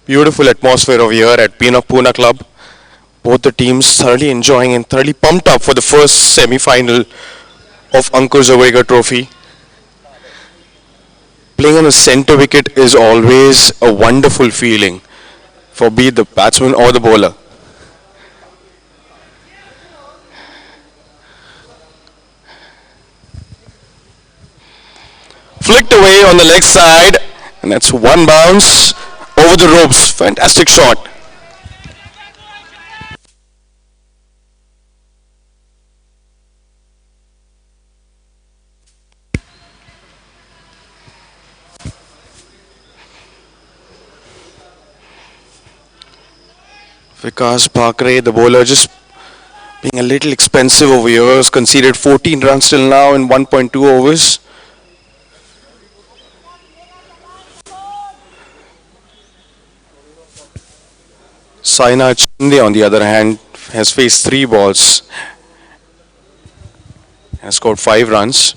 Beautiful atmosphere over here at Puna Club. Both the teams thoroughly enjoying and thoroughly pumped up for the first semi-final of Ankur Joglekar Trophy. Playing on the center wicket is always a wonderful feeling for be it the batsman or the bowler. Flicked away on the leg side, and that's one bounce over the ropes. Fantastic shot. Vikas Bhakre, the bowler, just being a little expensive over here, has conceded 14 runs till now in 1.2 overs. Saina Chinde, on the other hand, has faced 3 balls and has scored 5 runs.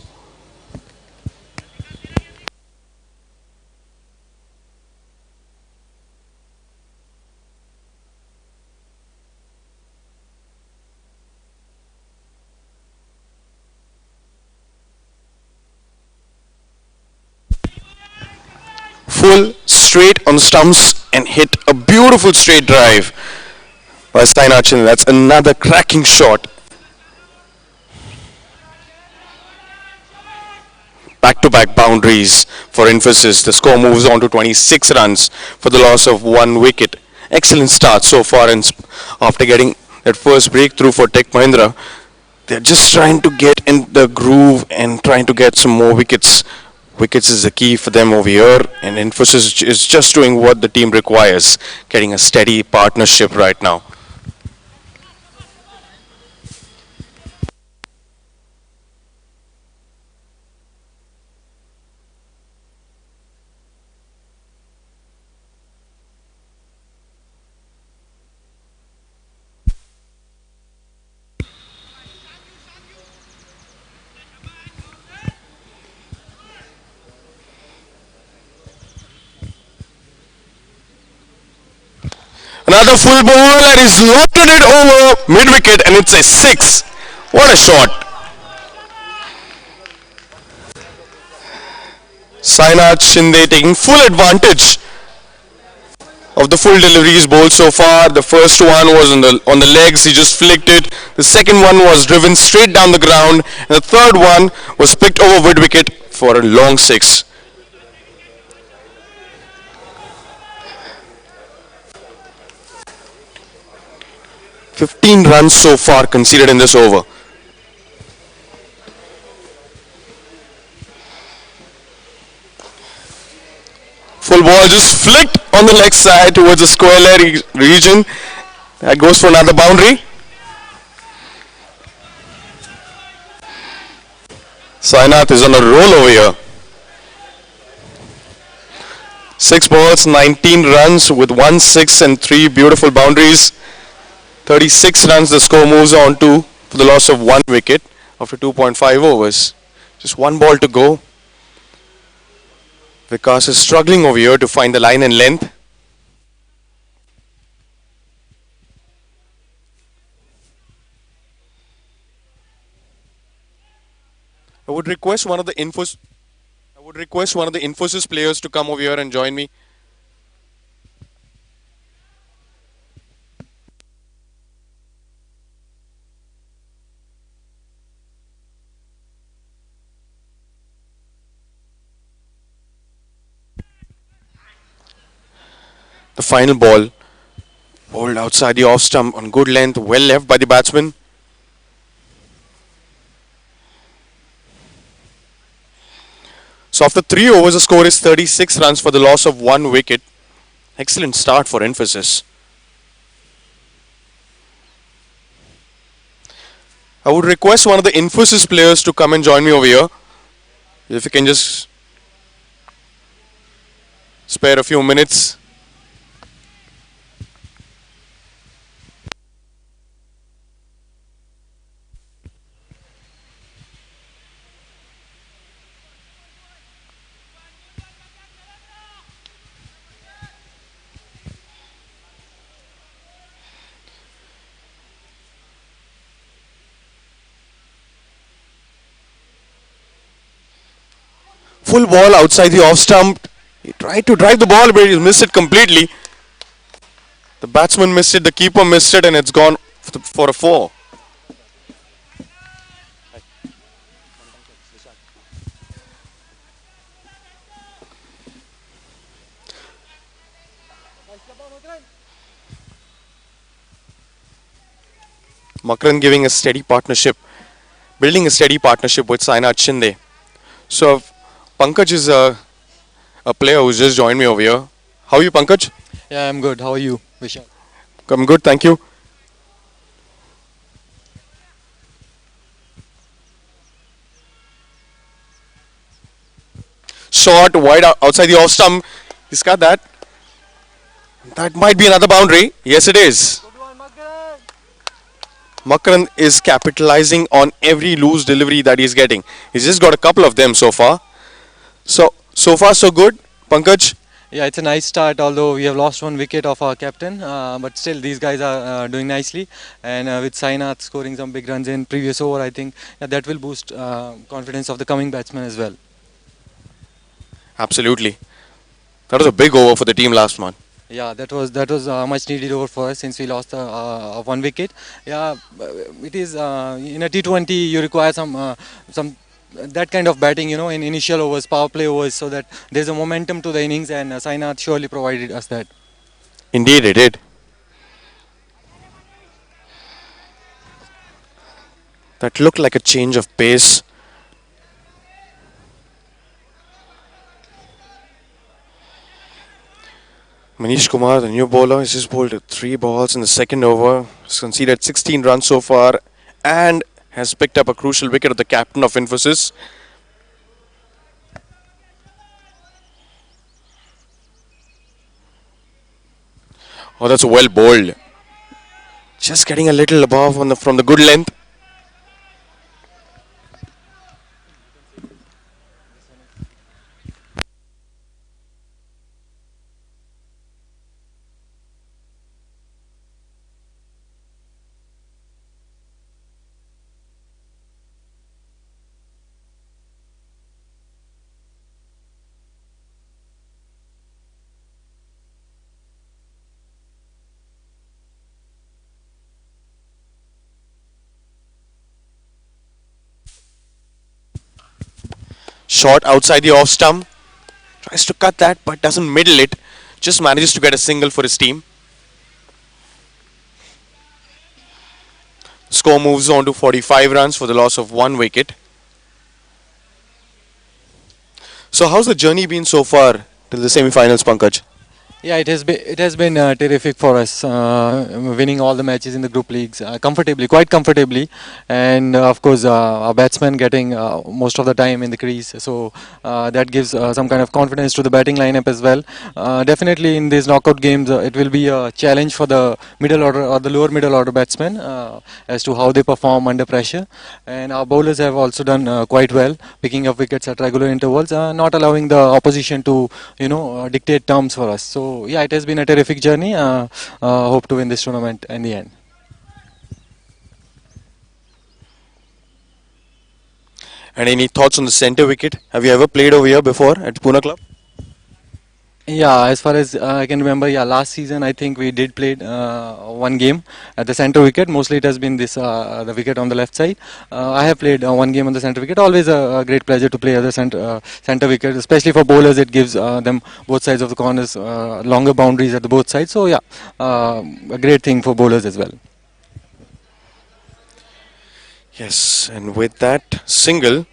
Full straight on the stumps and hit a beautiful straight drive by Saina Chinde. That's another cracking shot. Back-to-back boundaries for Infosys. The score moves on to 26 runs for the loss of 1 wicket. Excellent start so far, and after getting that first breakthrough for Tech Mahindra, they're just trying to get in the groove and trying to get some more wickets. Wickets is the key for them over here, and Infosys is just doing what the team requires, getting a steady partnership right now. Another full ball and he's lofted it over mid wicket and it's a 6. What a shot. Sainath Shinde taking full advantage of the full deliveries bowled so far. The first one was on the legs, he just flicked it. The second one was driven straight down the ground. And the third one was picked over mid wicket for a long 6. 15 runs so far conceded in this over. Full ball just flicked on the leg side towards the square leg region. That goes for another boundary. Sainath is on a roll over here. 6 balls, 19 runs with 1 6 and 3 beautiful boundaries. 36 runs the score moves on to for the loss of 1 wicket after 2.5 overs. Just 1 ball to go. Vikas is struggling over here to find the line and length. I would request one of the Infosys players to come over here and join me. The final ball bowled outside the off stump on good length, well left by the batsman. So after 3 overs, the score is 36 runs for the loss of 1 wicket. Excellent start for Infosys. I would request one of the Infosys players to come and join me over here. If you can just spare a few minutes. full ball outside the off stump. He tried to drive the ball, but he missed it completely. The batsman missed it, the keeper missed it, and it's gone for a four. Makran giving a steady partnership, building a steady partnership with Sainath Shinde. So Pankaj is a player who's just joined me over here. How are you, Pankaj? Yeah, I'm good. How are you, Vishal? I'm good, thank you. Short, wide outside the off stump. He's got that. That might be another boundary. Yes, it is. Makran is capitalizing on every loose delivery that he's getting. He's just got a couple of them so far. So far, so good. Pankaj, Yeah, it's a nice start. Although we have lost one wicket of our captain, but still these guys are doing nicely. And with Sainath scoring some big runs in previous over, I think that will boost confidence of the coming batsmen as well. absolutely. That was a big over for the team last month. Yeah, that was much needed over for us since we lost one wicket. Yeah, it is in a T20 you require some that kind of batting, in initial overs, power play overs, so that there's a momentum to the innings, and Sainath surely provided us that. Indeed, it did. That looked like a change of pace. Manish Kumar, the new bowler, has just bowled three balls in the second over. He's conceded 16 runs so far and has picked up a crucial wicket of the captain of Infosys. Oh, that's well bowled. Just getting a little above on from the good length. Short outside the off stump. Tries to cut that but doesn't middle it. Just manages to get a single for his team. Score moves on to 45 runs for the loss of one wicket. So how's the journey been so far till the semi-finals, Pankaj? Yeah, it has been terrific for us, winning all the matches in the group leagues comfortably, quite comfortably, and of course our batsmen getting most of the time in the crease, so that gives some kind of confidence to the batting lineup as well. Definitely in these knockout games, it will be a challenge for the middle order or the lower middle order batsmen as to how they perform under pressure, and our bowlers have also done quite well, picking up wickets at regular intervals, not allowing the opposition to dictate terms for us. So yeah, it has been a terrific journey. Hope to win this tournament in the end. And any thoughts on the centre wicket? Have you ever played over here before at Pune Club? Yeah, as far as I can remember, yeah, last season I think we did play one game at the center wicket. Mostly it has been this the wicket on the left side. I have played one game on the center wicket. Always a great pleasure to play at the center wicket, especially for bowlers. It gives them both sides of the corners longer boundaries at the both sides. So yeah, a great thing for bowlers as well. Yes, and with that single,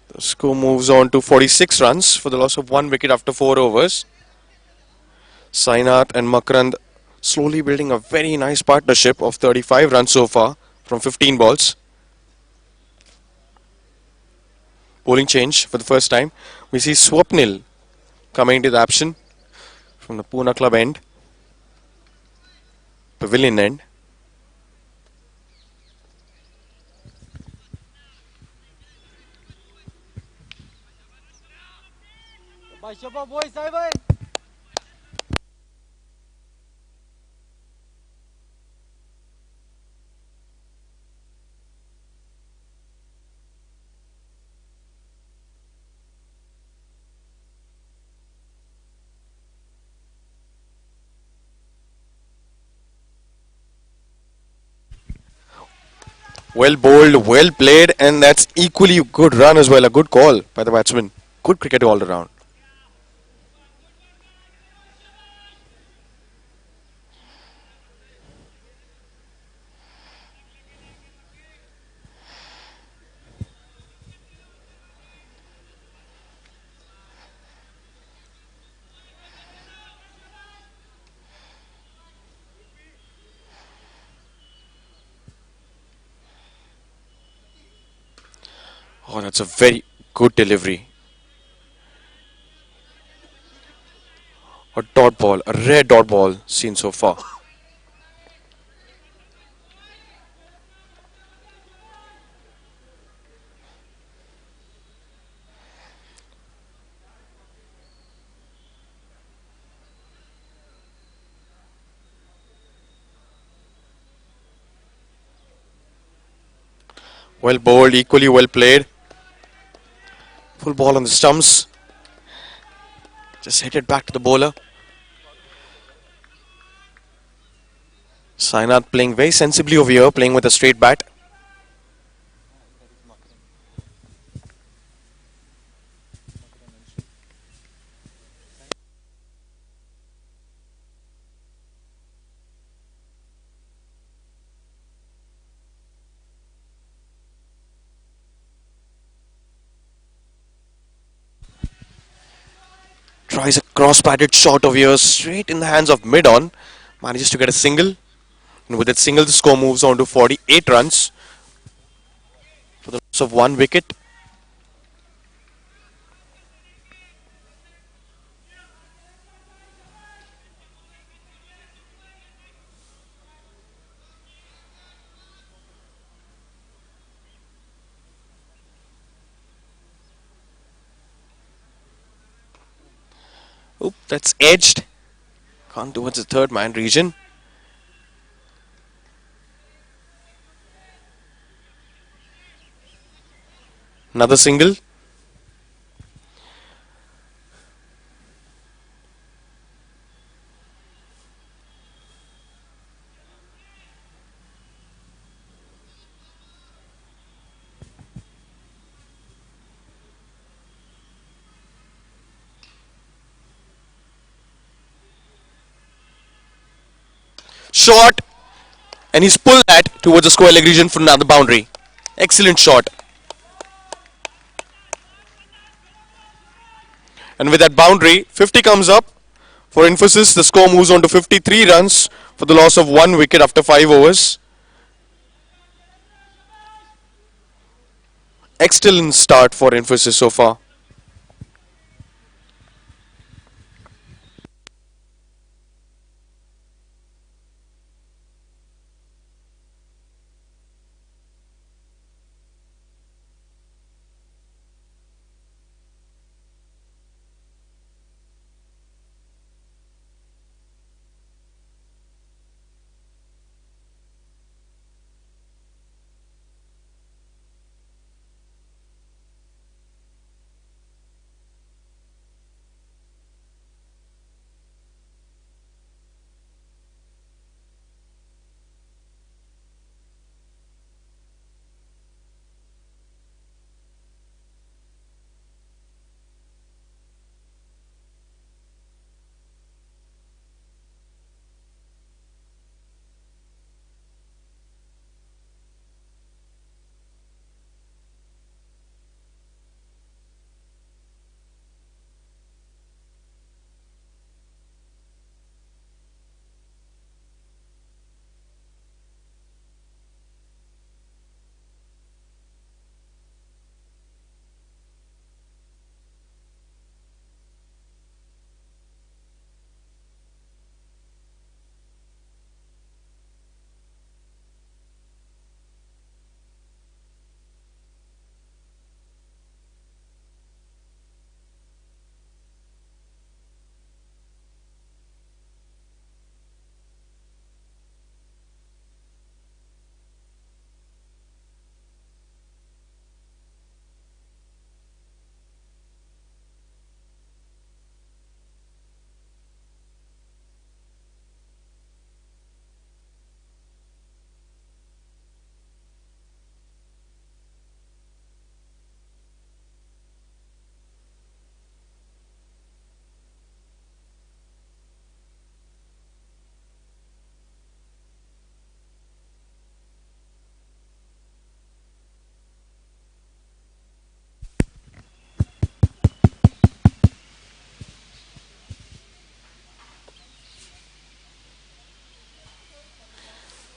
the score moves on to 46 runs for the loss of one wicket after four overs. Sainath and Makrand slowly building a very nice partnership of 35 runs so far from 15 balls. Bowling change for the first time. We see Swapnil coming into the action from the Pune Club end, pavilion end. Well bowled, well played, and that's equally good run as well. A good call by the batsman. Good cricket all around. Oh, that's a very good delivery. A dot ball, a rare dot ball seen so far. Well bowled, equally well played. Full ball on the stumps. Just hit it back to the bowler. Sainath playing very sensibly over here, playing with a straight bat. Tries a cross-batted shot over here, straight in the hands of mid-on. Manages to get a single. And with that single, the score moves on to 48 runs for the loss of one wicket. Oop, that's edged. Gone towards the third man region. Another single. Shot. And he's pulled that towards the square leg region for another boundary. Excellent shot. And with that boundary, 50 comes up. For Infosys, the score moves on to 53 runs for the loss of one wicket after 5 overs. Excellent start for Infosys so far.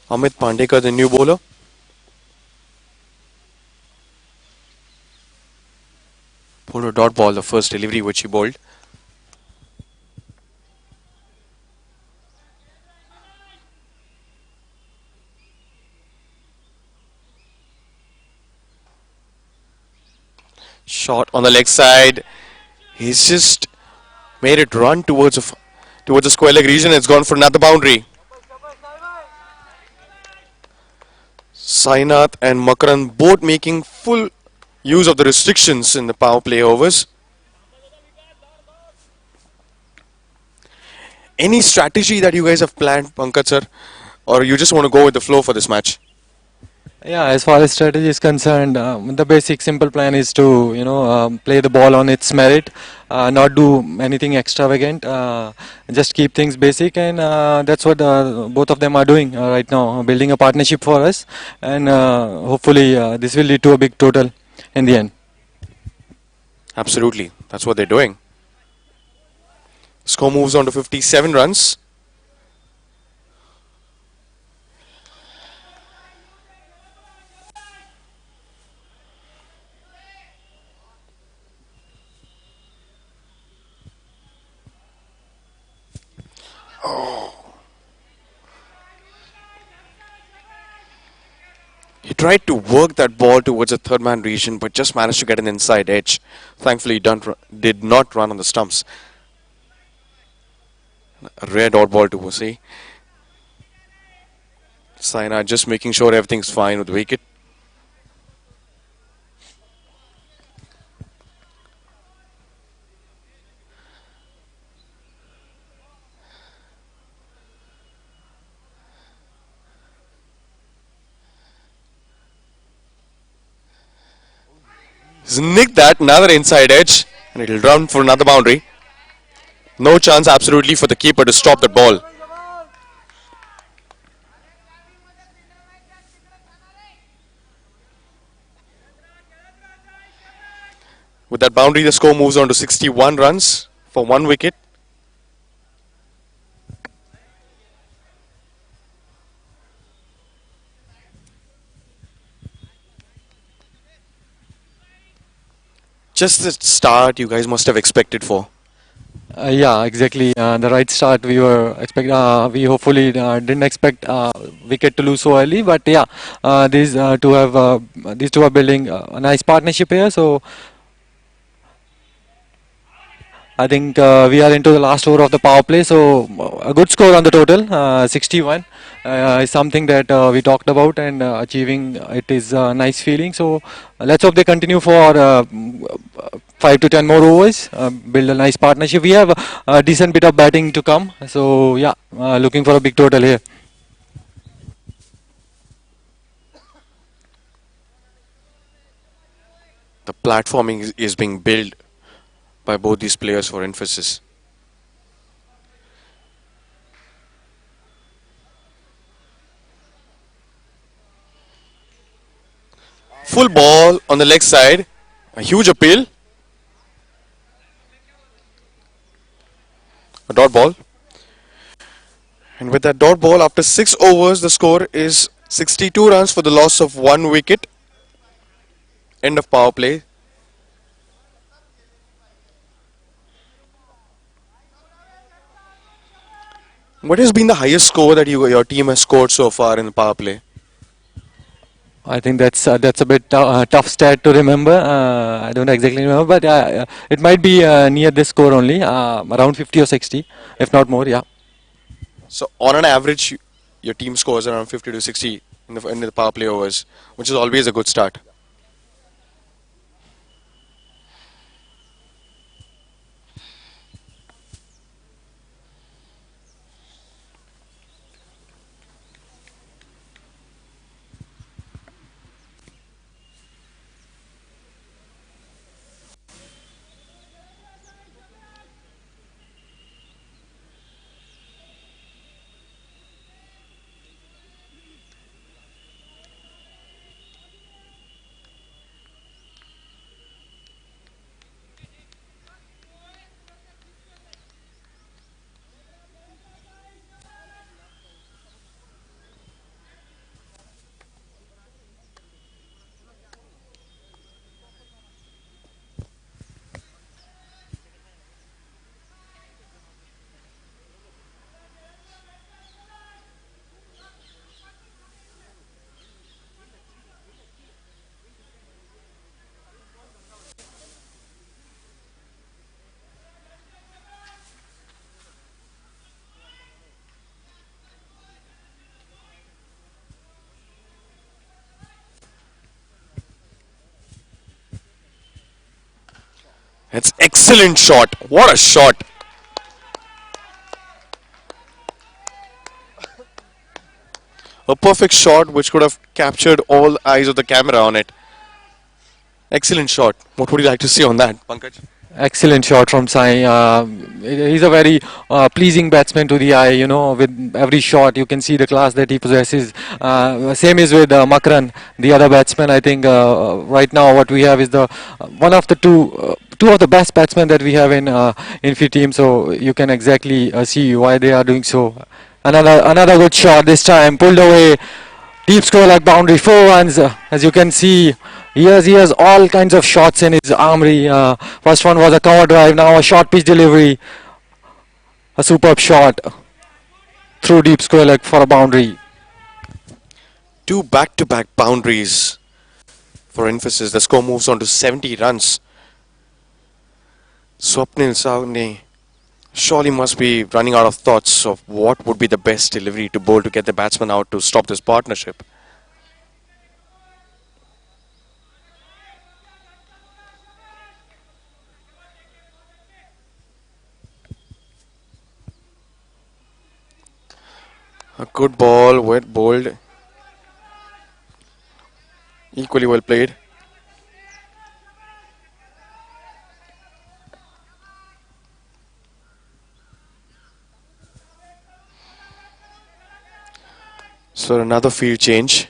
Amit Pandekar, the new bowler, bowled a dot ball, the first delivery which he bowled. Shot on the leg side. He's just made it run towards the square leg region. It's gone for another boundary. Sainath and Makaran both making full use of the restrictions in the power play overs. Any strategy that you guys have planned, Pankaj sir, or you just want to go with the flow for this match? Yeah, as far as strategy is concerned, the basic simple plan is to play the ball on its merit, not do anything extravagant, just keep things basic, and that's what both of them are doing right now, building a partnership for us, and hopefully this will lead to a big total in the end. Absolutely, that's what they're doing. Score moves on to 57 runs. He tried to work that ball towards the third man region, but just managed to get an inside edge. Thankfully, he did not run on the stumps. A rare dot ball to Hosei. Saina just making sure everything's fine with the wicket. He's nicked that, another inside edge, and it'll run for another boundary. No chance, absolutely, for the keeper to stop that ball. With that boundary, the score moves on to 61 runs for one wicket. Just the start you guys must have expected for. Yeah, exactly. The right start we were expect. We hopefully didn't expect wicket to lose so early, but yeah, these two are building a nice partnership here. So I think we are into the last over of the power play. So a good score on the total, 61, is something that we talked about, and achieving it is a nice feeling. So let's hope they continue for 5 to 10 more overs, build a nice partnership. We have a decent bit of batting to come. So yeah, looking for a big total here. The platforming is being built by both these players for emphasis. Full ball on the leg side. A huge appeal. A dot ball. And with that dot ball, after 6 overs, the score is 62 runs for the loss of one wicket. End of power play. What has been the highest score that your team has scored so far in the power play? I think that's a bit tough stat to remember. I don't exactly remember, but it might be near this score only, around 50 or 60, if not more. Yeah. So on an average, your team scores around 50 to 60 in the power play overs, which is always a good start. It's excellent shot. What a shot. A perfect shot which could have captured all eyes of the camera on it. Excellent shot. What would you like to see on that, Pankaj? Excellent shot from Sai. He's a very pleasing batsman to the eye. You know, with every shot, you can see the class that he possesses. Same is with Makran, the other batsman. I think right now what we have is the one of the two of the best batsmen that we have in FI team. So you can exactly see why they are doing so. Another good shot this time, pulled away. Deep score like boundary, 4 runs. As you can see, he has all kinds of shots in his armory. First one was a cover drive, now a short pitch delivery, a superb shot through deep square leg for a boundary. Two back-to-back boundaries for emphasis. The score moves on to 70 runs. Swapnil Sahni surely must be running out of thoughts of what would be the best delivery to bowl to get the batsman out to stop this partnership. A good ball, wet bowled, equally well played. So another field change.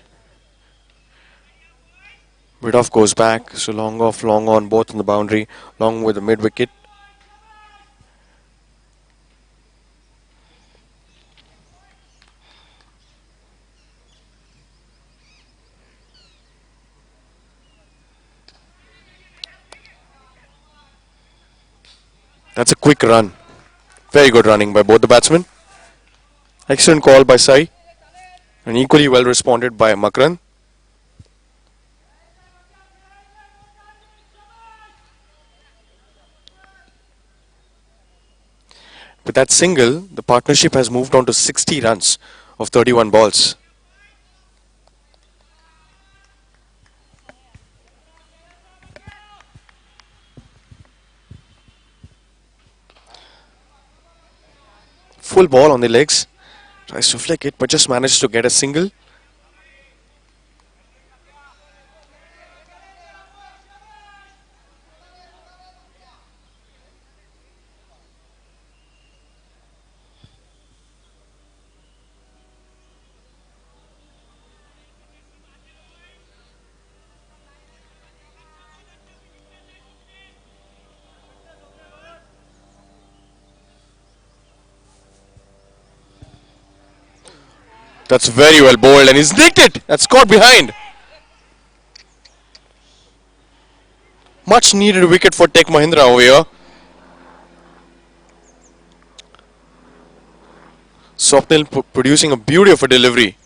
Widoff goes back, so long off, long on, both on the boundary, along with the mid wicket. That's a quick run. Very good running by both the batsmen. Excellent call by Sai, and equally well responded by Makran. With that single, the partnership has moved on to 60 runs of 31 balls. Full ball on the legs. Tries to flick it, but just managed to get a single. That's very well bowled, and he's nicked it. That's caught behind. Much needed wicket for Tech Mahindra over here. Swapnil producing a beauty of a delivery.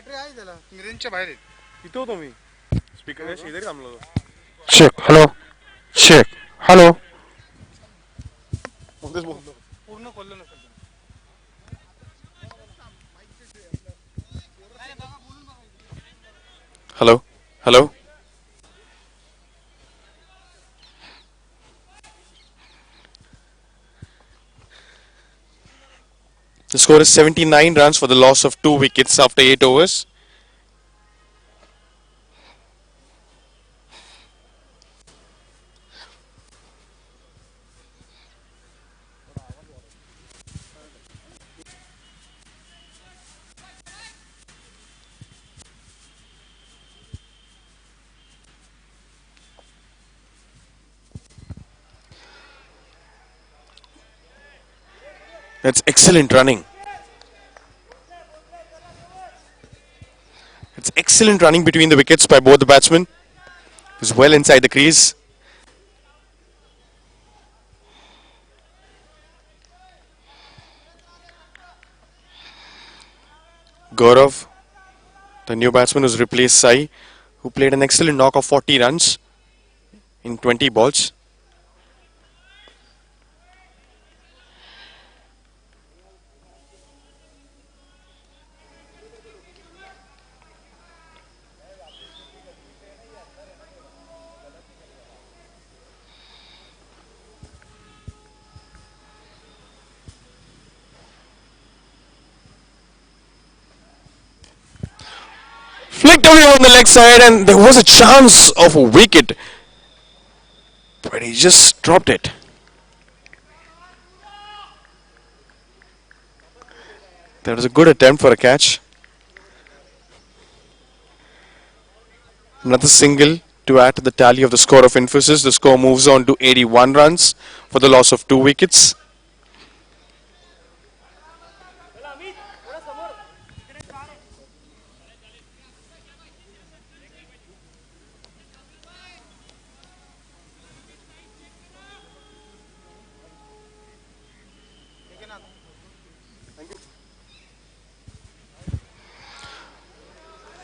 रेंजच्या बाहेर आहेत इथं होतो मी speaker शेजारी थांबलो होतो Check. Hello. Check. Hello. मग बोलतो पूर्ण खोललं नसेल hello hello The score is 79 runs for the loss of 2 wickets after 8 overs. That's excellent running. It's excellent running between the wickets by both the batsmen. It was well inside the crease. Gaurav, the new batsman, who's replaced Sai, who played an excellent knock of 40 runs in 20 balls. Flicked away on the leg side, and there was a chance of a wicket, but he just dropped it. That was a good attempt for a catch. Another single to add to the tally of the score of Infosys. The score moves on to 81 runs for the loss of 2 wickets.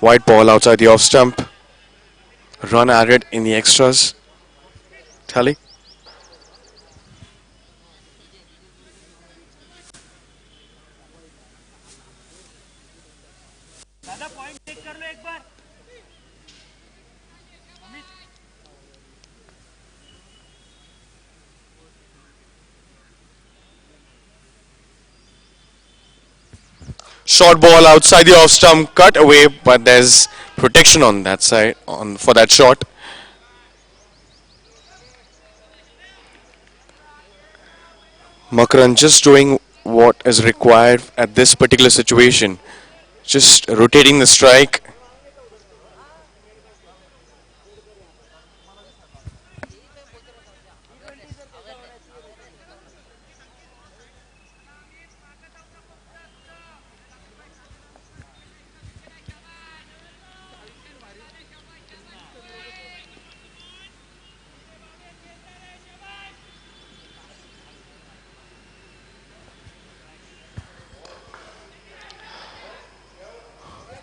White ball outside the off stump. Run added in the extras. Tally. Short ball outside the off stump, cut away, but there's protection on that side on for that shot. Makaran just doing what is required at this particular situation. Just rotating the strike.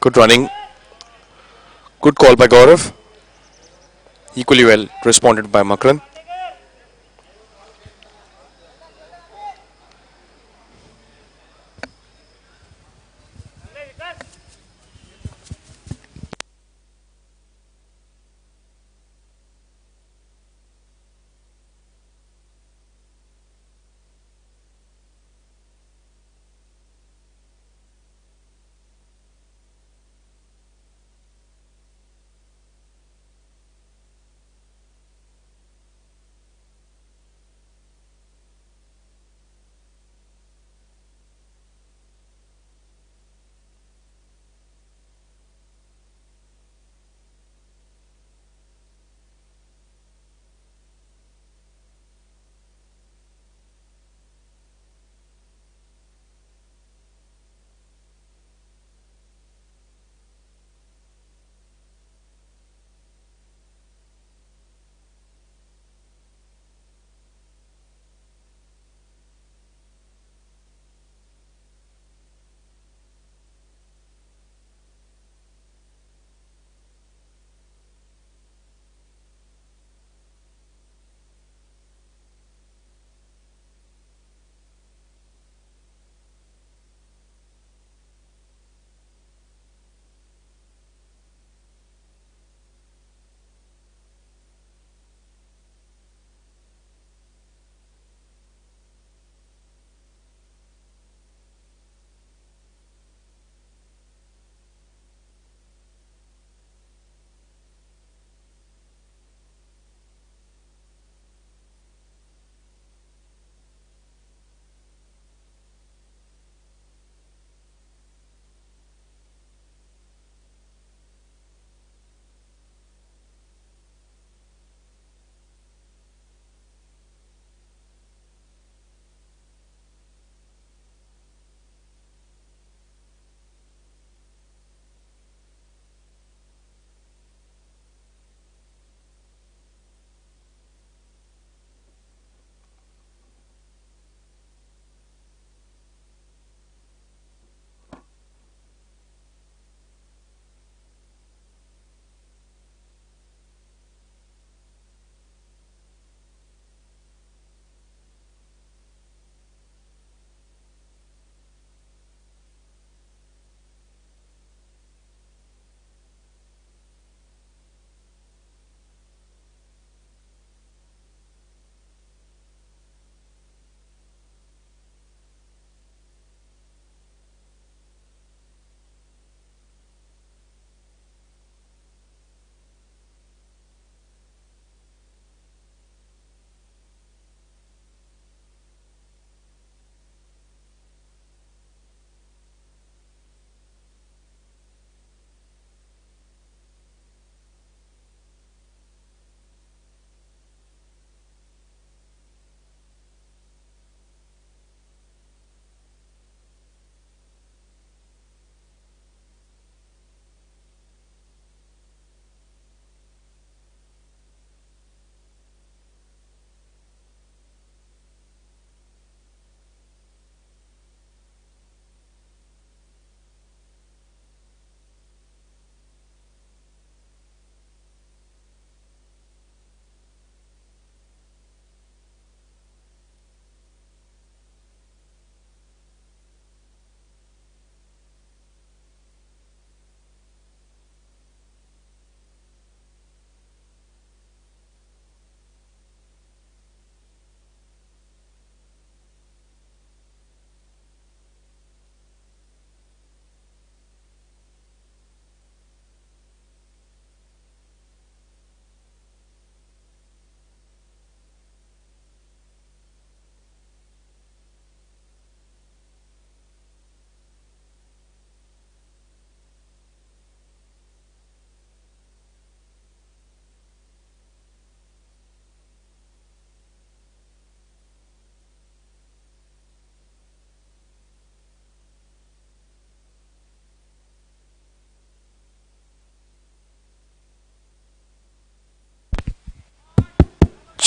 Good running. Good call by Gaurav. Equally well responded by Makaran.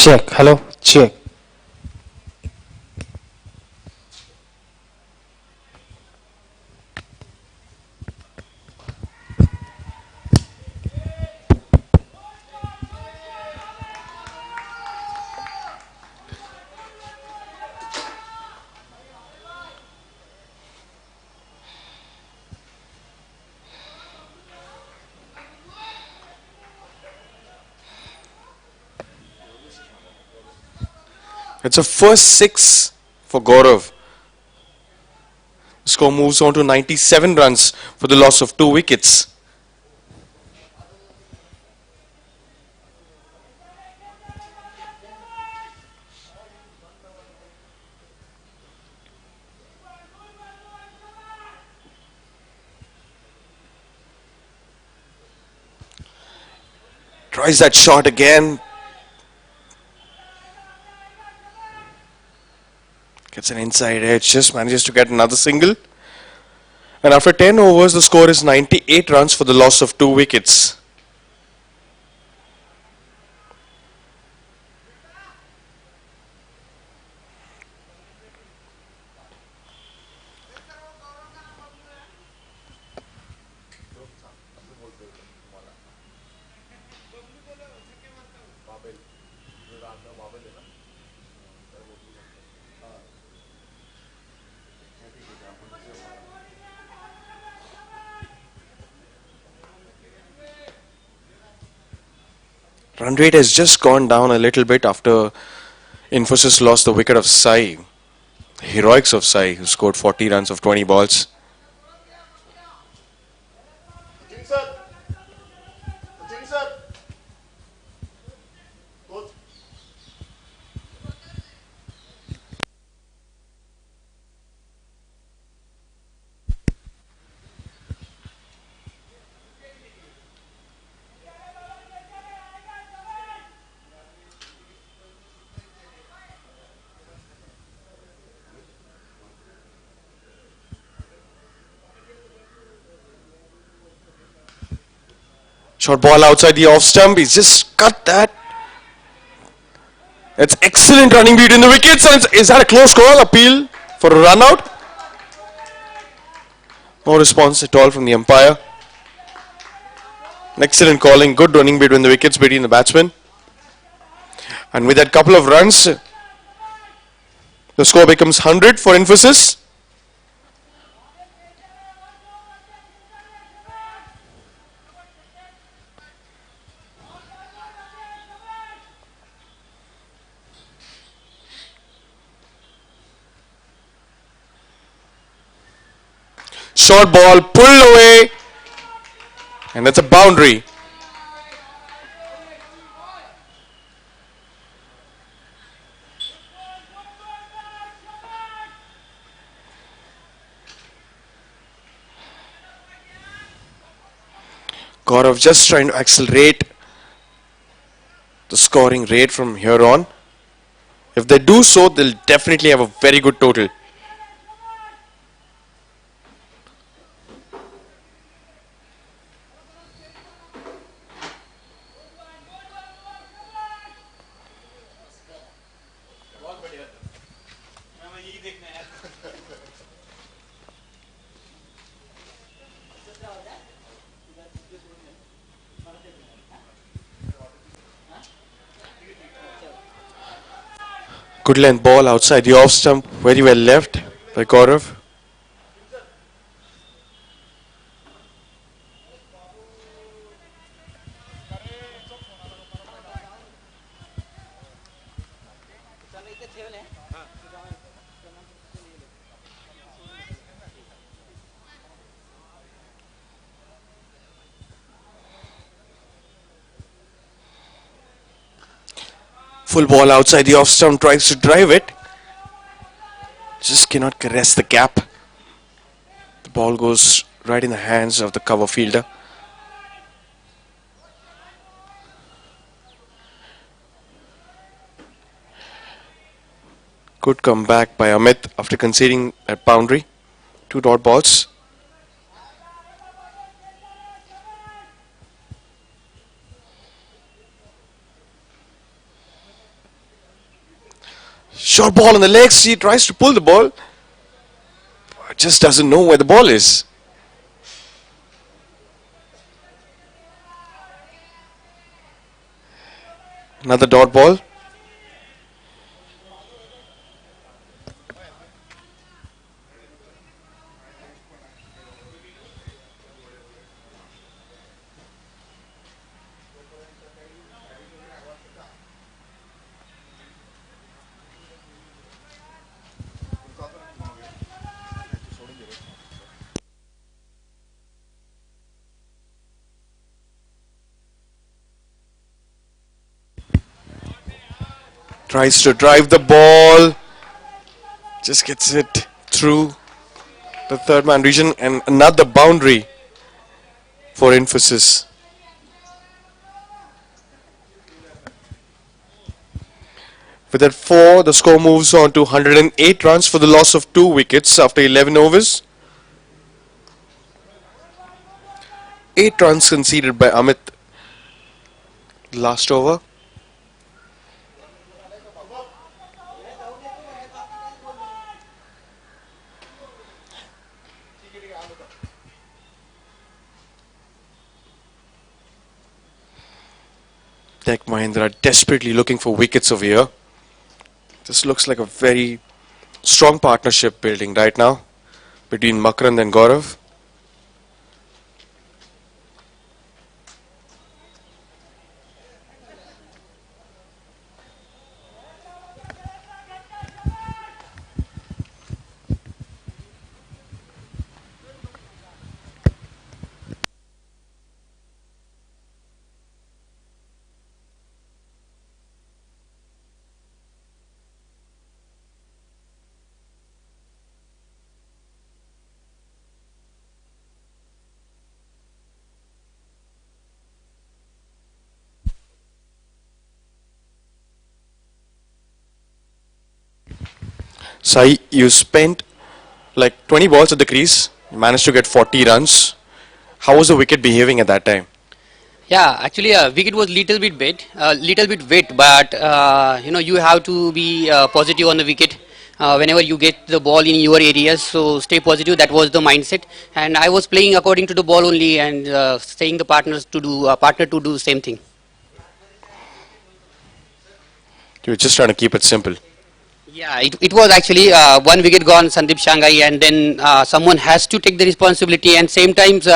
Check. Hello. Check. It's a first six for Gaurav. The score moves on to 97 runs for the loss of 2 wickets. Tries that shot again. Gets an inside edge. Just manages to get another single. And after 10 overs, the score is 98 runs for the loss of 2 wickets. Run rate has just gone down a little bit after Infosys lost the wicket of Sai. The heroics of Sai, who scored 40 runs of 20 balls. Short ball outside the off stump. He's just cut that. It's excellent running between the wickets. And is that a close call? Appeal for a run out? No response at all from the umpire. Excellent calling. Good running between the wickets between the batsmen. And with that couple of runs, the score becomes 100 for Infosys. Short ball pulled away. And that's a boundary. Gaurav just trying to accelerate the scoring rate from here on. If they do so, they'll definitely have a very good total. Good length ball outside the off stump, very well left by Gaurav. Full ball outside the off stump, tries to drive it. Just cannot caress the gap. The ball goes right in the hands of the cover fielder. Good comeback by Amit after conceding that boundary. 2 dot balls. Short ball on the legs. He tries to pull the ball. Just doesn't know where the ball is. Another dot ball. Tries to drive the ball. Just gets it through the third man region and another boundary for emphasis. With that 4, the score moves on to 108 runs for the loss of 2 wickets after 11 overs. 8 runs conceded by Amit last over. Tech Mahindra desperately looking for wickets over here. This looks like a very strong partnership building right now between Makarand and Gaurav. Sai, you spent like 20 balls at the crease, you managed to get 40 runs. How was the wicket behaving at that time? Yeah, actually, wicket was little bit wet, but you have to be positive on the wicket. Whenever you get the ball in your areas, so stay positive. That was the mindset, and I was playing according to the ball only, and saying the partner to do same thing. You were just trying to keep it simple. Yeah, it was actually one wicket gone, Sandeep Shanghai, and then someone has to take the responsibility. And same times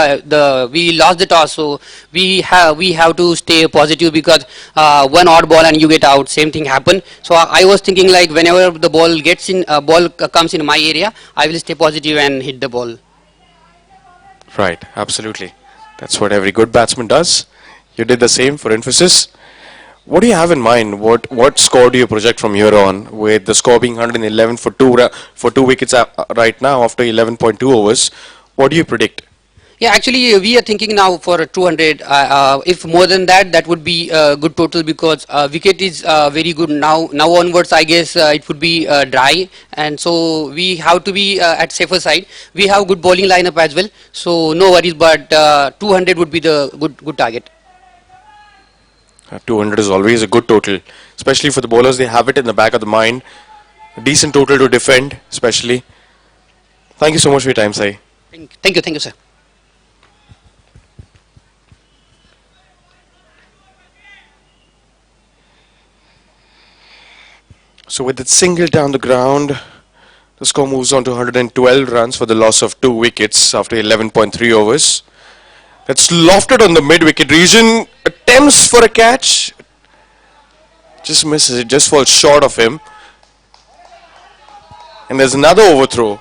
we lost the toss, so we have to stay positive because one odd ball and you get out. Same thing happened. So I was thinking like whenever the ball comes in my area, I will stay positive and hit the ball. Right, absolutely. That's what every good batsman does. You did the same for emphasis. What do you have in mind? What score do you project from here on? With the score being 111 for for 2 wickets right now after 11.2 overs, what do you predict? Yeah, actually, we are thinking now for a 200. If more than that, that would be a good total because wicket is very good now. Now onwards, I guess it would be dry, and so we have to be at safer side. We have good bowling lineup as well, so no worries. But 200 would be the good target. 200 is always a good total, especially for the bowlers. They have it in the back of the mind. A decent total to defend, especially. Thank you so much for your time, Sai. Thank you, sir. So with that single down the ground, the score moves on to 112 runs for the loss of 2 wickets after 11.3 overs. That's lofted on the mid-wicket region. Attempts for a catch. Just misses it, just falls short of him. And there's another overthrow.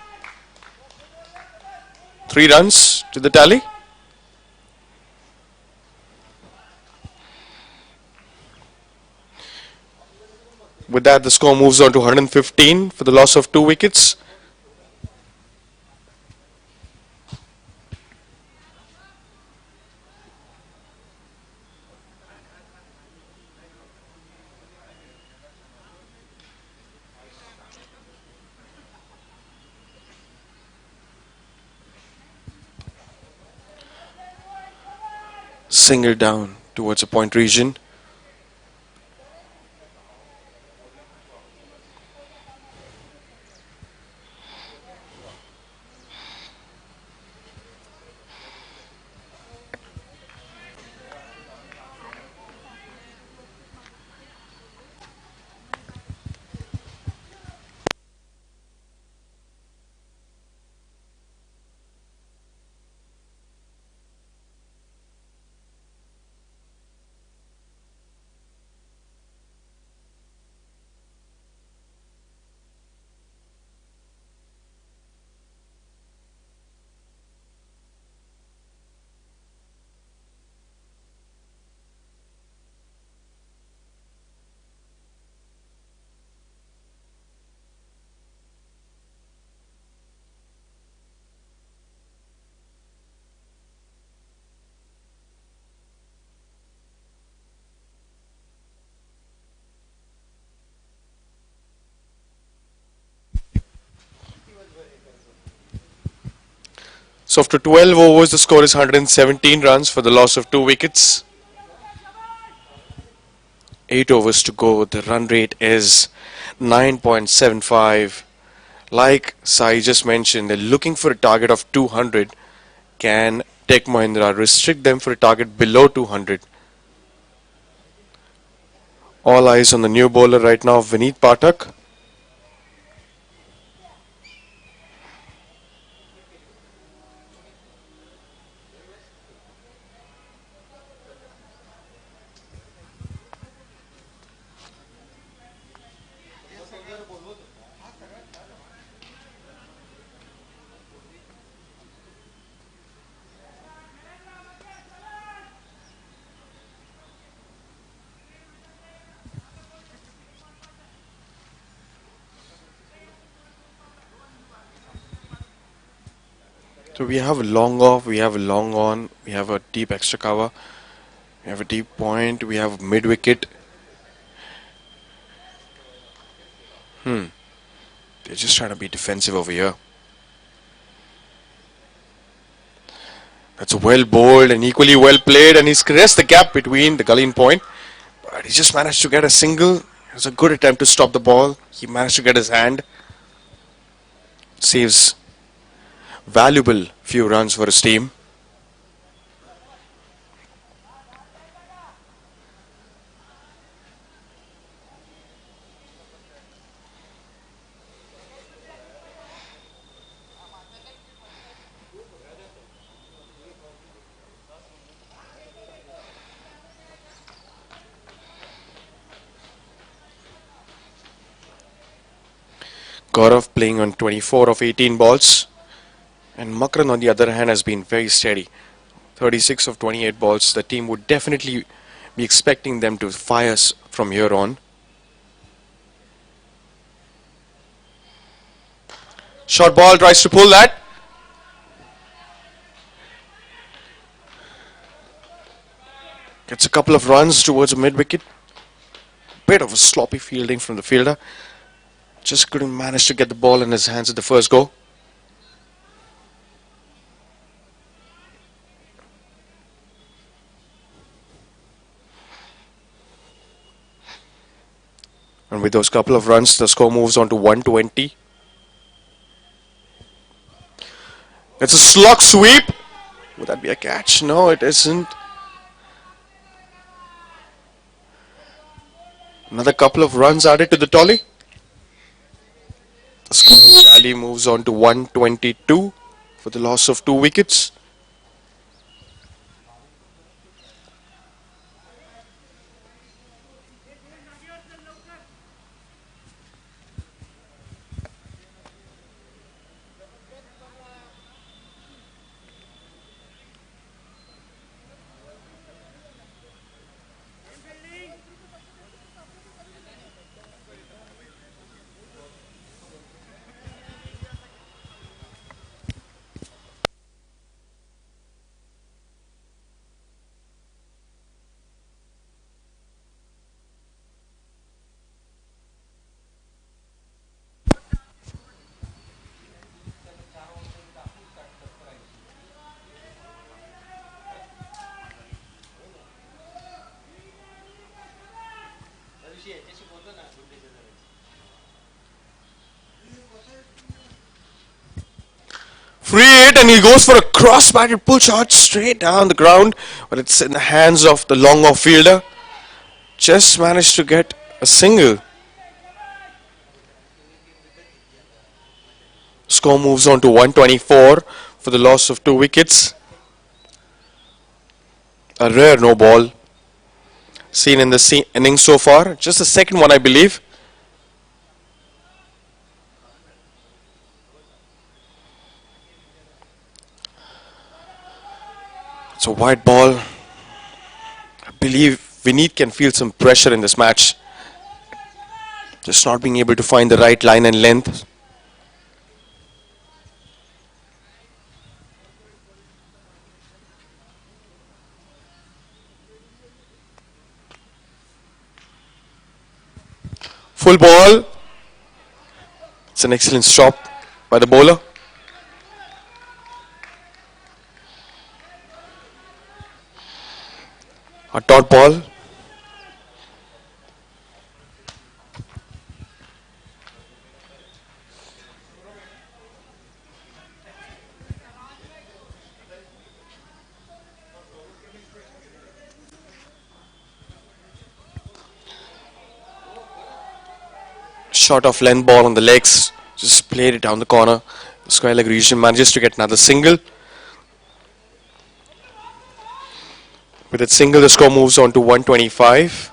3 runs to the tally. With that, the score moves on to 115 for the loss of 2 wickets. Single down towards a point region. So after 12 overs, the score is 117 runs for the loss of 2 wickets. 8 overs to go. The run rate is 9.75. Like Sai just mentioned, they're looking for a target of 200. Can Tech Mahindra restrict them for a target below 200? All eyes on the new bowler right now, Vineet Pathak. So we have a long off, we have a long on, we have a deep extra cover, we have a deep point, we have mid wicket. They're just trying to be defensive over here. That's well bowled and equally well played, and he's caressed the gap between the gully and point. But he just managed to get a single. It was a good attempt to stop the ball. He managed to get his hand. Saves valuable few runs for his team. Gaurav playing on 24 of 18 balls. And Makran, on the other hand, has been very steady. 36 of 28 balls. The team would definitely be expecting them to fire from here on. Short ball, tries to pull that. Gets a couple of runs towards mid wicket. Bit of a sloppy fielding from the fielder. Just couldn't manage to get the ball in his hands at the first go. And with those couple of runs, the score moves on to 120. It's a slog sweep. Would that be a catch? No, it isn't. Another couple of runs added to the tally. The score tally moves on to 122 for the loss of 2 wickets. Free hit, and he goes for a cross-batted pull shot straight down the ground, but it's in the hands of the long off fielder. Just managed to get a single. Score moves on to 124 for the loss of 2 wickets. A rare no ball seen in the innings so far. Just the second one, I believe. It's a wide ball. I believe Vineet can feel some pressure in this match. Just not being able to find the right line and length. Full ball. It's an excellent stop by the bowler. A dot ball. Shot of length ball on the legs. Just played it down the corner. The square leg region manages to get another single. With its single, the score moves on to 125.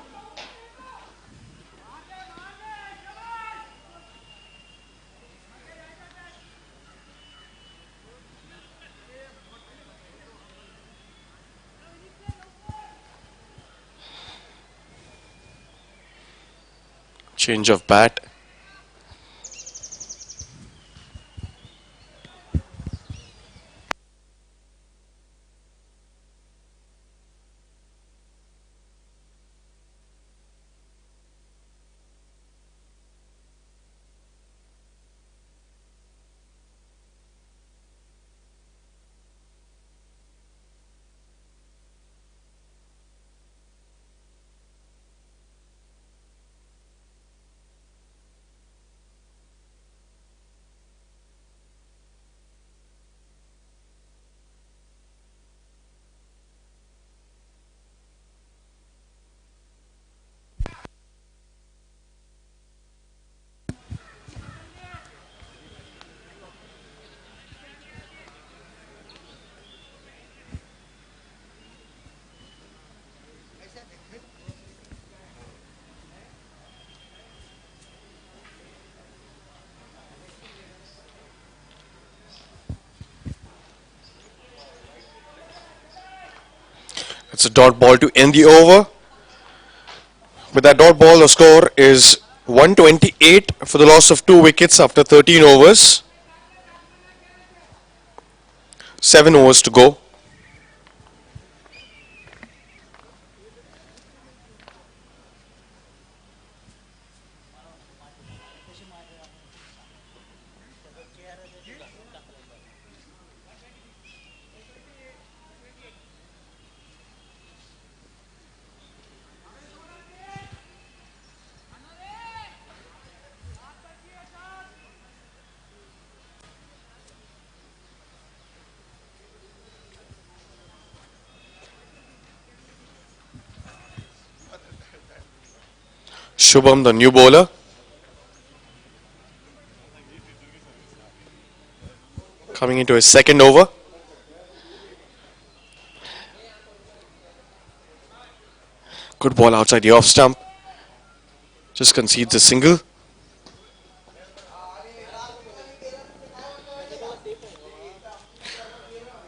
Change of bat. It's a dot ball to end the over. With that dot ball, the score is 128 for the loss of 2 wickets after 13 overs. 7 overs to go. Shubham, the new bowler, coming into his second over. Good ball outside the off stump. Just concedes a single.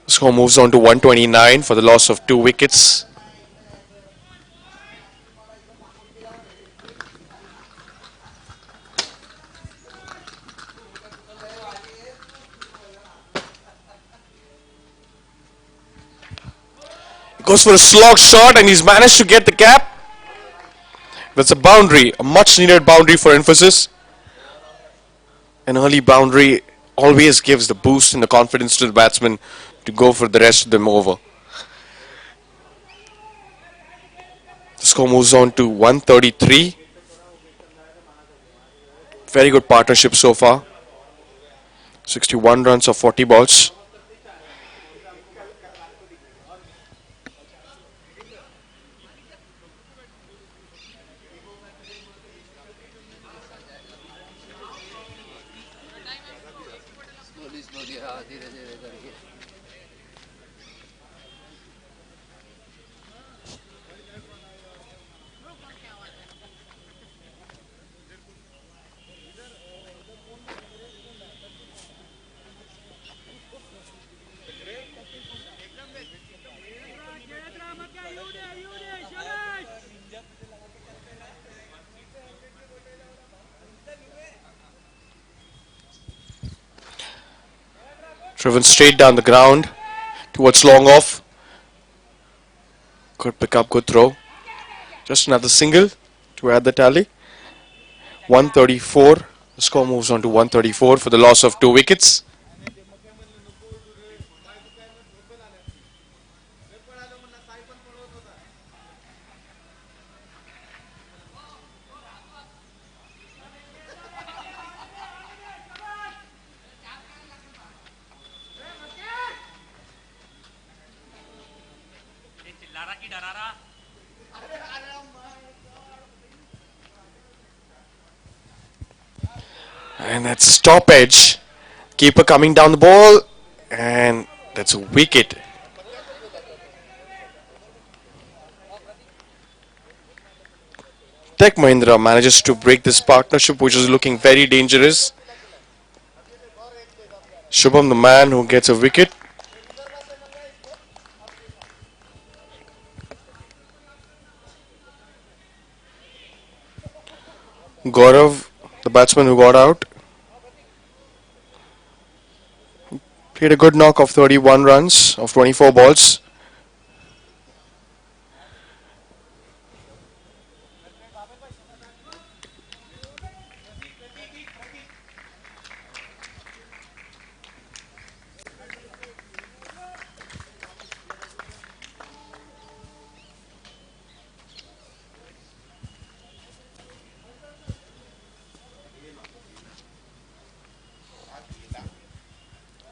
Score moves on to 129 for the loss of 2 wickets. Goes for a slog shot and he's managed to get the cap. That's a boundary, a much needed boundary for Infosys. An early boundary always gives the boost and the confidence to the batsman to go for the rest of them over. The score moves on to 133. Very good partnership so far. 61 runs of 40 balls. Driven straight down the ground towards long off. Good pick up, good throw. Just another single to add the tally. 134. The score moves on to 134 for the loss of 2 wickets. And that's stoppage. Keeper coming down the ball. And that's a wicket. Tech Mahindra manages to break this partnership, which is looking very dangerous. Shubham, the man who gets a wicket. Gaurav, the batsman who got out, played a good knock of 31 runs of 24 balls.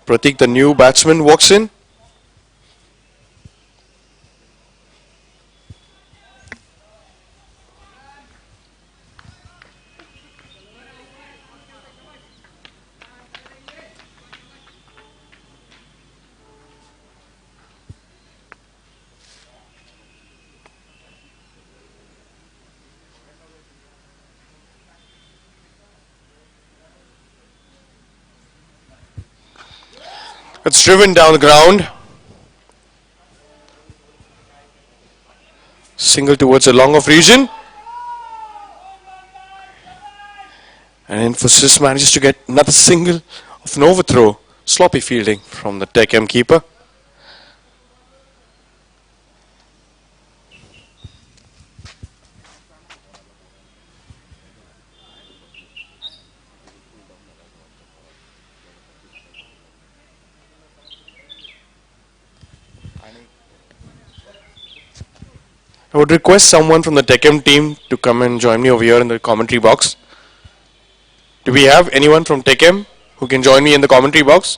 Pratik, the new batsman, walks in. It's driven down the ground. Single towards the long off region. And Infosys manages to get another single of an overthrow. Sloppy fielding from the Tech M keeper. I would request someone from the Tech M team to come and join me over here in the commentary box. Do we have anyone from Tech M who can join me in the commentary box?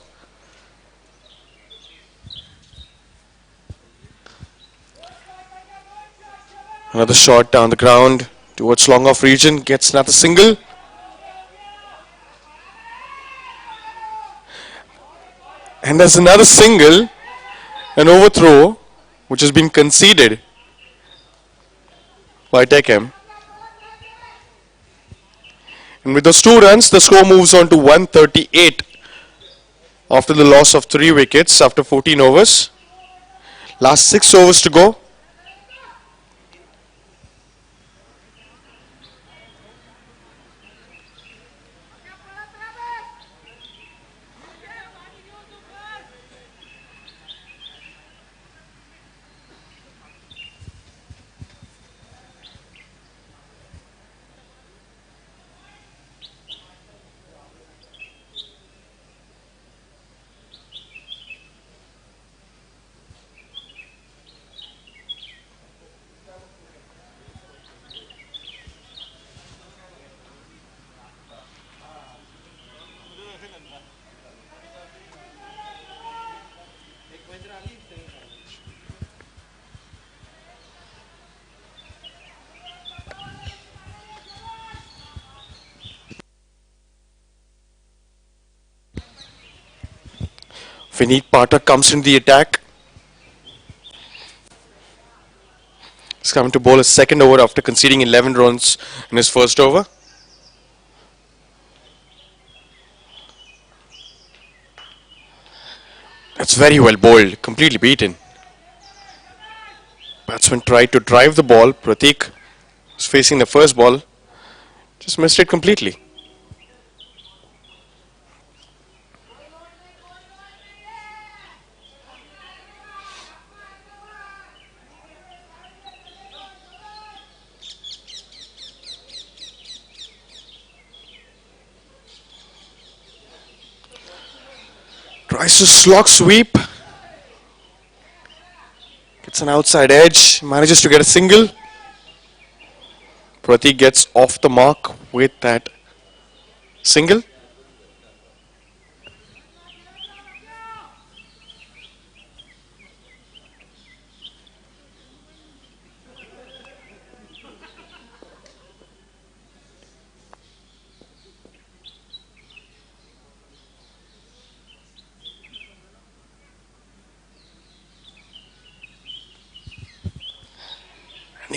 Another shot down the ground towards long off region. Gets another single. And there's another single. An overthrow which has been conceded by Tech M. And with those 2 runs, the score moves on to 138 after the loss of 3 wickets after 14 overs. Last 6 overs to go. Vineet Pathak comes into the attack. He's coming to bowl his second over after conceding 11 runs in his first over. That's very well bowled, completely beaten. Batsman tried to drive the ball. Pratik was facing the first ball, just missed it completely. Tries to slog sweep. Gets an outside edge. Manages to get a single. Pratik gets off the mark with that single.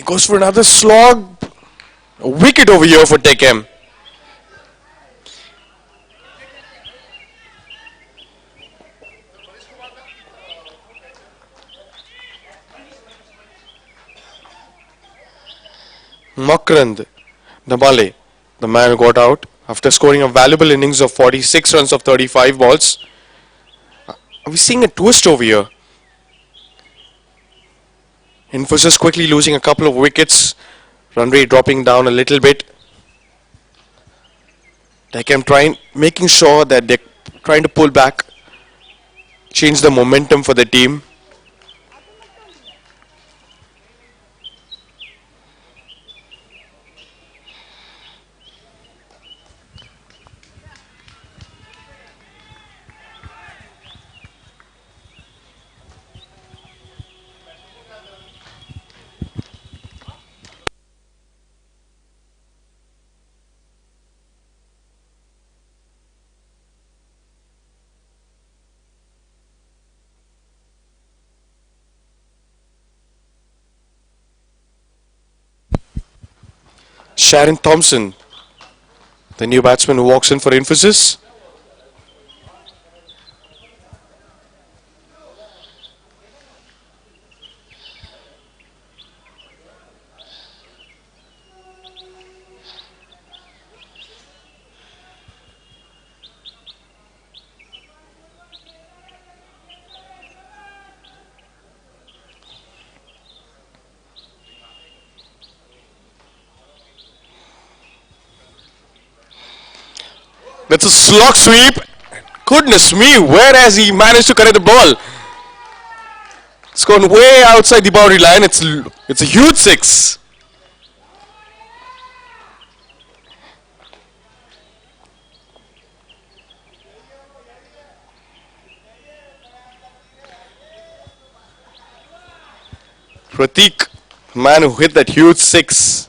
Goes for another slog. A wicket over here for Tech M. Makrand Nabale, the man who got out after scoring a valuable innings of 46 runs of 35 balls. Are we seeing a twist over here? Infosys quickly losing a couple of wickets. Run rate dropping down a little bit. Deckham making sure that they're trying to pull back, change the momentum for the team. Sharon Thompson, the new batsman who walks in for Infosys. That's a slog sweep. Goodness me, where has he managed to carry the ball? It's gone way outside the boundary line. It's a huge six. Pratik, man who hit that huge six.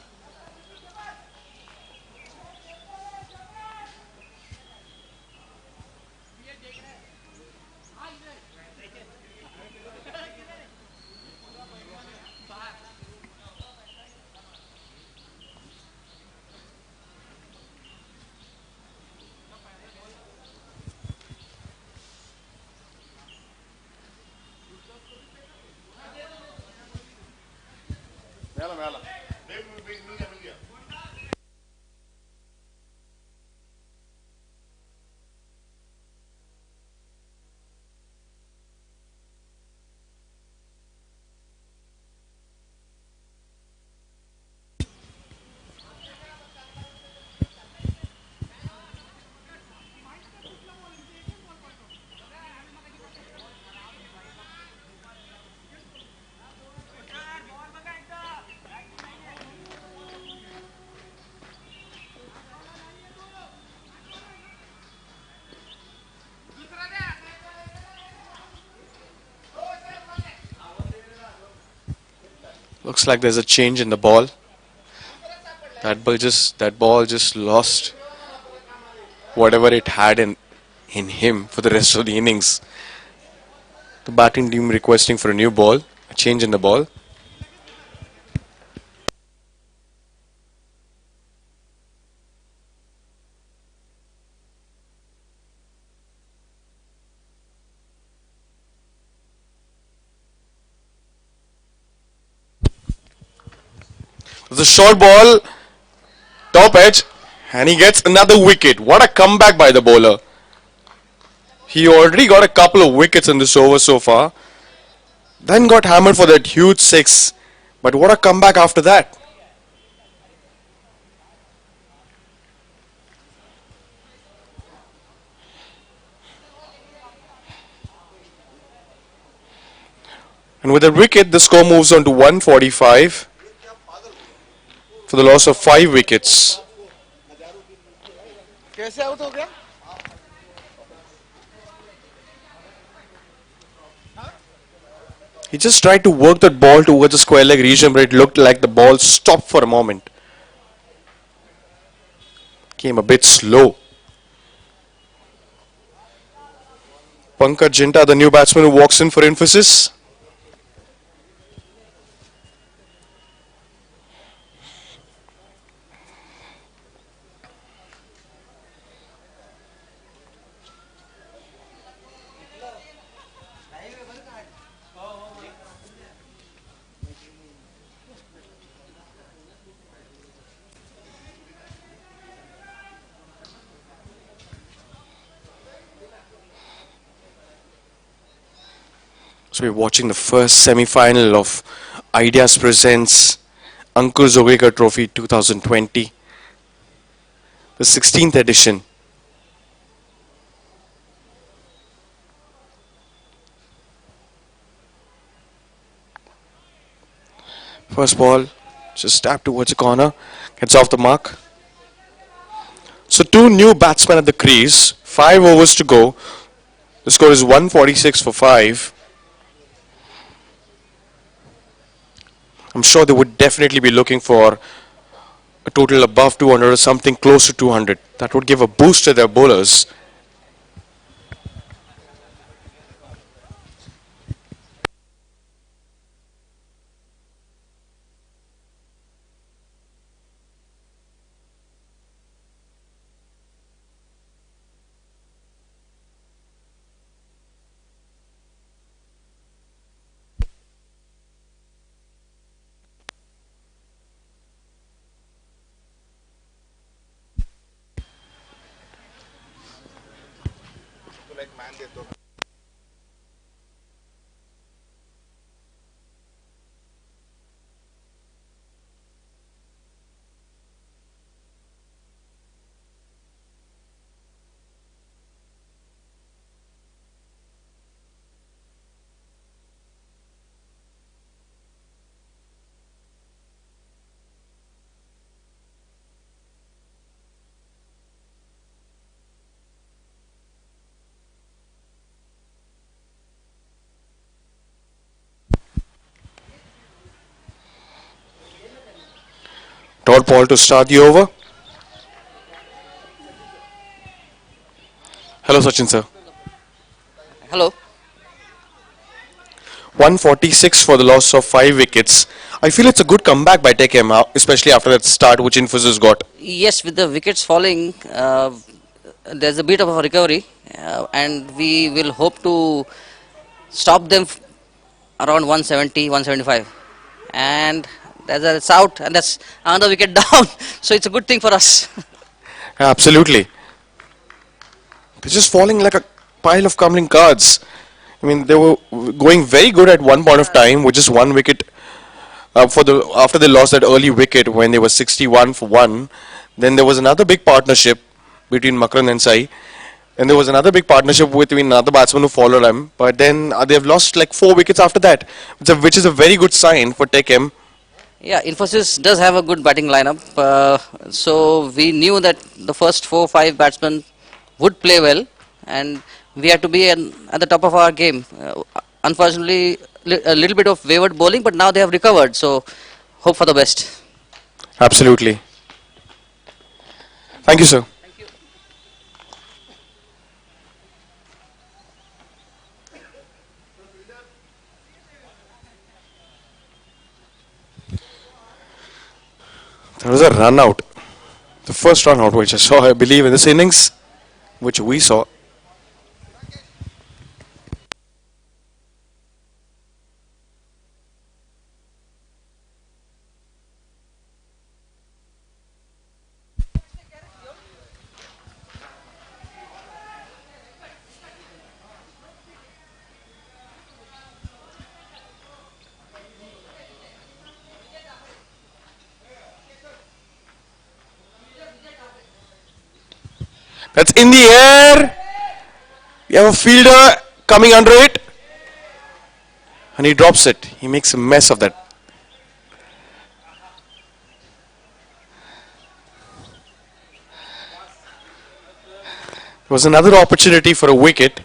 Looks like there's a change in the ball. That ball just lost whatever it had in him for the rest of the innings. The batting team requesting for a new ball, a change in the ball. It's a short ball, top edge, and he gets another wicket. What a comeback by the bowler. He already got a couple of wickets in this over so far. Then got hammered for that huge six. But what a comeback after that. And with a wicket, the score moves on to 145 for the loss of 5 wickets. He just tried to work that ball towards the square leg region, but it looked like the ball stopped for a moment. Came a bit slow. Pankaj Jinta, the new batsman who walks in for Infosys. So we're watching the first semi-final of Ideas Presents Ankur Joglekar Trophy 2020, the 16th edition. First ball, just tap towards the corner, gets off the mark. So two new batsmen at the crease, 5 overs to go. The score is 146 for 5. I'm sure they would definitely be looking for a total above 200 or something close to 200. That would give a boost to their bowlers. Dot ball to start the over. Hello, Sachin sir. Hello. 146 for the loss of 5 wickets. I feel it's a good comeback by Tech M, especially after that start which Infosys got. Yes, with the wickets falling, there's a bit of a recovery, and we will hope to stop them around 170, 175. And there's a it's out, and that's another wicket down. So it's a good thing for us. Absolutely. They're just falling like a pile of crumbling cards. I mean, they were going very good at one point of time with just 1 wicket. For the after they lost that early wicket when they were 61 for 1, then there was another big partnership between Makran and Sai. And there was another big partnership between another batsman who followed him. But then they've lost like 4 wickets after that, which is a very good sign for Tech M. Yeah, Infosys does have a good batting lineup. So we knew that the first 4 5 batsmen would play well, and we had to be at the top of our game. Unfortunately, a little bit of wayward bowling, but now they have recovered. So hope for the best. Absolutely. Thank you, sir. There was a run out. The first run out which I saw, I believe, in this innings, which we saw. That's in the air. We have a fielder coming under it. And he drops it. He makes a mess of that. It was another opportunity for a wicket.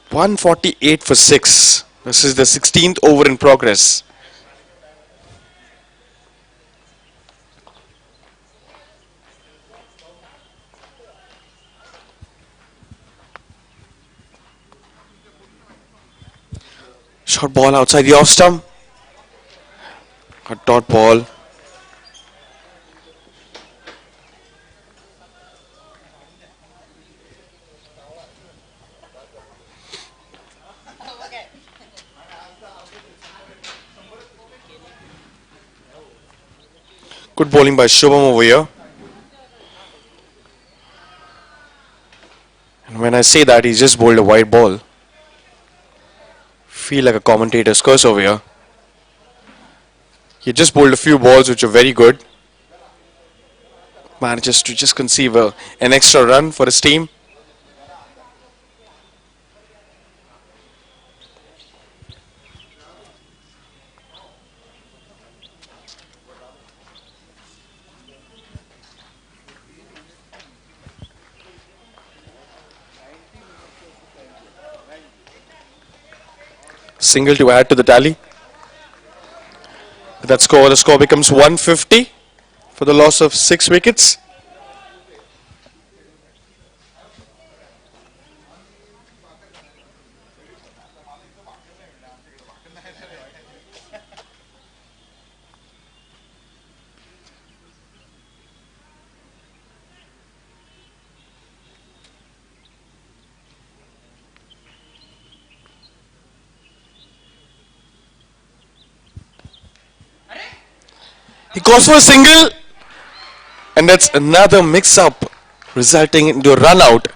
"148 for 6. This is the 16th over in progress. Short ball outside the off stump. A dot ball. Good bowling by Shubham over here. When I say that, he just bowled a white ball. Feel like a commentator's curse over here. He just bowled a few balls which are very good. Manages to just conceive an extra run for his team. Single to add to the tally. The score becomes 150 for the loss of 6 wickets. He goes for a single, and that's another mix-up, resulting into a run-out.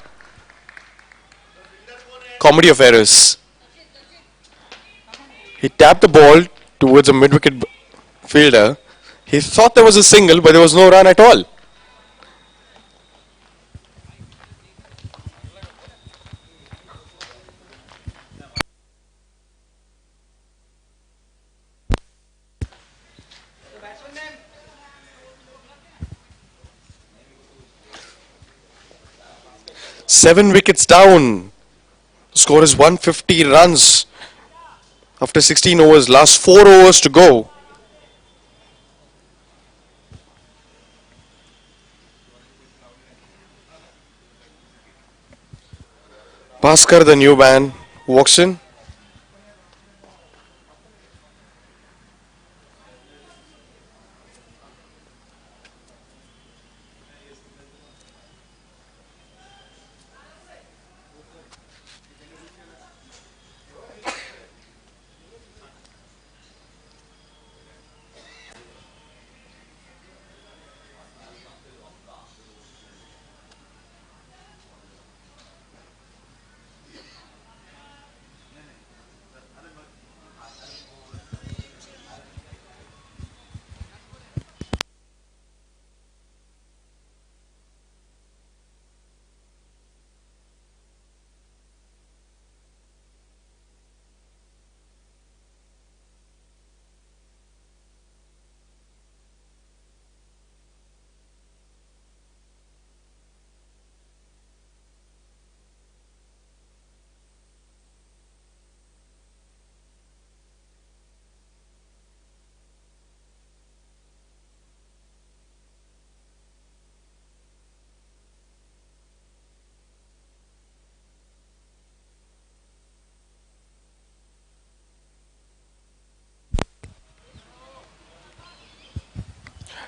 Comedy of errors. He tapped the ball towards a mid-wicket fielder. He thought there was a single, but there was no run at all. Seven wickets down. The score is 150 runs after 16 overs. Last 4 overs to go. Bhaskar, the new man, walks in.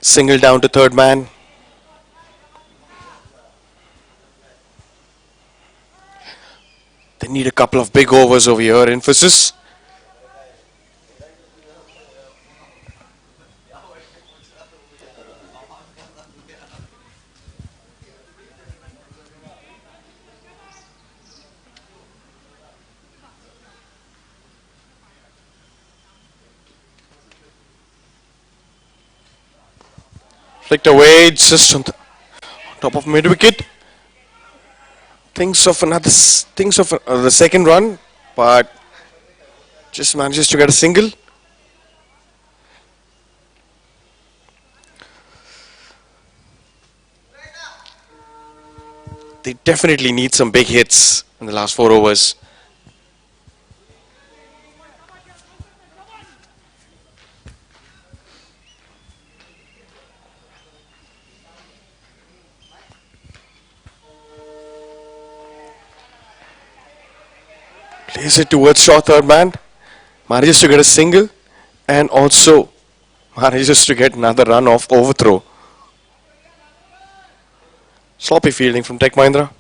Single down to third man. They need a couple of big overs over here. Emphasis. Flicked away just on the top of mid wicket. Thinks of the second run, but just manages to get a single. They definitely need some big hits in the last 4 overs. Plays it towards short third man. Manages to get a single and also manages to get another run off overthrow. Sloppy fielding from Tech Mahindra.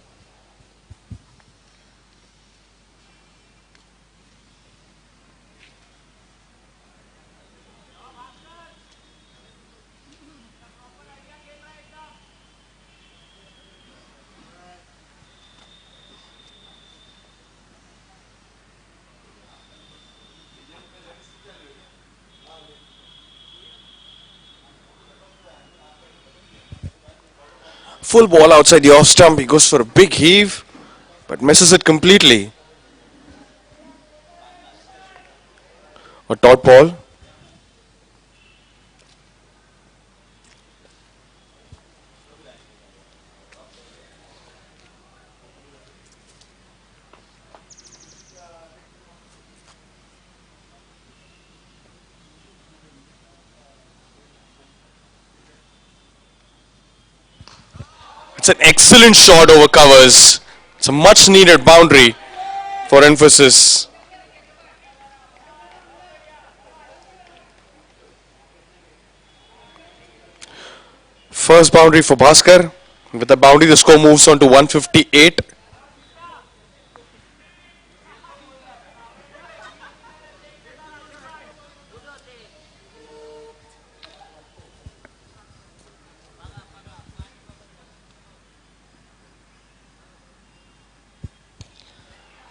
Full ball outside the off stump. He goes for a big heave, but misses it completely. A dot ball. It's an excellent shot over covers. It's a much needed boundary for emphasis. First boundary for Bhaskar. With the boundary, the score moves on to 158.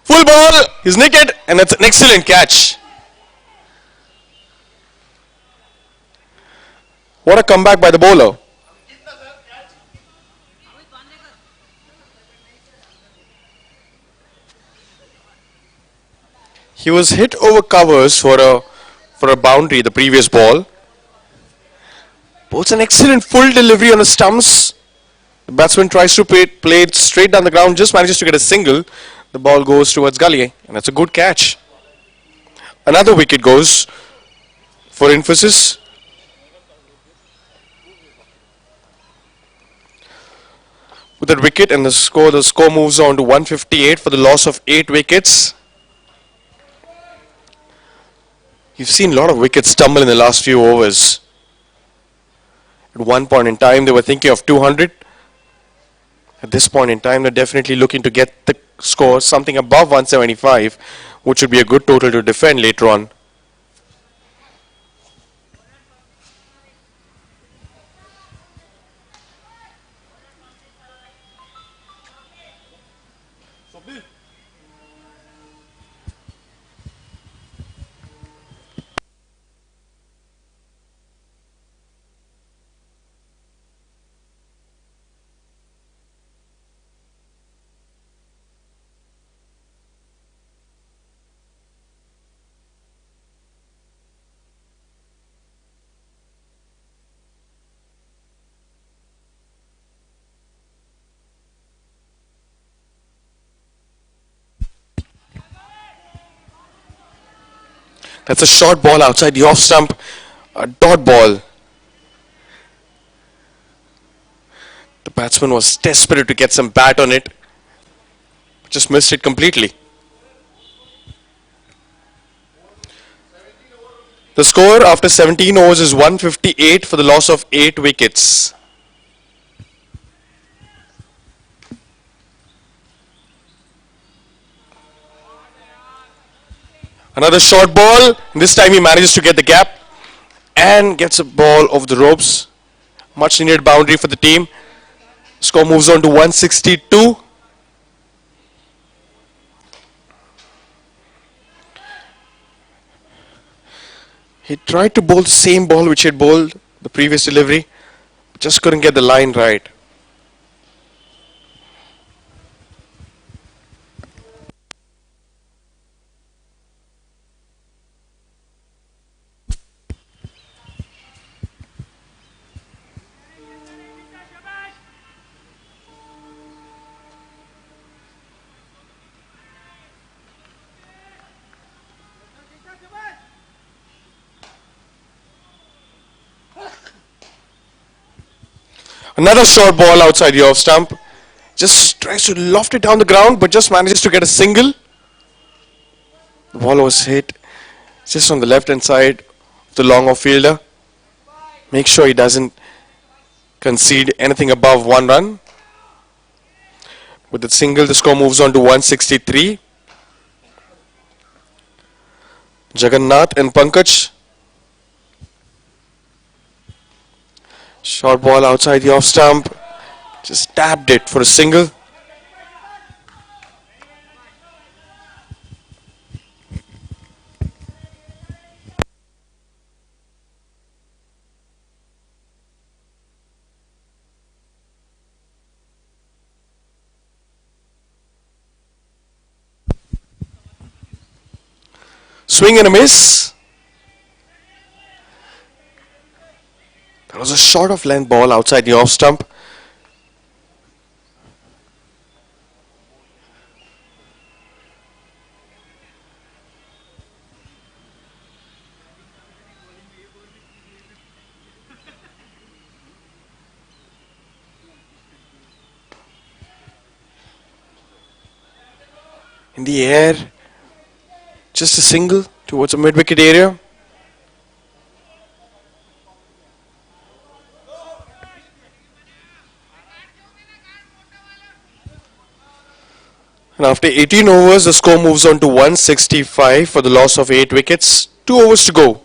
Full ball, he's naked, and that's an excellent catch. What a comeback by the bowler. He was hit over covers for a boundary the previous ball. Bowls an excellent full delivery on the stumps. The batsman tries to play it straight down the ground, just manages to get a single. The ball goes towards gully, and that's a good catch. Another wicket goes for emphasis. With that wicket and the score moves on to 158 for the loss of 8 wickets. You've seen a lot of wickets stumble in the last few overs. At one point in time, they were thinking of 200. At this point in time, they're definitely looking to get the score something above 175, which would be a good total to defend later on. That's a short ball outside the off stump. A dot ball. The batsman was desperate to get some bat on it. Just missed it completely. The score after 17 overs is 158 for the loss of 8 wickets. Another short ball. This time he manages to get the gap and gets a ball off the ropes. Much needed boundary for the team. Score moves on to 162. He tried to bowl the same ball which he had bowled the previous delivery. Just couldn't get the line right. Another short ball outside the off stump. Just tries to loft it down the ground, but just manages to get a single. The ball was hit just on the left hand side of the long off fielder. Make sure he doesn't concede anything above 1 run. With the single, the score moves on to 163. Jagannath and Pankaj. Short ball outside the off stump. Just tapped it for a single. Swing and a miss. That was a short of length ball outside the off stump. In the air, just a single towards the mid wicket area. And after 18 overs, the score moves on to 165 for the loss of 8 wickets. 2 overs to go.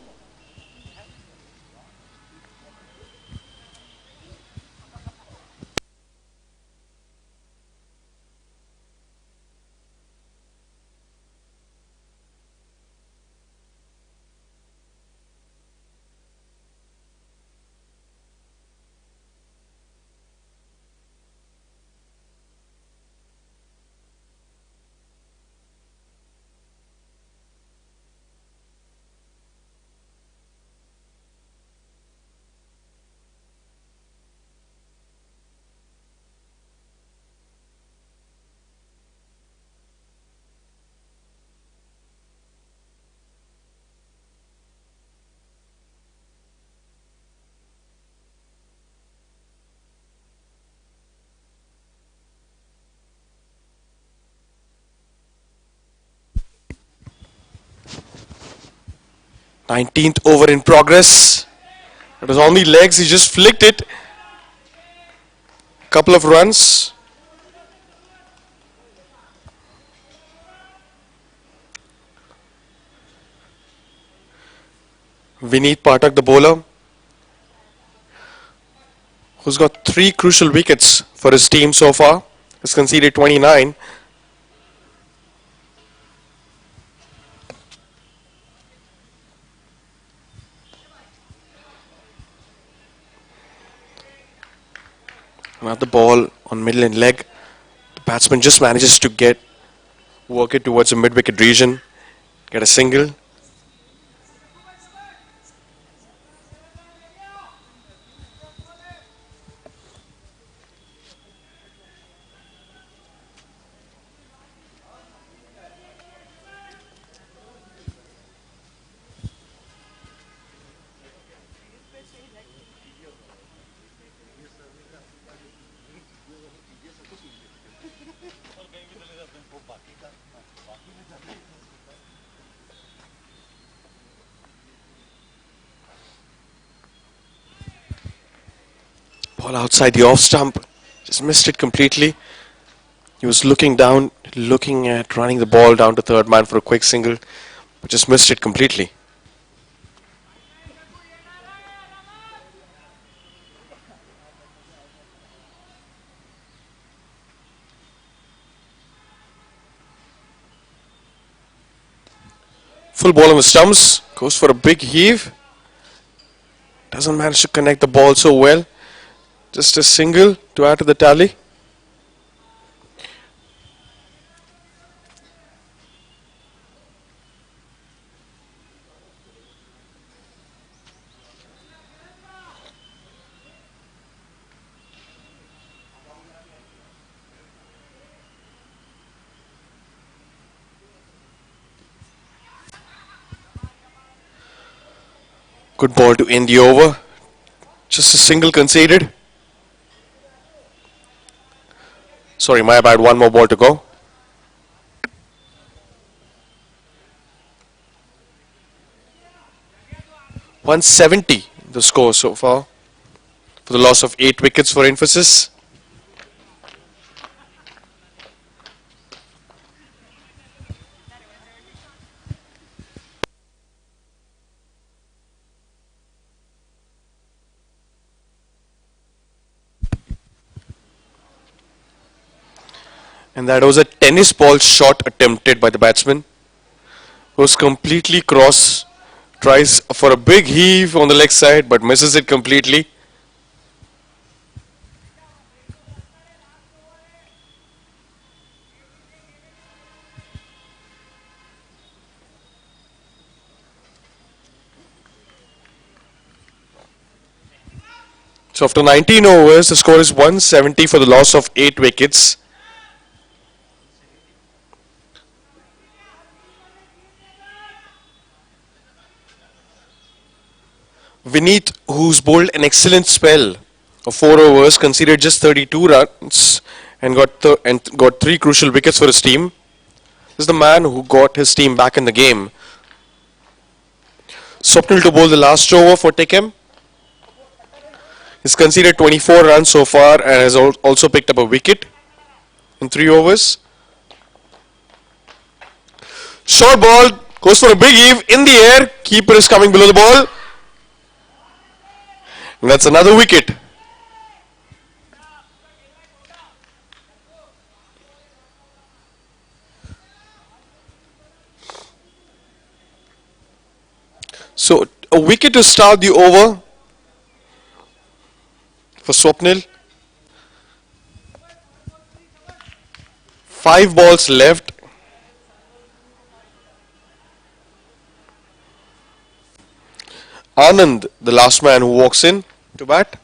19th over in progress. It was on the legs, he just flicked it. Couple of runs. Vineet Pathak, the bowler, who's got 3 crucial wickets for his team so far, has conceded 29. Another ball on middle and leg. The batsman just manages to work it towards the mid wicket region, get a single. Ball outside the off stump, just missed it completely. He was looking down, looking at running the ball down to third man for a quick single, but just missed it completely. Full ball on the stumps, goes for a big heave. Doesn't manage to connect the ball so well. Just a single to add to the tally. Good ball to end the over. Just a single conceded. Sorry, my bad. One more ball to go. .170 the score so far for the loss of 8 wickets for Infosys. And that was a tennis ball shot attempted by the batsman. Was completely cross. Tries for a big heave on the leg side but misses it completely. So after 19 overs, the score is 170 for the loss of 8 wickets. Vineet, who's bowled an excellent spell of 4 overs, conceded just 32 runs and got 3 crucial wickets for his team. This is the man who got his team back in the game. Swapnil to bowl the last over for Tekem. He's conceded 24 runs so far and has also picked up a wicket in 3 overs. Short ball goes for a big heave in the air. Keeper is coming below the ball. And that's another wicket. So a wicket to start the over for Swapnil. 5 balls left. Anand, the last man who walks in to bat.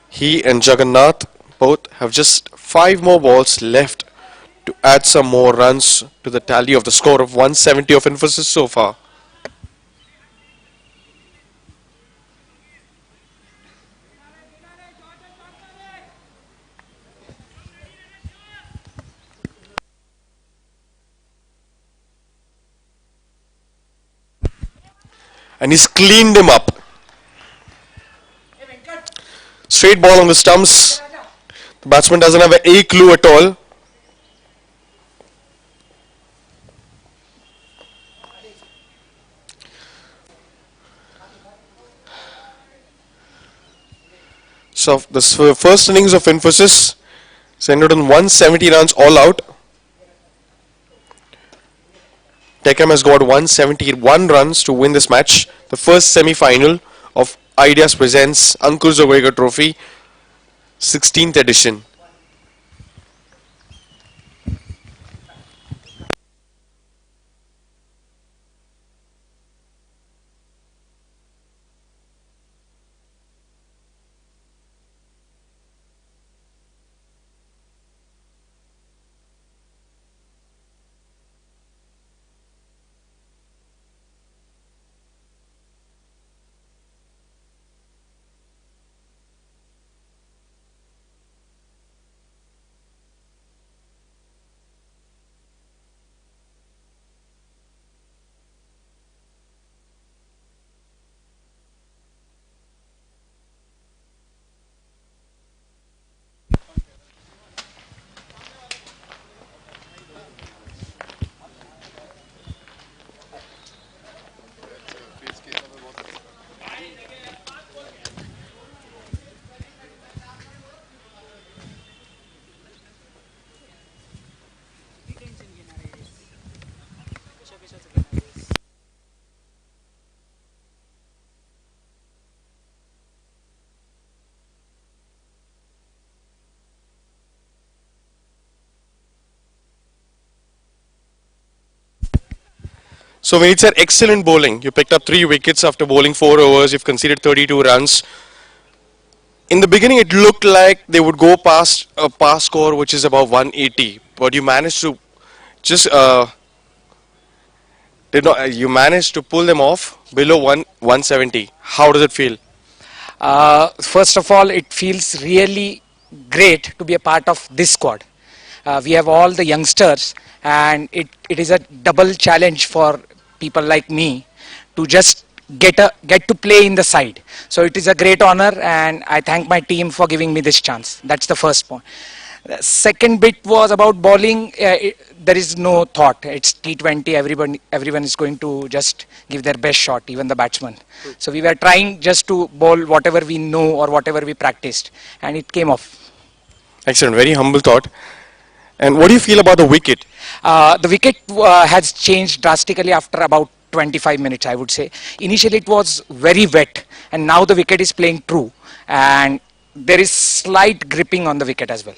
He and Jagannath both have just 5 more balls left to add some more runs to the tally of the score of 170 of Infosys so far. And he's cleaned him up. Straight ball on the stumps. The batsman doesn't have a clue at all. So the first innings of Infosys ended on 170 runs all out. Teckham has got 171 runs to win this match. The first semi-final of Ideas presents Ankur Joglekar Trophy, 16th edition. So Vinit said, excellent bowling. You picked up 3 wickets after bowling 4 overs. You've conceded 32 runs. In the beginning, it looked like they would go past a pass score which is about 180, but you managed to just you managed to pull them off below 170. How does it feel? First of all, it feels really great to be a part of this squad. We have all the youngsters, and it is a double challenge for people like me to just get to play in the side. So it is a great honor, and I thank my team for giving me this chance. That's the first point. The second bit was about bowling. There is no thought. It's T20. Everyone is going to just give their best shot, even the batsman. So we were trying just to bowl whatever we know or whatever we practiced, and it came off. Excellent. Very humble thought. And what do you feel about the wicket? The wicket has changed drastically after about 25 minutes, I would say. Initially it was very wet, and now the wicket is playing true, and there is slight gripping on the wicket as well.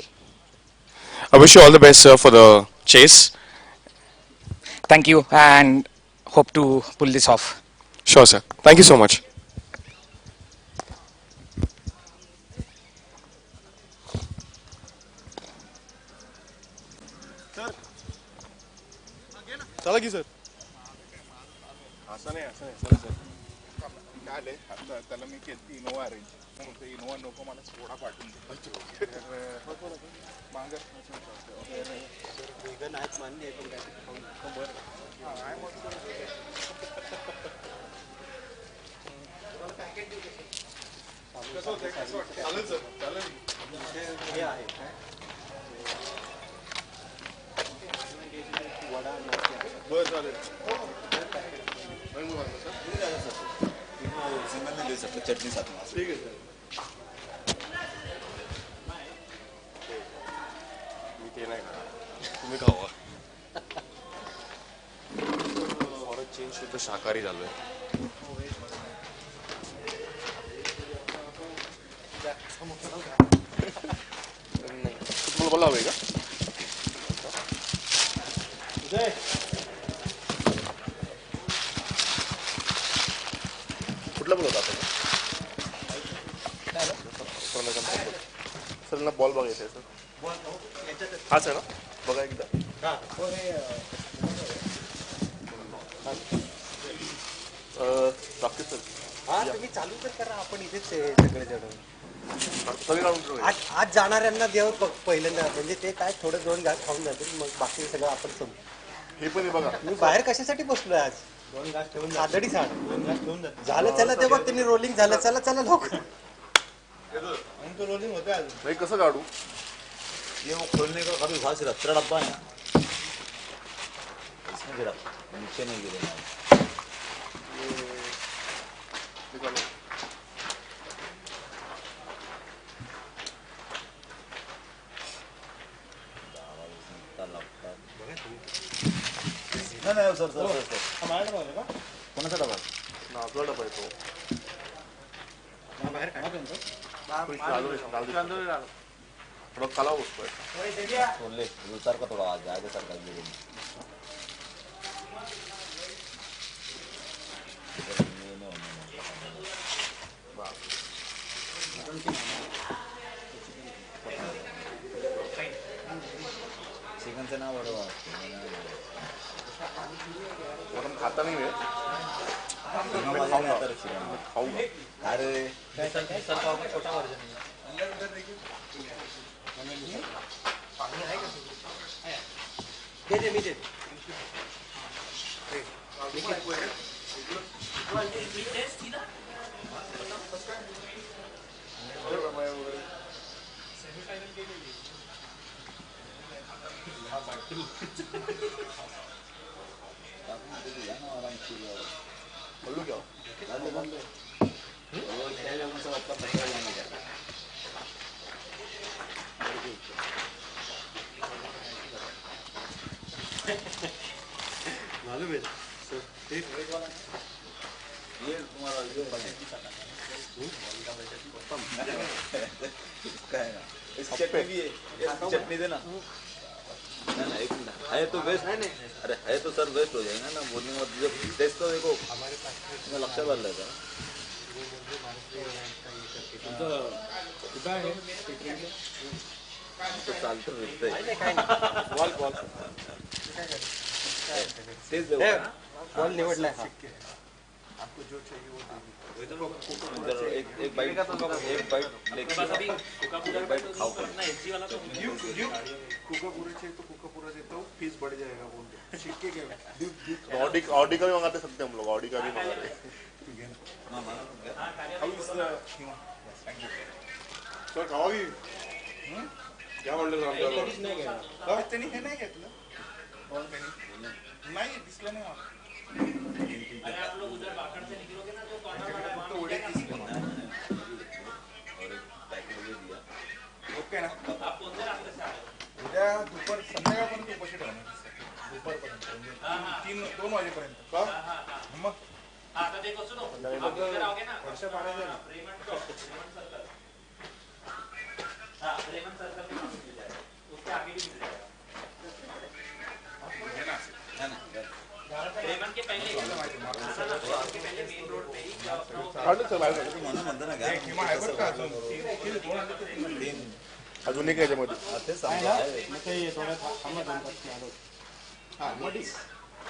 I wish you all the best, sir, for the chase. Thank you, and hope to pull this off. Sure, sir. Thank you so much. चला की sir. असं नाही चला sir. काय आलंय आता त्याला मी केली इनोवा अरेंज म्हणतो इनोवा नको मला स्कोडा पाठवून दे मांगर वेगन आहेत मान्य आहे पण काय कसं होतंय कसं वाटतं चालेल सर चालेल हे आहे काय वडा बरं चालेल सिंगल नाही देऊ शकतो चटणी साथ ठीक आहे सर. मी ते नाही खाणार तुम्ही खावा. फॉरच चेंज शुद्ध शाकाहारी झालोय. नाही तुम्हाला बोला हवंय का कुठला बोलवता आपण सर ना बॉल बघायचा आहे सर हाच आहे ना बघा एकदा डॉक्टर सर हा तुम्ही चालू तर करा आपण इथेच सगळे जण सगळे काढून ठेवू. आज जाणाऱ्यांना देव पहिल्यांदा म्हणजे ते काय थोडं 2 घास खाऊन जातील मग बाकी सगळं आपण संपू. हे पण बघा मी बाहेर कशासाठी बसलोय आज 2 घास ठेवून सादडी साड 2 घास ठेवून झालं चला ते बघ त्यांनी रोलिंग झालं चला चला लवकर तो रोलिंग होतं अजून नाही कसं काढू ये वो खोलने का कभी घास रत्रा डब्बा है इसमें गिरा नीचे नहीं गिरेगा नाही सर सर सर कोणाचा डबा आपला डबा येतो बाहेर थोडा कला बसतोय छोले सर का थोड़ा आज आगे सर का चिकन से ना बरोबर हम खाता नहीं है खाऊंगा अरे छोटा वर्जन दे मी दे बोलू क्या मालूम है ये तुम्हारा इसकी चटनी भी है इसकी चटनी देना ना एक मिनट है तो वेस्ट अरे है तो सर वेस्ट हो जाएगा ना बोलने में जब टेस्ट तो देखो मैं लक्षात आलं का तो चालतं भेटतंय बॉल तेच देऊ बॉल निवडलाय हा आपको जो चाहिए वो दे एक बाइट एक बाइट खाओ कुकापुरे चाहिए तो कुकापुरा देता हूँ फीस बढ़ जाएगा बोल सिक्के के ऑडी का भी मंगाते सकते हम लोग ऑडी का भी मंगाते सर खावा की क्या म्हणलं त्यांनी हे नाही घेतलं नाही दिसलं नाही ओके ना उद्या दुपार संध्याकाळपर्यंत उपाशी ठेवणार दुपारपर्यंत 2 वाजेपर्यंत का मग वर्षा पाण्याचे अजून एक याच्यामध्ये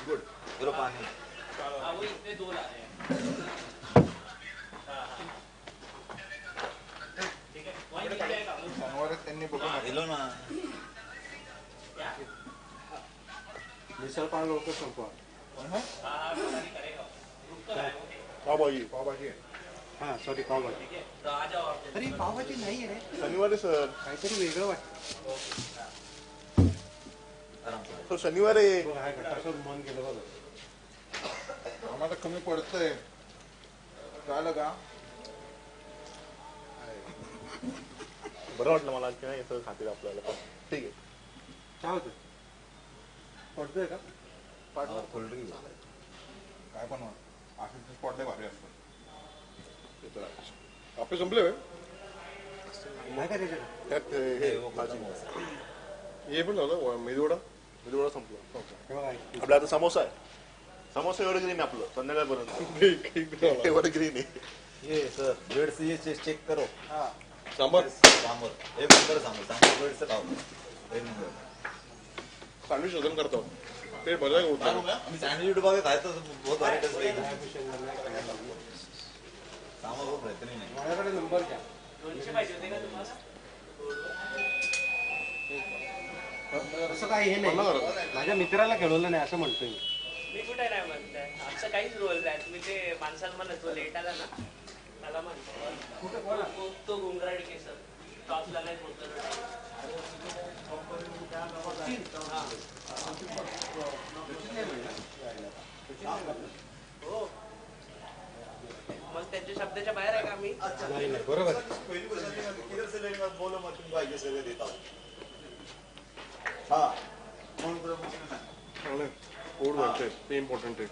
गुड चलो पानी शनिवारी त्यांनी बघून दिलो ना मिसळ पाव लवकर संपवा. पावभाजी हां सॉरी पावभाजी. अरे पावभाजी नाही आहे रे, शनिवारी सर. काहीतरी वेगळं वाटतं. सर शनिवारी बघ आहे का कसं मन केलं बघ. आम्हाला कमी पडतंय. कळलं का? बरं वाटलं मला की नाही सर खातील आपल्याला पण ठीक आहे. काय होतं पडतंय का? कोल्ड्रिंक काय पण असे स्पॉट लय भारी असतात. आपले संपले होय? नाही का त्याच्यात त्यात हे भाजी हे पण झालं मेदूवडा संपलं. हे बघा आपला आता समोसा आहे. समोसा एवढं ग्रीन आपलं संध्याकाळपर्यंत एवढं ग्रीन आहे. ये सर ब्रेड से ये चेक करो सांबार सांबर एक नंबर सांबर सांबर ब्रेड से खाओ एक नंबर सँडविच शोधन करतो ते बरं होतं. हम सैंडविच डुबा के खाए तो बहुत भारी टेस्ट लगेगा सांबर बहुत बेहतरीन है माझ्याकडे नंबर घ्या. असं काही हे नाही, माझ्या मित्राला खेळवलं नाही असं म्हणतोय मी. मी कुठे नाही म्हणताय आमचं काहीच रोल नाही. तुम्ही ते माणसाला म्हणत लेट आला ना त्याला म्हणतो तो गुंगराडी केसर टॉसला नाही बोलतो. हो मग त्यांच्या शब्दाच्या बाहेर आहे का आम्ही? नाही नाही बरोबर. पहली क्वेश्चन किधर से लेंगे बोलो मत तुमको आगे से देता हूं हां कौन प्रमोशन है पोट भरते ते इम्पॉर्टंट आहे.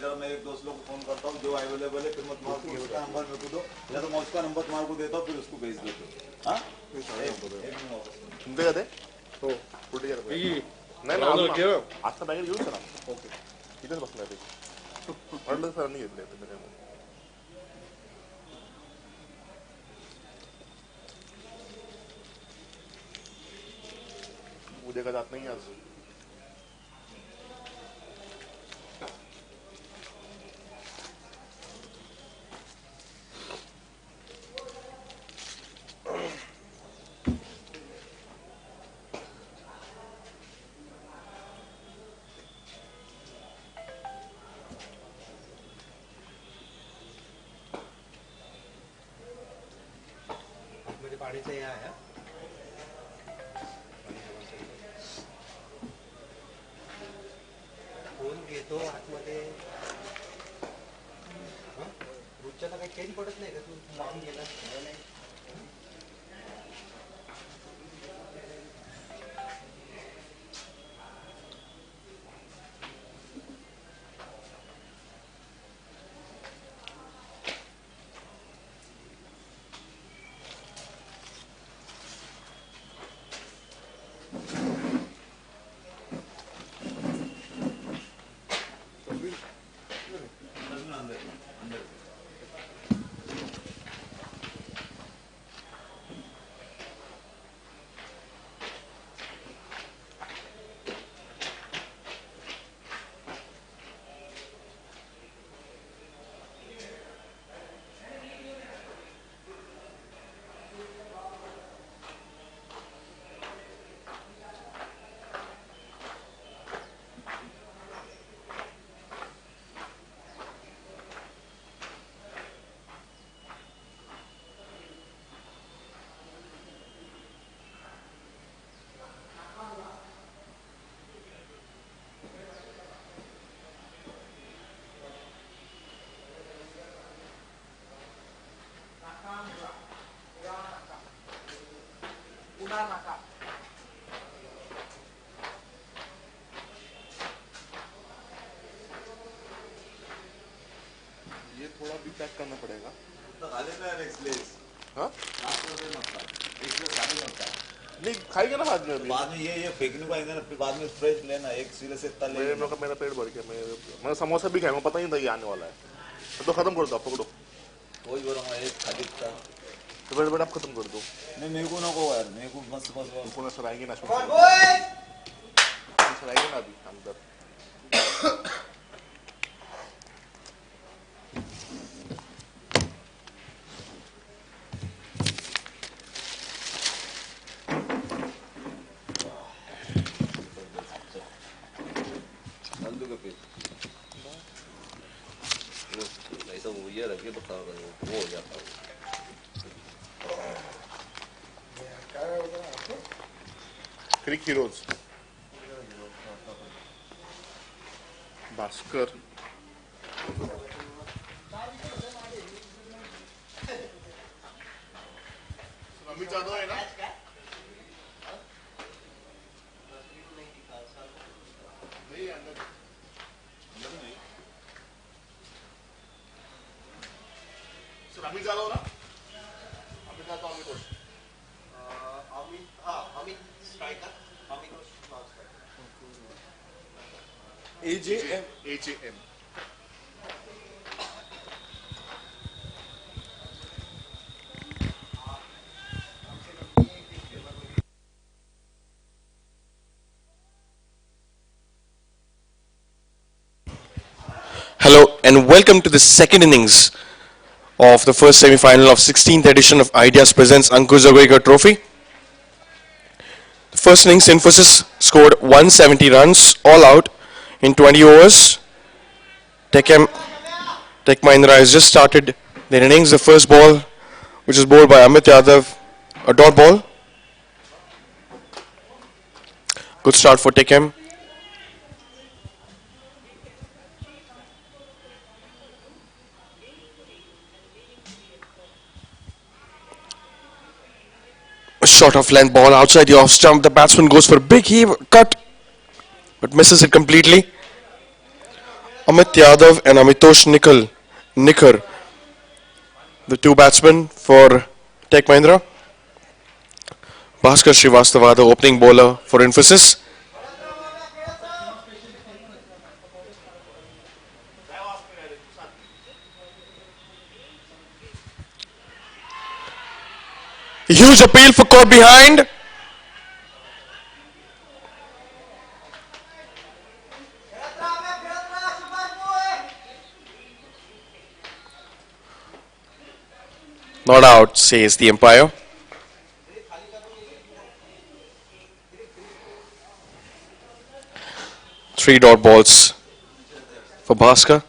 जरा मैं एक दोस्त लोग को फोन करता हूँ जो अवेलेबल है फिर मैं तुम्हारा उसका नंबर मेरे को दो या तो मैं उसका नंबर तुम्हारे को देता हूँ फिर उसको भेज देते हो हाँ तुमचे का ते हो कुठे गेलं नाही ना आता बॅगेत घेऊन चला. ओके इथेच बसणार ते म्हटलं सरांनी घेतले तुम्ही काय उद्या का जात नाही आज. मध्ये पाणीचं हे आहे. फोन घेतो आतमध्ये. रोजच्याला काही चेंज पडत नाही का तू लावून गेला? ये थोड़ा भी पैक करना पड़ेगा. तो खा लेना यार एक्सप्रेस हाँ नाश्ता तो मत खा एक्सप्रेस खा नहीं मत खा नहीं खाएगा ना बाद में अभी. बाद में ये फेंकने को आएगा ना फिर बाद में फ्रेश लेना एक सिरे से इतना मेरे लेना मेरा पेट भर गया. मैं समोसा भी खाया मुझे पता नहीं था ये आने वाला है. तो खत्म कर दो आप पकड़ो. वही बोल रहा हूँ एक खाली था तो बट आप खत्म कर दो, नहीं मेरे को ना को यार, मेरे को बस बस बस। पुनः सर आएंगे ना, सर आएंगे ना अभी अंदर। डाल दो के फिर ऐसा वो ये रखे तो खा वो हो जाता है। क्रिक हीरोज भास्कर, अमित यादव है ना, नहीं अंदर अंदर नहीं सर, अमित यादव ना, Amit Yadav, Amit Ghosh, AJM, AJM. Hello and welcome to the second innings of the first semi-final of 16th edition of Ideas presents Ankur Joglekar Trophy. The first innings, Infosys scored 170 runs all out in 20 overs. Tech Mahindra has just started their innings. The first ball, which is bowled by Amit Yadav, a dot ball. Good start for Tech. A short of length ball outside the off stump. The batsman goes for a big heave, cut, but misses it completely. Amit Yadav and Amitosh Nikkar, the two batsmen for Tech Mahindra. Bhaskar Srivastava, the opening bowler for Infosys. A huge appeal for caught behind. Not out, says the umpire. Three dot balls for Bhaskar.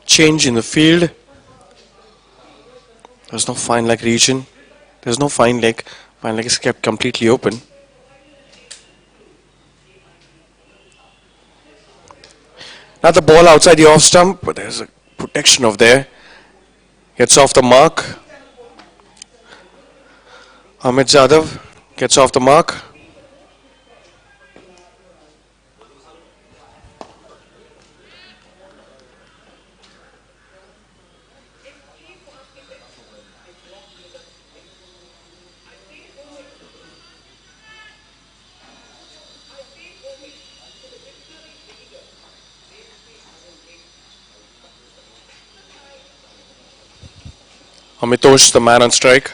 Change in the field. There's no fine leg region. There's no fine leg. Fine leg is kept completely open. Now the ball outside the off stump, but there's a protection of there. Gets off the mark. Amit Yadav gets off the mark. Amitosh, the man on strike.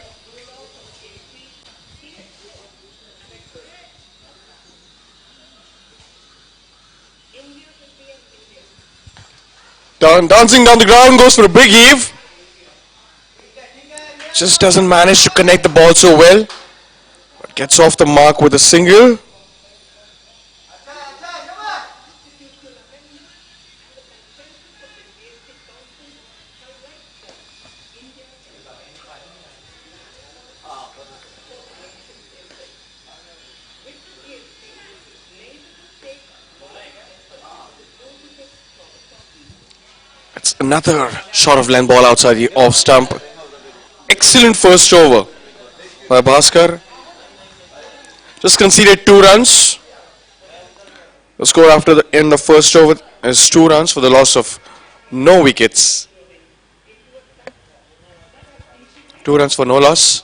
Dancing down the ground, goes for a big heave. Just doesn't manage to connect the ball so well. But gets off the mark with a single. It's another short of length ball outside the off stump. Excellent first over by Bhaskar. Just conceded 2 runs. The score after the end of first over is 2 runs for the loss of no wickets. 2 runs for no loss.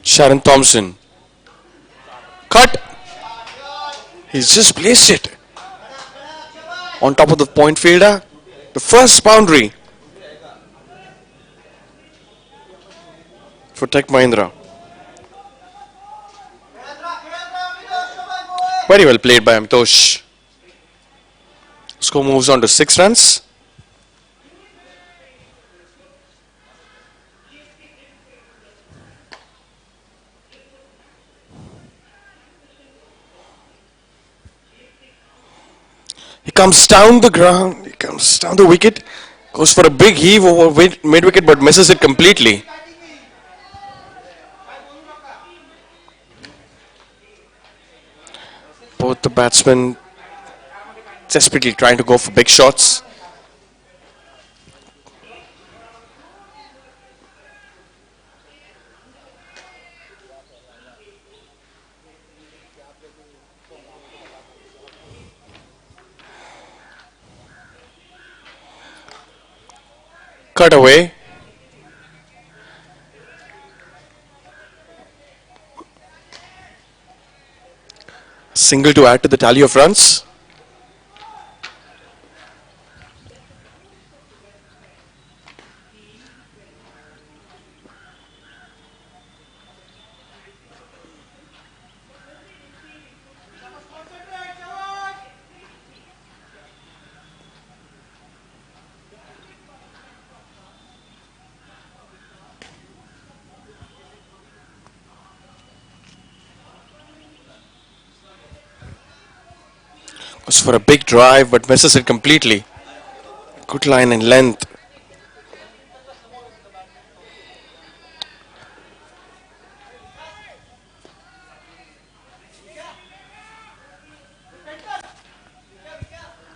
Sharon Thompson. Cut. He's just placed it on top of the point fielder. The first boundary for Tech Mahindra. Very well played by Amitosh. Score moves on to 6 runs. He comes down the ground, he comes down the wicket, goes for a big heave over mid wicket but misses it completely. Both the batsmen desperately trying to go for big shots. Cut away. Single to add to the tally of runs. Goes for a big drive but misses it completely. Good line and length.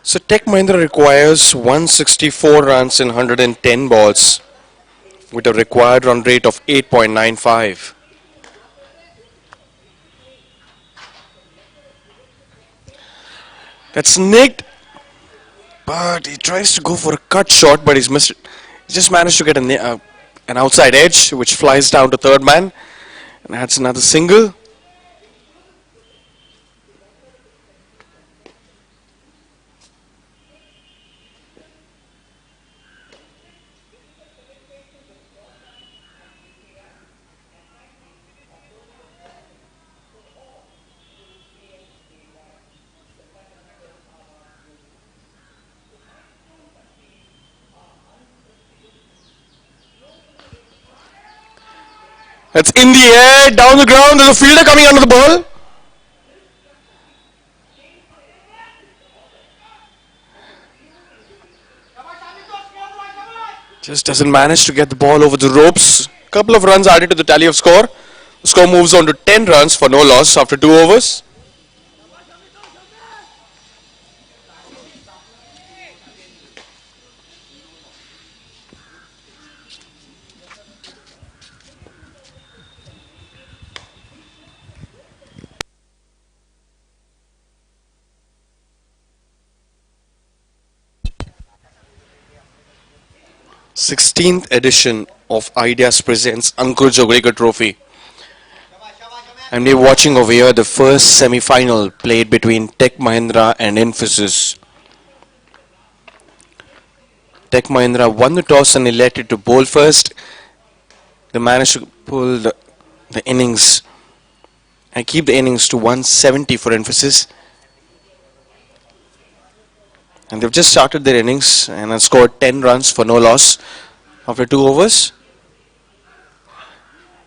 So Tech Mahindra requires 164 runs in 110 balls with a required run rate of 8.95. That's nicked, but he tries to go for a cut shot, but he's missed it. He just managed to get an outside edge, which flies down to third man, and adds another single. It's in the air, down the ground. There's a fielder coming under the ball. Just doesn't manage to get the ball over the ropes. Couple of runs added to the tally of score. The score moves on to 10 runs for no loss after 2 overs. Sixteenth edition of Ideas presents Ankur Joglekar Trophy. And we're watching over here the first semi-final played between Tech Mahindra and Infosys. Tech Mahindra won the toss and elected to bowl first. They managed to pull the innings and keep the innings to 170 for emphasis. And they've just started their innings and have scored 10 runs for no loss after 2 overs.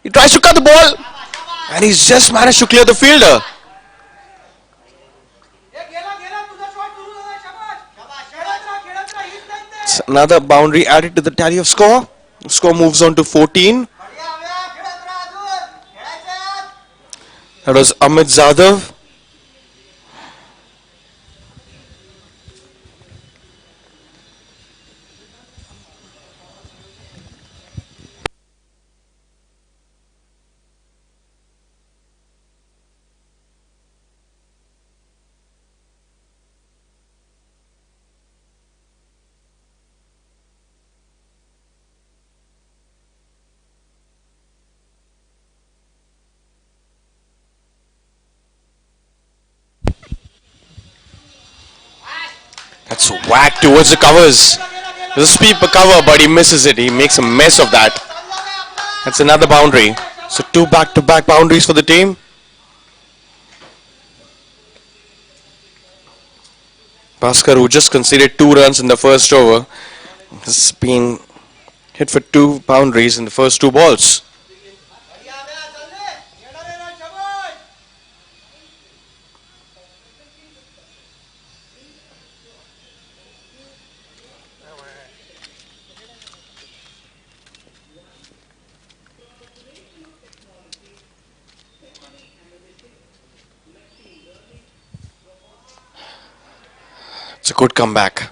He tries to cut the ball and he's just managed to clear the fielder. It's another boundary added to the tally of score. The score moves on to 14. That was Amit Zadav. That's whacked towards the covers. There's a sweeper cover, but he misses it. He makes a mess of that. That's another boundary. So 2 back-to-back boundaries for the team. Bhaskar, who just conceded 2 runs in the first over, has been hit for 2 boundaries in the first 2 balls. It's a good comeback.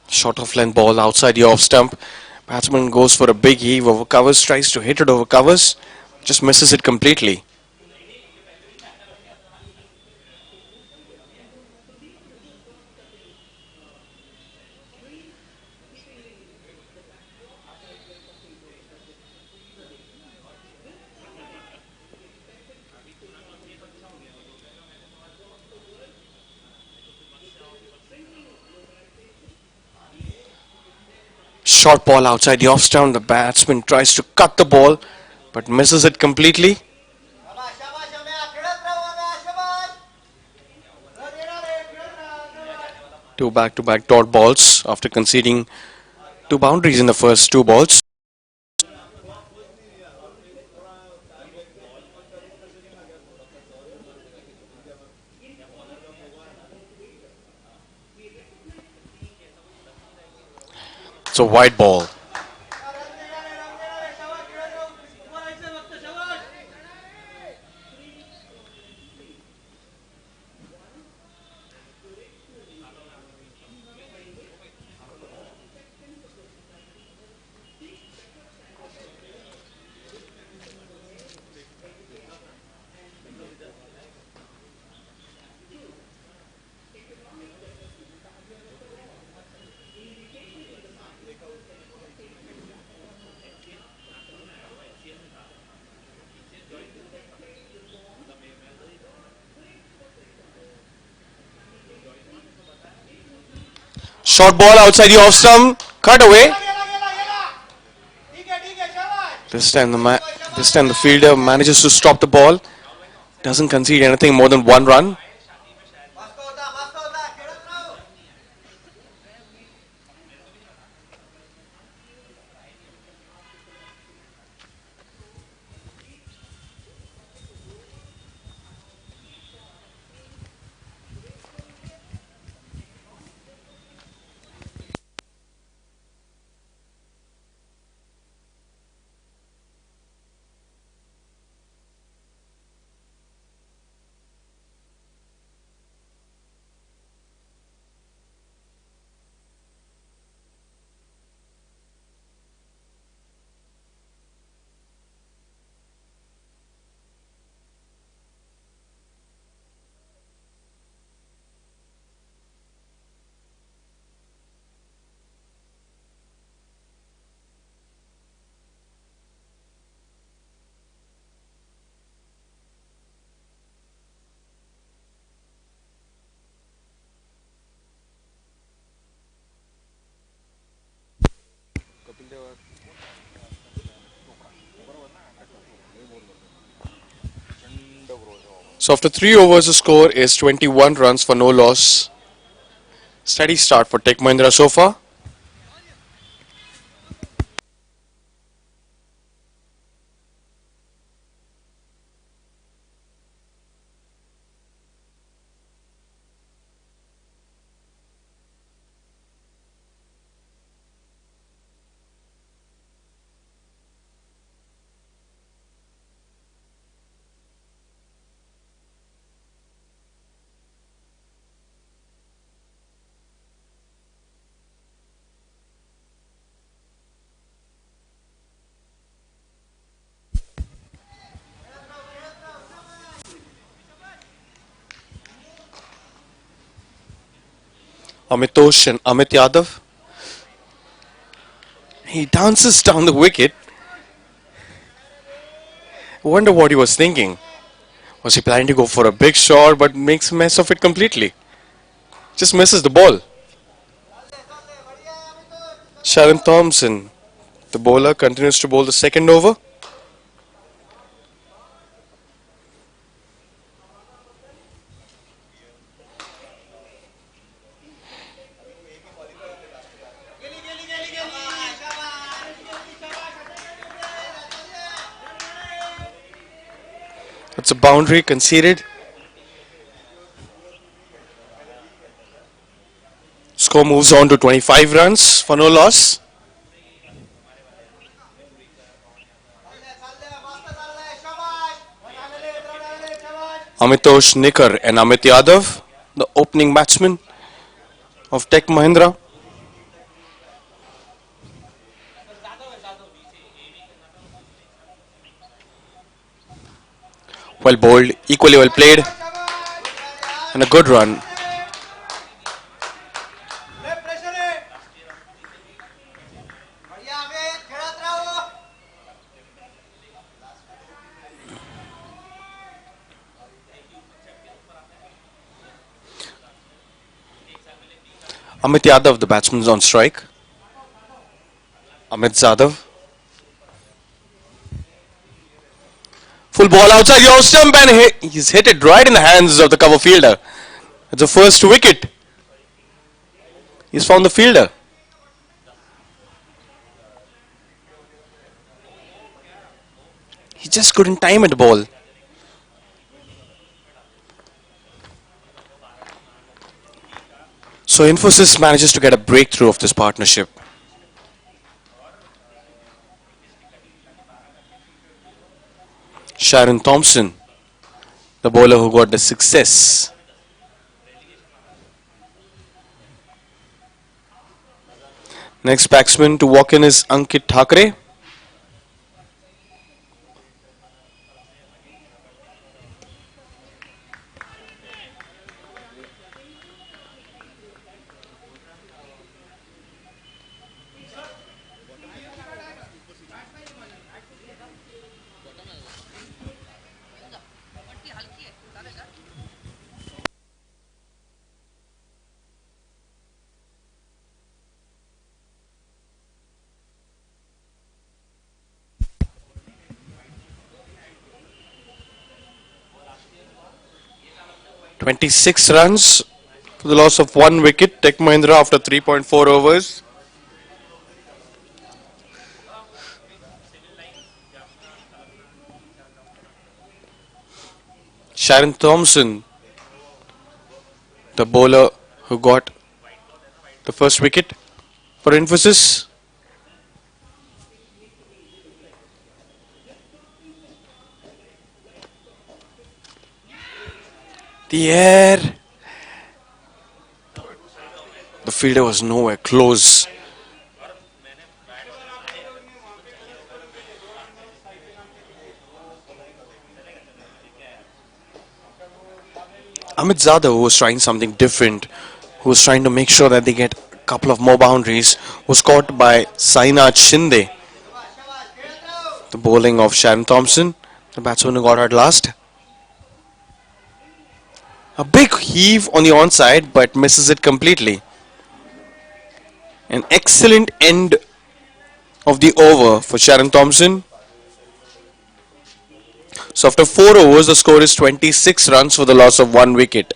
Short of length ball outside the off stump. Batsman goes for a big heave over covers, tries to hit it over covers, just misses it completely. Short ball outside the off stump. The batsman tries to cut the ball, but misses it completely. 2 back-to-back dot balls after conceding 2 boundaries in the first 2 balls. It's a wide ball. Short ball outside the off stump. Cut away. This time the fielder manages to stop the ball. Doesn't concede anything more than 1 run. So after 3 overs, the score is 21 runs for no loss. Steady start for Tech Mahindra so far. Amitosh and Amit Yadav. He dances down the wicket. Wonder what he was thinking. Was he planning to go for a big shot but makes a mess of it completely? Just misses the ball. Sharon Thompson, the bowler, continues to bowl the second over. That's a boundary conceded. Score moves on to 25 runs for no loss. Amitosh Nikar and Amit Yadav, the opening batsmen of Tech Mahindra. Well bowled, equally well played, and a good run. Amit Yadav, the batsman, is on strike. Amit Zadav. Full ball outside the off stump and he's hit it right in the hands of the cover fielder. It's the first wicket. He's found the fielder. He just couldn't time it, ball. So Infosys manages to get a breakthrough of this partnership. Sharon Thompson, the bowler who got the success. Next batsman to walk in is Ankit Thakre. "26 runs for the loss of 1 wicket. Tech Mahindra after 3.4 overs. Sharon Thompson, the bowler who got the first wicket for Infosys. The air. The fielder was nowhere close. Amit Zada, who was trying something different, who was trying to make sure that they get a couple of more boundaries, was caught by Sainat Shinde. The bowling of Sharon Thompson, the batsman who got out last. A big heave on the onside, but misses it completely. An excellent end of the over for Sharon Thompson. So after 4 overs, the score is 26 runs for the loss of 1 wicket.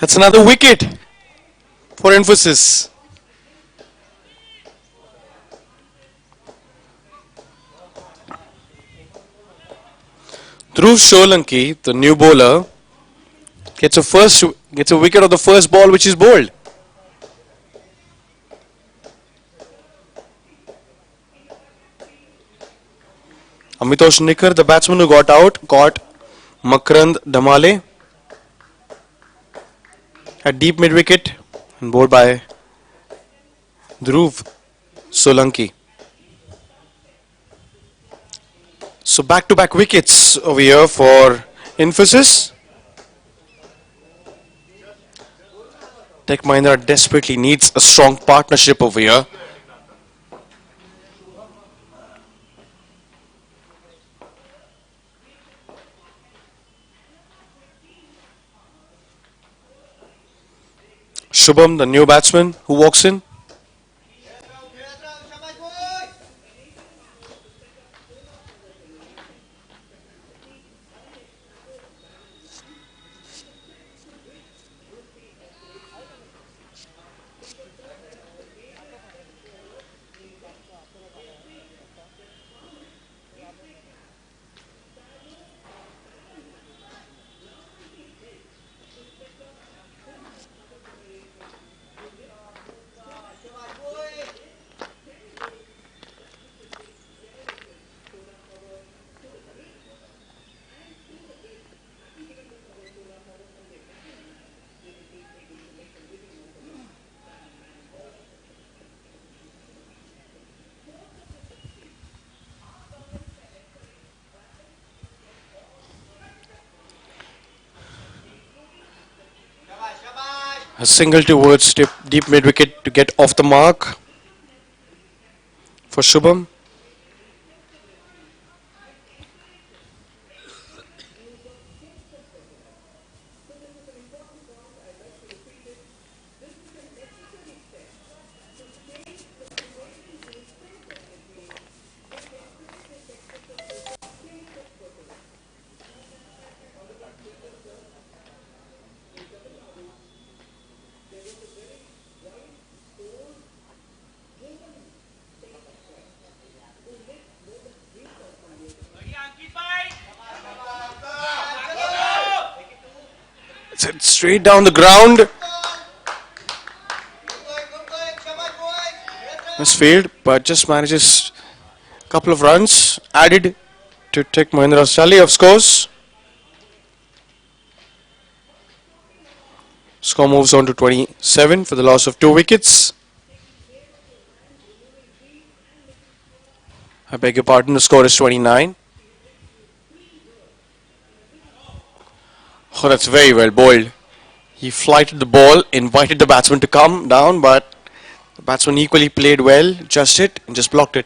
That's another wicket for Emphasis. Dhruv Solanki, the new bowler, gets a wicket of the first ball which is bowled. Amitosh Nikar, the batsman who got out, got Makrand Damale at deep mid wicket and bowled by Dhruv Solanki. So back-to-back wickets over here for Infosys. Tech Mahindra desperately needs a strong partnership over here. Shubham, the new batsman who walks in. A single towards deep mid wicket to get off the mark for Shubham. It's hit straight down the ground. Misfield, but just manages a couple of runs added to take Mahindra's tally of scores. Score moves on to 27 for the loss of 2 wickets. I beg your pardon, the score is 29. Oh, that's very well bowled. He flighted the ball, invited the batsman to come down, but the batsman equally played well, just hit and just blocked it.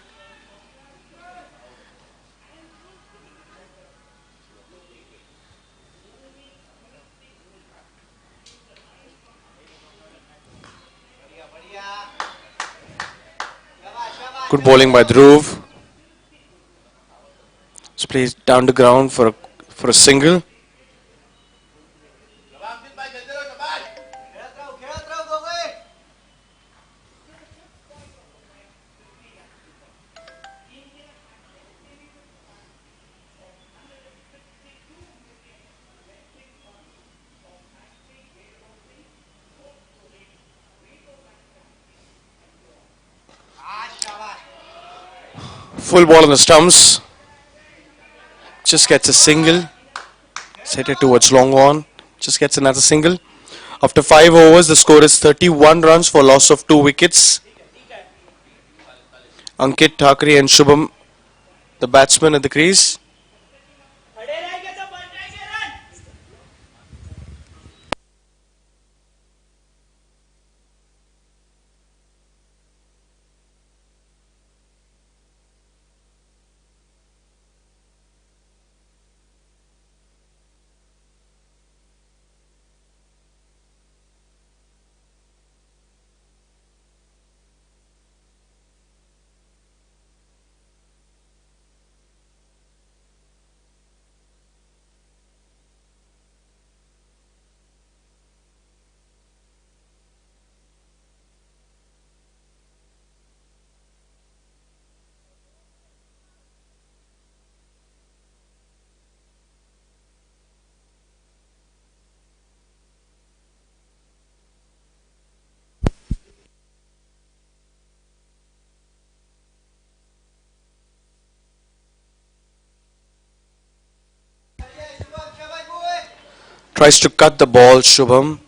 Good bowling by Dhruv. It's placed down the ground for a single. Full ball on the stumps. Just gets a single. Set it towards long on. Just gets another single. After 5 overs, the score is 31 runs for loss of 2 wickets. Ankit, Thakre and Shubham, the batsmen at the crease. Tries to cut the ball, Shubham.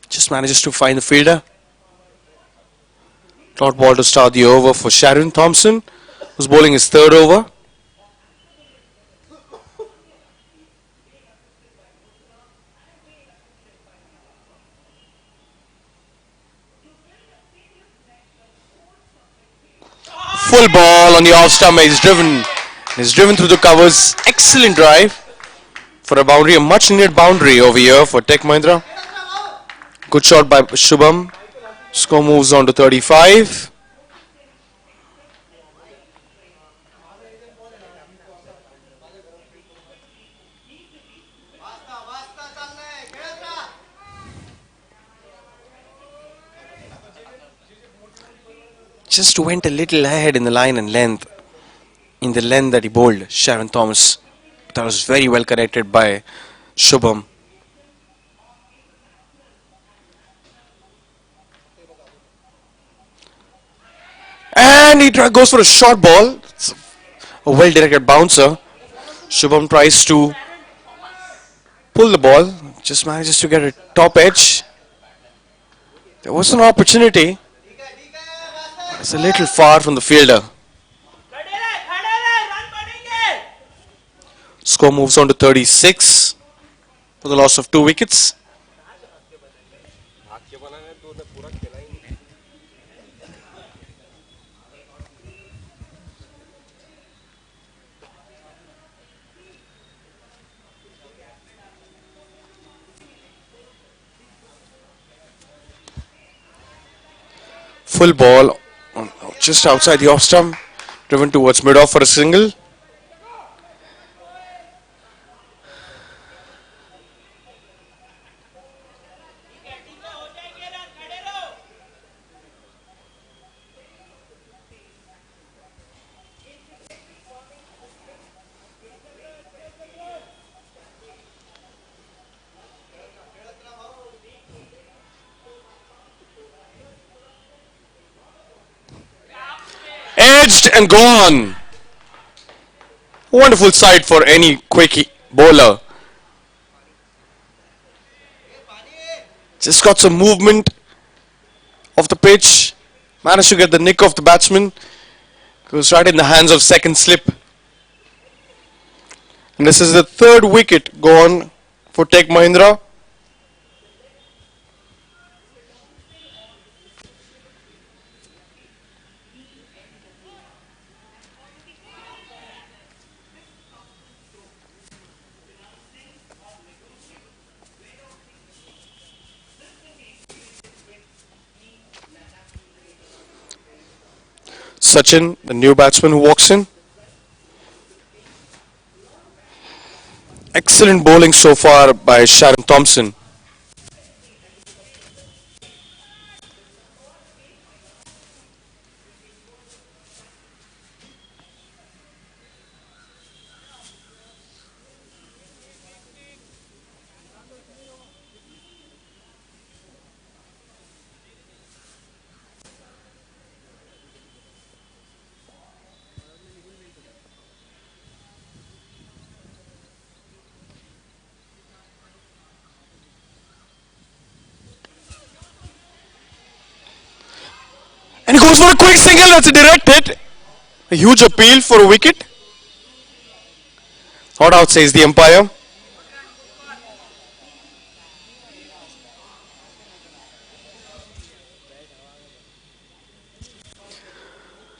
Just manages to find the fielder. Dot ball to start the over for Sharon Thompson, who's bowling his third over. Full ball on the off stump. He's driven through the covers. Excellent drive for a boundary, a much needed boundary over here for Tech Mahindra. Good shot by Shubham. Score moves on to 35. Just went a little ahead in the line and length, in the length that he bowled, Sharon Thomas. That was very well connected by Shubham. And he goes for a short ball. It's a well-directed bouncer. Shubham tries to pull the ball. Just manages to get a top edge. There was an opportunity. It's a little far from the fielder. Score moves on to 36 for the loss of 2 wickets. Full ball just outside the off stump, driven towards mid off for a single. Edged and gone. Wonderful sight for any quick bowler. Just got some movement off the pitch. Managed to get the nick of the batsman. Goes right in the hands of second slip. And this is the third wicket gone for Tech Mahindra. Sachin, the new batsman who walks in. Excellent bowling so far by Sharon Thompson. goes for a quick single. That's a direct hit. A huge appeal for a wicket. Not out, says the umpire.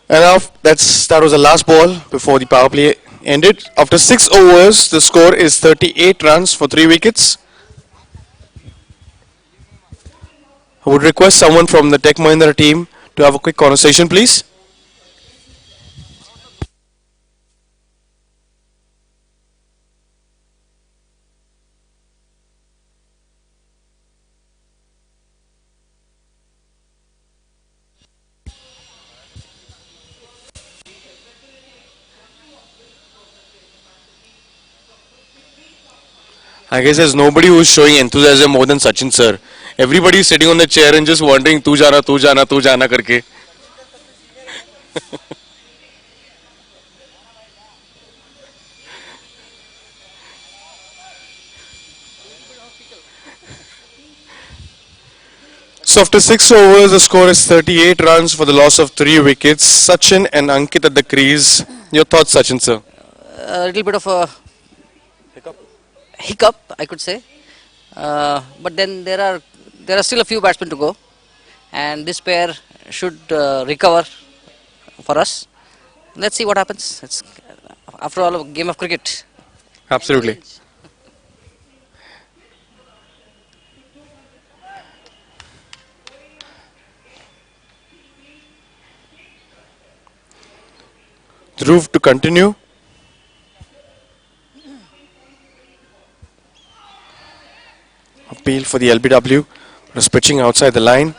And that was the last ball before the power play ended. After 6 overs, the score is 38 runs for 3 wickets. I would request someone from the Tech Mahindra team to have a quick conversation, please. I guess there's nobody who's showing enthusiasm more than Sachin sir. Everybody is sitting on the chair and just wondering, tu jana karke. So after 6 overs, the score is 38 runs for the loss of 3 wickets. Sachin and Ankit at the crease. Your thoughts, Sachin sir? A little bit of a hiccup, I could say. But then there are still a few batsmen to go, and this pair should recover for us. Let's see what happens. It's after all a game of cricket. Absolutely. Dhruv to continue. Appeal for the LBW. Was pitching outside the line.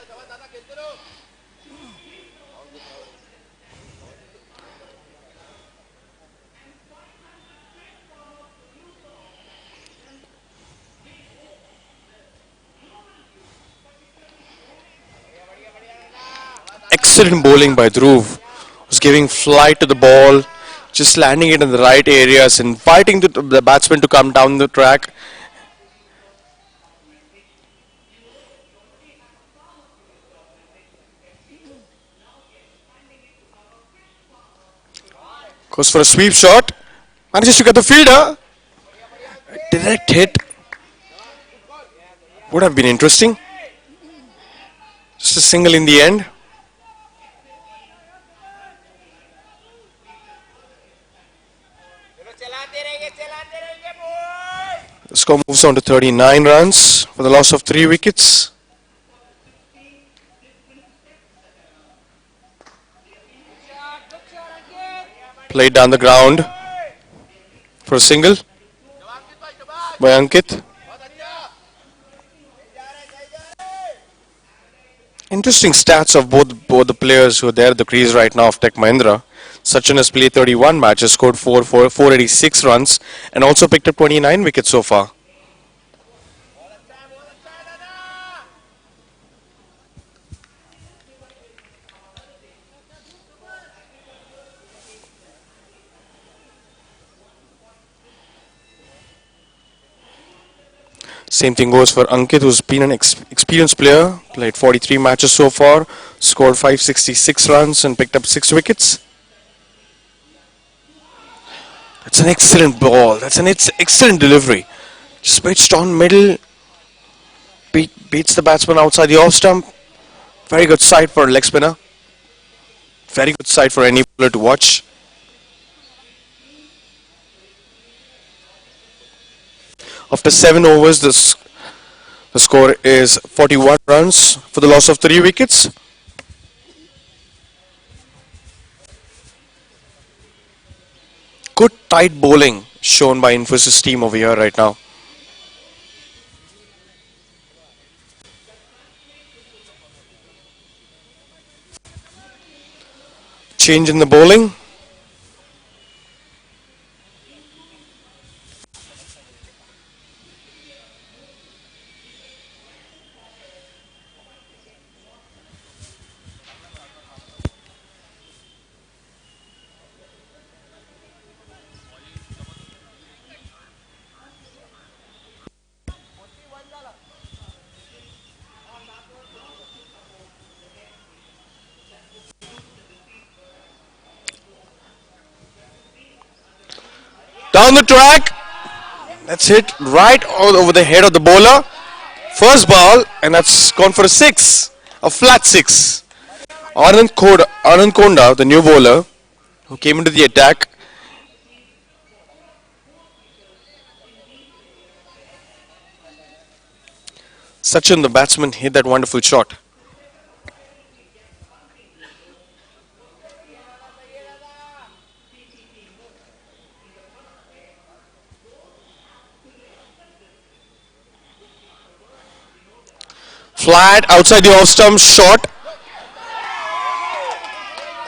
Excellent bowling by Dhruv. Was giving flight to the ball, just landing it in the right areas, inviting the batsman to come down the track. Goes for a sweep shot. Manages to get the fielder. Direct hit. Would have been interesting. Just a single in the end. The score moves on to 39 runs for the loss of 3 wickets. Played down the ground for a single by Ankit. Interesting stats of both the players who are there at the crease right now of Tech Mahindra. Sachin has played 31 matches, scored 486 runs, and also picked up 29 wickets so far. Same thing goes for Ankit, who's been an experienced player, played 43 matches so far, scored 566 runs, and picked up 6 wickets. That's an excellent ball. That's an excellent delivery. Just pitched on middle, beats the batsman outside the off stump. Very good sight for a leg spinner. Very good sight for any bowler to watch. After 7 overs, the score is 41 runs for the loss of 3 wickets. Good tight bowling shown by Infosys team over here right now. Change in the bowling. Down the track. That's hit right over the head of the bowler. First ball, and that's gone for a six. A flat six. Anand Konda, the new bowler, who came into the attack. Sachin, the batsman, hit that wonderful shot. Flat outside the off stump, shot,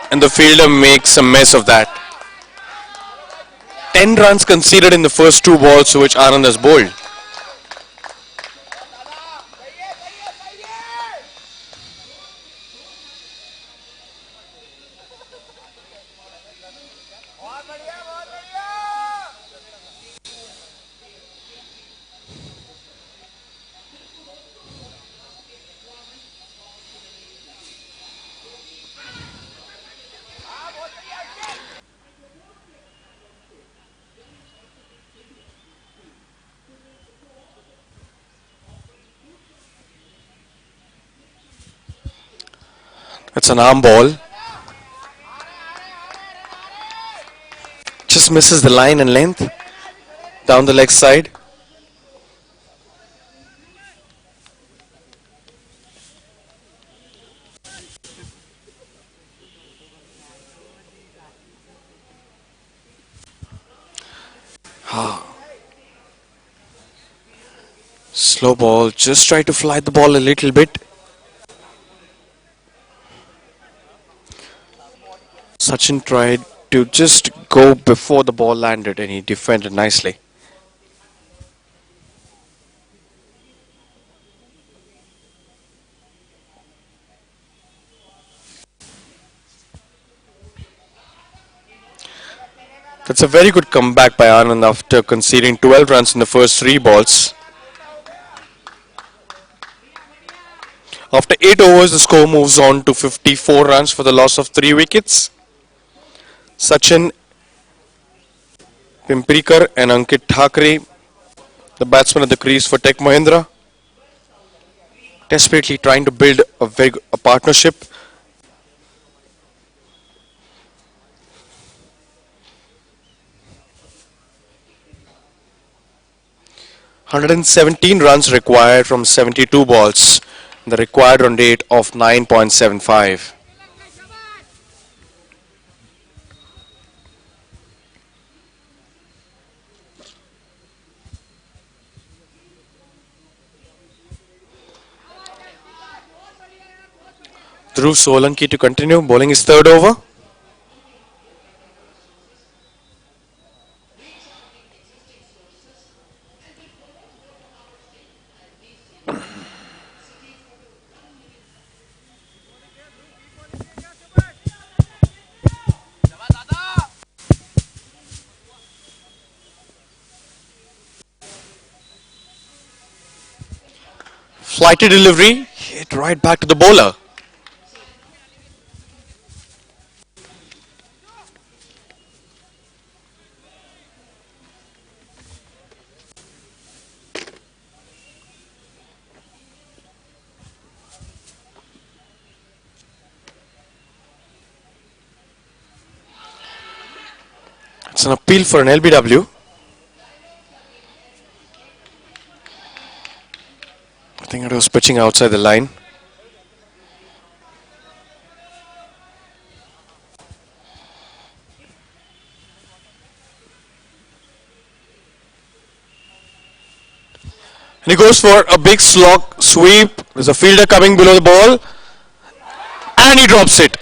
and the fielder makes a mess of that. 10 runs conceded in the first two balls to which Anand has bowled. That's an arm ball. Just misses the line and length down the leg side. Slow ball. Just try to fly the ball a little bit. Sachin tried to just go before the ball landed and he defended nicely. That's a very good comeback by Anand after conceding 12 runs in the first three balls. After 8 overs, the score moves on to 54 runs for the loss of 3 wickets. Sachin, Pimprikar and Ankit Thakre, the batsmen at the crease for Tech Mahindra, desperately trying to build a partnership. "117 runs required from 72 balls. The required run rate of 9.75. Dhruv Solanki to continue, bowling his third over. Flighty delivery, hit right back to the bowler. It's an appeal for an LBW. I think it was pitching outside the line. And he goes for a big slog sweep. There's a fielder coming below the ball. And he drops it.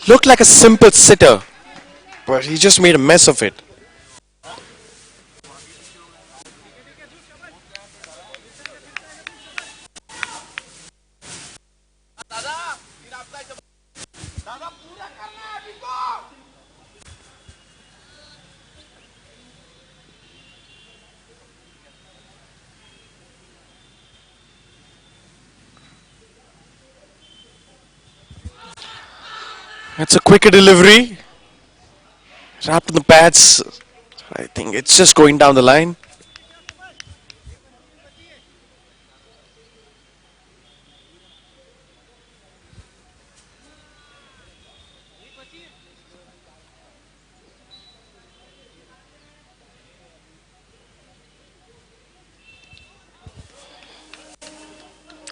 Looked like a simple sitter, but he just made a mess of it. It's a quicker delivery. Wrapped in the pads. I think it's just going down the line.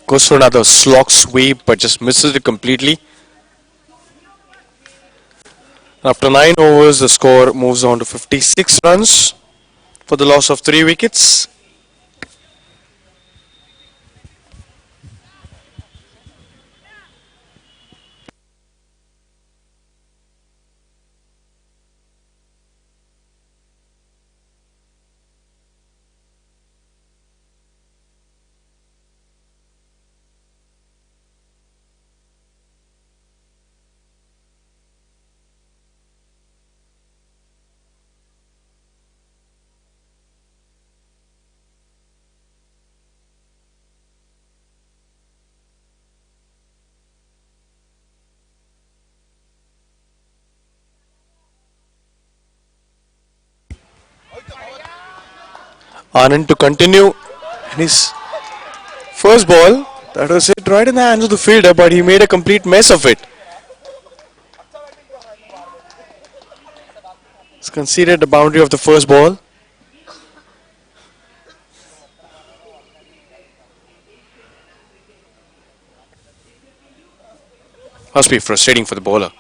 Goes for another slog sweep, but just misses it completely. After 9 overs, the score moves on to 56 runs for the loss of 3 wickets. Anand to continue. And his first ball, that was hit right in the hands of the fielder, but he made a complete mess of it. He's conceded the boundary of the first ball. Must be frustrating for the bowler.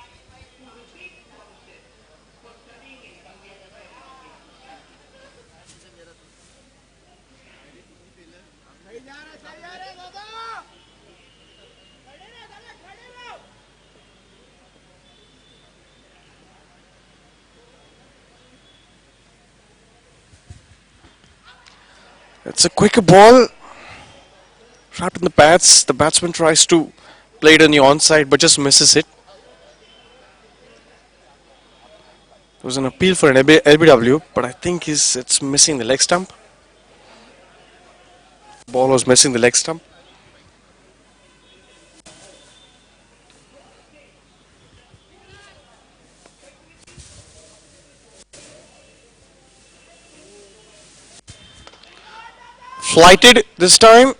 It's a quicker ball. Wrapped in the pads. The batsman tries to play it on the onside, but just misses it. There was an appeal for an LBW, but I think it's missing the leg stump. Ball was missing the leg stump. Flighted this time.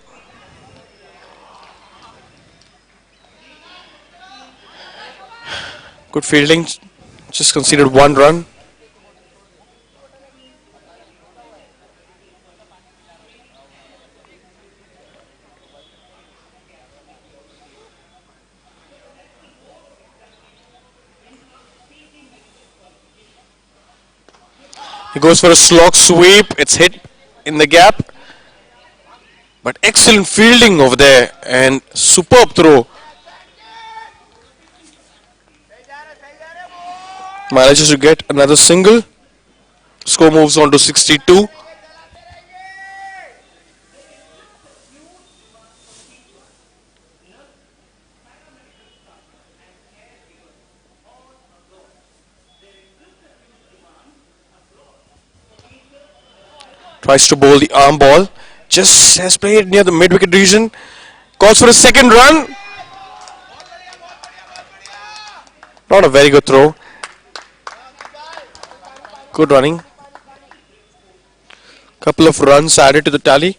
Good fielding. Just conceded 1 run. He goes for a slog sweep. It's hit in the gap. But excellent fielding over there and superb throw. Manages to get another single. Score moves on to 62. Tries to bowl the arm ball. Just has played near the mid-wicket region. Calls for a second run. Not a very good throw. Good running. Couple of runs added to the tally.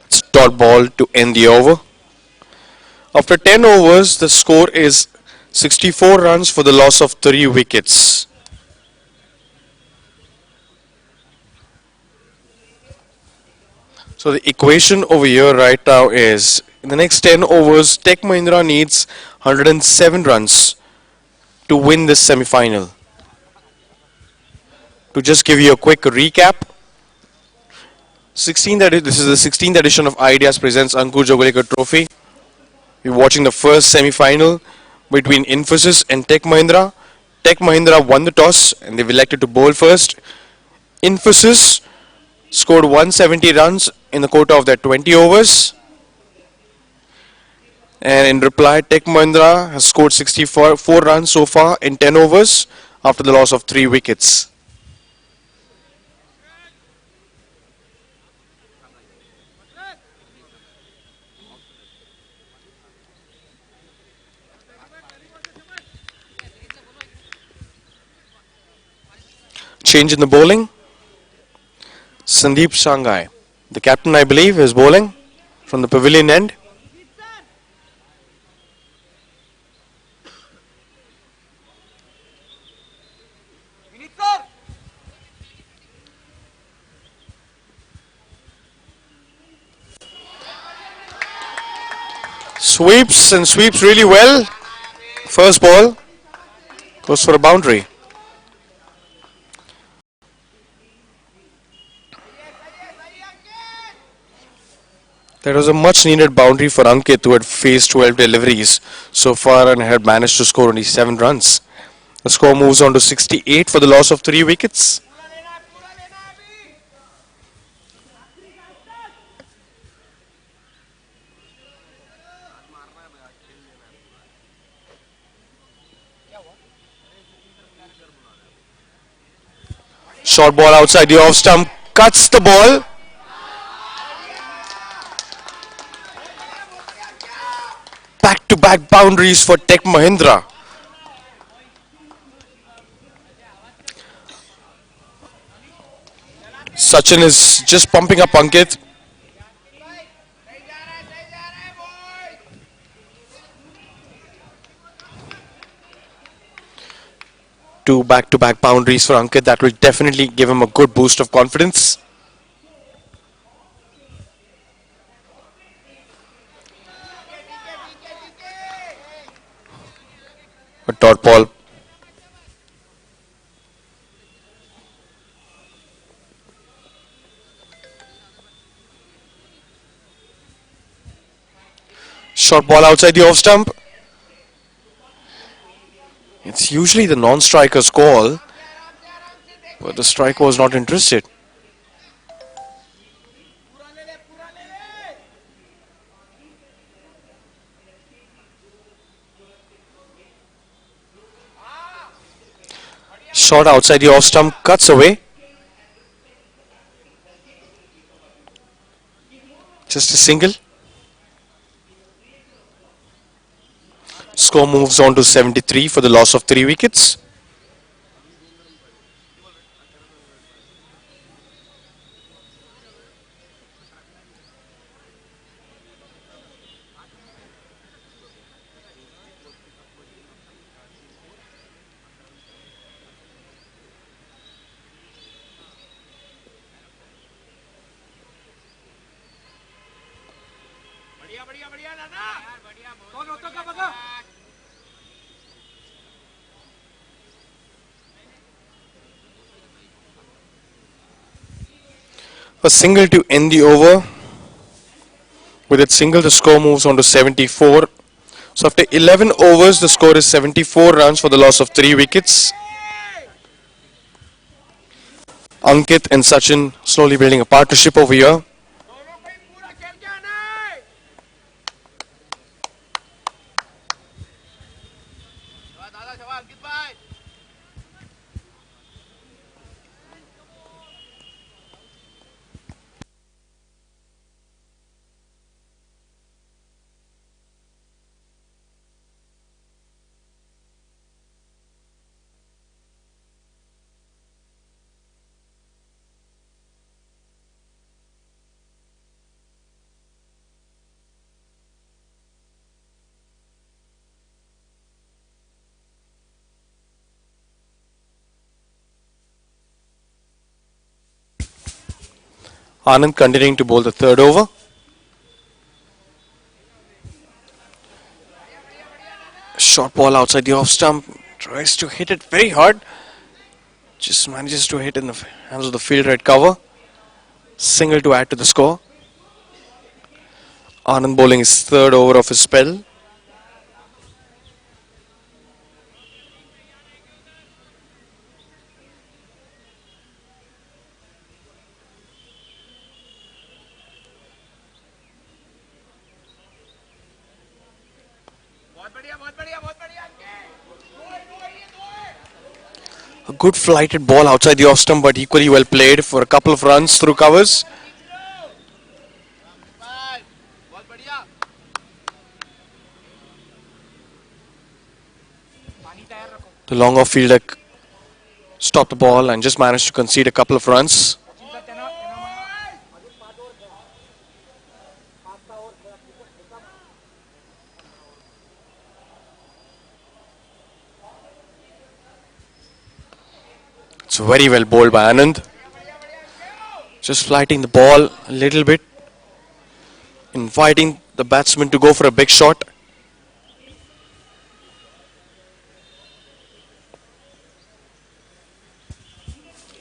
It's a dot ball to end the over. After 10 overs, the score is 64 runs for the loss of 3 wickets. So the equation over here right now is in the next 10 overs, Tech Mahindra needs 107 runs to win this semi-final. To just give you a quick recap, this is the 16th edition of Ideas presents Ankur Joglekar Trophy. We're watching the first semi-final between Infosys and Tech Mahindra. Tech Mahindra won the toss and they've elected to bowl first. Infosys scored 170 runs in the quota of their 20 overs. And in reply, Tech Mahindra has scored 64 runs so far in 10 overs after the loss of 3 wickets. Change in the bowling. Sandeep Shanghai, the captain, I believe, is bowling from the pavilion end. Sweeps and sweeps really well. First ball goes for a boundary. That was a much needed boundary for Ankit, who had faced 12 deliveries so far and had managed to score only 7 runs. The score moves on to 68 for the loss of 3 wickets. Short ball outside the off stump, cuts the ball. Back to back boundaries for Tech Mahindra. Sachin is just pumping up Ankit. Two back to back boundaries for Ankit. That will definitely give him a good boost of confidence. A dot ball. Short ball outside the off stump. It's usually the non-striker's call, but the striker was not interested. Shot outside the off stump, cuts away. Just a single. Score moves on to 73 for the loss of 3 wickets. A single to end the over. With its single, the score moves on to 74. So after 11 overs, the score is 74 runs for the loss of 3 wickets. Ankit and Sachin slowly building a partnership over here. Anand continuing to bowl the third over. Short ball outside the off stump. Tries to hit it very hard. Just manages to hit in the hands of the fielder at cover. Single to add to the score. Anand bowling his third over of his spell. A good flighted ball outside the off stump, but equally well played for a couple of runs through covers. The long off fielder stopped the ball and just managed to concede a couple of runs. It's very well bowled by Anand. Just flighting the ball a little bit, inviting the batsman to go for a big shot.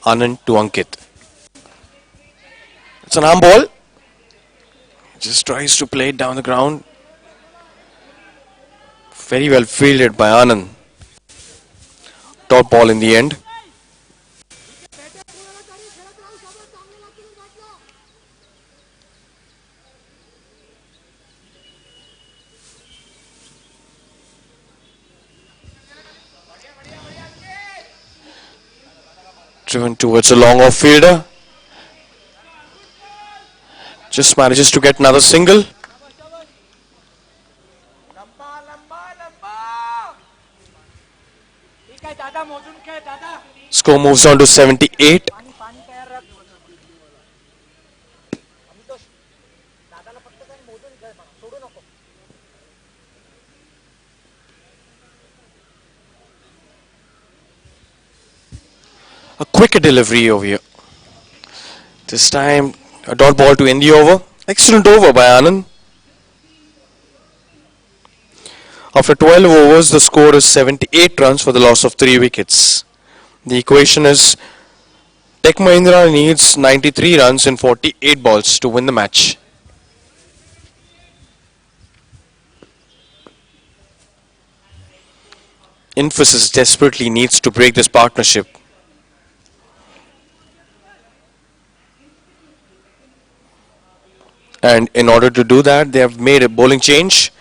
Anand to Ankit. It's an arm ball. Just tries to play it down the ground. Very well fielded by Anand. Dot ball in the end. Driven towards a long off fielder. Just manages to get another single. Score moves on to 78. A quicker delivery over here. This time a dot ball to end the over. Excellent over by Anand. After 12 overs, the score is 78 runs for the loss of 3 wickets. The equation is Tech Mahindra needs 93 runs in 48 balls to win the match. Infosys desperately needs to break this partnership. And in order to do that, they have made a bowling change.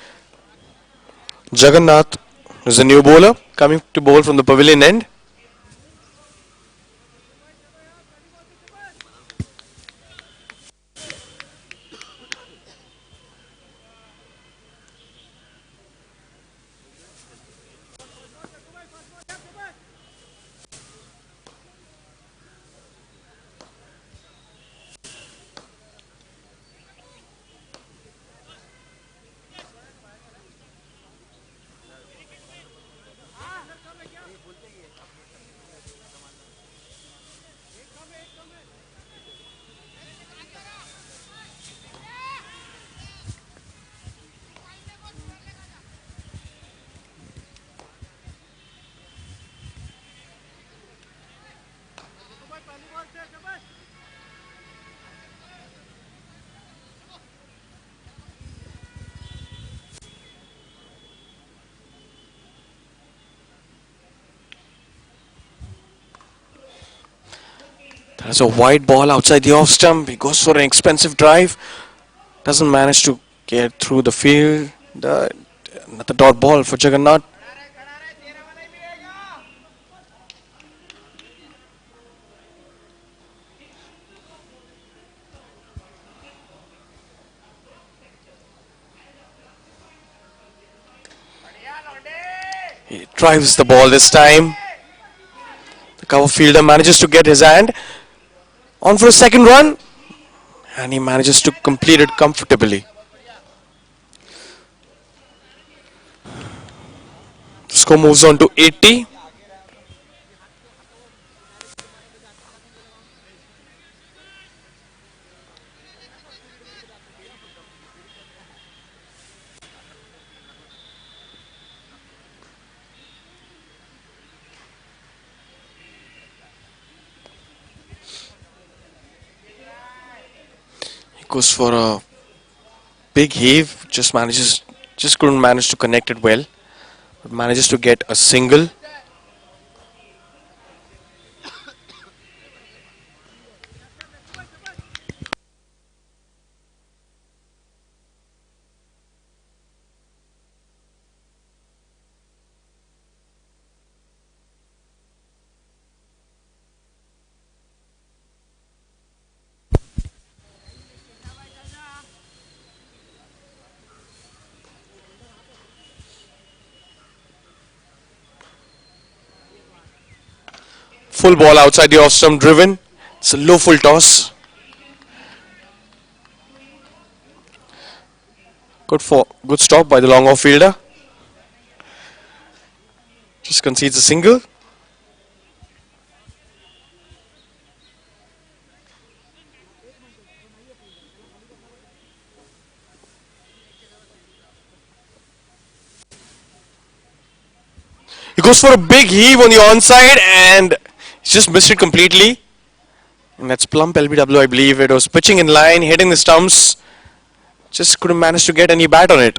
Jagannath is the new bowler coming to bowl from the pavilion end. There's a wide ball outside the off stump. He goes for an expensive drive. Doesn't manage to get through the field. Another dot ball for Jagannath. He drives the ball this time. The cover fielder manages to get his hand on for a second run. And he manages to complete it comfortably. The score moves on to 80. He goes for a big heave. Just couldn't manage to connect it well. But manages to get a single. full ball outside the off stump driven. It's a low full toss. Good stop by the long off fielder. Just concedes a single. He goes for a big heave on the onside and he's just missed it completely. And that's plump LBW, I believe. It was pitching in line, hitting the stumps. Just couldn't manage to get any bat on it.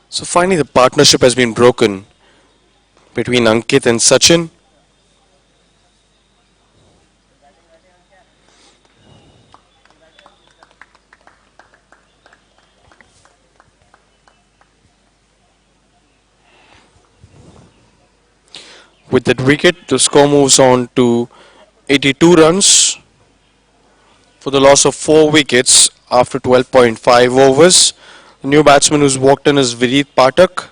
So finally the partnership has been broken between Ankit and Sachin. With that wicket, the score moves on to 82 runs for the loss of 4 wickets after 12.5 overs. The new batsman who's walked in is Vireet Pathak.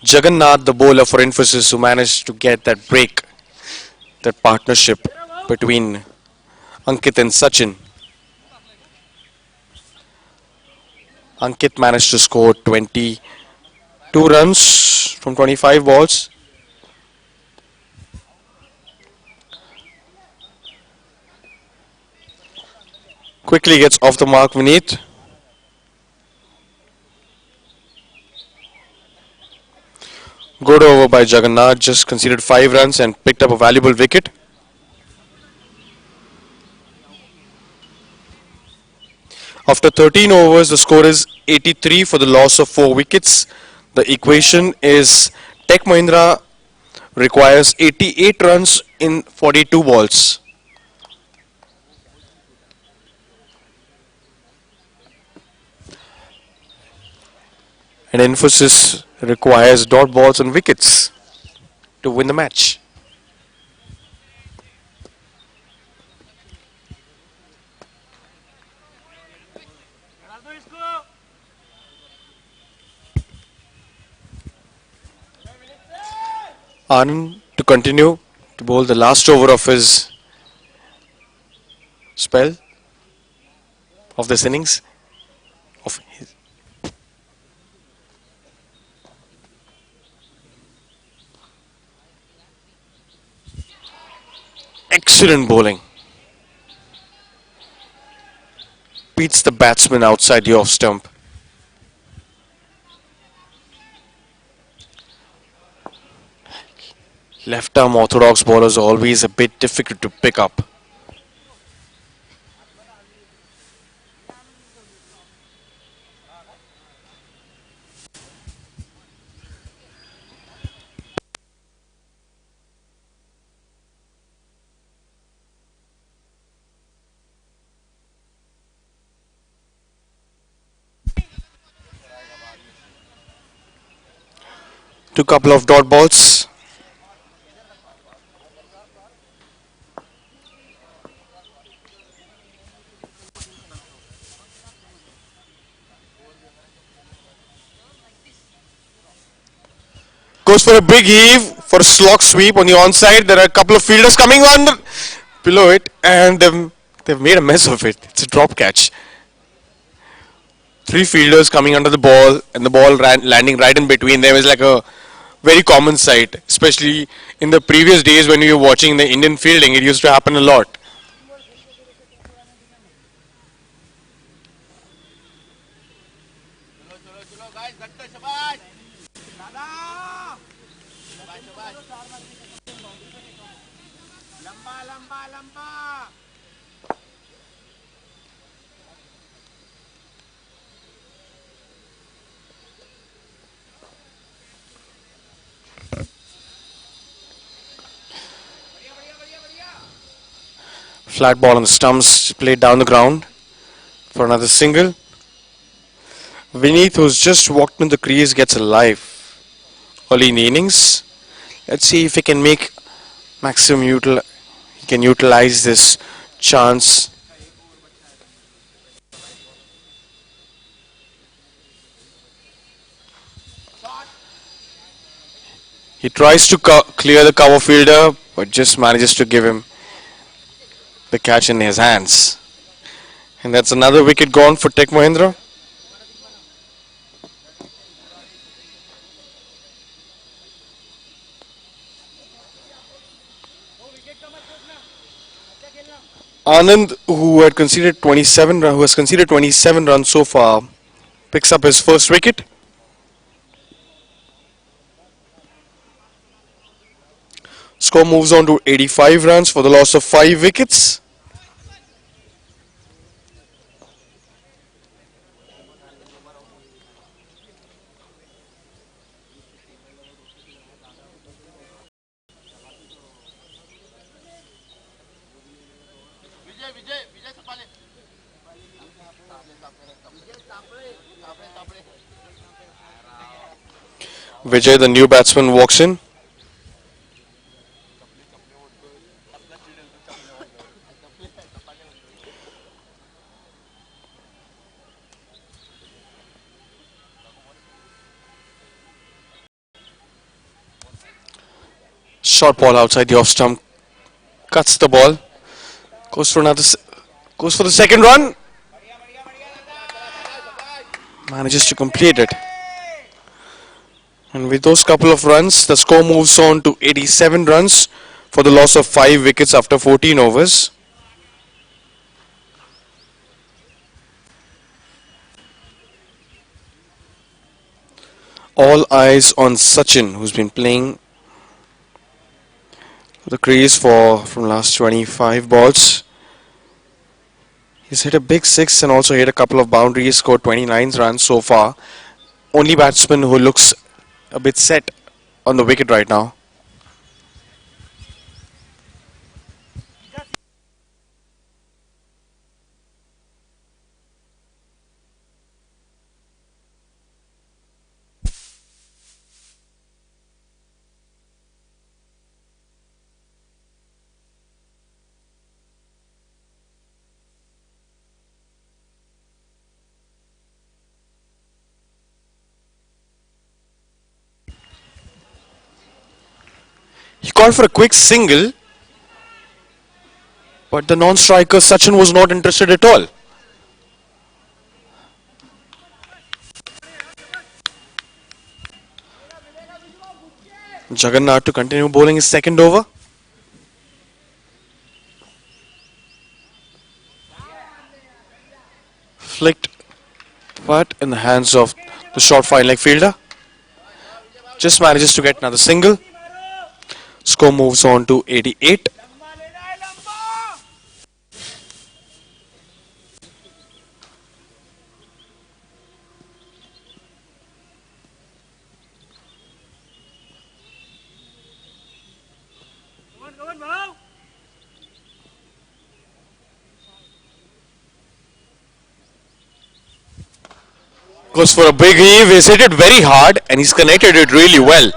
Jagannath, the bowler for Infosys, who managed to get that break, that partnership between Ankit and Sachin. Ankit managed to score 22 runs from 25 balls. Quickly gets off the mark Vineet. Good over by Jagannath, just conceded 5 runs and picked up a valuable wicket. After 13 overs, the score is 83 for the loss of 4 wickets. The equation is Tech Mahindra requires 88 runs in 42 balls. And Infosys requires dot balls and wickets to win the match. Anand to continue to bowl the last over of his spell of this innings. Of his. Excellent bowling. Beats the batsman outside the off stump. Left arm orthodox bowlers are always a bit difficult to pick up. Two couple of dot balls. Goes for a big heave for a slog sweep on the onside. There are a couple of fielders coming on below it and they've made a mess of it. It's a drop catch. 3 fielders coming under the ball and the ball landing right in between them is like a very common sight, especially in the previous days when we were watching the Indian fielding. It used to happen a lot. Flat ball on the stumps, played down the ground for another single. Vineeth, who's just walked in the crease, gets a life early in the innings. Let's see if he can make maximum he can utilize this chance. He tries to clear the cover fielder, but just manages to give him the catch in his hands. And that's another wicket gone for Tech Mahindra. Anand, who has conceded 27 runs so far, picks up his first wicket. Score moves on to 85 runs for the loss of 5 wickets. Vijay, the new batsman, walks in. Short ball outside the off stump, cuts the ball, goes for goes for the second run, manages to complete it. And with those couple of runs, the score moves on to 87 runs for the loss of 5 wickets after 14 overs. All eyes on Sachin, who's been playing the crease from last 25 balls. He's hit a big six and also hit a couple of boundaries, scored 29 runs so far. Only batsman who looks a bit set on the wicket right now. He called for a quick single, but the non-striker Sachin was not interested at all. Jagannath to continue bowling his second over. Flicked but in the hands of the short fine leg fielder. Just manages to get another single. Score moves on to 88. Goes for a big heave. He's hit it very hard and he's connected it really well.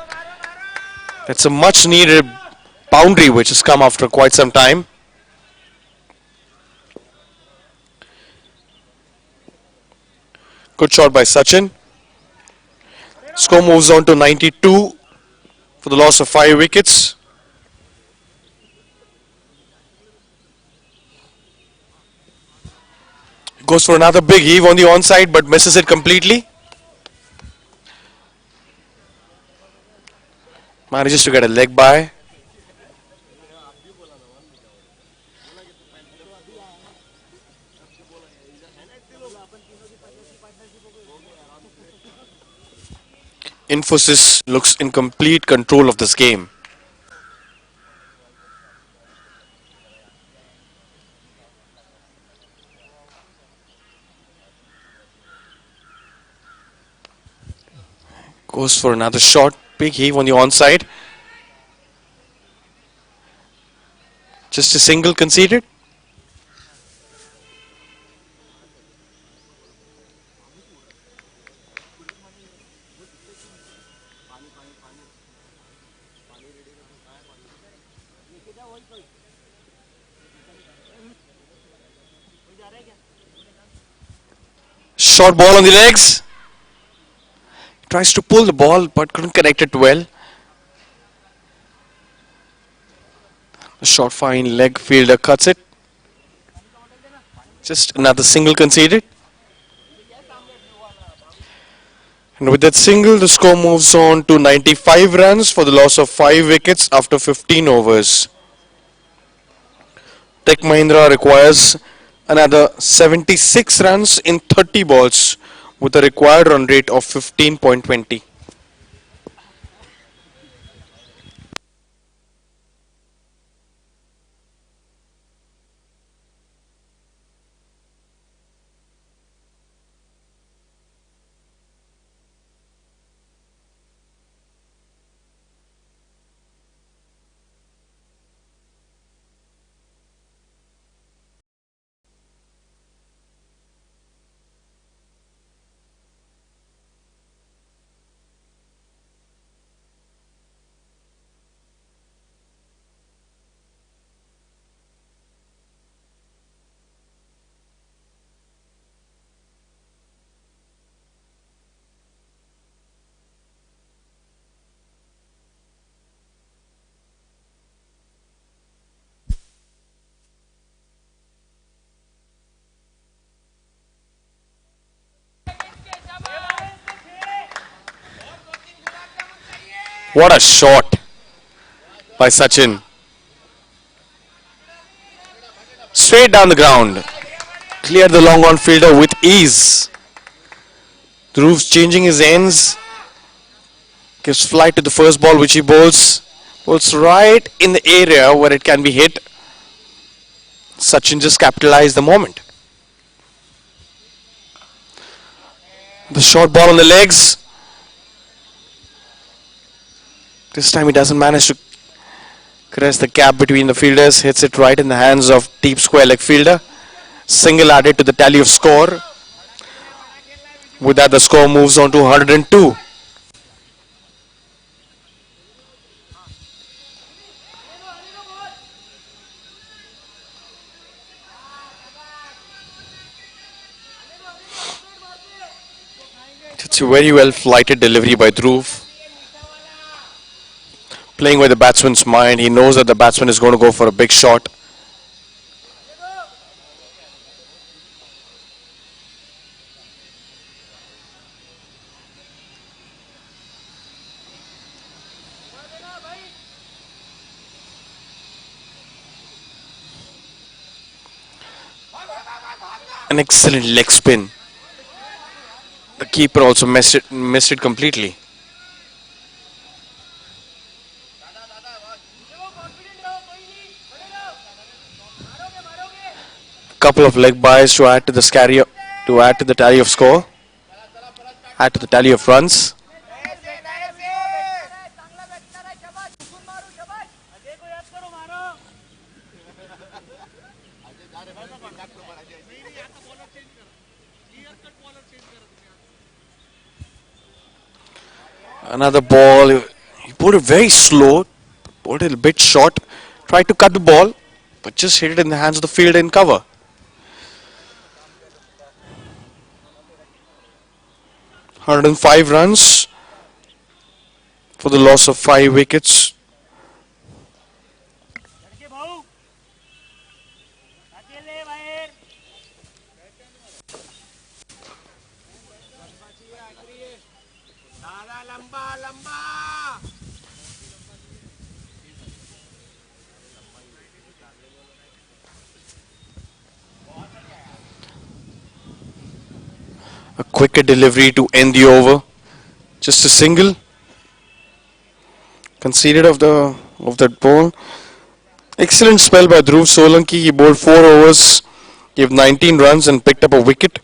That's a much needed boundary which has come after quite some time. Good shot by Sachin. Score moves on to 92 for the loss of 5 wickets. Goes for another big heave on the onside but misses it completely. Manages to get a leg by. Infosys looks in complete control of this game. Goes for another shot. Big heave on the onside. Just a single conceded. Short ball on the legs. Tries to pull the ball but couldn't connect it well. The short fine leg fielder cuts it. Just another single conceded. And with that single, the score moves on to 95 runs for the loss of 5 wickets after 15 overs. Tech Mahindra requires another 76 runs in 30 balls with a required run rate of 15.20. What a shot by Sachin. Straight down the ground. Cleared the long on fielder with ease. Dhruv changing his ends. Gives flight to the first ball which he bowls. Bowls right in the area where it can be hit. Sachin just capitalized the moment. The short ball on the legs. This time he doesn't manage to crest the gap between the fielders. Hits it right in the hands of deep square leg fielder. Single added to the tally of score. With that, the score moves on to 102. It's a very well flighted delivery by Dhruv. Playing with the batsman's mind. He knows that the batsman is going to go for a big shot. An excellent leg spin. The keeper also missed it completely. Couple of leg buys to add to the tally of score, add to the tally of runs. Another ball. He put it very slow, put it a bit short, tried to cut the ball, but just hit it in the hands of the fielder in cover. 105 runs for the loss of 5 wickets. A quicker delivery to end the over. Just a single conceded of that ball. Excellent spell by Dhruv Solanki. He bowled 4 overs, gave 19 runs and picked up a wicket.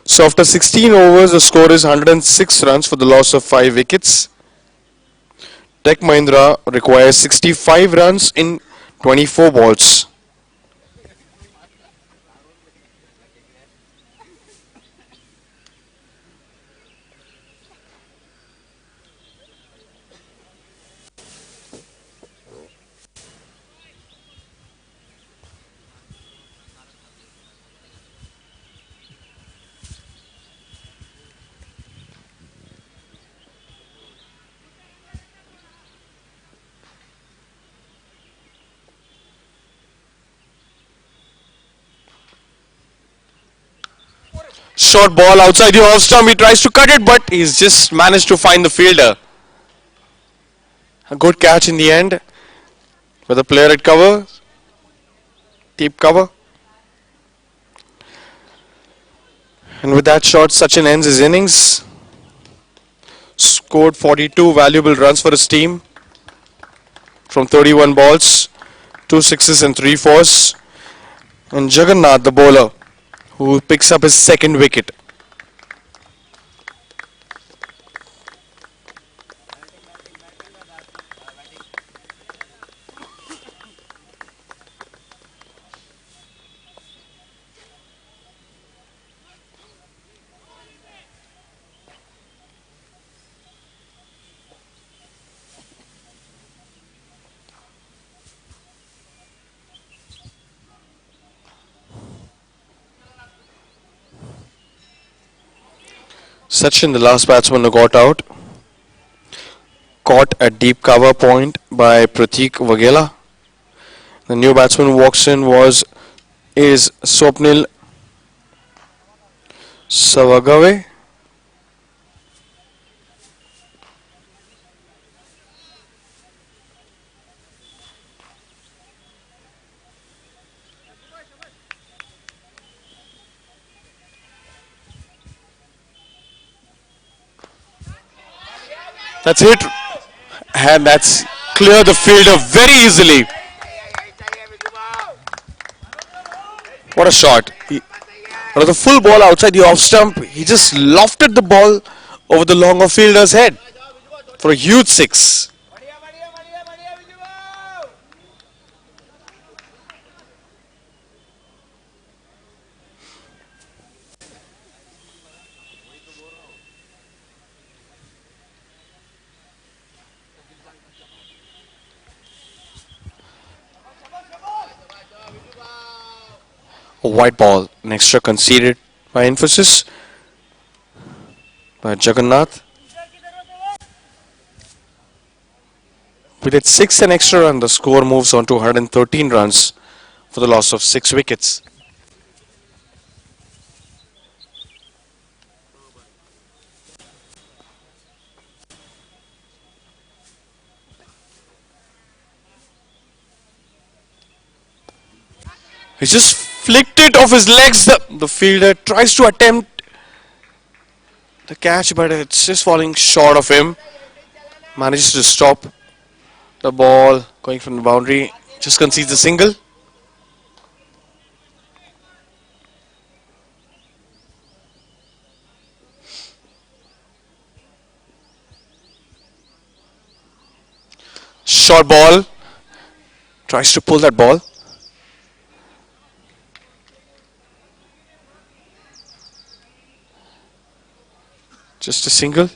So after 16 overs, the score is 106 runs for the loss of 5 wickets. Tech Mahindra requires 65 runs in 24 balls. Short ball outside the off stump. He tries to cut it, but he's just managed to find the fielder. A good catch in the end. With the player at cover. Deep cover. And with that shot, Sachin ends his innings. Scored 42 valuable runs for his team from 31 balls, 2 sixes and 3 fours. And Jagannath, the bowler, who picks up his second wicket. Sachin, the last batsman who got out, caught at deep cover point by Pratik Vagela. The new batsman who walks in is Swapnil Savagave. That's it, and that's clear the fielder very easily. What a shot! Out of the full ball outside the off stump, he just lofted the ball over the longer fielder's head for a huge six. A white ball, an extra conceded by Emphasis by Jagannath. With its 6 and extra run, the score moves on to 113 runs for the loss of 6 wickets. He just flicked it off his legs. The fielder tries to attempt the catch, but it's just falling short of him. Manages to stop the ball going from the boundary. Just concedes a single. Short ball. Tries to pull that ball. Just a single.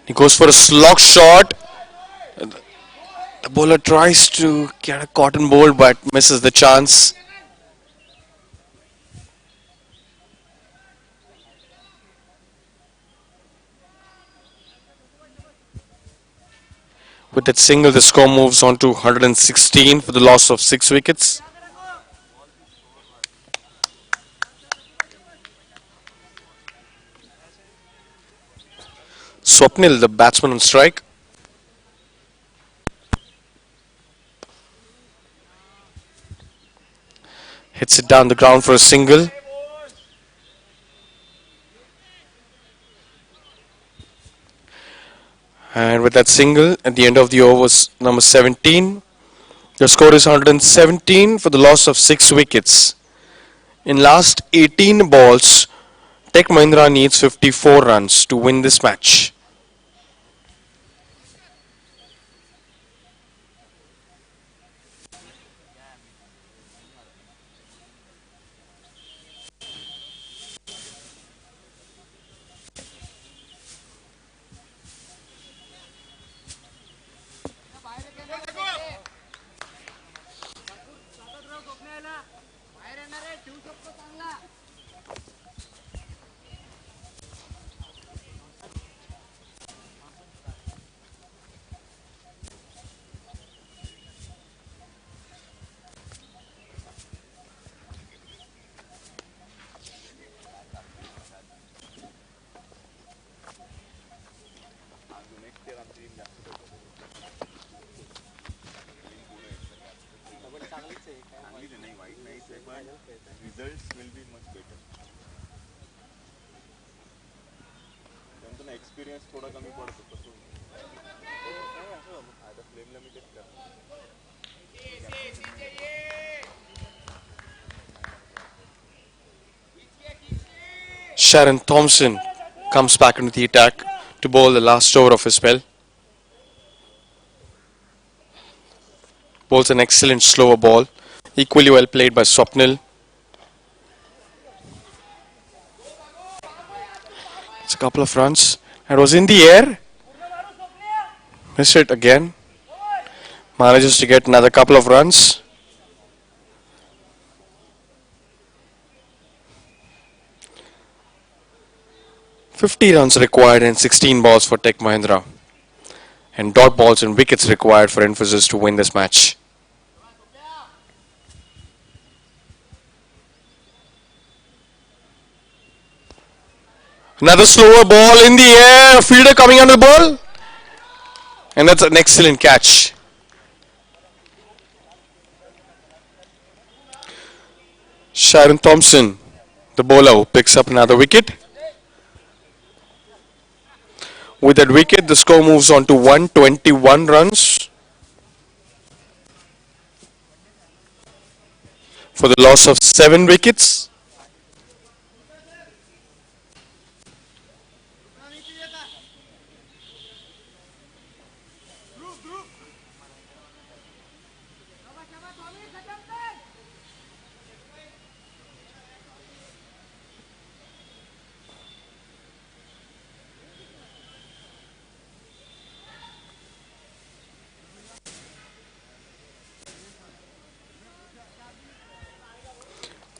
He goes for a slog shot. The bowler tries to get a cotton ball but misses the chance. With that single, the score moves on to 116 for the loss of 6 wickets. Swapnil, the batsman on strike. Hits it down the ground for a single. And with that single, at the end of the over was number 17. The score is 117 for the loss of 6 wickets. In last 18 balls, Tech Mahindra needs 54 runs to win this match. Results will be much better. त्यांचं ना experience थोडा कमी पडतो तसं आता फ्लेमला मी test करतो. Sharon Thompson comes back into the attack to bowl the last over of his spell. Bowls an excellent slower ball, equally well played by Swapnil. It's a couple of runs. It was in the air. Missed it again. Manages to get another couple of runs. "50 runs required and 16 balls for Tech Mahindra. And dot balls and wickets required for Infosys to win this match." Another slower ball in the air. A fielder coming under the ball. And that's an excellent catch. Sharon Thompson, the bowler, who picks up another wicket. With that wicket, the score moves on to 121 runs for the loss of 7 wickets.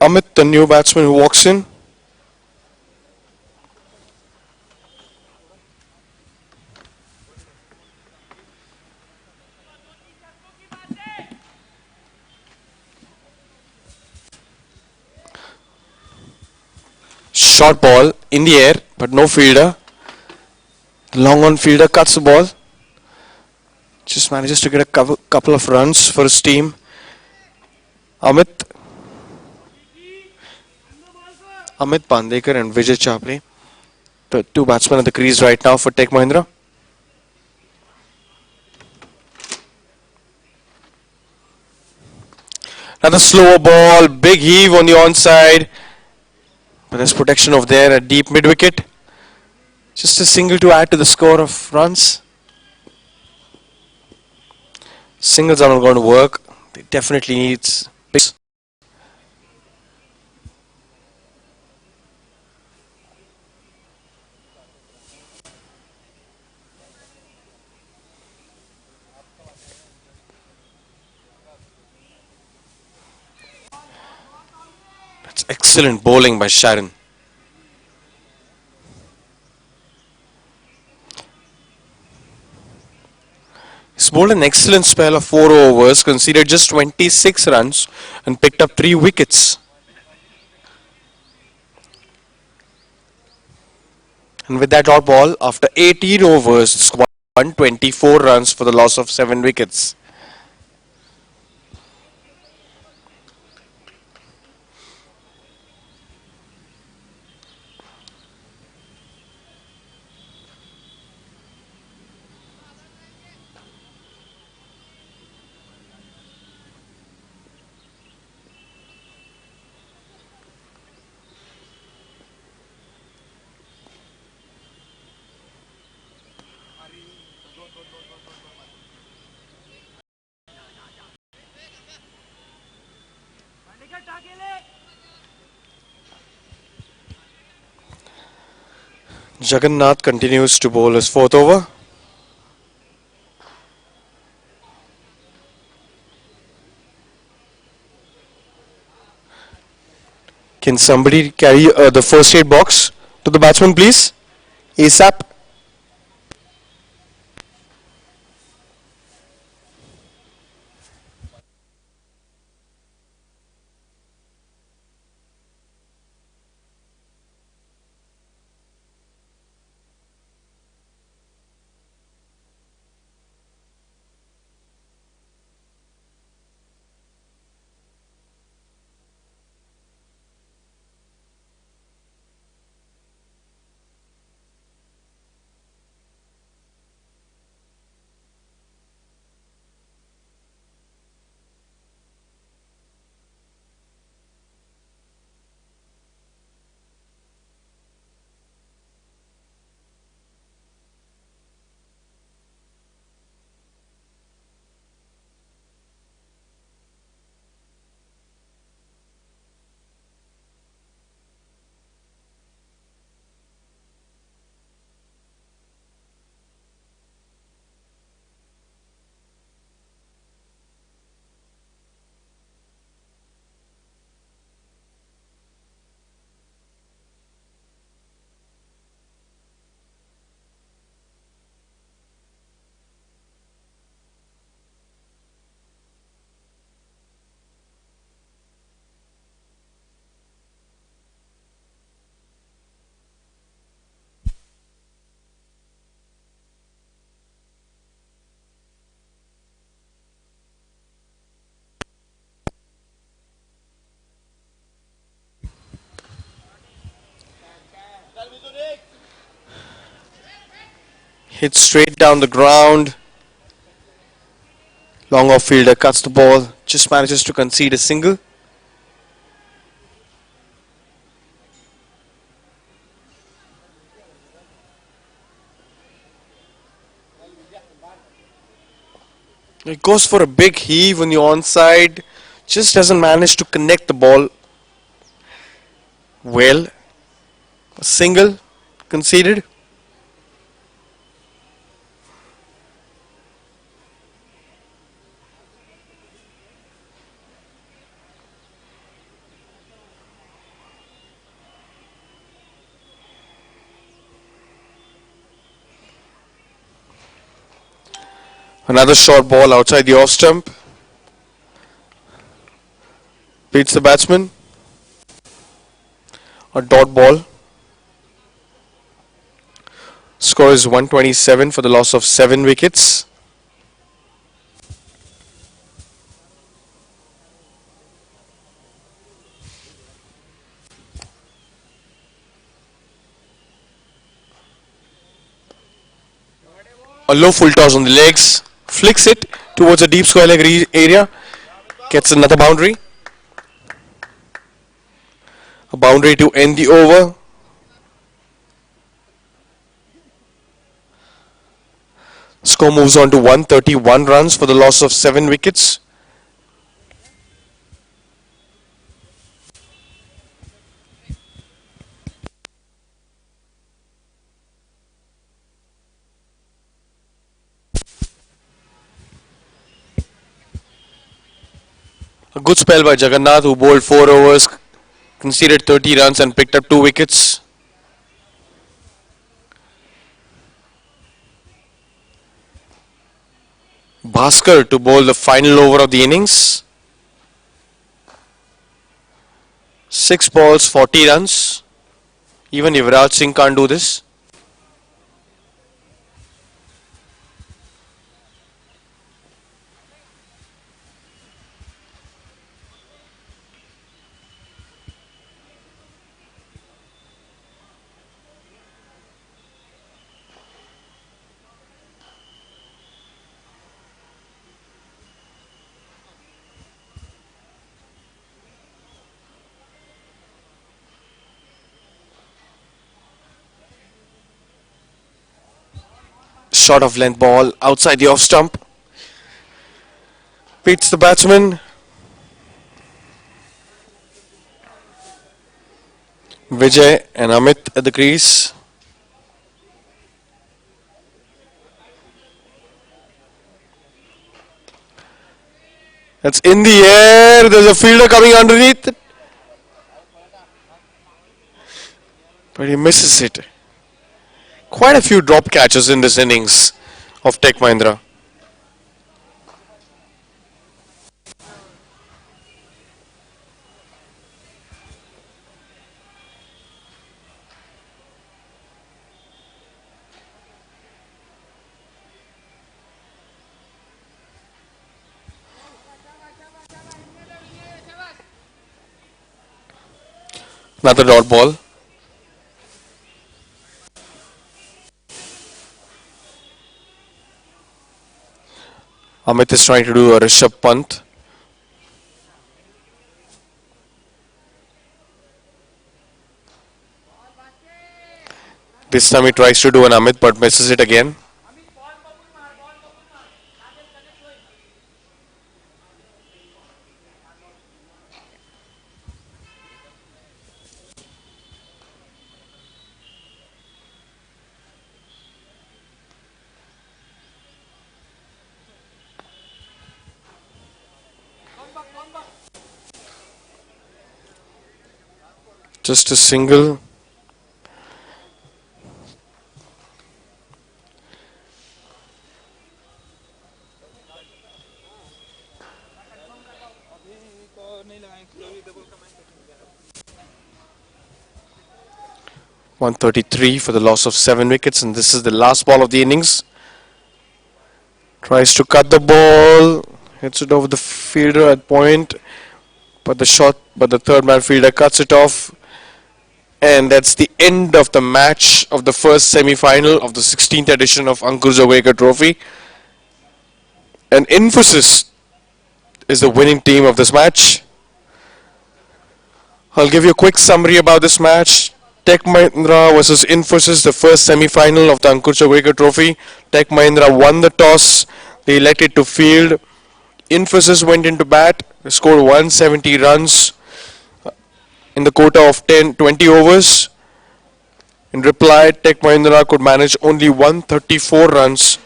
Amit, the new batsman who walks in. Short ball in the air, but no fielder. The long on fielder cuts the ball. Just manages to get a couple of runs for his team. Amit Pandekar and Vijay Chapre, the two batsmen at the crease right now for Tech Mahindra. Another slower ball, big heave on the onside. But there's protection over there at deep mid wicket. Just a single to add to the score of runs. Singles are not going to work. They definitely needs big. That's excellent bowling by Sharon. He's bowled an excellent spell of 4 overs, conceded just 26 runs and picked up 3 wickets. And with that dot ball, after 18 overs, the squad won 24 runs for the loss of 7 wickets. Jagannath continues to bowl his fourth over. Can somebody carry the first aid box to the batsman, please? ASAP. Hits straight down the ground. Long off fielder cuts the ball. Just manages to concede a single. It goes for a big heave on the onside. Just doesn't manage to connect the ball well. A single conceded. Another short ball outside the off stump. Beats the batsman. A dot ball. Score is 127 for the loss of 7 wickets. A low full toss on the legs. Flicks it towards a deep square leg area. Gets another boundary. A boundary to end the over. Score moves on to 131 runs for the loss of 7 wickets. A good spell by Jagannath, who bowled 4 overs, conceded 30 runs and picked up 2 wickets. Bhaskar to bowl the final over of the innings. 6 balls, 40 runs. Even Yuvraj Singh can't do this. short of length ball outside the off stump. Beats the batsman. Vijay and Amit at the crease. That's in the air. There's a fielder coming underneath it. But he misses it. Quite a few drop catches in this innings of Tech Mahindra. Another dot ball. Amit is trying to do a Rishabh Pant. This time he tries to do an Amit but misses it again. Just a single. .133 for the loss of 7 wickets, and this is the last ball of the innings. Tries to cut the ball, hits it over the fielder at point, but the third man fielder cuts it off, and that's the end of the match of the first semi-final of the 16th edition of Ankur Joglekar Trophy. And Infosys is the winning team of this match. I'll give you a quick summary about this match. Tech Mahindra versus Infosys, the first semi-final of the Ankur Joglekar Trophy. Tech Mahindra won the toss. They elected to field. Infosys went into bat. They scored 170 runs in the quota of 20 overs. In reply, Tech Mahindra could manage only 134 runs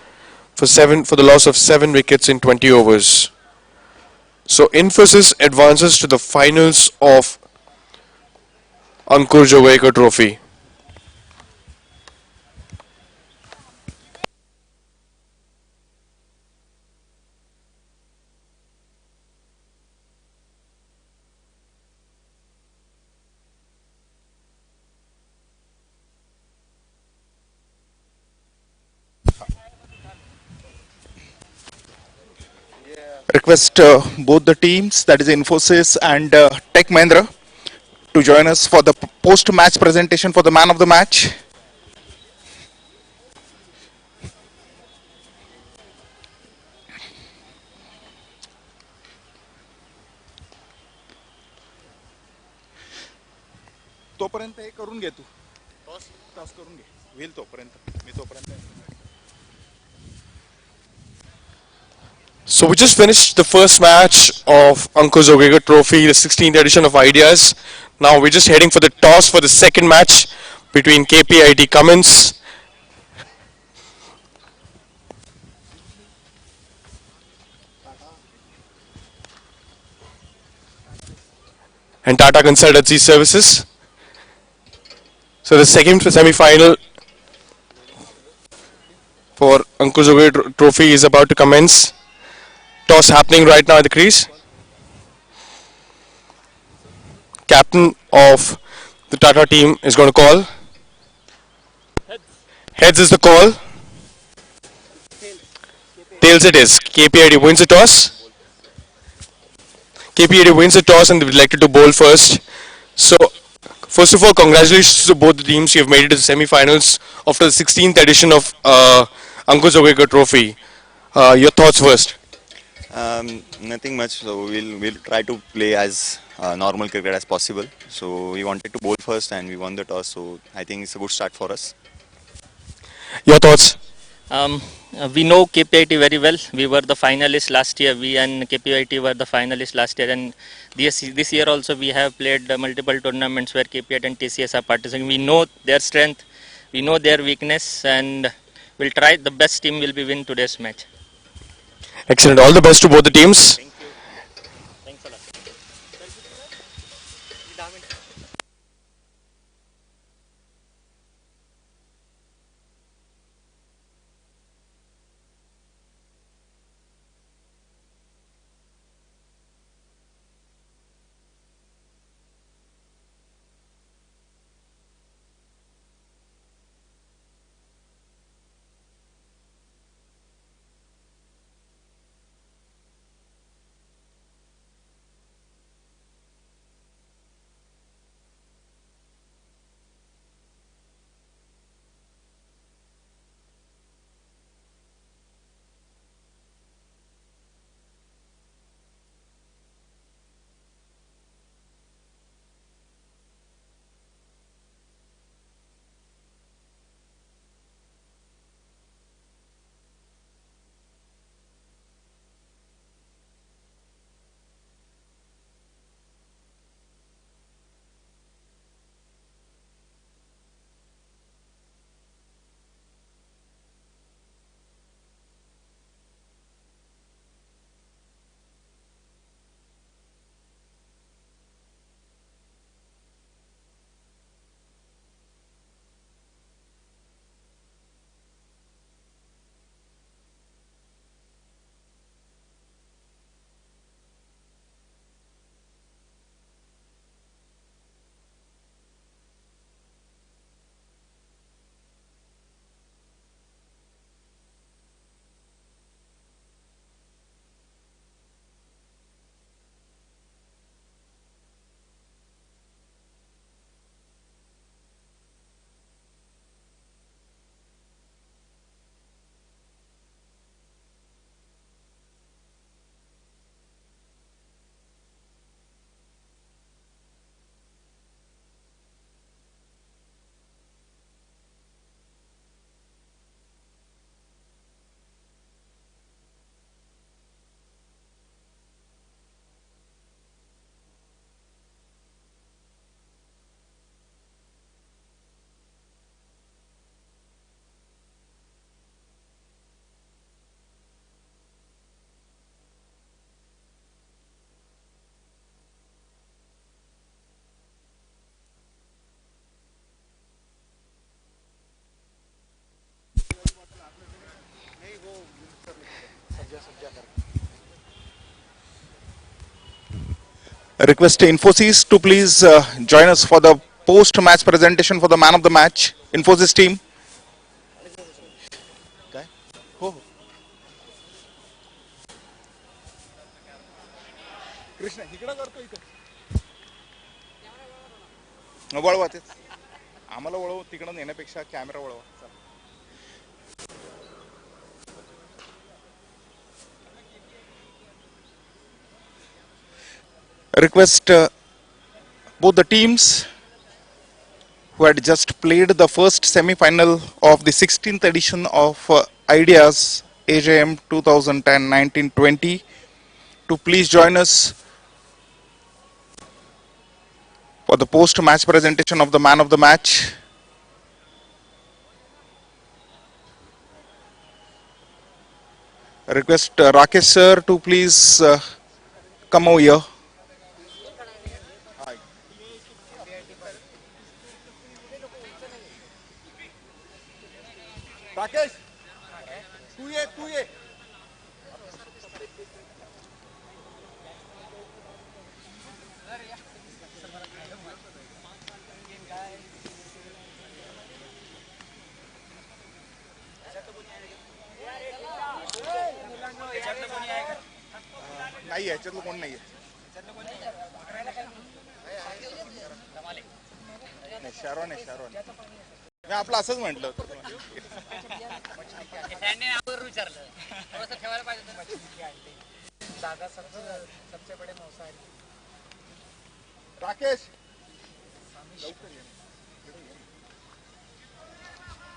for the loss of 7 wickets in 20 overs. So Infosys advances to the finals of Ankur Joglekar Trophy. Request both the teams, that is Infosys and Tech Mahindra, to join us for the post-match presentation for the man of the match. तोपर्यंत हे करून घे तू toss करून घे होईल तोपर्यंत मी तोपर्यंत So we just finished the first match of Ankur Joglekar Trophy, the 16th edition of Ideas. Now we're just heading for the toss for the second match between KPIT Cummins and Tata Consultancy Services. So the second semi-final for Ankur Joglekar Trophy is about to commence. Toss happening right now at the crease. Captain of the Tata team is going to call. Heads is the call. Tails it is. KPIT wins the toss. KPIT wins the toss and they've elected to bowl first. So, first of all, congratulations to both the teams. You have made it to the semi-finals after the 16th edition of Ankur Joglekar Trophy. Your thoughts first. Nothing much. So we'll try to play as normal cricket as possible. So we wanted to bowl first and we won the toss. So I think it's a good start for us. Your thoughts? We know KPIT very well. We were the finalists last year. We and KPIT were the finalists last year, and this year also we have played multiple tournaments where KPIT and TCS are participating. We know their strength, we know their weakness, and we'll try the best team will be win today's match. Excellent. All the best to both the teams. Request Infosys to please join us for the post-match presentation for the man of the match. Infosys team. Krishna इकडे करतो इकडे वळवा तेच आम्हाला वळव तिकडं नेण्यापेक्षा camera वळवा request both the teams who had just played the first semi-final of the 16th edition of Ideas AJM 2010-19-20 to please join us for the post-match presentation of the man of the match. Request Rakesh sir to please come over here. Rakesh, तू ये. नाही याच्यातलं कोण नाहीये Sharon आहे Sharon मी आपलं असंच म्हटलं Rakesh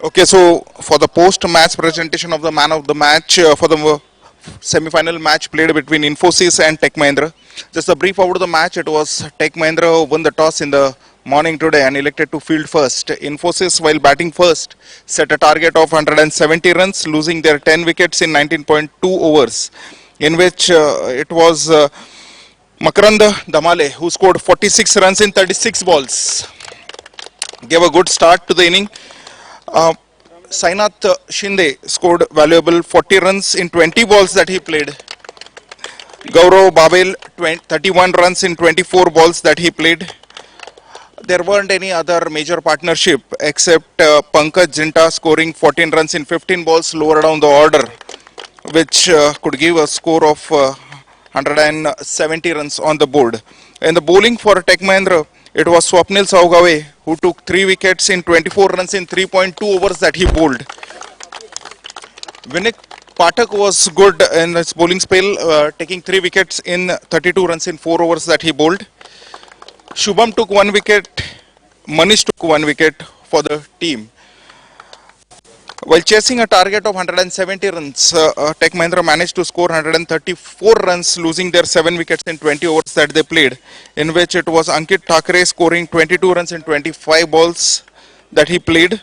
Okay, so for the post-match presentation of the man of the match for the semi-final match played between Infosys and Tech Mahindra. Just a brief about the match. It was Tech Mahindra who won the toss in the morning today and elected to field first. Infosys, while batting first, set a target of 170 runs, losing their 10 wickets in 19.2 overs, in which it was Makarand Damale who scored 46 runs in 36 balls. Gave a good start to the inning. Uh, Sainath Shinde scored valuable 40 runs in 20 balls that he played. Gaurav Babel 31 runs in 24 balls that he played. There weren't any other major partnership except Pankaj Jinta scoring 14 runs in 15 balls lower down the order, which could give a score of 170 runs on the board. In the bowling for Tech Mahindra, it was Swapnil Saugave who took 3 wickets in 24 runs in 3.2 overs that he bowled. Vinik Pathak was good in his bowling spell, taking 3 wickets in 32 runs in 4 overs that he bowled. Shubham took 1 wicket, Manish took 1 wicket for the team. While chasing a target of 170 runs, Tech Mahindra managed to score 134 runs, losing their 7 wickets in 20 overs that they played, in which it was Ankit Thakre scoring 22 runs in 25 balls that he played.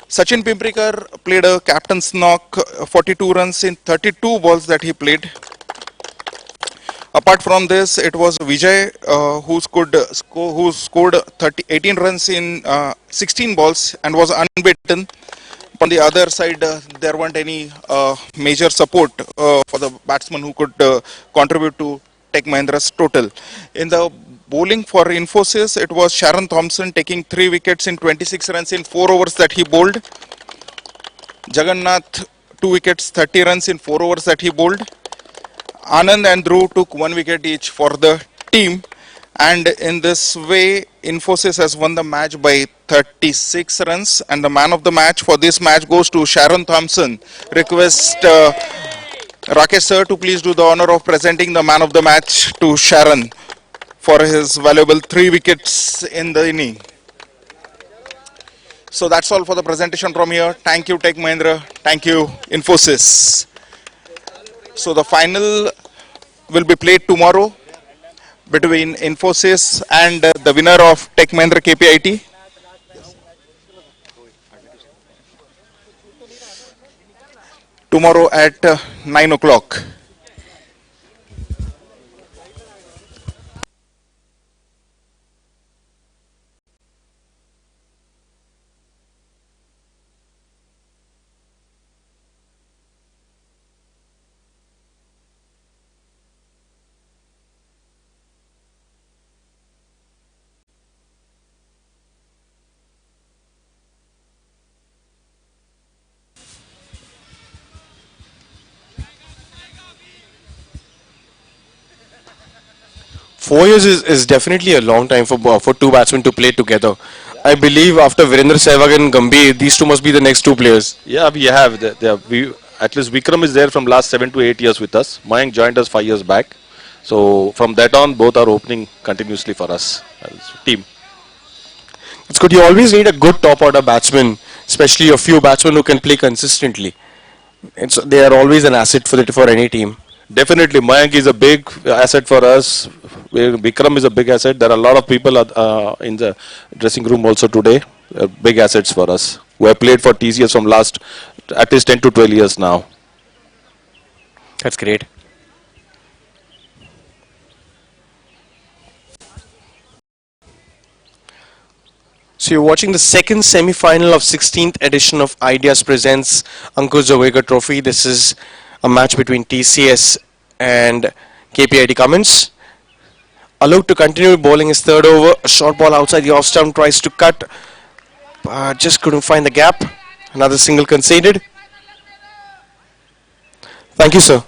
Sachin Pimprikar played a captain's knock, 42 runs in 32 balls that he played. Apart from this, it was Vijay who scored 18 runs in 16 balls and was unbeaten. On the other side, there weren't any major support for the batsman who could contribute to Tech Mahindra's total. In the bowling for Infosys, it was Sharon Thompson taking 3 wickets in 26 runs in 4 overs that he bowled. Jagannath 2 wickets, 30 runs in 4 overs that he bowled. Anand and Dhruv took 1 wicket each for the team, and in this way Infosys has won the match by 36 runs, and the man of the match for this match goes to Sharon Thompson. Request Rakesh sir to please do the honor of presenting the man of the match to Sharon for his valuable 3 wickets in the inning. So that's all for the presentation from here. Thank you Tech Mahindra, thank you Infosys. So the final will be played tomorrow between Infosys and the winner of Tech Mahindra KPIT. Tomorrow at 9 o'clock. Four years is definitely a long time for two batsmen to play together. I believe after Virendra Sehwag and Gambhir, these two must be the next two players. Yeah, we have. We at least Vikram is there from last 7 to 8 years with us. Mayank joined us 5 years back. So from that on, both are opening continuously for us as a team. It's good. You always need a good top order batsman, especially a few batsmen who can play consistently. They are always an asset for any team. Definitely, Mayank is a big asset for us. Vikram is a big asset. There are a lot of people in the dressing room also today. Big assets for us who have played for TCS from last at least 10 to 12 years now. That's great. So you're watching the second semi-final of 16th edition of Ideas Presents Ankur Joglekar Trophy. This is a match between TCS and KPIT Cummins. Allowed to continue bowling his third over. A short ball outside the off stump, tries to cut. Just couldn't find the gap. Another single conceded. Thank you, sir.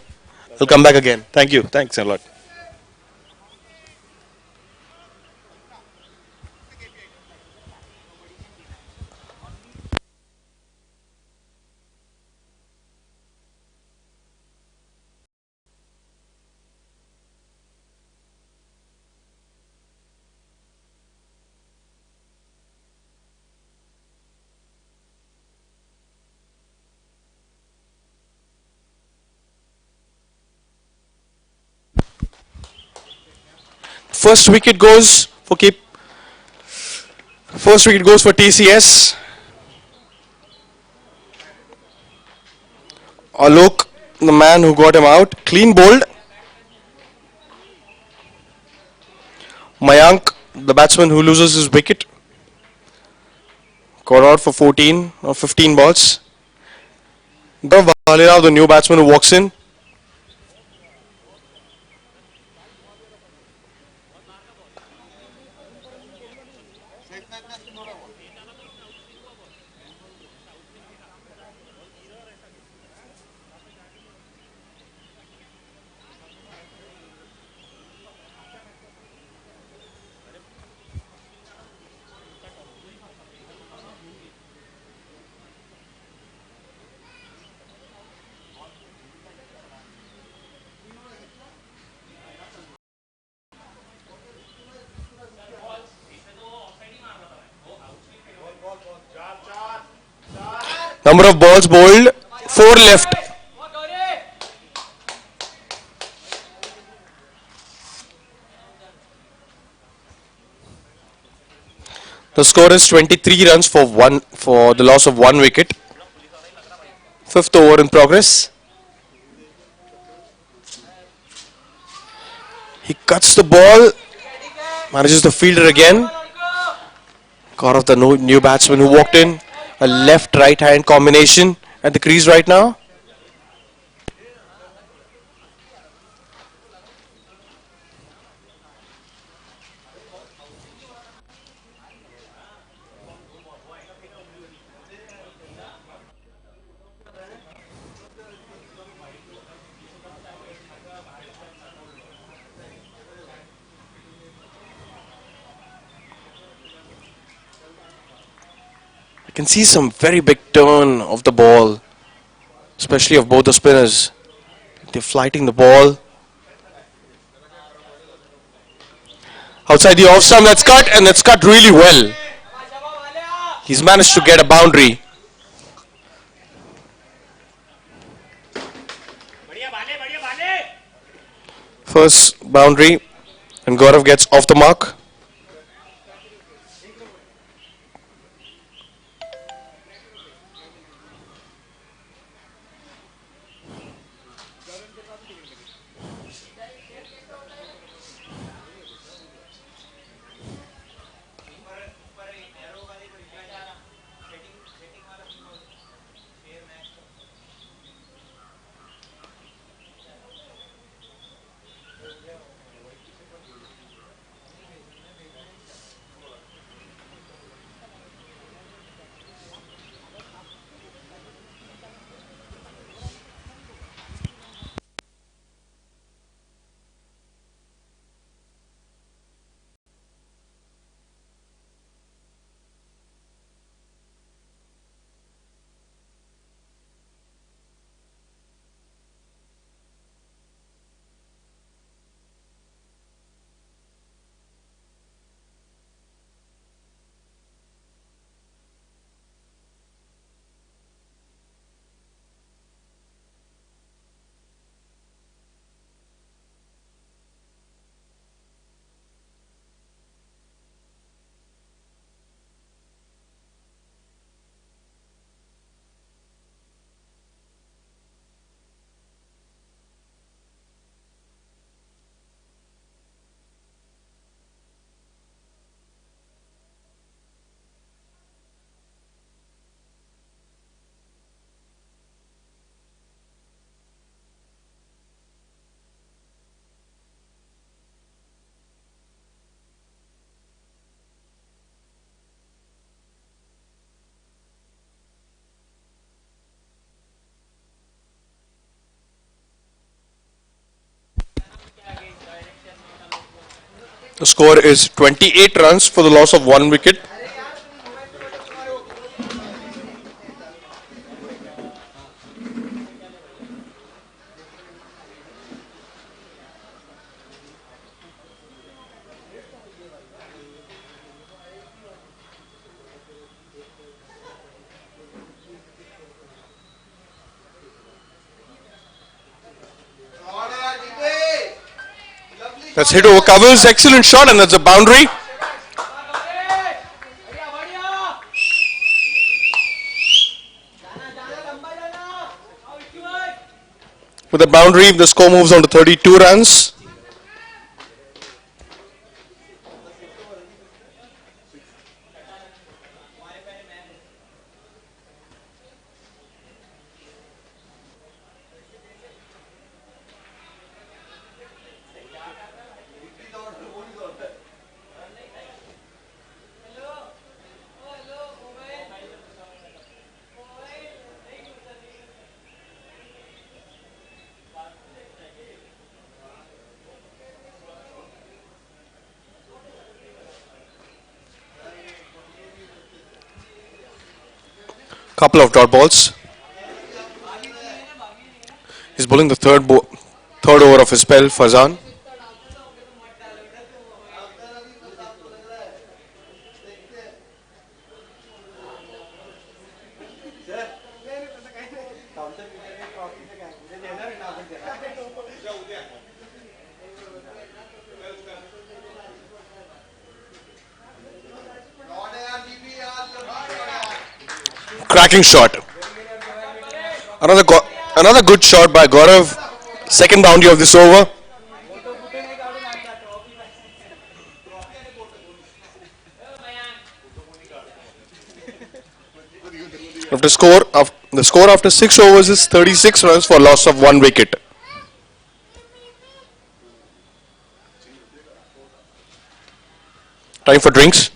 I'll come back again. Thank you. Thanks a lot. First wicket goes for TCS. Alok, the man who got him out, clean bowled. Mayank, the batsman who loses his wicket, got out for 14 or 15 balls. Gaurav Bhalira, the new batsman who walks in. Number of balls bowled, 4 left. The score is 23 runs for the loss of 1 wicket. Fifth over in progress. He cuts the ball, manages the fielder again. Got off the new batsman who walked in. A left-right hand combination at the crease right now. I can see some very big turn of the ball, especially of both the spinners. They're flighting the ball. Outside the off stump, that's cut, and that's cut really well. He's managed to get a boundary. First boundary, and Gaurav gets off the mark. The score is 28 runs for the loss of 1 wicket. That's hit over covers. Excellent shot, and that's a boundary. With a boundary, the score moves on to 32 runs. Couple of dot balls. He's bowling the third over of his spell, Fazan. Cracking shot. Another good shot by Gaurav. Second boundary of this over. The score after 6 overs is 36 runs for loss of 1 wicket. Time for drinks.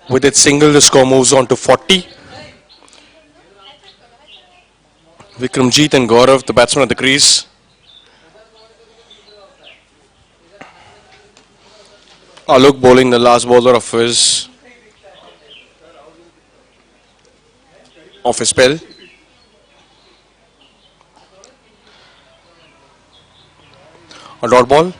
With its single, the score moves on to 40. Vikramjit and Gaurav, the batsmen at the crease. Alok bowling the last bowler of his spell. A dot ball.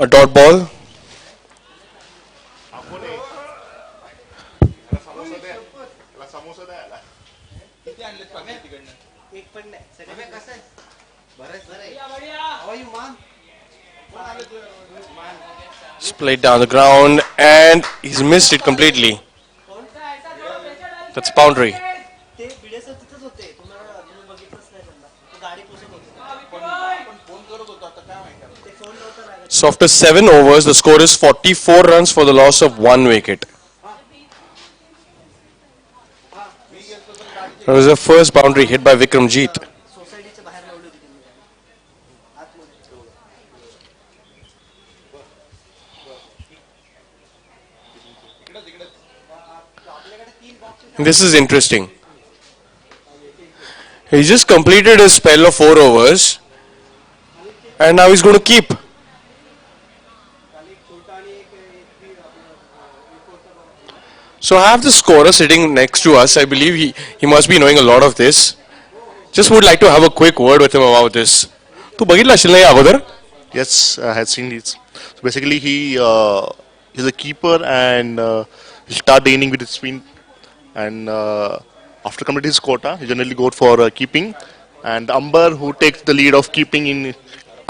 A dot ball. एक पण नाही सगळे कसं आहे बरं आहे मान It's played down the ground and he's missed it completely. That's a boundary. ते बिडेसर तिथंच होते तुम्हाला अजून बघितलंच नाही त्यांना तो गाडी पुसत होते ते फोन नव्हता लागत So after 7 overs, the score is 44 runs for the loss of 1 wicket. That was the first boundary hit by Vikramjit. सोसायटीच्या बाहेर लावली होती त्यांनी गाडी आतमध्ये And this is interesting. He just completed his spell of 4 overs and now he's going to keep. So I have the scorer sitting next to us. I believe he must be knowing a lot of this. Just would like to have a quick word with him about this. तू बघितला असेल ना या अगोदर? Yes, I had seen it. So basically, he's a keeper and he'll start the inning with his spin. And after completing his quota, he generally goes for keeping. And the umpire who takes the lead of keeping in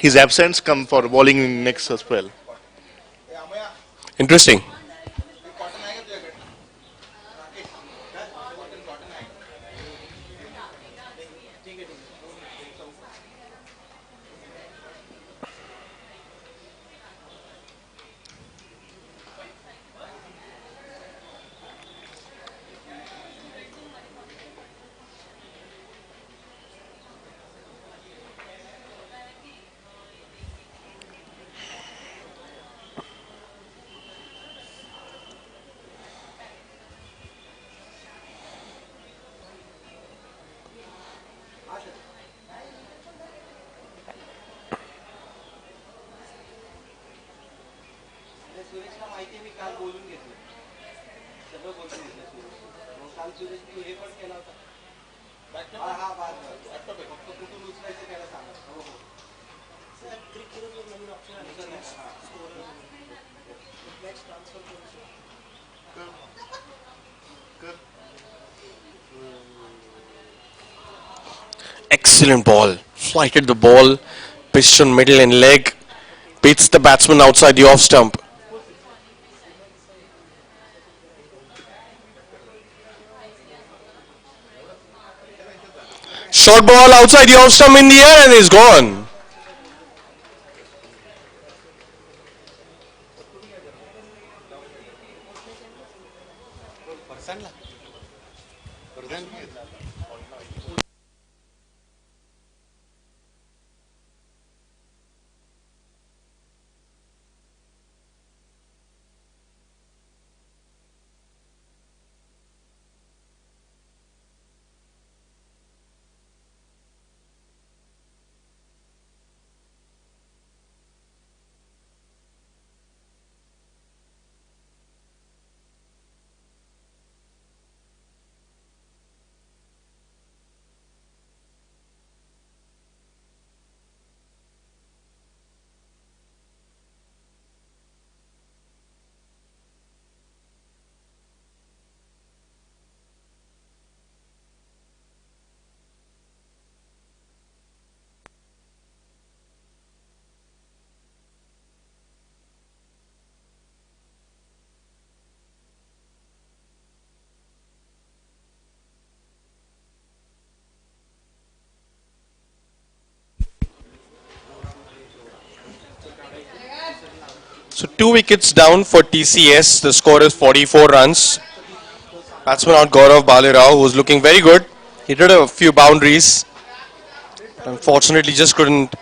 his absence come for bowling in next spell. Interesting. सुरेशला माहिती आहे मी काल बोलून घेतलं सगळं बोलून घेतलं सुरेश काल सुरेश तू हे पण केला होता हा फक्त कुठून उचलायचं त्याला सांगा हो हो सर क्रिकेट नवीन ऑप्शन आहे मॅच ट्रान्सफर करू Excellent ball. Flighted the ball, pitched on middle and leg, beats the batsman outside the off stump. Short ball outside the off stump in the air and he's gone. So 2 wickets down for TCS. The score is 44 runs. Batsman out Gaurav Balirao, who's looking very good. He did a few boundaries. Unfortunately, just couldn't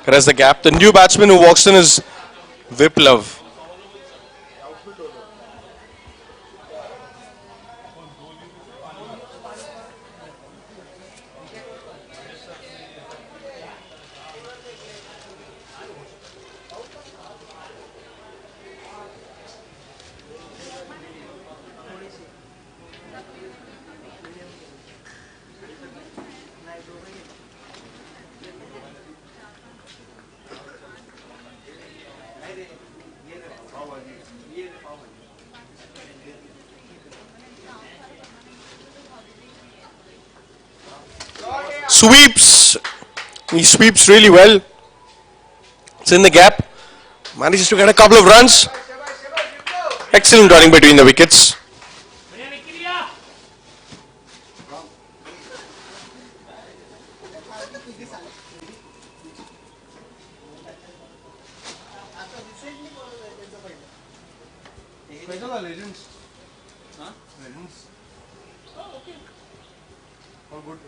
rest the gap. The new batsman who walks in is Viplav. sweeps. He sweeps really well. It's in the gap. Manages to get a couple of runs. Excellent running between the wickets. Legends. Huh? Legends. Oh, okay. All good.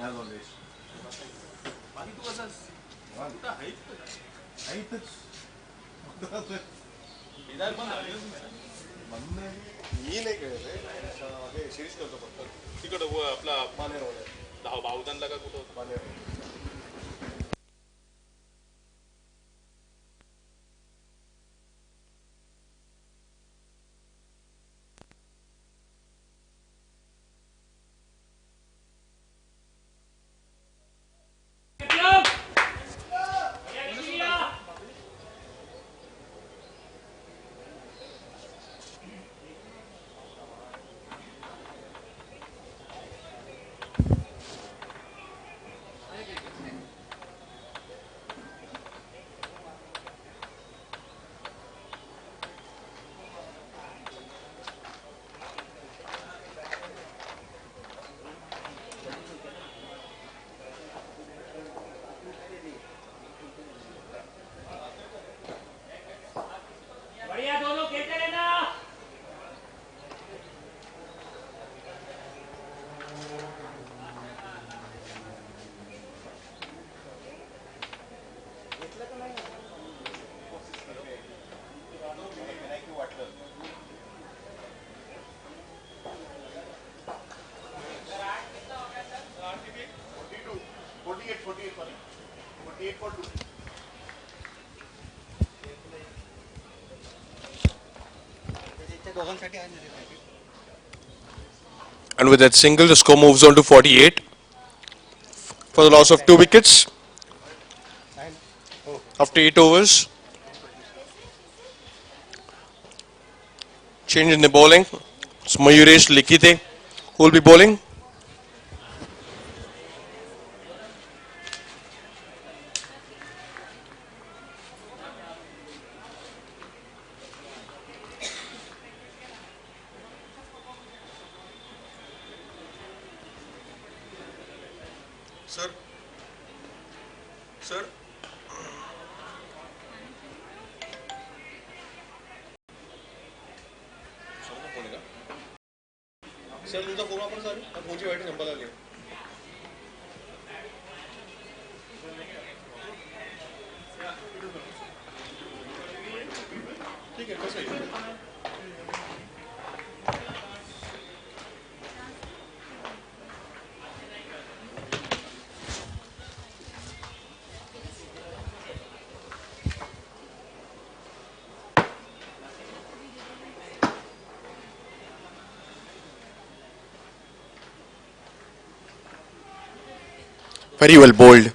As always. बाकी तू कसं कुठं आहेच केदार पण बंद मी नाही हे series करतो फक्त तिकडं आपला मानेर भाऊदानला का कुठं मानेर And with that single, the score moves on to 48 for the loss of 2 wickets after 8 overs. Change in the bowling. It's Mayuresh Likite who will be bowling. Sir. Sir. Sir तुमचा phone वापर sir फोनची white number आली ठीक आहे कसं आहे Very well bowled.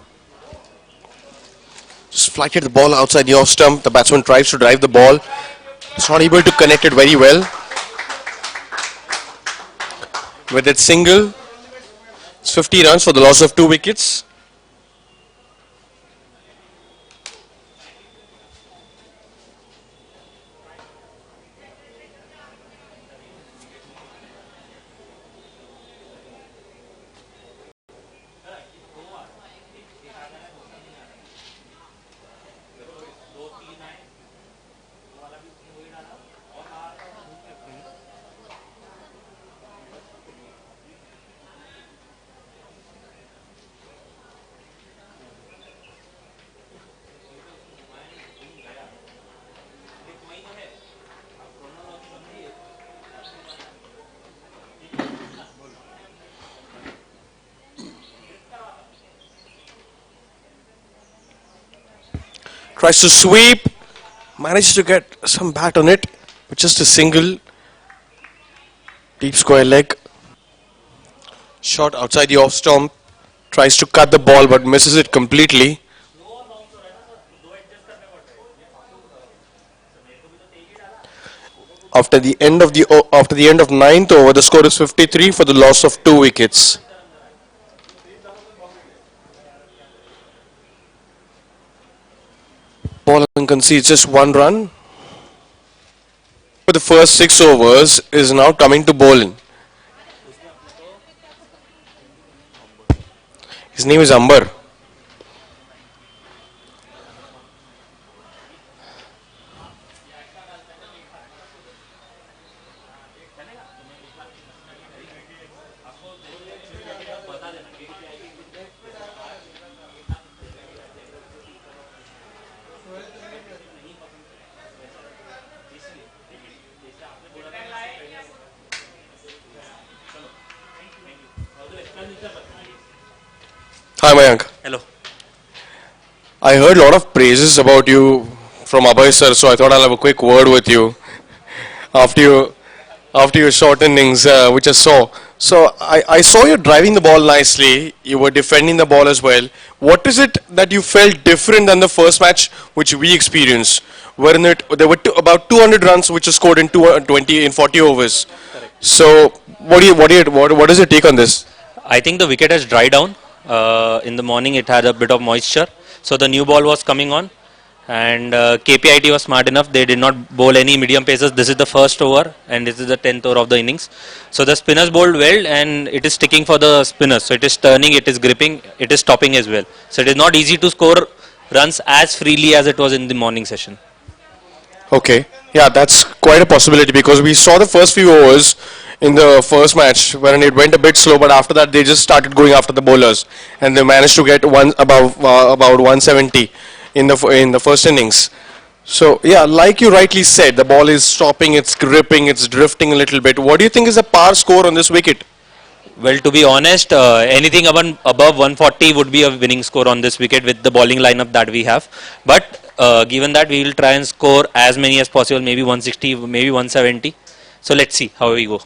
Just flighted the ball outside the off stump. The batsman tries to drive the ball. It's not able to connect it very well. With that single, it's 50 runs for the loss of 2 wickets. Tries to sweep, manages to get some bat on it, but just a single. Deep square leg. Shot outside the off stump. Tries to cut the ball but misses it completely. After the end of ninth over, the score is 53 for the loss of 2 wickets. Bowling concedes just 1 run. For the first 6 overs is now coming to bowling. His name is Amber. Hi Mayank. Hello. I heard a lot of praises about you from Abhay sir, so I thought I'll have a quick word with you after you after your short innings, which I saw. So I saw you driving the ball nicely. You were defending the ball as well. What is it that you felt different than the first match, which we experienced? Wherein there were about 200 runs, which were scored in 20 in 40 overs. So what is your take on this? I think the wicket has dried down. In the morning, it had a bit of moisture, so the new ball was coming on, and KPIT was smart enough. They did not bowl any medium paces. This is the first over, and this is the 10th over of the innings. So the spinners bowled well, and it is sticking for the spinners. So it is turning, it is gripping, it is stopping as well. So it is not easy to score runs as freely as it was in the morning session. Okay. Yeah, that's quite a possibility because we saw the first few overs in the first match when it went a bit slow, but after that they just started going after the bowlers and they managed to get one about 170 in the first innings. So yeah, like you rightly said, the ball is stopping, it's gripping, it's drifting a little bit. What do you think is the par score on this wicket? Well, to be honest, anything above 140 would be a winning score on this wicket with the bowling lineup that we have. But given that, we will try and score as many as possible, maybe 160, maybe 170. So let's see how we go.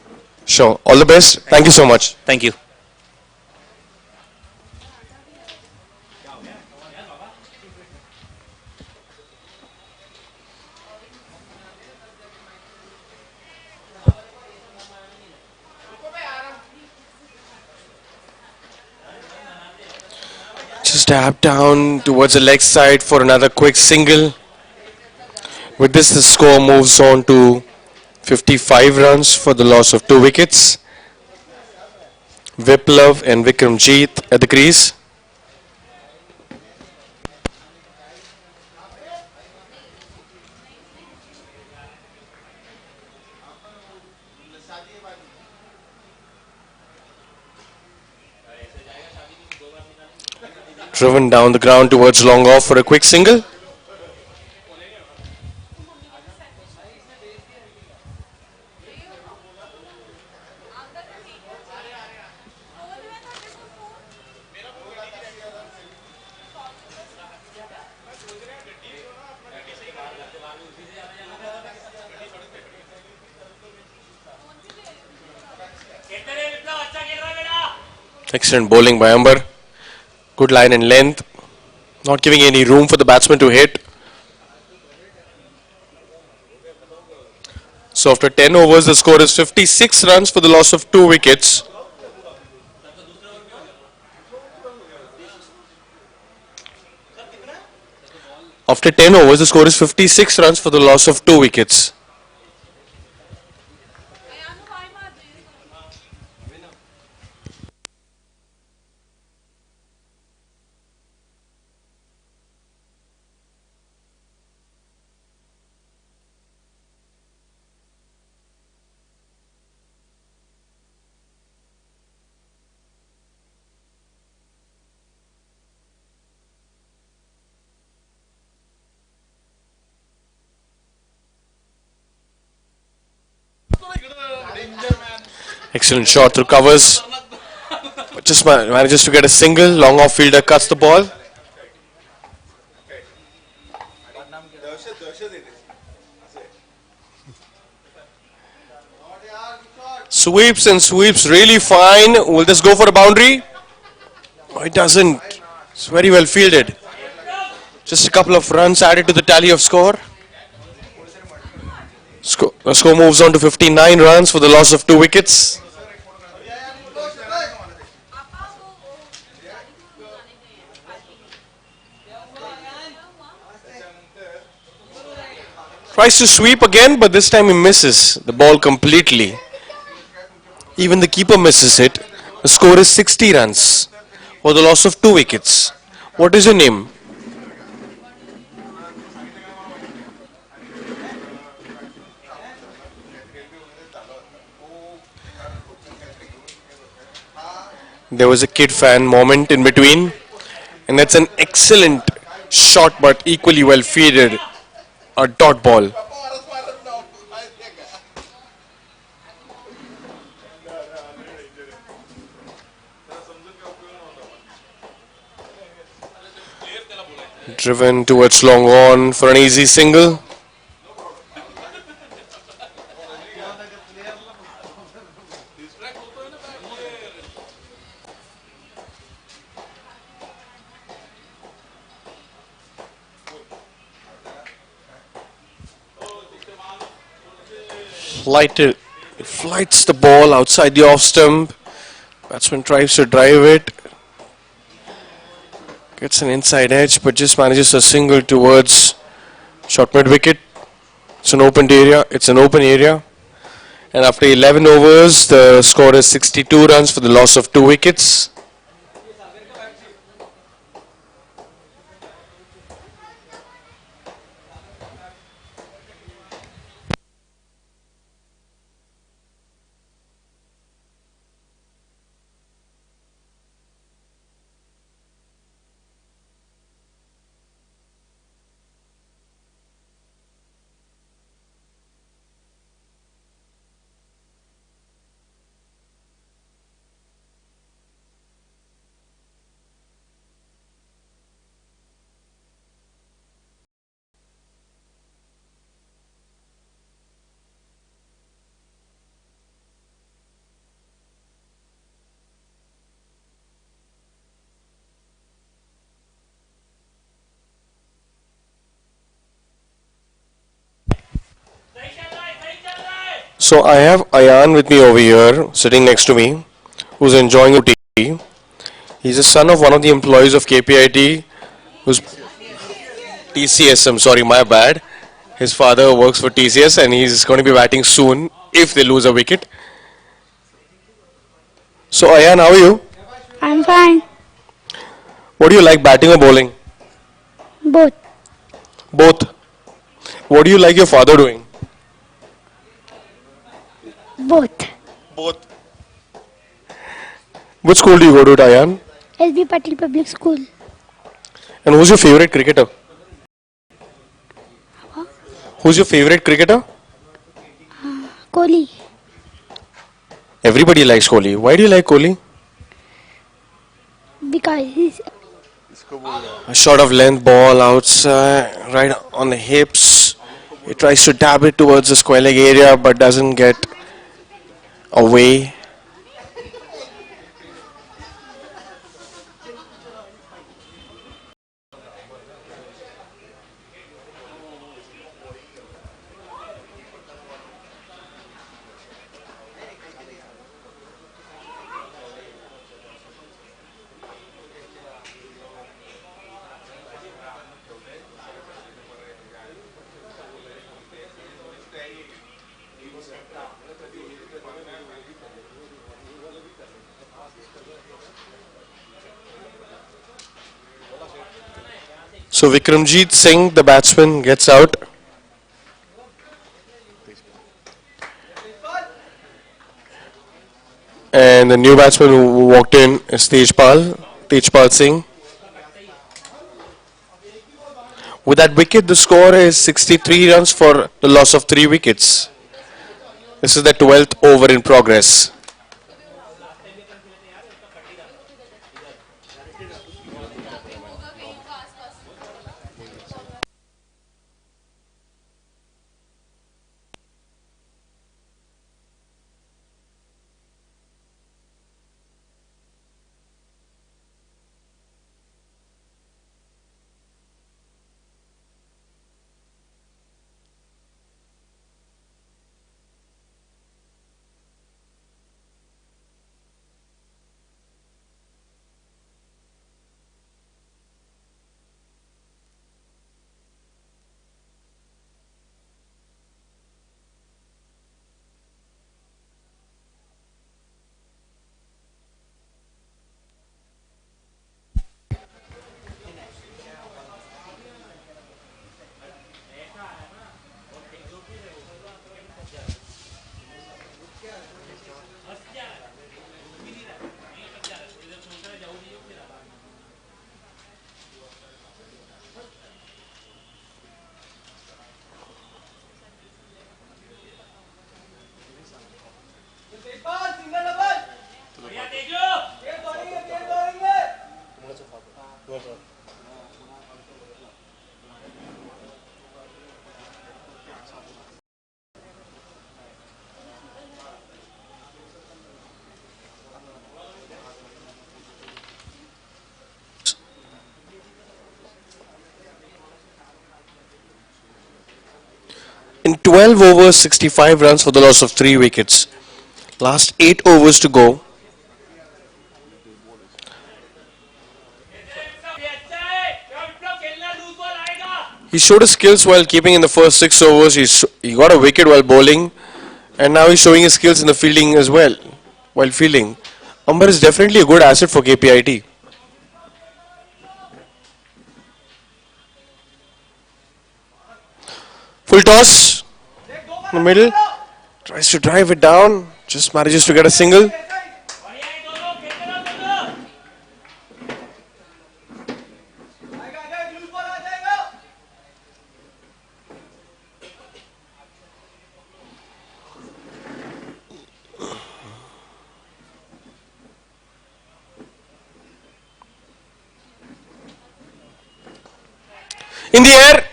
Sure. All the best. Thank you so much. Thank you. Just tap down towards the leg side for another quick single. With this, the score moves on to 55 runs for the loss of 2 wickets. Viplav and Vikramjeet at the crease. Driven down the ground towards long off for a quick single. Excellent bowling by Amber. Good line and length. Not giving any room for the batsman to hit. So after 10 overs, the score is 56 runs for the loss of 2 wickets. After 10 overs, the score is 56 runs for the loss of 2 wickets. Excellent shot through covers. But just manages to get a single. Long off fielder cuts the ball. Sweeps and sweeps really fine. Will this go for a boundary? Oh, it doesn't. It's very well fielded. Just a couple of runs added to the tally of score. The score moves on to 59 runs for the loss of 2 wickets. Tries to sweep again, but this time he misses the ball completely. Even the keeper misses it. The score is 60 runs for the loss of 2 wickets. What is your name? There was a kid fan moment in between, and that's an excellent shot, but equally well fielded. A dot ball. Driven towards long on for an easy single. Flighted. It flights the ball outside the off stump. Batsman tries to drive it. Gets an inside edge, but just manages a single towards short mid wicket. It's an open area. It's an open area. And after 11 overs, the score is 62 runs for the loss of 2 wickets. So I have Ayan with me over here, sitting next to me, who's enjoying a tea. He's a son of one of the employees of KPIT, who's TCS. I'm sorry, my bad. His father works for TCS, and he's going to be batting soon if they lose a wicket. So Ayan, how are you? I'm fine. What do you like, batting or bowling? Both. Both. What do you like your father doing? Both. Both. Which school do you go to, Ayan? SB Patil Public School. And who's your favorite cricketer? Who's your favorite cricketer? Kohli. Everybody likes Kohli. Why do you like Kohli? Because he's A shot of length ball outside, right on the hips. He tries to dab it towards the square leg area, but doesn't get away. So Vikramjit Singh, the batsman, gets out. And the new batsman who walked in is Tejpal Singh. With that wicket, the score is 63 runs for the loss of 3 wickets. This is the 12th over in progress. In 12 overs, 65 runs for the loss of 3 wickets. Last 8 overs to go. He showed his skills while keeping in the first 6 overs. He got a wicket while bowling, and now he's showing his skills in the fielding as well. While fielding, Umber is definitely a good asset for KPIT. Full toss in the middle. Tries to drive it down. Just manages to get a single. In the air.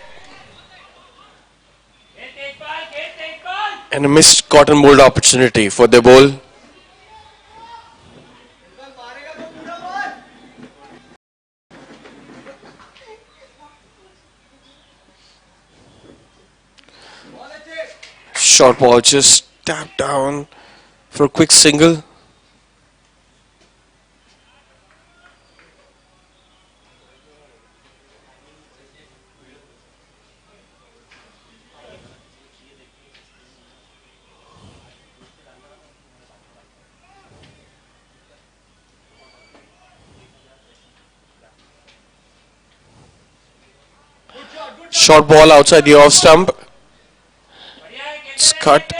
And a missed cotton mold opportunity for the ball. Short ball just tapped down for a quick single. Short ball outside the off stump. It's cut,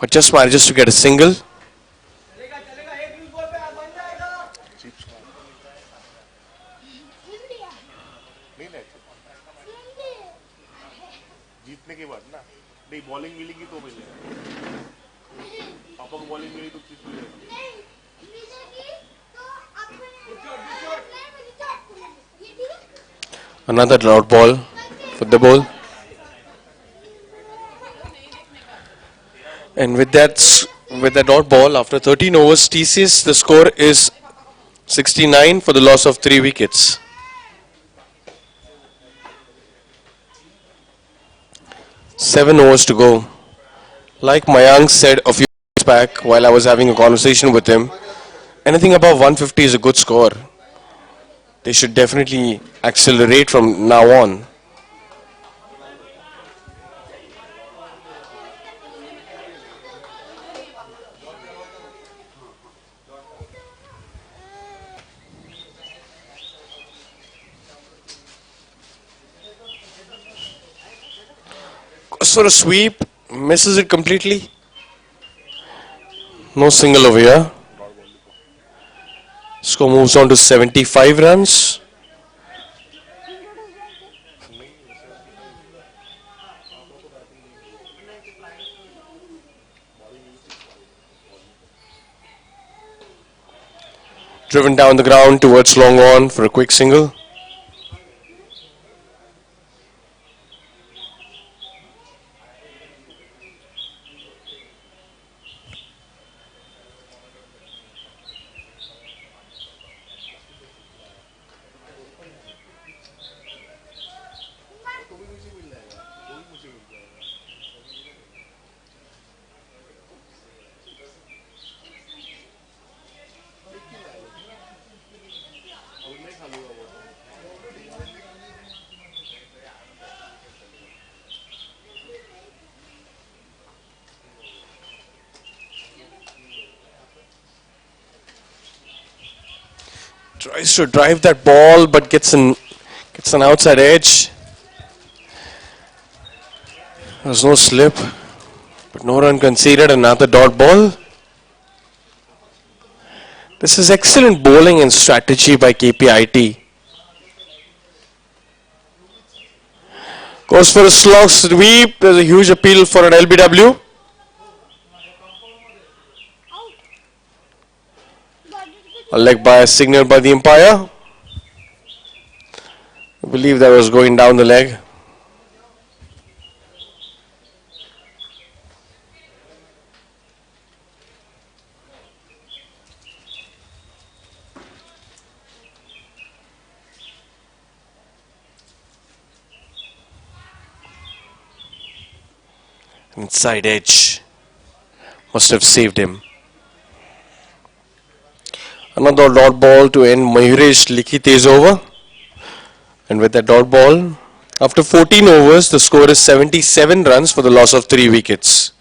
but just manages to get a single. जीतने के बाद ना नहीं bowling मिलेगी तो मिलेगा पापा को बॉलिंग मिली तो चीज मिलेगा Another dot ball for the ball. And with that dot ball, after 13 overs, TCS, the score is 69 for the loss of 3 wickets. Seven overs to go. Like Mayank said a few days back while I was having a conversation with him, anything above 150 is a good score. They should definitely accelerate from now on. Goes for a sweep, misses it completely. No single over here. Score moves on to 75 runs. Driven down the ground towards long on for a quick single. Tries to drive that ball but gets an outside edge. There's no slip, but no run conceded. Another dot ball. This is excellent bowling and strategy by KPIT. Goes for a slog sweep. There's a huge appeal for an LBW. A leg bias signal by the umpire. I believe that was going down the leg. Inside edge. Must have saved him. Another dot ball to end Mayuresh Likite's over. And with that dot ball, after 14 overs, the score is 77 runs for the loss of 3 wickets.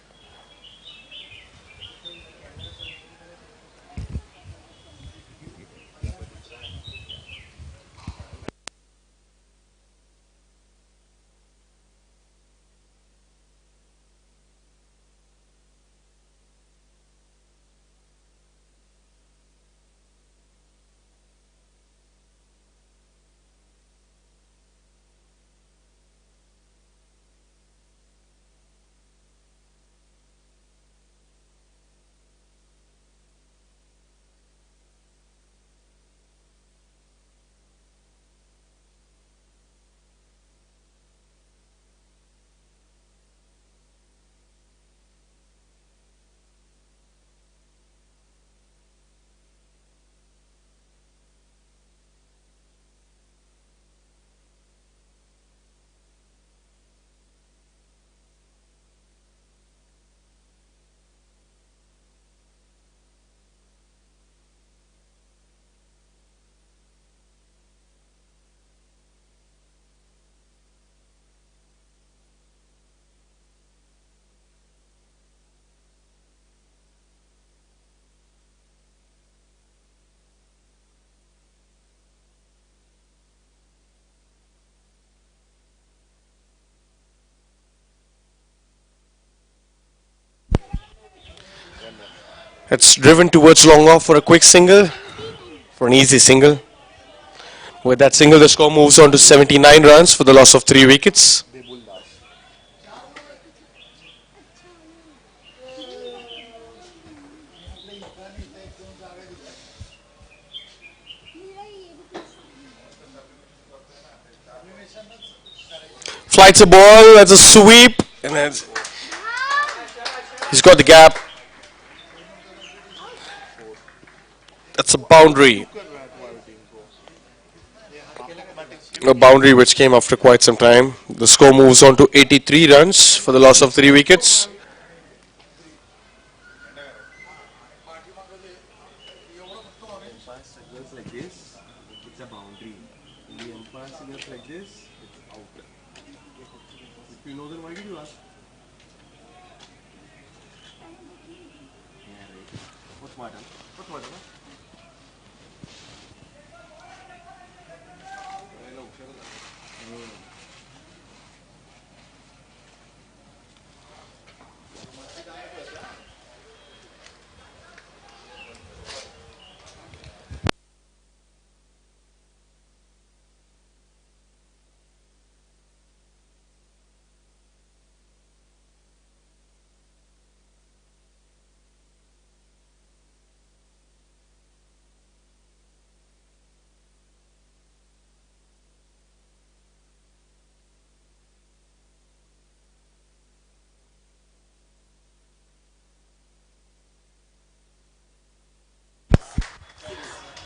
It's driven towards long off for a quick single, for an easy single. With that single, the score moves on to 79 runs for the loss of 3 wickets. Flights a ball, that's a sweep, and he's got the gap. That's a boundary. A boundary which came after quite some time. The score moves on to 83 runs for the loss of 3 wickets.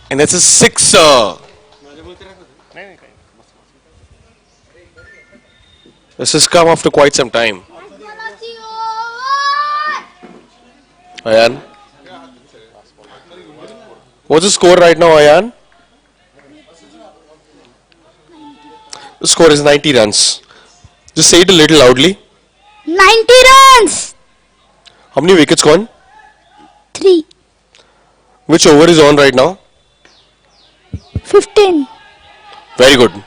And that's a sixer. This has come after quite some time. Ayan. What's the score right now, Ayan? The score is 90 runs. Just say it a little loudly. 90 runs! How many wickets gone? 3. Which over is on right now? 15. Very good.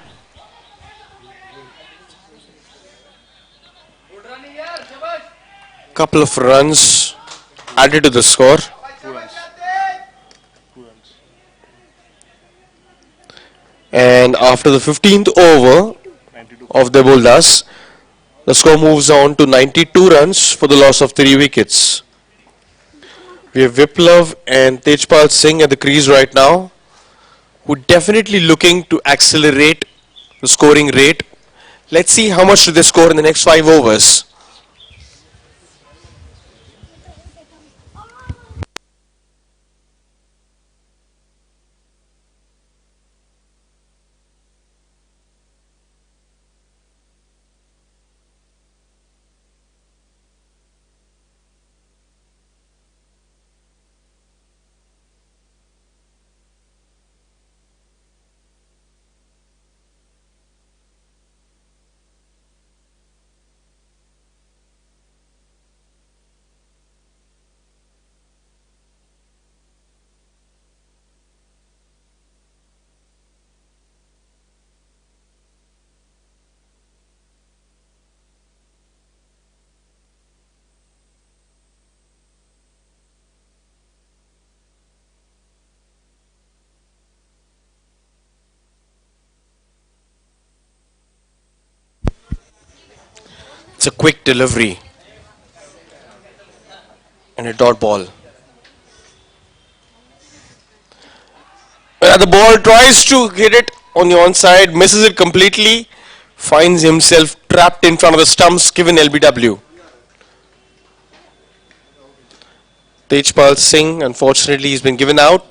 Couple of runs added to the score. And after the 15th over of the Bulldars, the score moves on to 92 runs for the loss of 3 wickets. We have Viplav and Tejpal Singh at the crease right now, who definitely looking to accelerate the scoring rate. Let's see how much do they score in the next 5 overs. It's a quick delivery and a dot ball. The ball tries to hit it on the onside, misses it completely, finds himself trapped in front of the stumps given LBW. Tejpal Singh, unfortunately, he's been given out.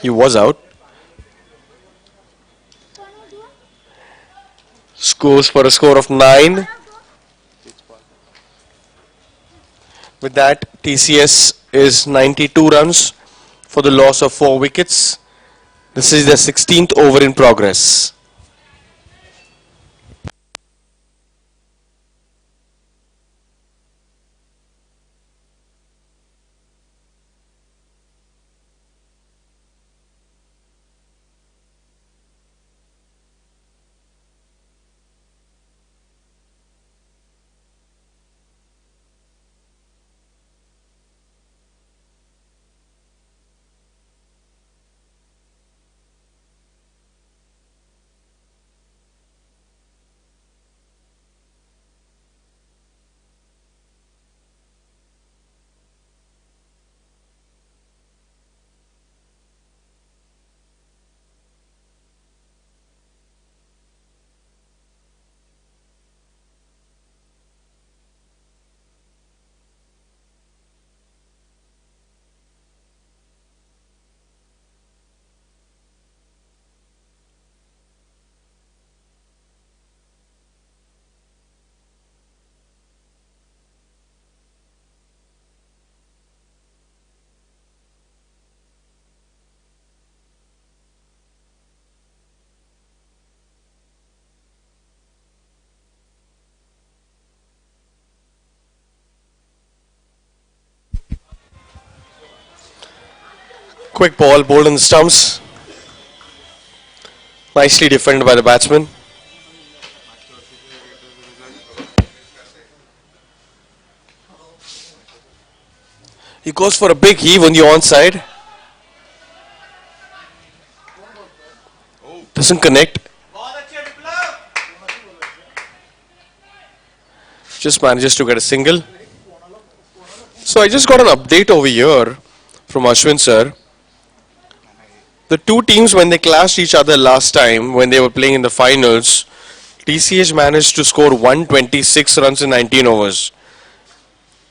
He was out. Scores for a score of 9. With that, TCS is 92 runs for the loss of 4 wickets. This is the 16th over in progress. Quick ball, bowled on the stumps. Nicely defended by the batsman. He goes for a big heave on the onside. Doesn't connect. Just manages to get a single. So I just got an update over here from Ashwin sir. The two teams, when they clashed each other last time, when they were playing in the finals, TCH managed to score 126 runs in 19 overs.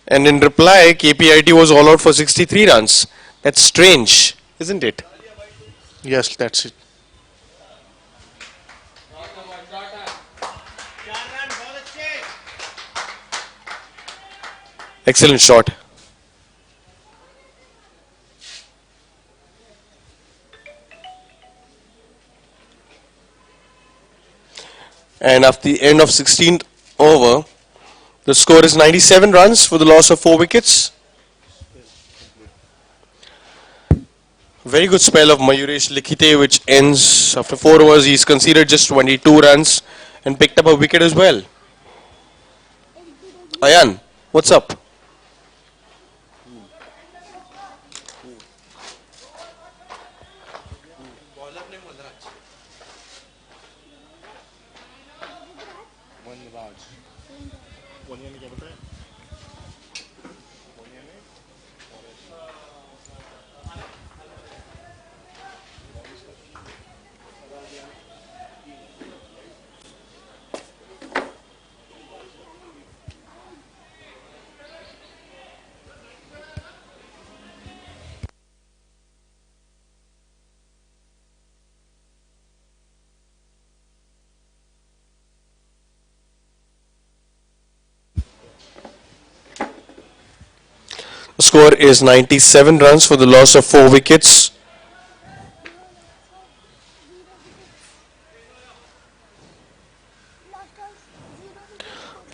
And in reply, KPIT was all out for 63 runs. That's strange, isn't it? Yes, that's it. Excellent shot. And after the end of 16th over, the score is 97 runs for the loss of 4 wickets. Very good spell of Mayuresh Likhite, which ends after 4 overs. He's conceded just 22 runs and picked up a wicket as well. Ayan, what's up? The score is 97 runs for the loss of 4 wickets.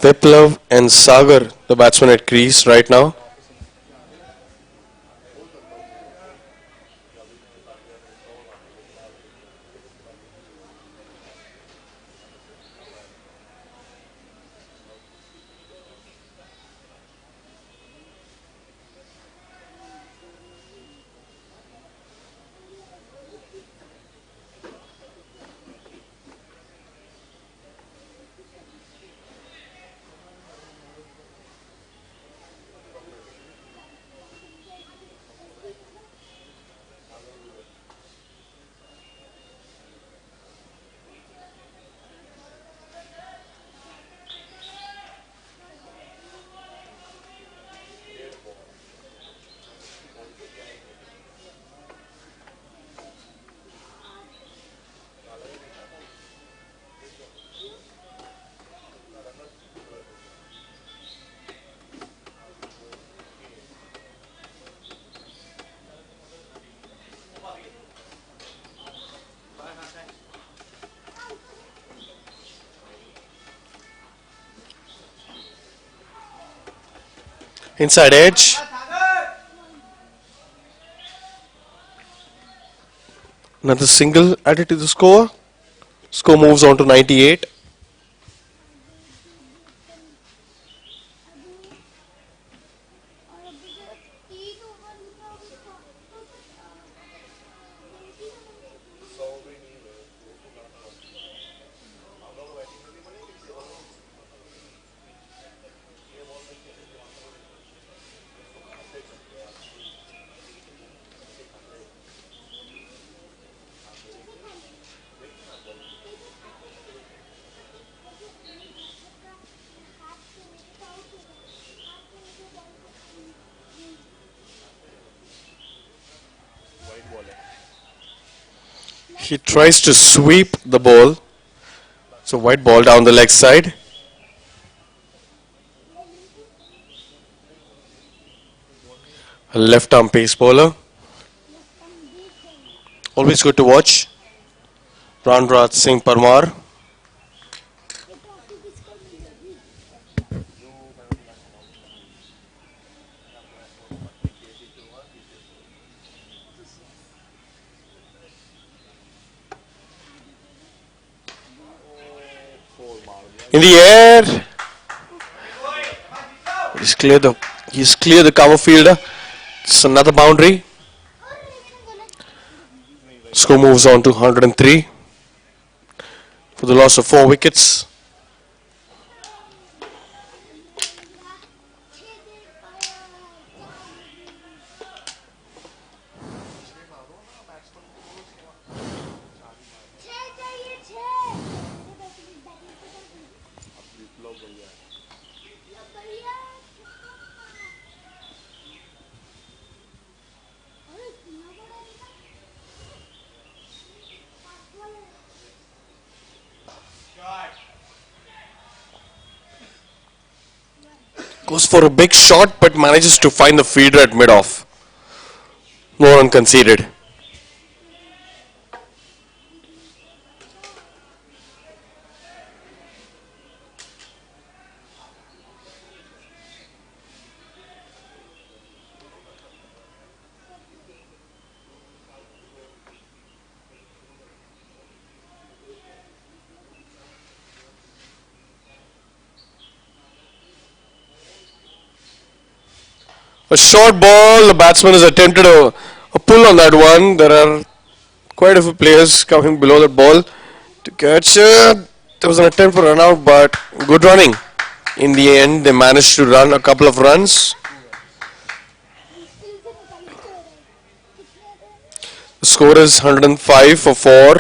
Viplav and Sagar, the batsman at crease right now. Inside edge. Another single added to the score. Score moves on to 98. He tries to sweep the ball. So white ball down the leg side. A left arm pace bowler. Always good to watch. Ranraj Singh Parmar. In the air. He's clear the cover fielder. It's another boundary. Score moves on to 103 for the loss of 4 wickets. Goes for a big shot but manages to find the fielder at mid-off. No run conceded. A short ball, the batsman has attempted a pull on that one. There are quite a few players coming below that ball to catch. There was an attempt for run out, but good running. In the end, they managed to run a couple of runs. The score is 105 for 4.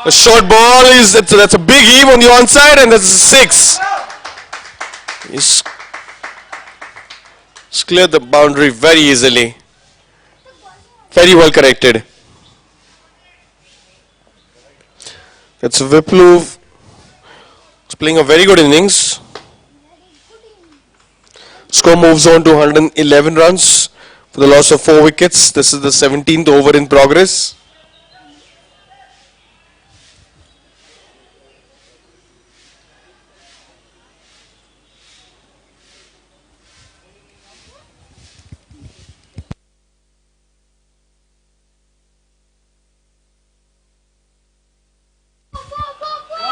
A short ball is that's a big heave on the onside, and that's a 6. He's cleared the boundary very easily. Very well corrected. That's Vipluv. He's playing a very good innings. Score moves on to 111 runs for the loss of 4 wickets. This is the 17th over in progress.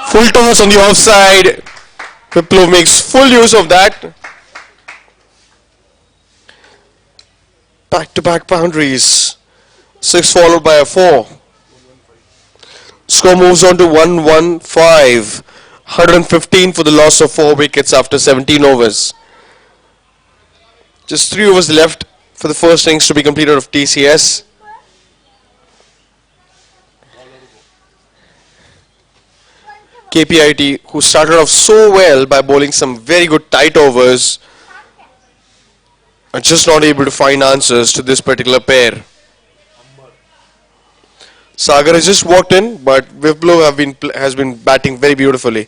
Full toss on the offside. Vipluv makes full use of that. Back-to-back boundaries. 6 followed by a 4. Score moves on to 115. 115 for the loss of 4 wickets after 17 overs. Just 3 overs left for the first innings to be completed of TCS. KPIT, who started off so well by bowling some very good tight overs, are just not able to find answers to this particular pair. Sagar has just walked in, but Viplo has been batting very beautifully.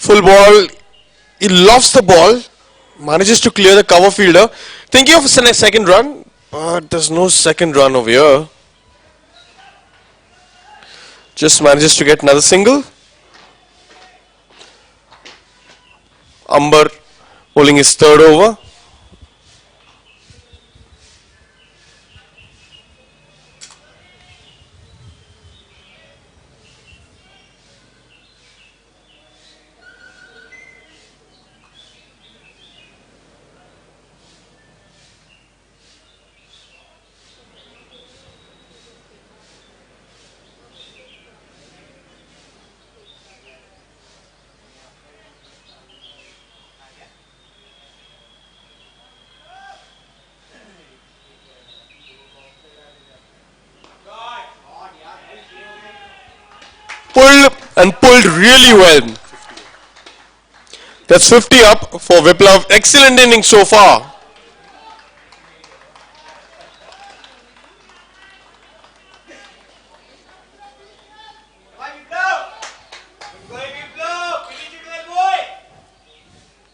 Full ball. He lofts the ball. Manages to clear the cover fielder. Thinking of a second run. But there's no second run over here. Just manages to get another single. Amber bowling his third over. Pulled and pulled really well. That's 50 up for Viplav. Excellent inning so far.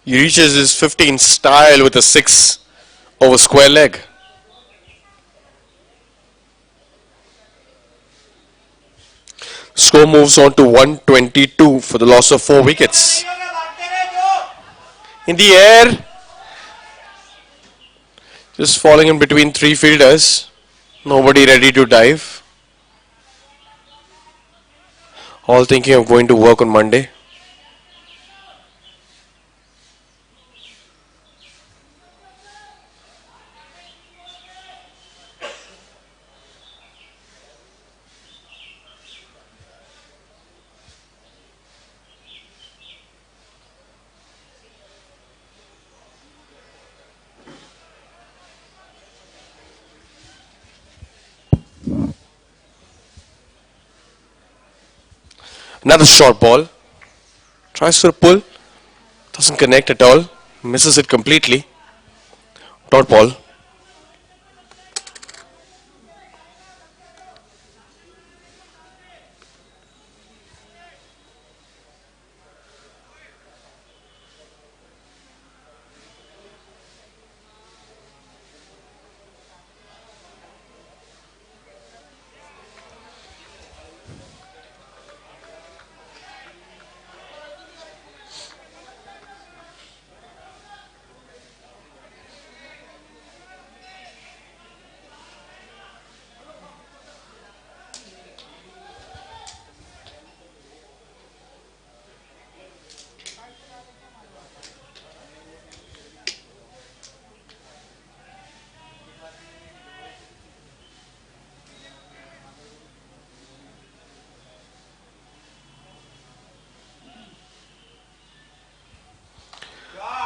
He reaches his 15 style with a 6 over square leg. Score moves on to 122 for the loss of 4 wickets. In the air, just falling in between 3 fielders. Nobody ready to dive. All thinking of going to work on Monday. Another short ball. Tries for a pull. Doesn't connect at all. Misses it completely. Dot ball.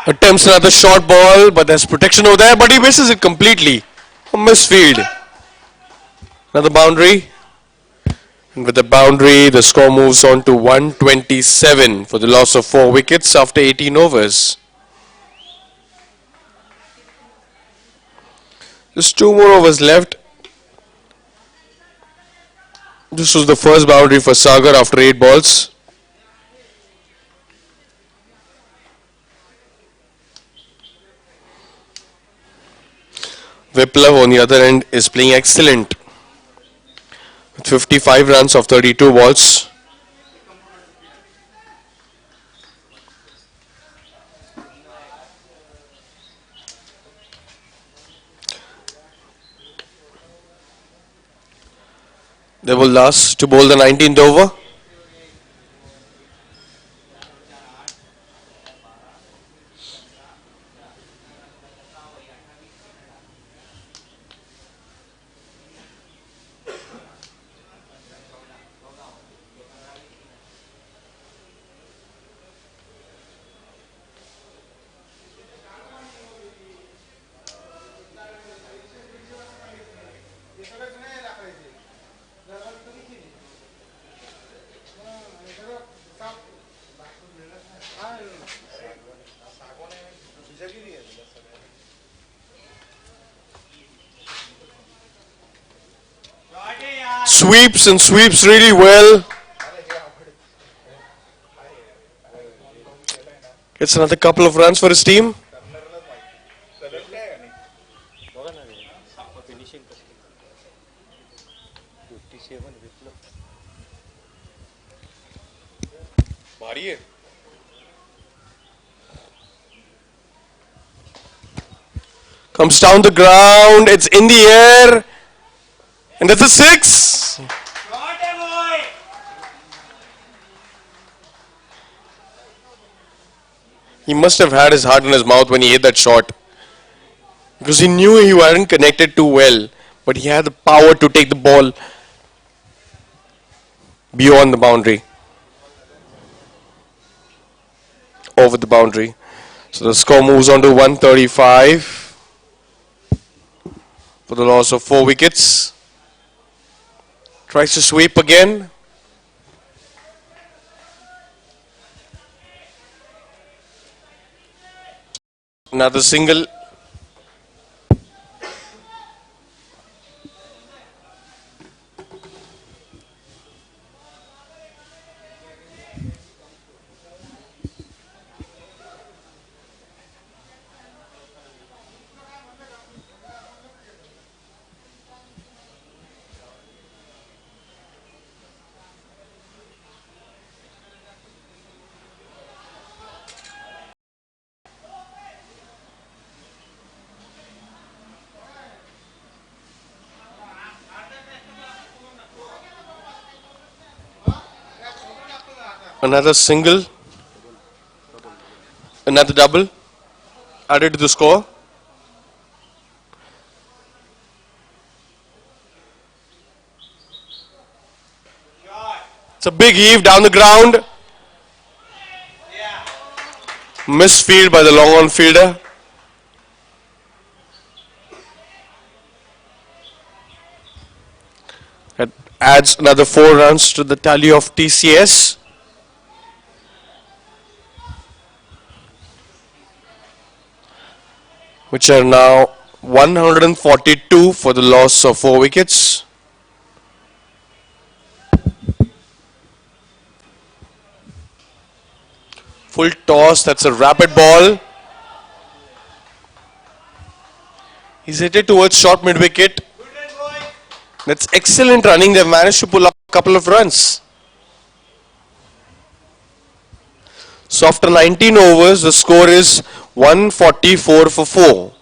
Attempts another short ball, but there's protection over there, but he misses it completely. A misfield. Another boundary. With the boundary, the score moves on to 127 for the loss of 4 wickets after 18 overs. Just 2 more overs left. This was the first boundary for Sagar after 8 balls. Viplav on the other end is playing excellent with 55 runs of 32 balls. They will last to bowl the 19th over. Sweeps and sweeps really well. Gets another couple of runs for his team. Comes down the ground. It's in the air. And that's a 6. He must have had his heart in his mouth when he hit that shot. Because he knew he wasn't connected too well. But he had the power to take the ball beyond the boundary. Over the boundary. So the score moves on to 135 for the loss of 4 wickets. Tries to sweep again. Another single. Another single. Another double. Added to the score. It's a big heave down the ground. Misfield by the long on fielder. That adds another 4 runs to the tally of TCS. Which are now 142 for the loss of 4 wickets. Full toss, that's a rapid ball. He's hit it towards short mid wicket. That's excellent running. They've managed to pull up a couple of runs. So after 19 overs, the score is 144 for 4.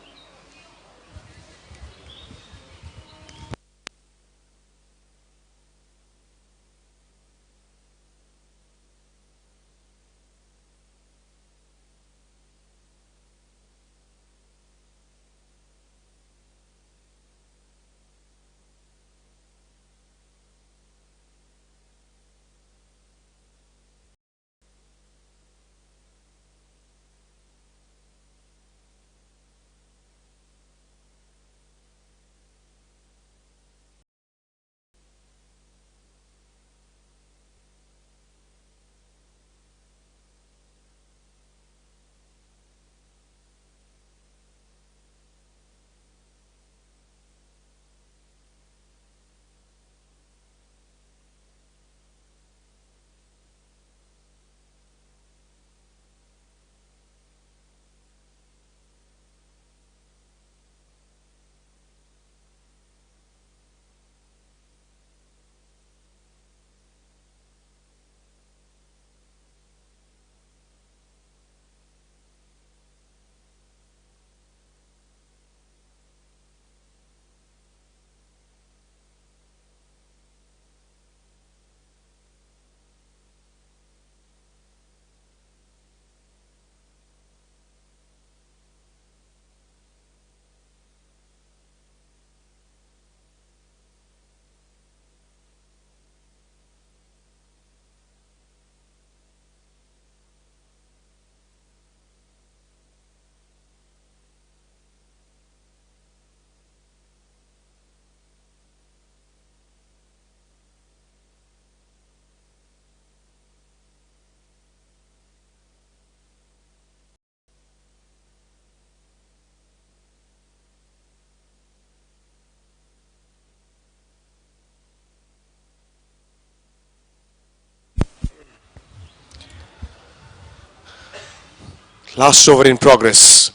Last over in progress.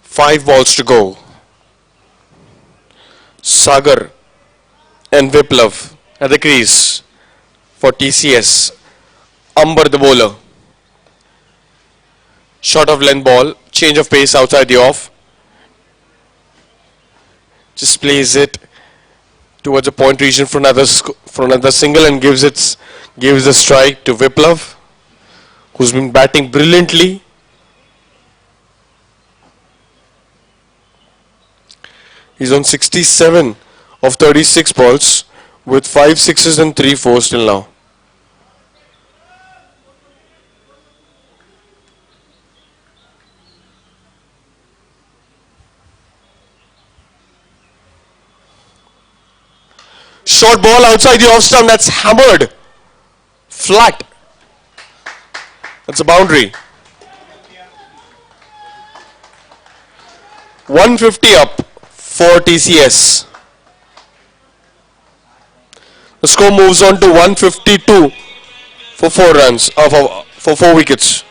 5 balls to go. Sagar and Viplav at the crease for TCS. Amber the bowler. Short of length ball. Change of pace outside the off. Just plays it towards the point region for another single and gives the strike to Viplav, who's been batting brilliantly. He's on 67 of 36 balls with 5 sixes and 3 fours till now. Short ball outside the off stump, that's hammered. Flat. That's a boundary. 150 up for TCS. The score moves on to 152 for 4 runs, for 4 wickets.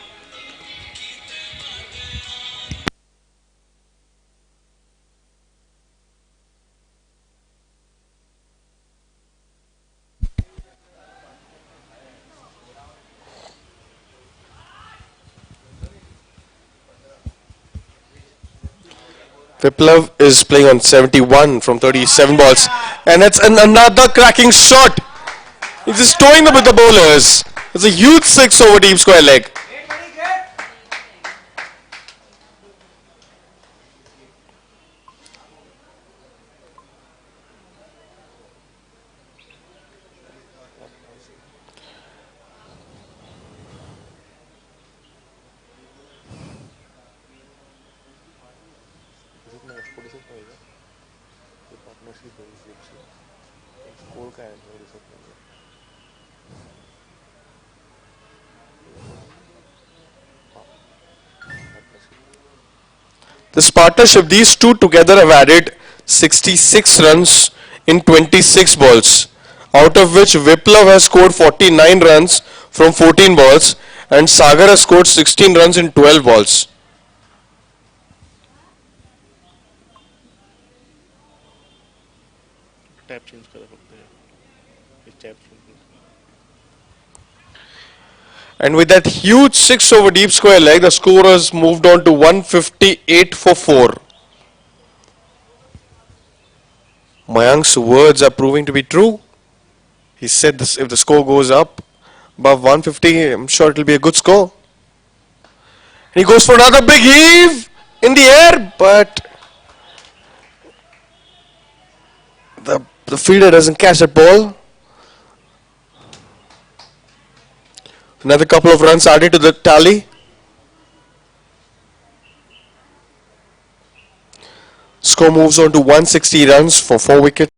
Viplav is playing on 71 from 37 balls, and that's another cracking shot. He's just towing them with the bowlers. It's a huge 6 over deep square leg. This partnership, these two together have added 66 runs in 26 balls, out of which Viplav has scored 49 runs from 14 balls and Sagar has scored 16 runs in 12 balls. Tap change करा सकते हैं इस tap And with that huge 6 over deep square leg, the score has moved on to 158 for 4. Mayank's words are proving to be true. He said this, if the score goes up above 150, I'm sure it will be a good score. And he goes for another big heave in the air, but the fielder doesn't catch that ball. Another couple of runs added to the tally. Score moves on to 160 runs for 4 wickets.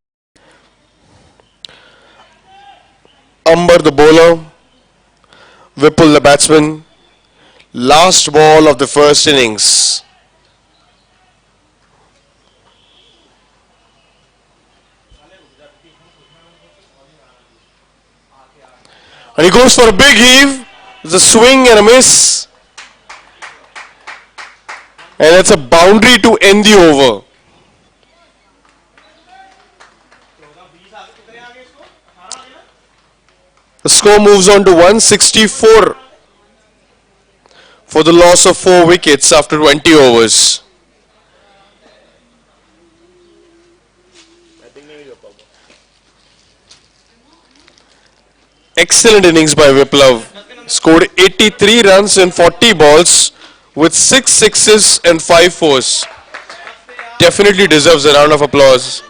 Amber the bowler, Vipul the batsman. Last ball of the first innings. And he goes for a big heave. There's a swing and a miss. And it's a boundary to end the over. The score moves on to 164 for the loss of 4 wickets after 20 overs. Excellent innings by Viplav. Scored 83 runs in 40 balls with 6 sixes and 5 fours. Definitely deserves a round of applause.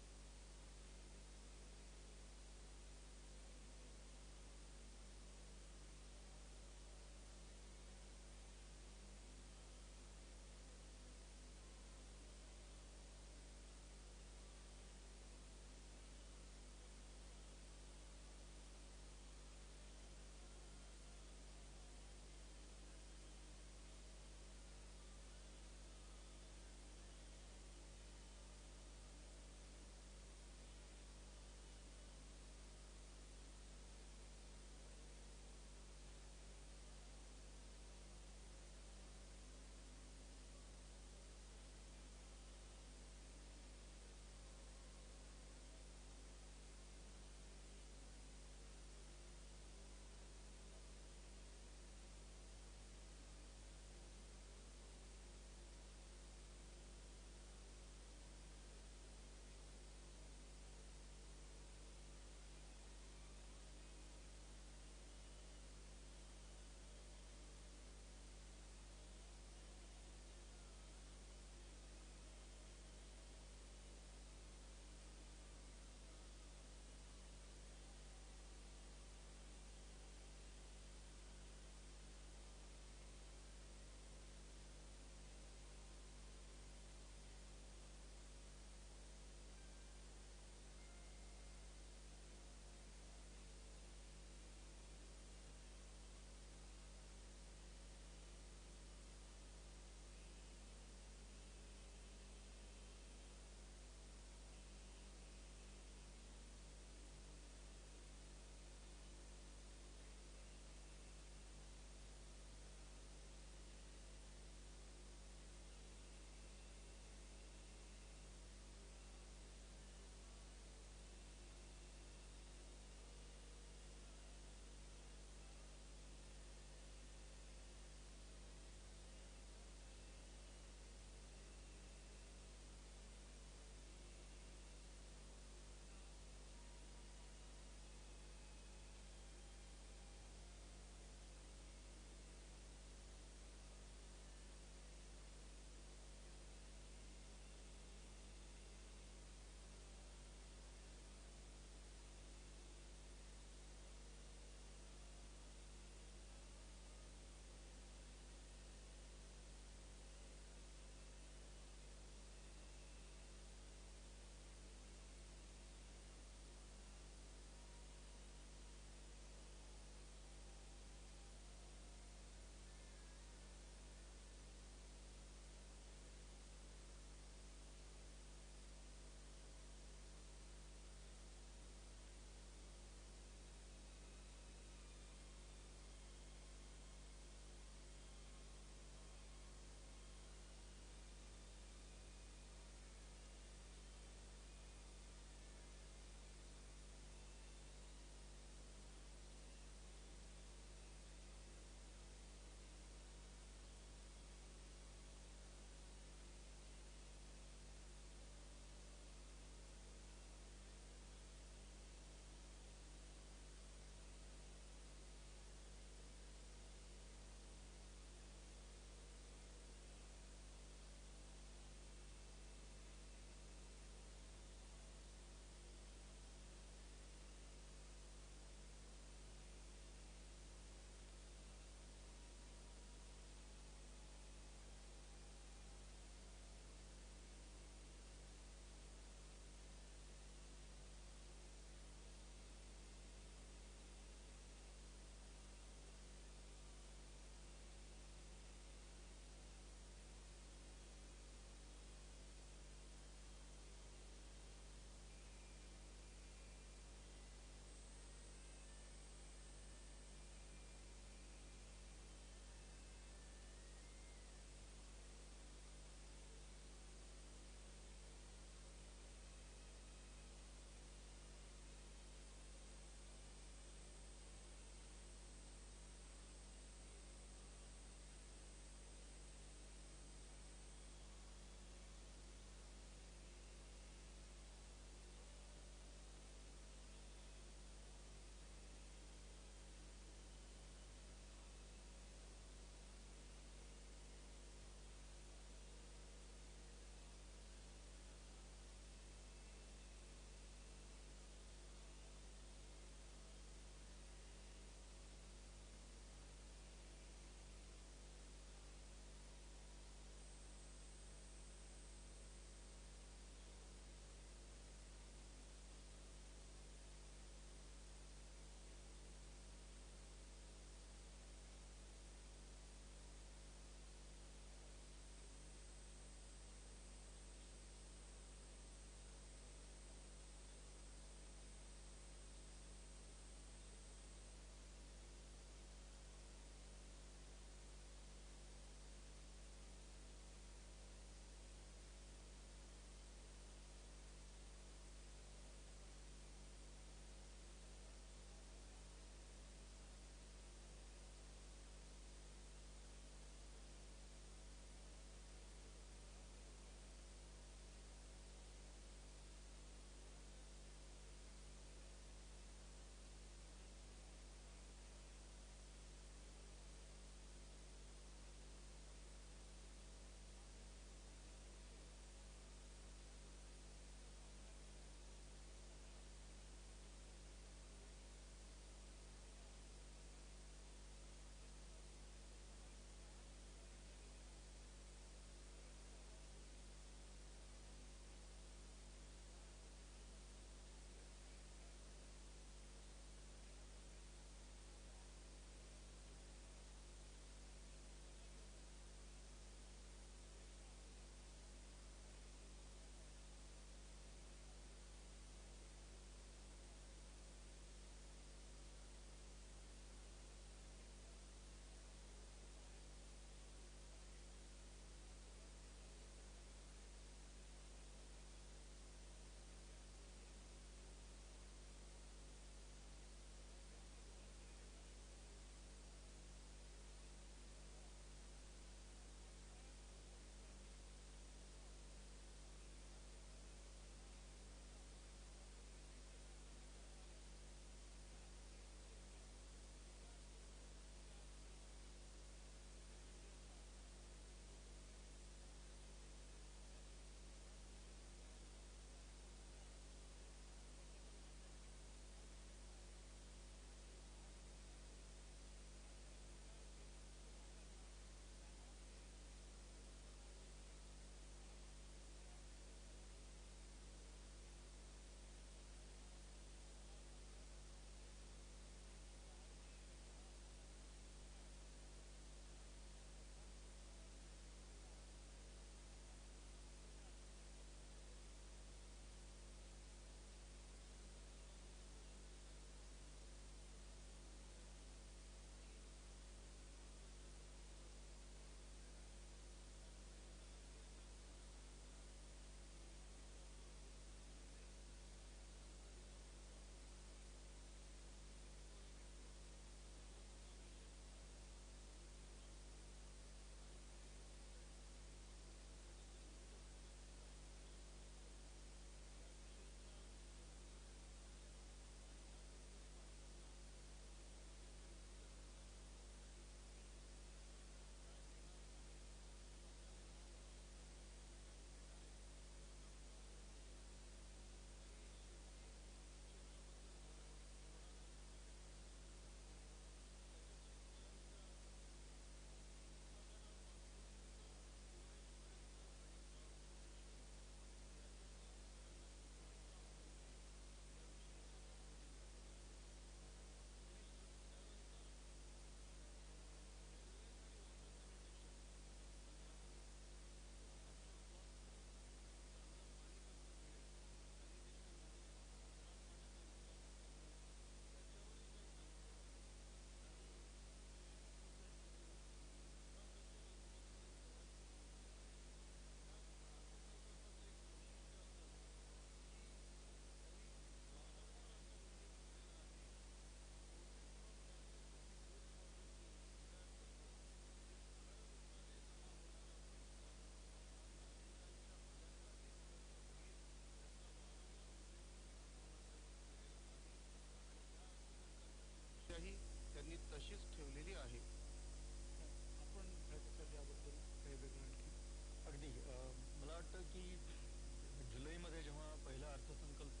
मध्ये जेव्हा पहिला अर्थसंकल्प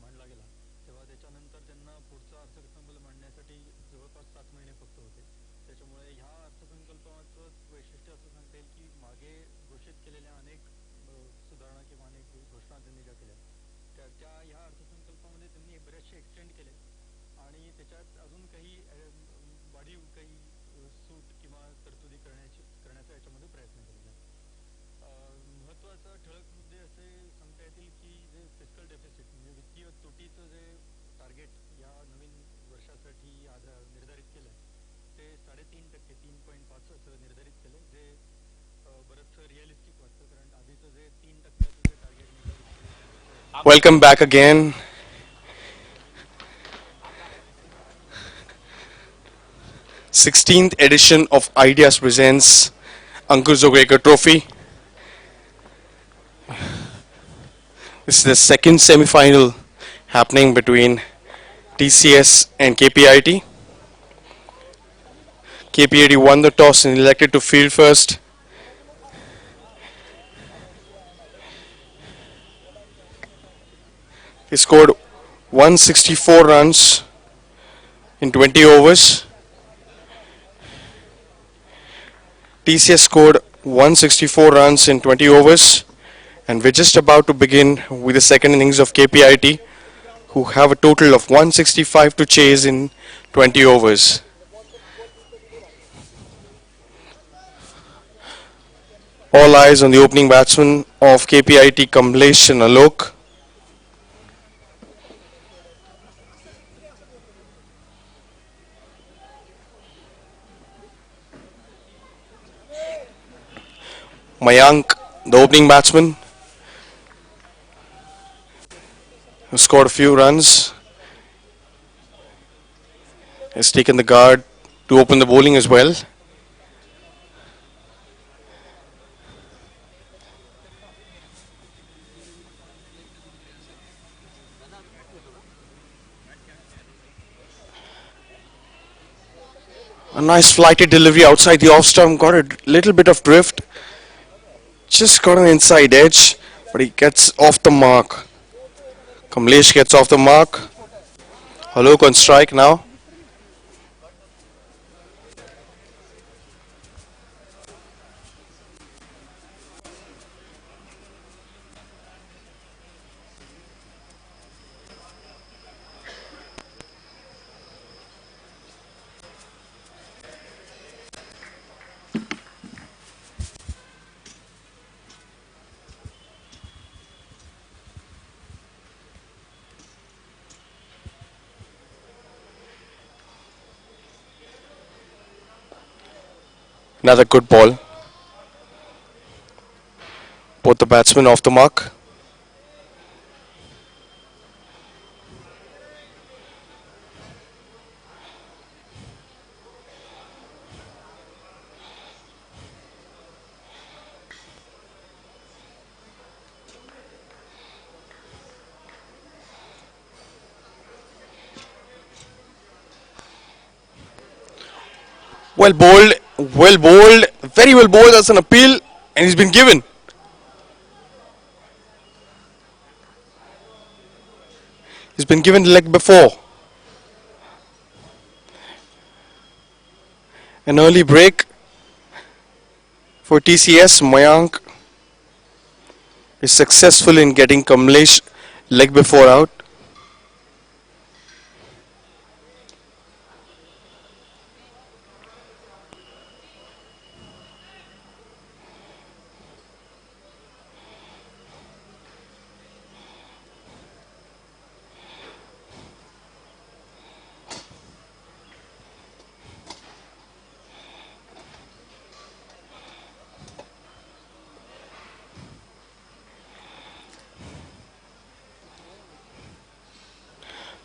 मांडला गेला तेव्हा त्याच्यानंतर त्यांना पुढचा अर्थसंकल्प मांडण्यासाठी जवळपास 7 महिने फक्त होते. त्याच्यामुळे ह्या अर्थसंकल्पाचं वैशिष्ट्य असं सांगता येईल की मागे घोषित केलेल्या अनेक सुधारणा किंवा अनेक घोषणा त्यांनी ज्या केल्या त्या ह्या अर्थसंकल्पामध्ये त्यांनी बरेचसे एक्सटेंड केले आणि त्याच्यात अजून काही वाढीव काही सूट किंवा तरतुदी करण्याचा याच्यामध्ये प्रयत्न केलेला आहे. महत्त्वाचा ठळक मुद्दे असे सांगता येतील की जे फिस्कल डेफिसिट म्हणजे वित्तीय तुटीचं जे टार्गेट या नवीन वर्षासाठी निर्धारित केलं आहे ते 3.5%, 3.5 असं निर्धारित केलं जे बरंचसं रिअलिस्टिक वाटतं कारण आधीचं जे 3%चं जे टार्गेट निर्धारित केलं. Welcome back again. 16th edition of Ideas presents Ankur Joglekar Trophy. This is the second semi-final happening between TCS and KPIT. KPIT won the toss and elected to field first. They scored 164 runs in 20 overs. TCS scored 164 runs in 20 overs, and we're just about to begin with the second innings of KPIT, who have a total of 165 to chase in 20 overs. All eyes on the opening batsman of KPIT, Kamlesh and Alok. Mayank, the opening batsman, who scored a few runs, has taken the guard to open the bowling as well. A nice flighted delivery outside the off stump, got a little bit of drift, just got an inside edge, but he gets off the mark. Kamlesh gets off the mark. Alok on strike now. Another good ball. Both the batsmen off the mark. Well bowled, very well bowled. That's an appeal, and he's been given. He's been given the leg before. An early break for TCS. Mayank is successful in getting Kamlesh leg before out.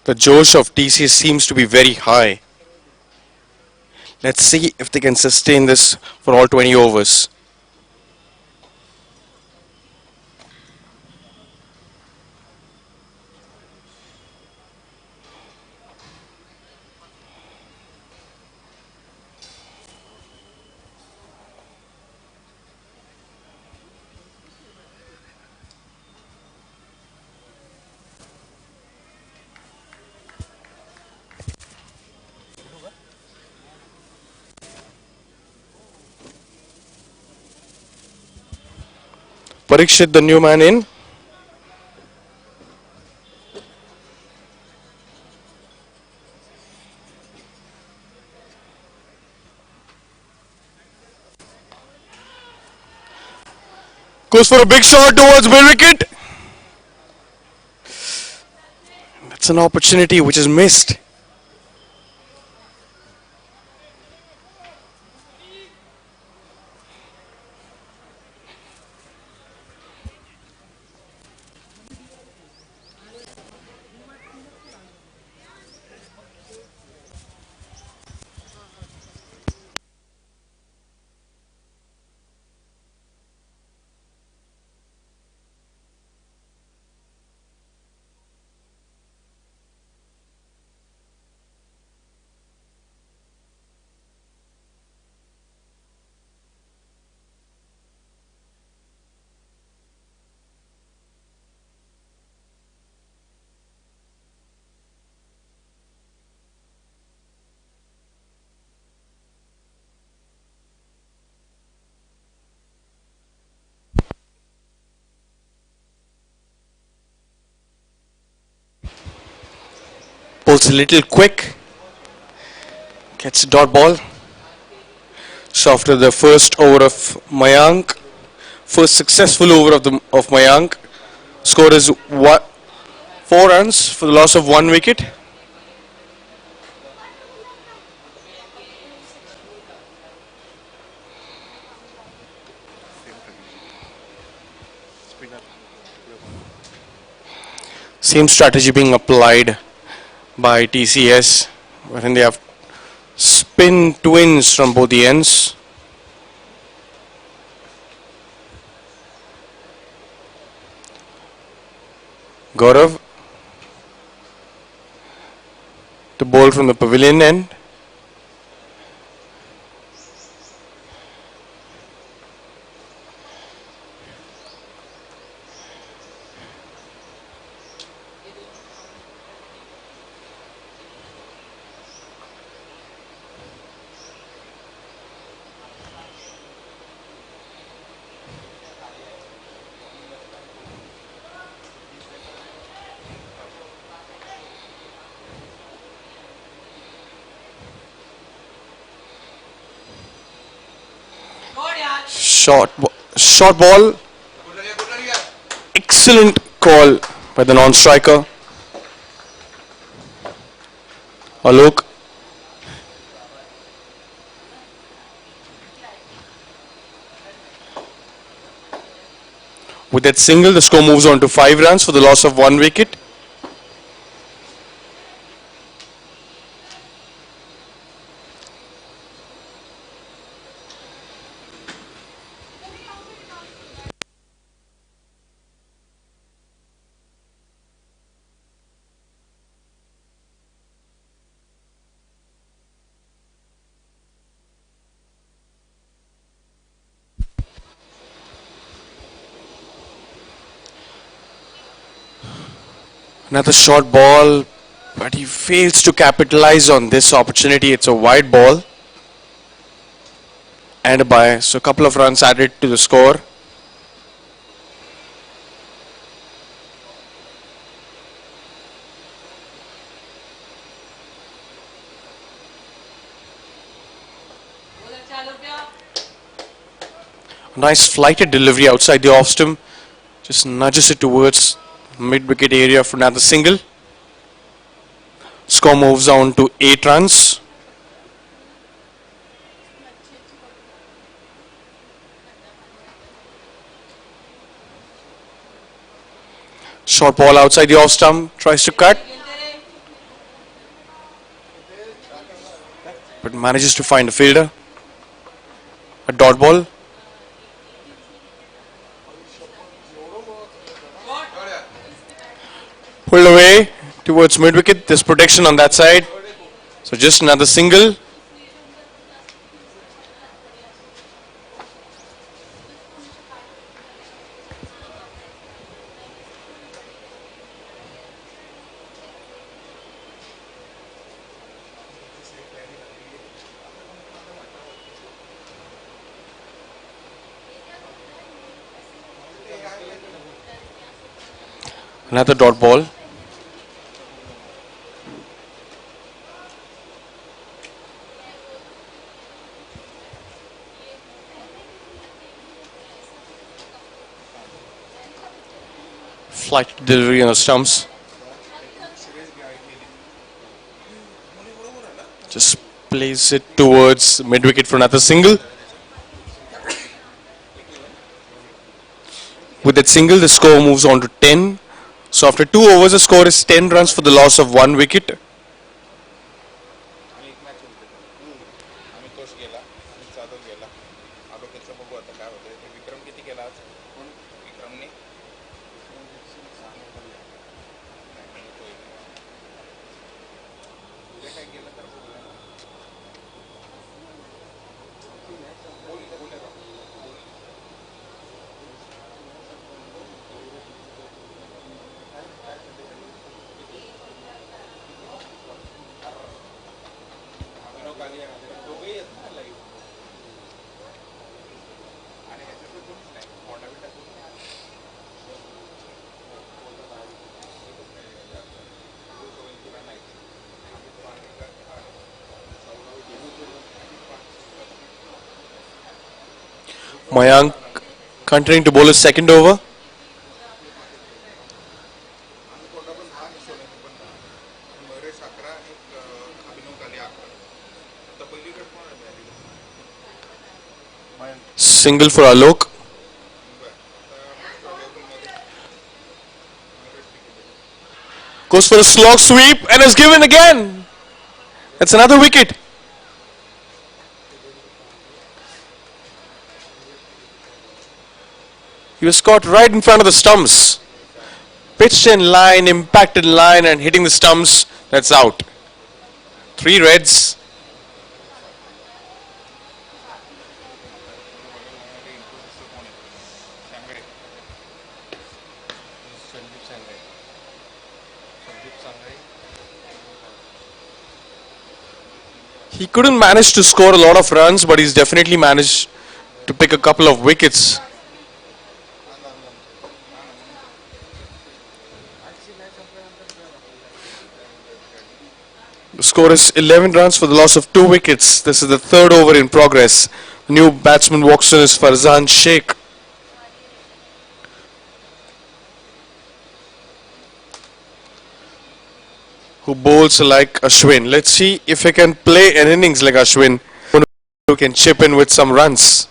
The josh of TCS seems to be very high. Let's see if they can sustain this for all 20 overs. Parikshit, the new man in. Goes for a big shot towards mid wicket. That's an opportunity which is missed. Pulls a little quick. Gets a dot ball. So after the first over of Mayank, first successful over of Mayank, score is 4 runs for the loss of 1 wicket. Same strategy being applied by TCS, wherein they have spin twins from both the ends. Gaurav, the ball from the pavilion end. Short ball. Excellent call by the non-striker. Alok. With that single, the score moves on to 5 runs for the loss of 1 wicket. Another short ball, but he fails to capitalize on this opportunity. It's a wide ball and a bye, so a couple of runs added to the score. Nice flighted delivery outside the off stump, just nudges it towards mid-wicket area for another single. Score moves on to 8 runs. Short ball outside the off stump, tries to cut, but manages to find a fielder. A dot ball. Pulled away towards mid-wicket. There's protection on that side. So just another single. Another dot ball. Flight delivery on the stumps. Just place it towards mid wicket for another single. With that single, the score moves on to 10. So after 2 overs, the score is 10 runs for the loss of 1 wicket. Mayank continuing to bowl his second over. Single for Alok. Goes for a slog sweep and is given again. That's another wicket. He was caught right in front of the stumps. Pitched in line, impacted line and hitting the stumps. That's out. 3 reds. He couldn't manage to score a lot of runs, but he's definitely managed to pick a couple of wickets. The score is 11 runs for the loss of 2 wickets. This is the third over in progress. The new batsman walks in is Farzan Sheikh. Who bowls like Ashwin. Let's see if he can play an innings like Ashwin, who can chip in with some runs.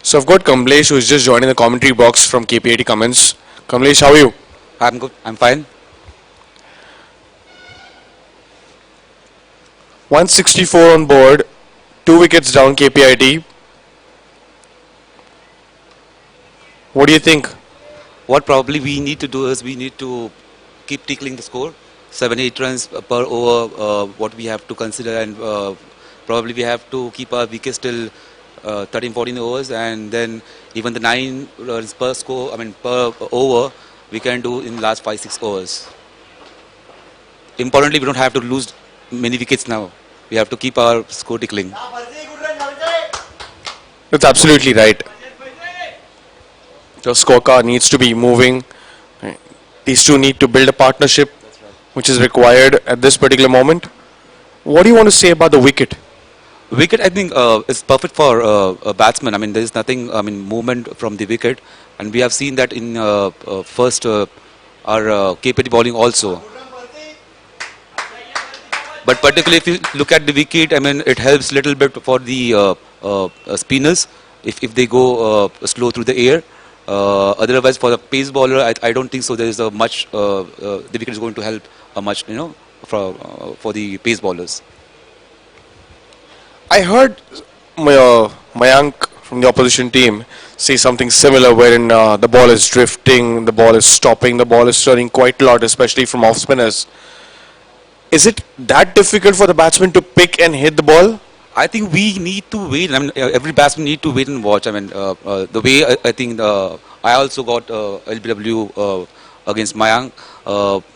So I've got Kamlesh who's just joining the commentary box from KPIT Comments. Kamlesh, how are you? I'm good. I'm fine. 164 on board, 2 wickets down KPIT. What do you think? What probably we need to do is we need to keep tickling the score. 7-8 runs per over, what we have to consider, and probably we have to keep our wickets till 13-14 overs, and then even the 9 runs per score, per over, we can do in last 5-6 overs. Importantly, we don't have to lose many wickets now. We have to keep our score tickling. That's absolutely right. The scorecard needs to be moving. These two need to build a partnership, which is required at this particular moment. What do you want to say about the wicket? Wicket, I think, is perfect for a batsman. I mean, there is nothing, I mean, movement from the wicket, and we have seen that in first our KPT bowling also. But particularly if you look at the wicket, I mean, it helps little bit for the spinners if they go slow through the air. Otherwise, for the pace bowler, I don't think so. There is a much the wicket is going to help much, for the pace bowlers. I heard Mayank from the opposition team say something similar wherein the ball is drifting, the ball is stopping, the ball is turning quite a lot, especially from off spinners. Is it that difficult for the batsman to pick and hit the ball? I think we need to wait. I mean, every batsman need to wait and watch. I mean, the way I think I also got LBW against Mayank.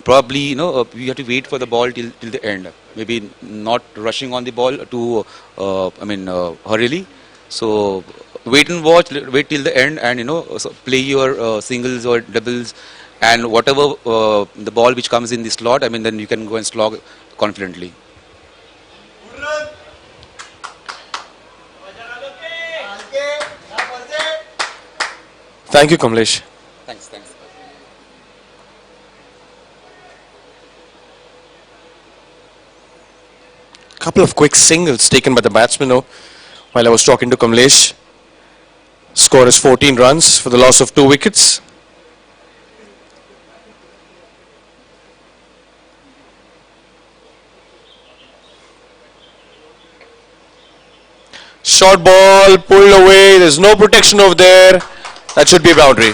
Probably, we have to wait for the ball till the end. Maybe not rushing on the ball too. Hurriedly. So wait and watch. Wait till the end, and so play your singles or doubles, and whatever the ball which comes in the slot. I mean, then you can go and slog confidently. Thank you, Kamlesh. Thanks. Couple of quick singles taken by the batsman while I was talking to Kamlesh. Score is 14 runs for the loss of 2 wickets. Short ball pulled away. There's no protection over there. That should be a boundary.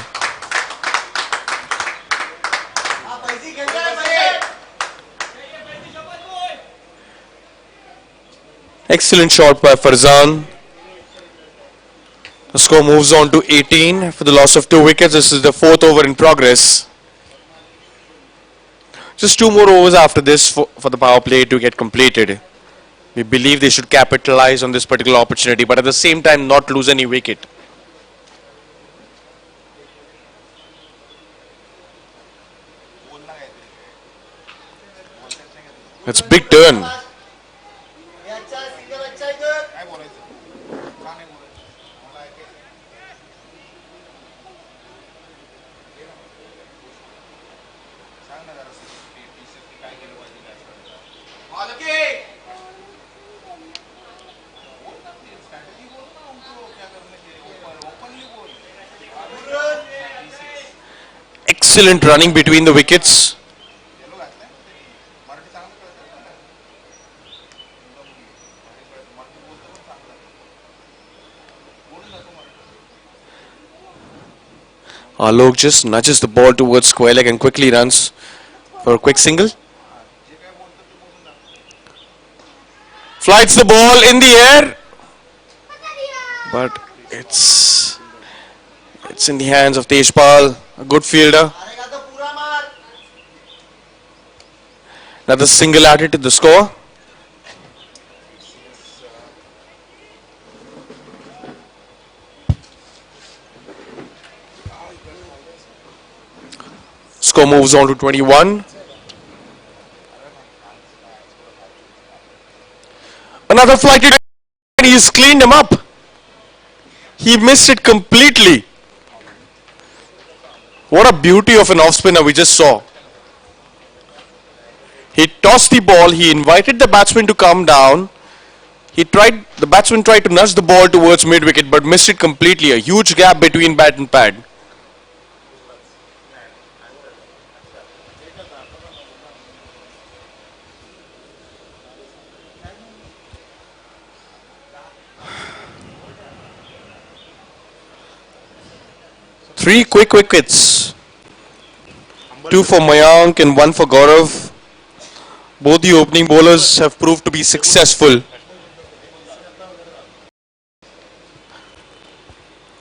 Excellent shot by Farzan. The score moves on to 18 for the loss of 2 wickets. This is the 4th over in progress. Just 2 more overs after this for the power play to get completed. We believe they should capitalize on this particular opportunity, but at the same time not lose any wicket. That's a big turn. Excellent running between the wickets. Alok just nudges the ball towards square leg and quickly runs for a quick single. Flights the ball in the air, but it's in the hands of Tejpal, a good fielder. Another single added to the score. Score moves on to 21. Another flighted and he's cleaned him up. He missed it completely. What a beauty of an off spinner we just saw. He tossed the ball, he invited the batsman to come down. The batsman tried to nudge the ball towards mid wicket but missed it completely. A huge gap between bat and pad. Three quick wickets. 2 for Mayank and 1 for Gaurav. Both the opening bowlers have proved to be successful.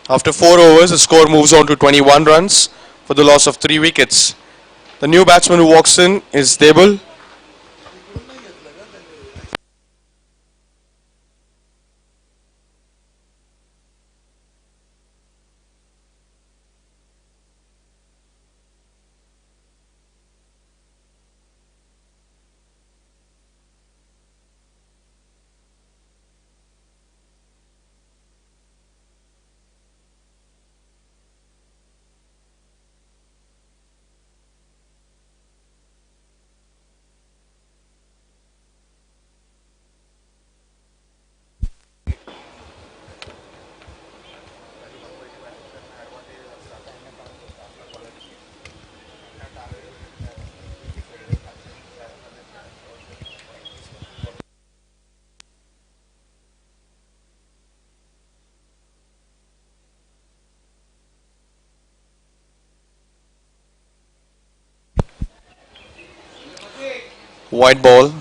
After 4 overs, the score moves on to 21 runs for the loss of 3 wickets. The new batsman who walks in is Debul. White ball.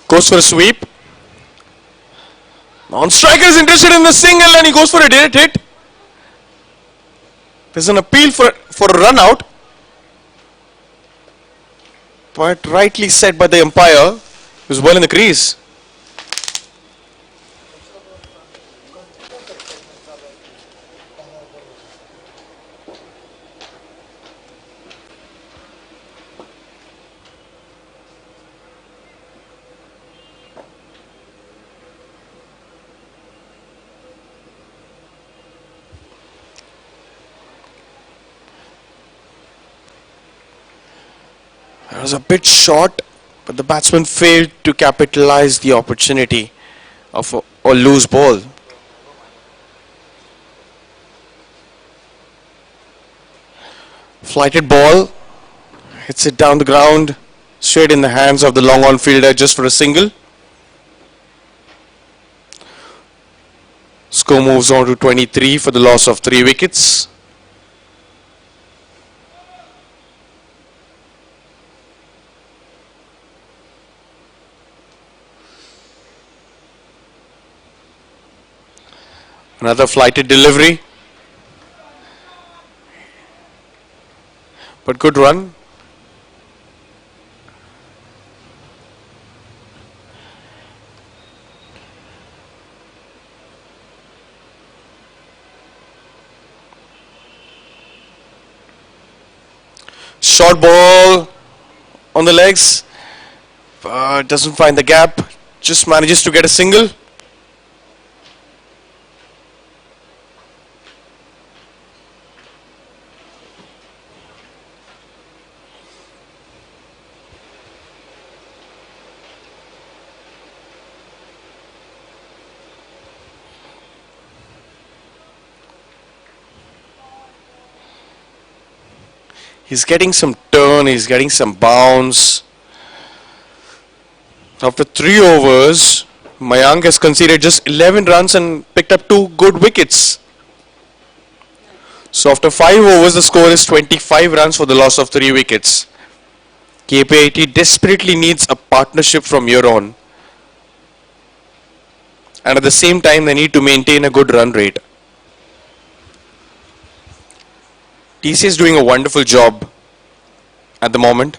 Goes for a sweep. Non-striker is interested in the single and he goes for a direct hit. There's an appeal for a run out. But rightly said by the umpire. He was well in the crease. It was a bit short, but the batsman failed to capitalize the opportunity of a loose ball. Flighted ball, hits it down the ground, straight in the hands of the long on fielder just for a single. Score moves on to 23 for the loss of 3 wickets. Another flighted delivery. But good run. Short ball on the legs. Doesn't find the gap. Just manages to get a single. He's getting some turn, he's getting some bounce. After 3 overs, Mayank has conceded just 11 runs and picked up 2 good wickets. So after 5 overs, the score is 25 runs for the loss of 3 wickets. KPIT desperately needs a partnership from here on. And at the same time, they need to maintain a good run rate. TC is doing a wonderful job at the moment.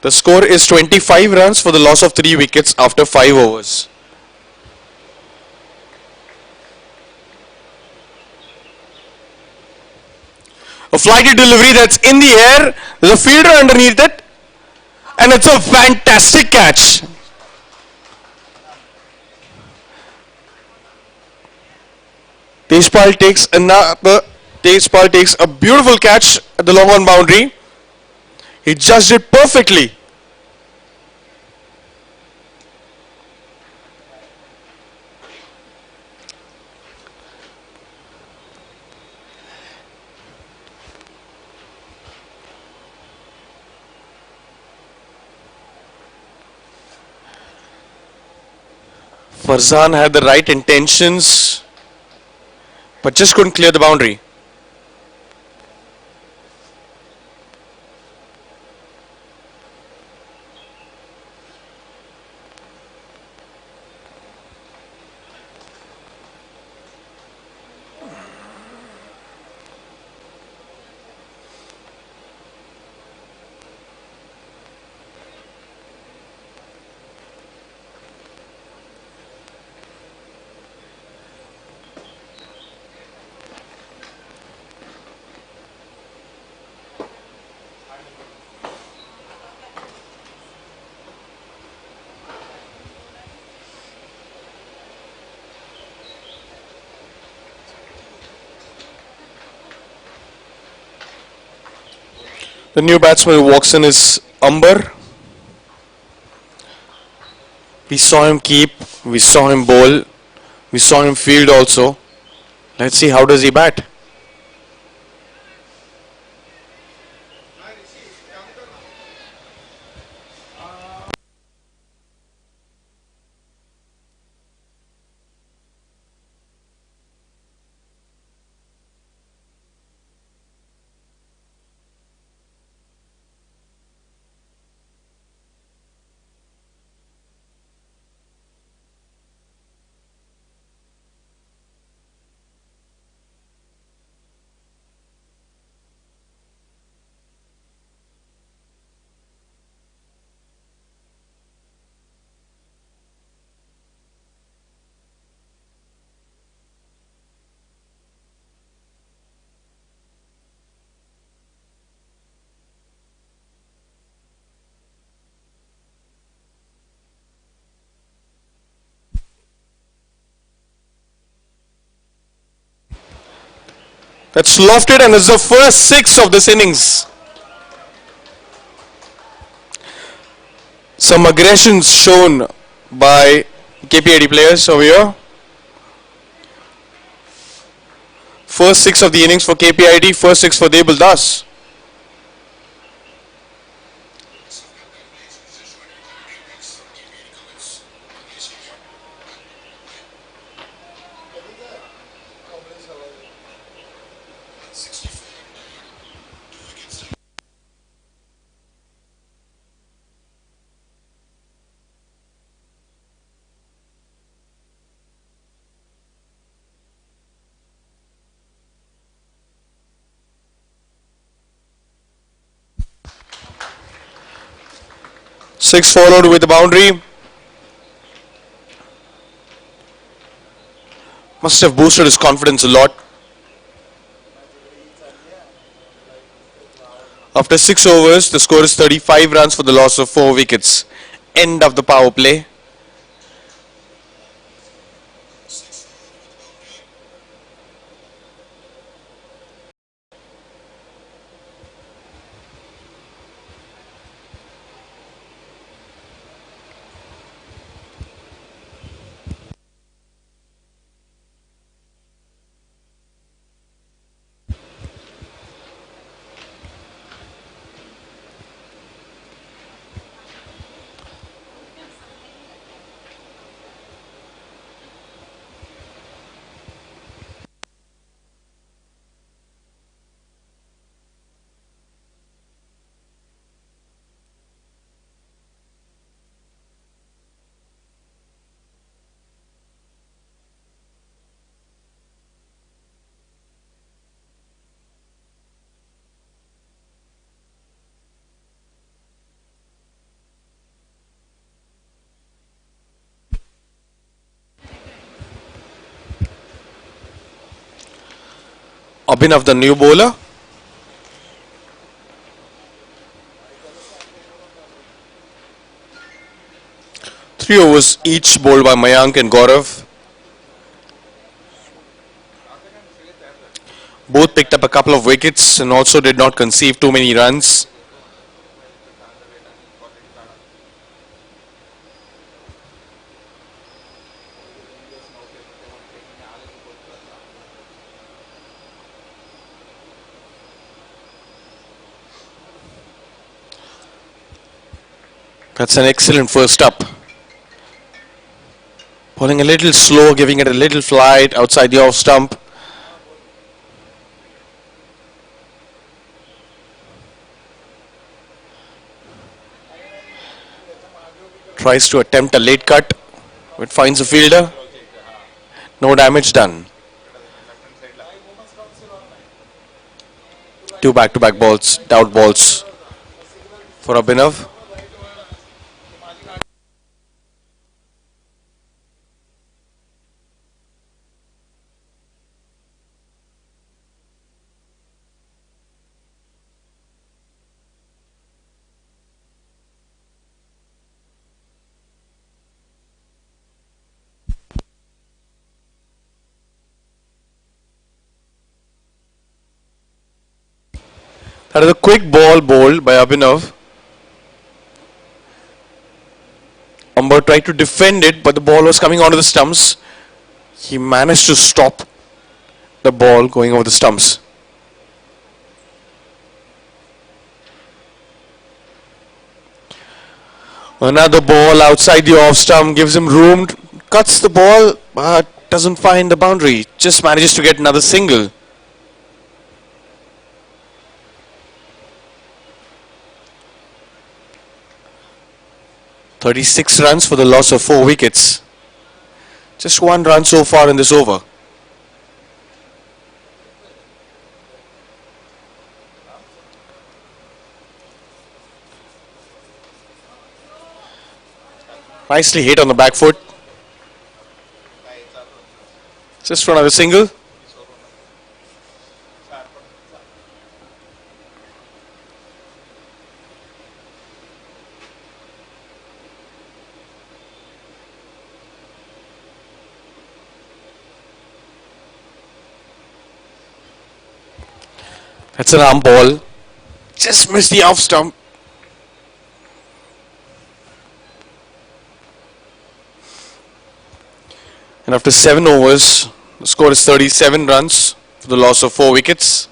The score is 25 runs for the loss of 3 wickets after 5 overs. A flighted delivery that's in the air. There's a fielder underneath it. And it's a fantastic catch. Tejpal takes a beautiful catch at the long on boundary. He judged it perfectly. Farzan had the right intentions, but just couldn't clear the boundary. The new batsman who walks in is Amber. We saw him keep, we saw him bowl, we saw him field also. Let's see how does he bat. That's lofted, and it's the first six of this innings. Some aggressions shown by KPIT players over here. First six of the innings for KPIT, first six for Debul Das. Six followed with a boundary. Must have boosted his confidence a lot. After 6 overs, the score is 35 runs for the loss of 4 wickets. End of the power play. Abhinav, the new bowler. Three overs each bowled by Mayank and Gaurav. Both picked up a couple of wickets and also did not concede too many runs. That's an excellent first up. Bowling a little slow, giving it a little flight outside the off stump. Tries to attempt a late cut, but finds a fielder. No damage done. Two back-to-back balls, doubt balls for Abhinav. That is a quick ball bowled by Abhinav. Umber tried to defend it, but the ball was coming onto the stumps. He managed to stop the ball going over the stumps. Another ball outside the off stump gives him room, cuts the ball, but doesn't find the boundary. Just manages to get another single. "36 runs for the loss of 4 wickets. Just 1 run so far in this over. Nicely hit on the back foot. Just for another single. That's an arm ball. Just missed the off stump. And after 7 overs, the score is 37 runs for the loss of 4 wickets.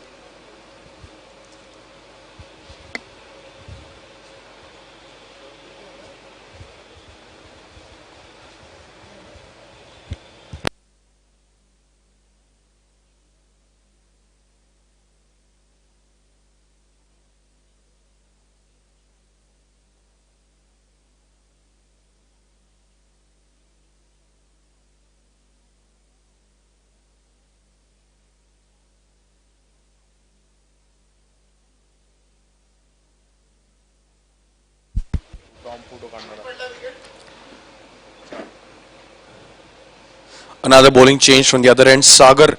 Another bowling change from the other end. Sagar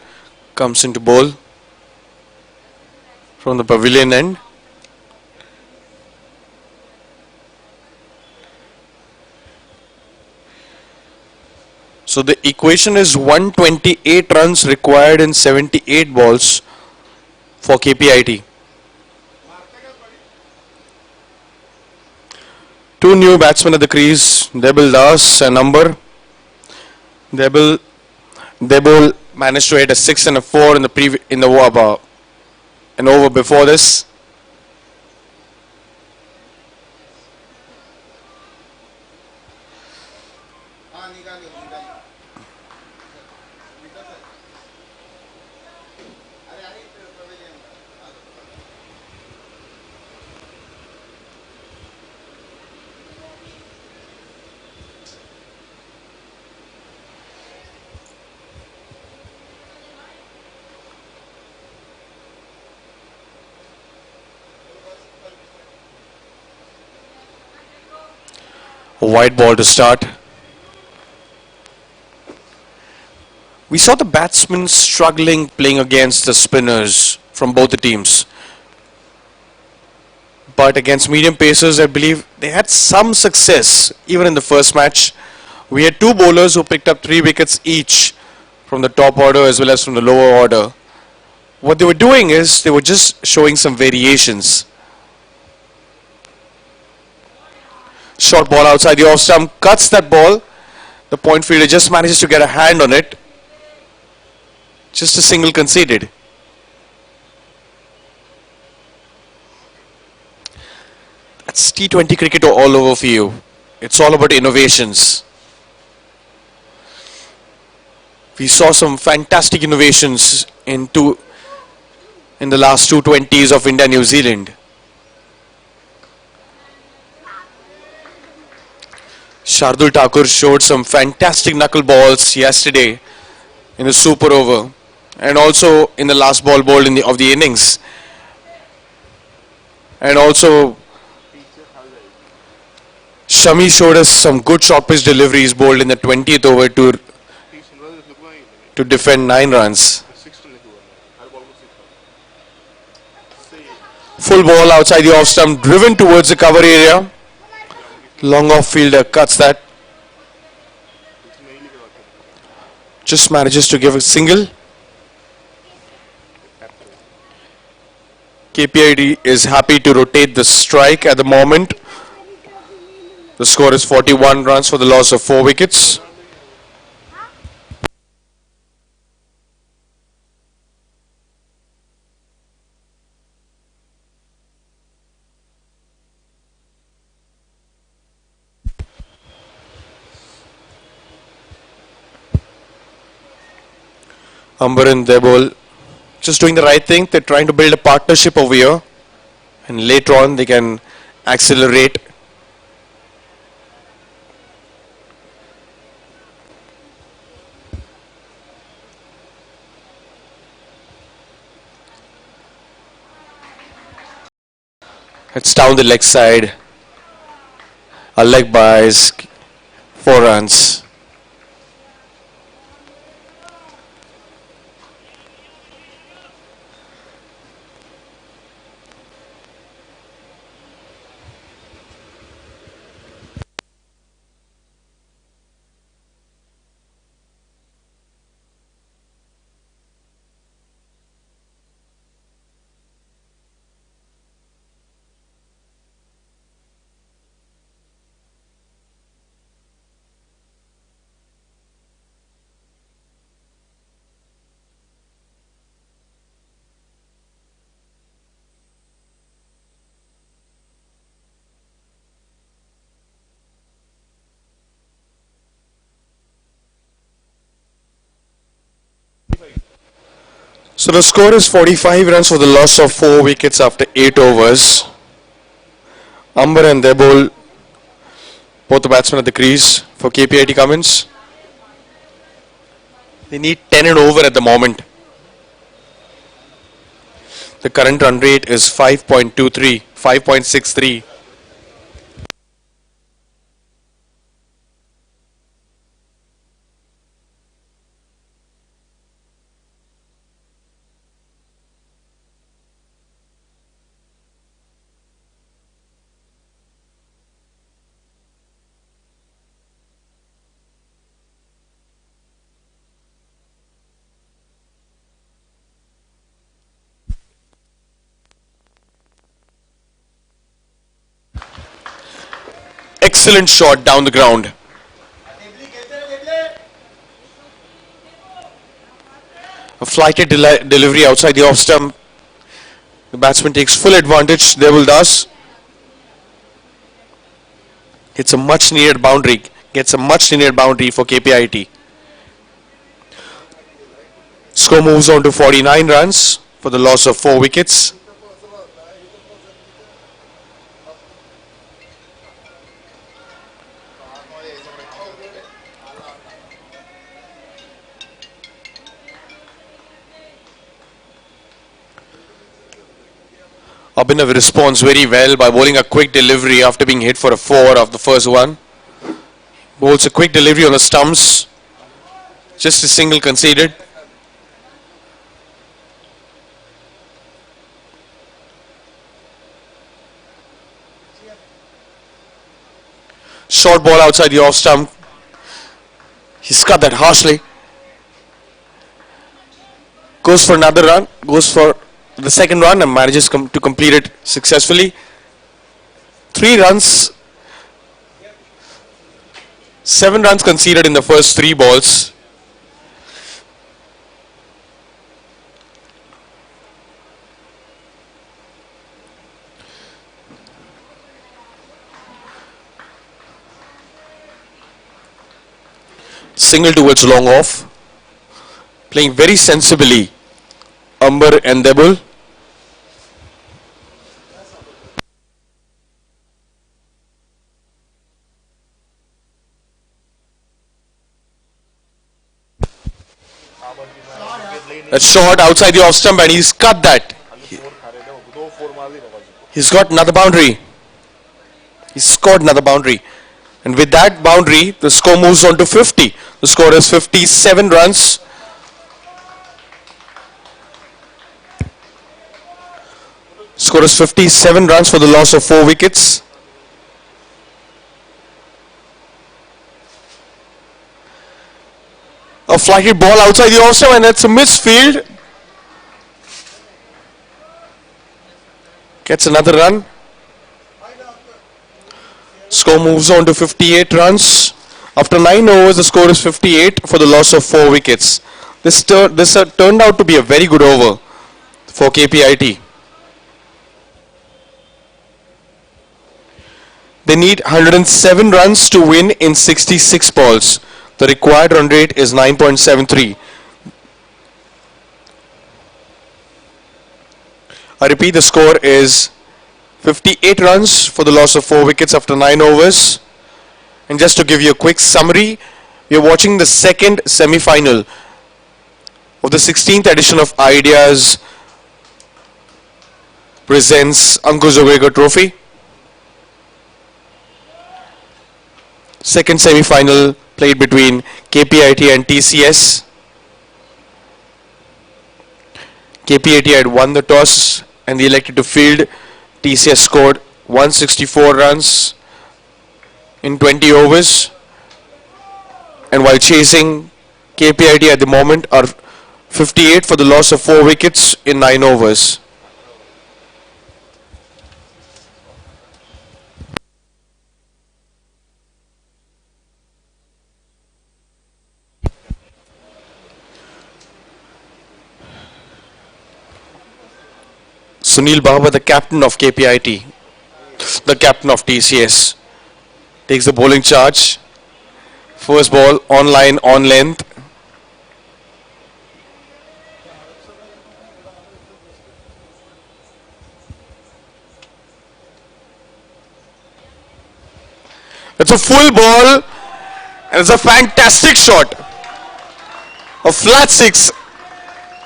comes into bowl from the pavilion end. So the equation is 128 runs required in 78 balls for KPIT. Two new batsmen at the crease, Debil Das and Amber. Debil managed to hit a 6 and a 4 in the an over before this. A white ball to start. We saw the batsmen struggling playing against the spinners from both the teams. But against medium pacers, I believe they had some success even in the first match. We had two bowlers who picked up 3 wickets each from the top order as well as from the lower order. What they were doing is they were just showing some variations. Short ball outside the off stump, cuts that ball. The point fielder just manages to get a hand on it. Just a single conceded. That's T20 cricket all over for you. It's all about innovations. We saw some fantastic innovations in the last two twenties of India New Zealand. Shardul Thakur showed some fantastic knuckleballs yesterday in the super over and also in the last ball bowled of the innings. And also Shami showed us some good short pitch deliveries bowled in the 20th over to defend 9 runs. Full ball outside the off stump, driven towards the cover area. Long off fielder cuts that. Just manages to give a single. KPIT is happy to rotate the strike at the moment. The score is 41 runs for the loss of 4 wickets. Amber and Debol just doing the right thing. They're trying to build a partnership over here. And later on they can accelerate. It's down the leg side. A leg buys 4 runs. So the score is 45 runs for the loss of 4 wickets after 8 overs. Amber and Debol, both the batsmen at the crease for KPIT Cummins. They need 10 and over at the moment. The current run rate is 5.23, 5.63. Excellent shot down the ground. A flighted delivery outside the off stump. The batsman takes full advantage. Devil does. It's a much needed boundary. Gets a much needed boundary for KPIT. Score moves on to 49 runs for the loss of 4 wickets. Abhinav responds very well by bowling a quick delivery after being hit for a 4 of the first one. Bowls a quick delivery on the stumps. Just a single conceded. Short ball outside the off stump. He's cut that harshly. Goes for another run. Goes for the second run and manages to complete it successfully. 3 runs. 7 runs conceded in the first 3 balls. Single towards long off. Playing very sensibly. Amber and Debul. A shot outside the off stump and he's cut that. He's got another boundary. He's scored another boundary. And with that boundary, the score moves on to 50. The score is 57 runs. Score is 57 runs for the loss of 4 wickets. A flighted ball outside the off stump and that's a misfield. Gets another run. Score moves on to 58 runs. After 9 overs, the score is 58 for the loss of 4 wickets. This turned out to be a very good over for KPIT. They need 107 runs to win in 66 balls. The required run rate is 9.73. I repeat, the score is 58 runs for the loss of 4 wickets after 9 overs. And just to give you a quick summary, we are watching the second semi-final of the 16th edition of Ideas presents Ankur Joglekar Trophy. Second semi-final played between KPIT and TCS. KPIT had won the toss and they elected to field. TCS scored 164 runs in 20 overs. And while chasing, KPIT at the moment are 58 for the loss of 4 wickets in 9 overs. Sunil Baba, the captain of KPIT, the captain of TCS, takes the bowling charge. First ball on line, on length. It's a full ball and it's a fantastic shot. A flat six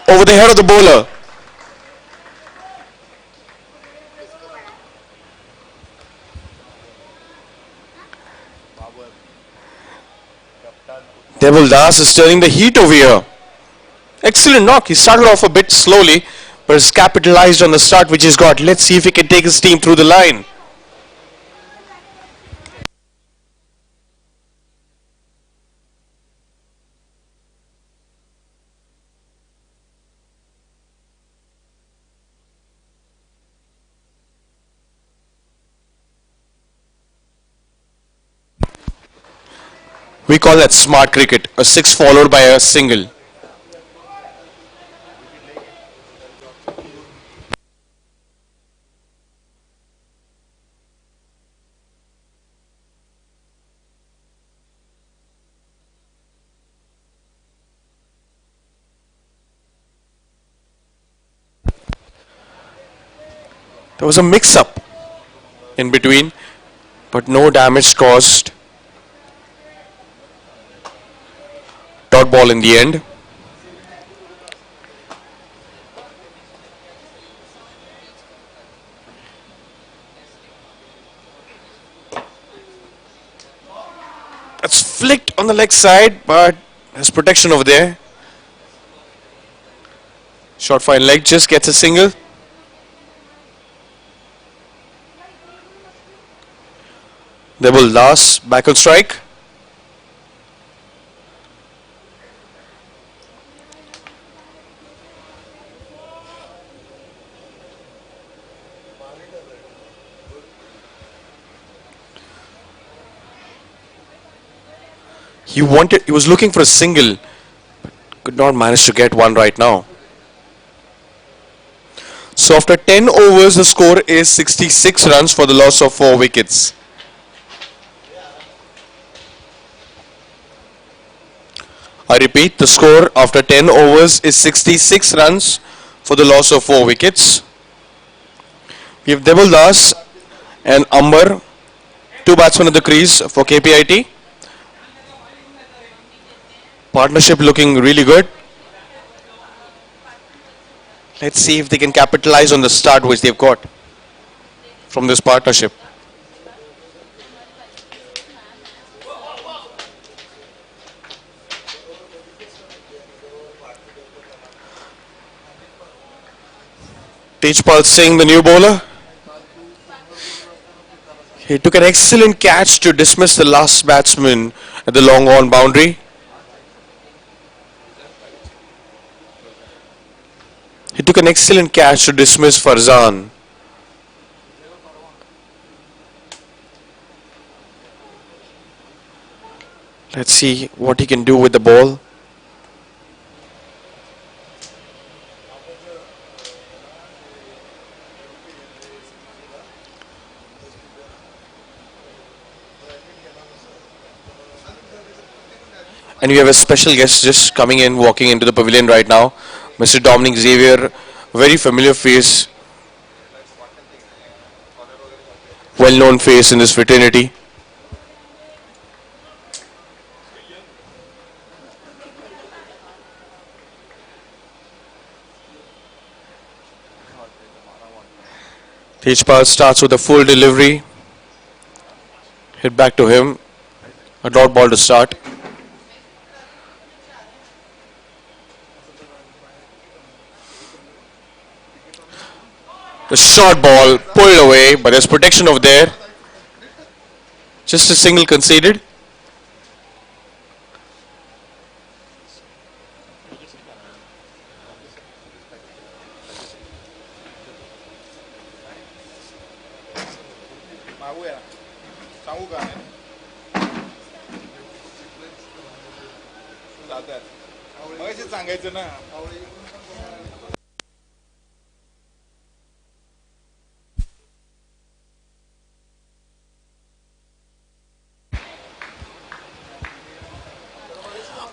over the head of the bowler. Devil Das is turning the heat over here. Excellent knock. He started off a bit slowly, but has capitalized on the start which he's got. Let's see if he can take his team through the line. We call that smart cricket. A six followed by a single. There was a mix-up in between, but no damage caused. Dot ball in the end. That's flicked on the leg side, but there's protection over there. Short fine leg just gets a single. They will last back on strike. He was looking for a single, but could not manage to get one right now. So after 10 overs, the score is 66 runs for the loss of 4 wickets. I repeat, the score after 10 overs is 66 runs for the loss of 4 wickets. We have Devil Das and Amber, 2 batsmen at the crease for KPIT. Partnership looking really good. Let's see if they can capitalize on the start which they've got from this partnership. Tejpal Singh, the new bowler. He took an excellent catch to dismiss the last batsman at the long on boundary. He took an excellent catch to dismiss Farzan. Let's see what he can do with the ball. And we have a special guest just coming in, walking into the pavilion right now. Mr. Dominic Xavier, very familiar face, well-known face in this fraternity. Tejpal starts with a full delivery. Hit back to him. A dot ball to start. The short ball pulled away, but there's protection over there. Just a single conceded.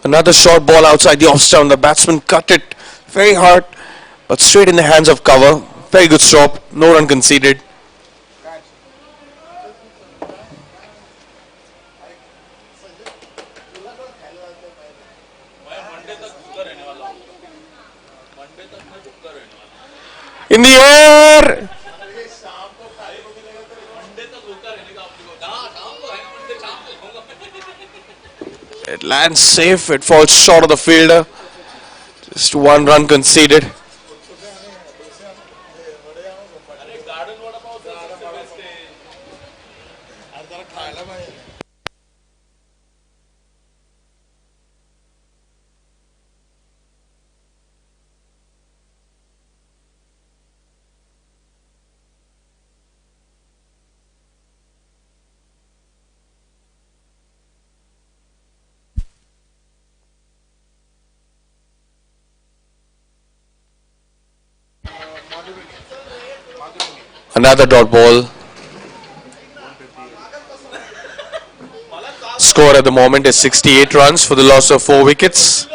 Another short ball outside the off stump. The batsman cut it very hard, but straight in the hands of cover. Very good stop. No run conceded. In the air! It lands safe. It falls short of the fielder. Just one run conceded. Another dot ball. Score at the moment is 68 runs for the loss of 4 wickets.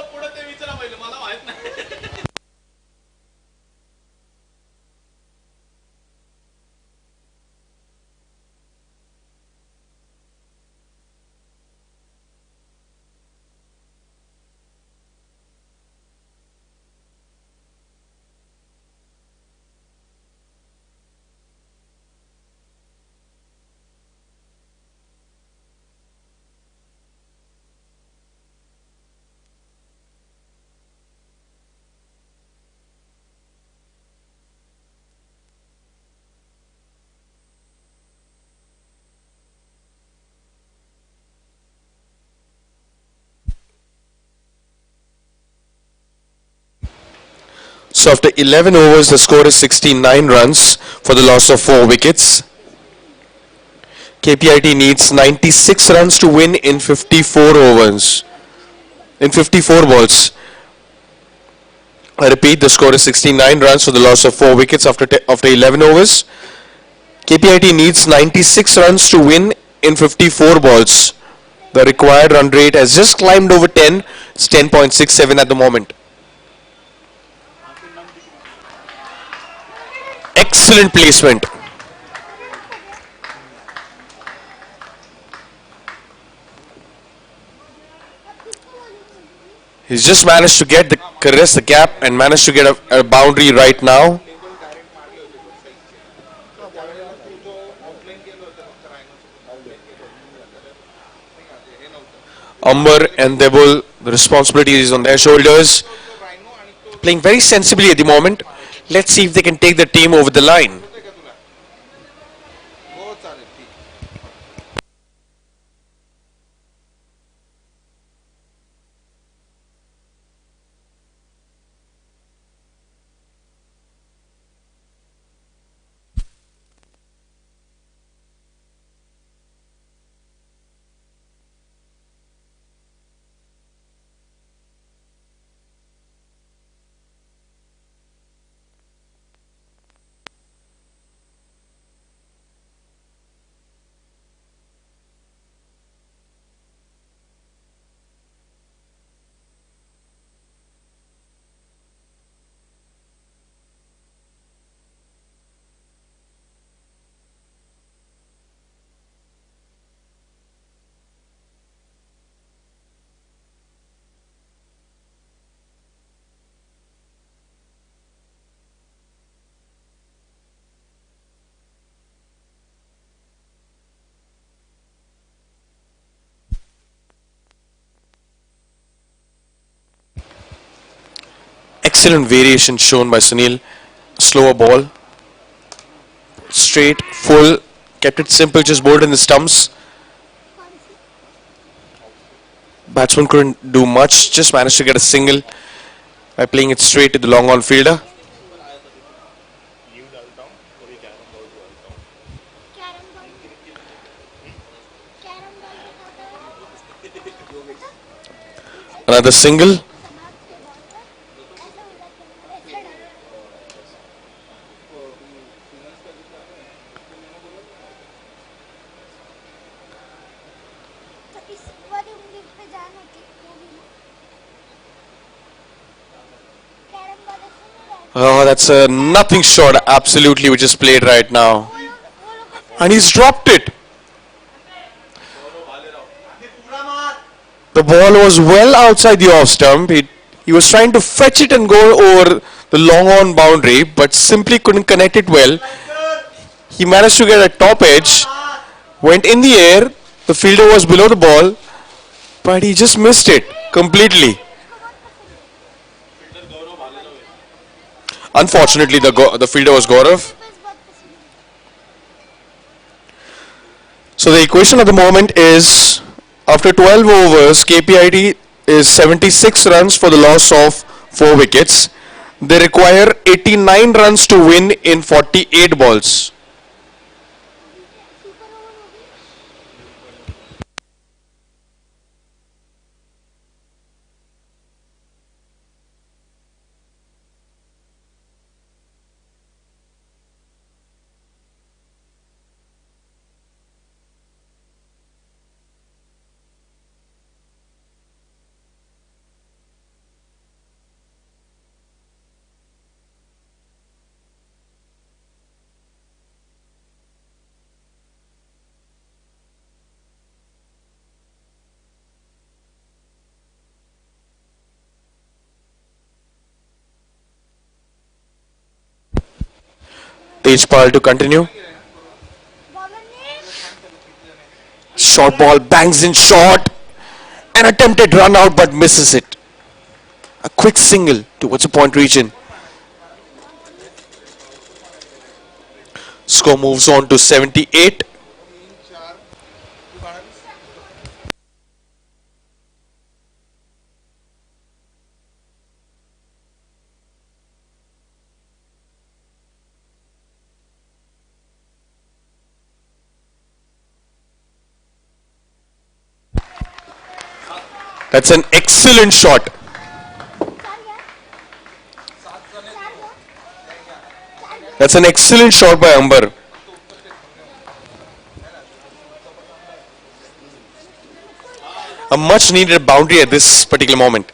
So after 11 overs, the score is 69 runs for the loss of 4 wickets. KPIT needs 96 runs to win in 54 overs. In 54 balls. I repeat, the score is 69 runs for the loss of 4 wickets after 11 overs. KPIT needs 96 runs to win in 54 balls. The required run rate has just climbed over 10. It's 10.67 at the moment. Excellent placement. He's just managed to get the caress the gap and managed to get a boundary right now. Amber and Debul, the responsibility is on their shoulders. Playing very sensibly at the moment. Let's see if they can take the team over the line. Excellent variation shown by Sunil. Slower ball. Straight, full. Kept it simple, just bowled in the stumps. Batsman couldn't do much. Just managed to get a single by playing it straight to the long on fielder. Another single. Oh, that's a nothing shot, absolutely, which is played right now. And he's dropped it. The ball was well outside the off stump. He was trying to fetch it and go over the long on boundary, but simply couldn't connect it well. He managed to get a top edge, went in the air, the fielder was below the ball, but he just missed it completely. Unfortunately, the fielder was Gaurav. So the equation at the moment is after 12 overs, KPIT is 76 runs for the loss of 4 wickets. They require 89 runs to win in 48 balls. Tejpal to continue. Short ball bangs in short. An attempted run out but misses it. A quick single towards the point region. Score moves on to 78. That's an excellent shot. That's an excellent shot by Amber. A much needed boundary at this particular moment.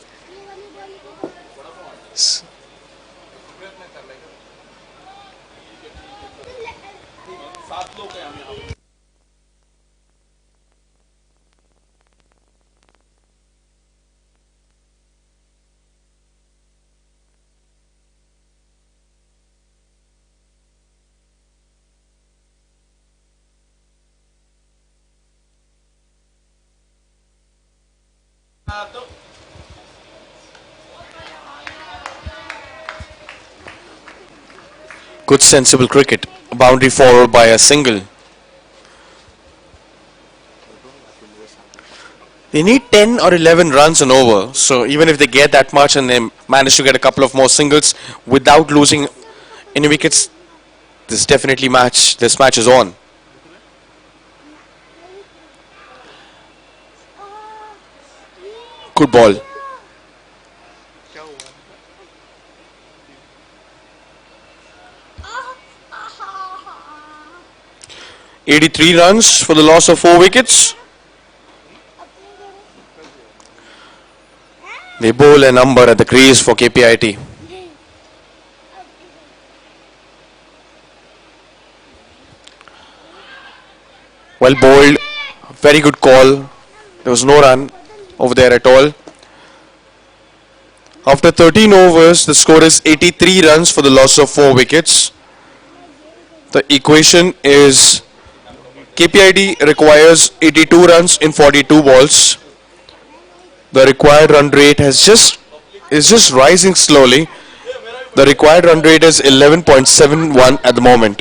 Good sensible cricket. A boundary followed by a single. They need 10 or 11 runs and over. So even if they get that much and they manage to get a couple of more singles without losing any wickets, this match is on. Good ball. 83 runs for the loss of 4 wickets. They bowl a number at the crease for KPIT. Well bowled, very good call. There was no run over there at all. After 13 overs, the score is 83 runs for the loss of 4 wickets. The equation is KPIT requires 82 runs in 42 balls. The required run rate is just rising slowly. The required run rate is 11.71 at the moment.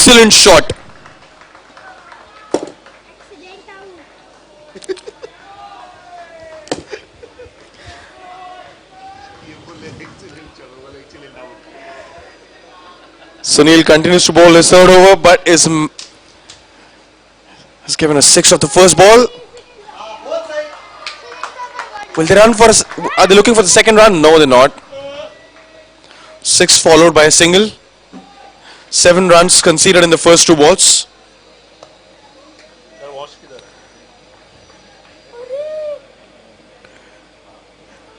Excellent shot. Sunil continues to bowl his third over, but has given a six of the first ball. Will they run for? Are they looking for the second run? No, they're not. Six followed by a single. 7 runs conceded in the first 2 balls.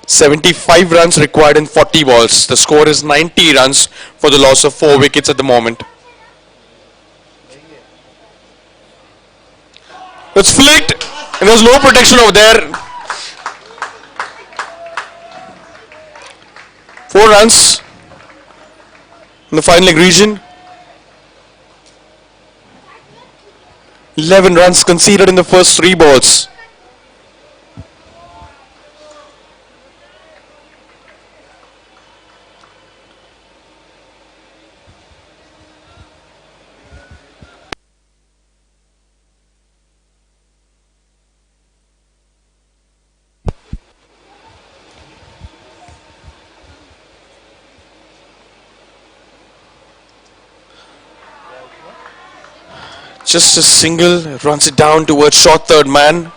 $75 runs required in 40 balls. The score is 90 runs for the loss of 4 wickets at the moment. It's flicked and there's no protection over there. 4 runs in the final leg region. 11 runs conceded in the first 3 balls. Just a single, runs it down towards short third man.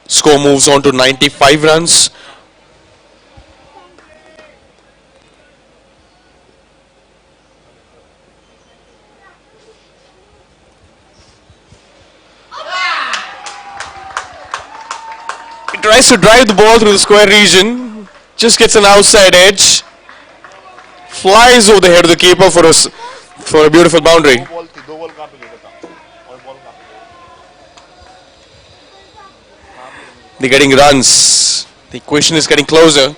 Score moves on to 95 runs. He tries to drive the ball through the square region, just gets an outside edge. Flies over the head of the keeper for a beautiful boundary. They're getting runs. The question is getting closer.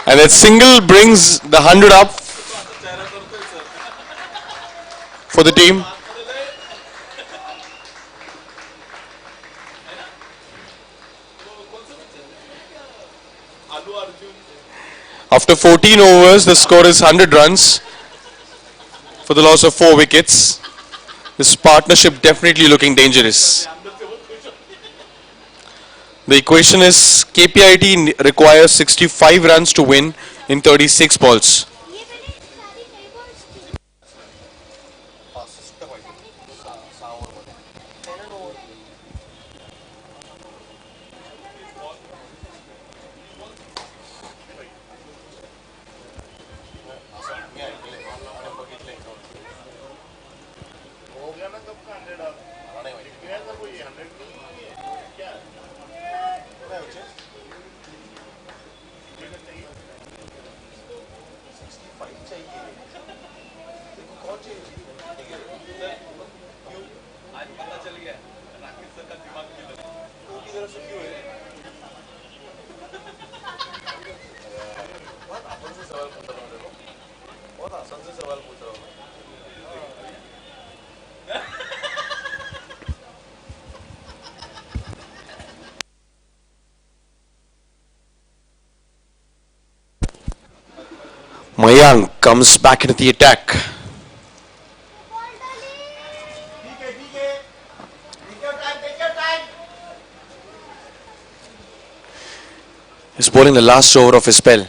And that single brings the 100 up for the team. After 14 overs, the score is 100 runs for the loss of 4 wickets. This partnership definitely looking dangerous. The equation is KPIT requires 65 runs to win in 36 balls. Mayank comes back into the attack. He's bowling the last over of his spell.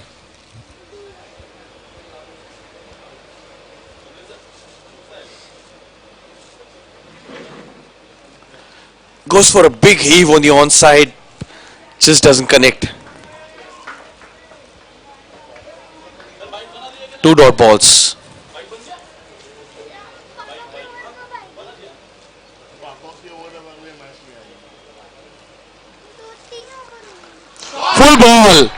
Goes for a big heave on the onside. Just doesn't connect. 2 dot balls. Full ball.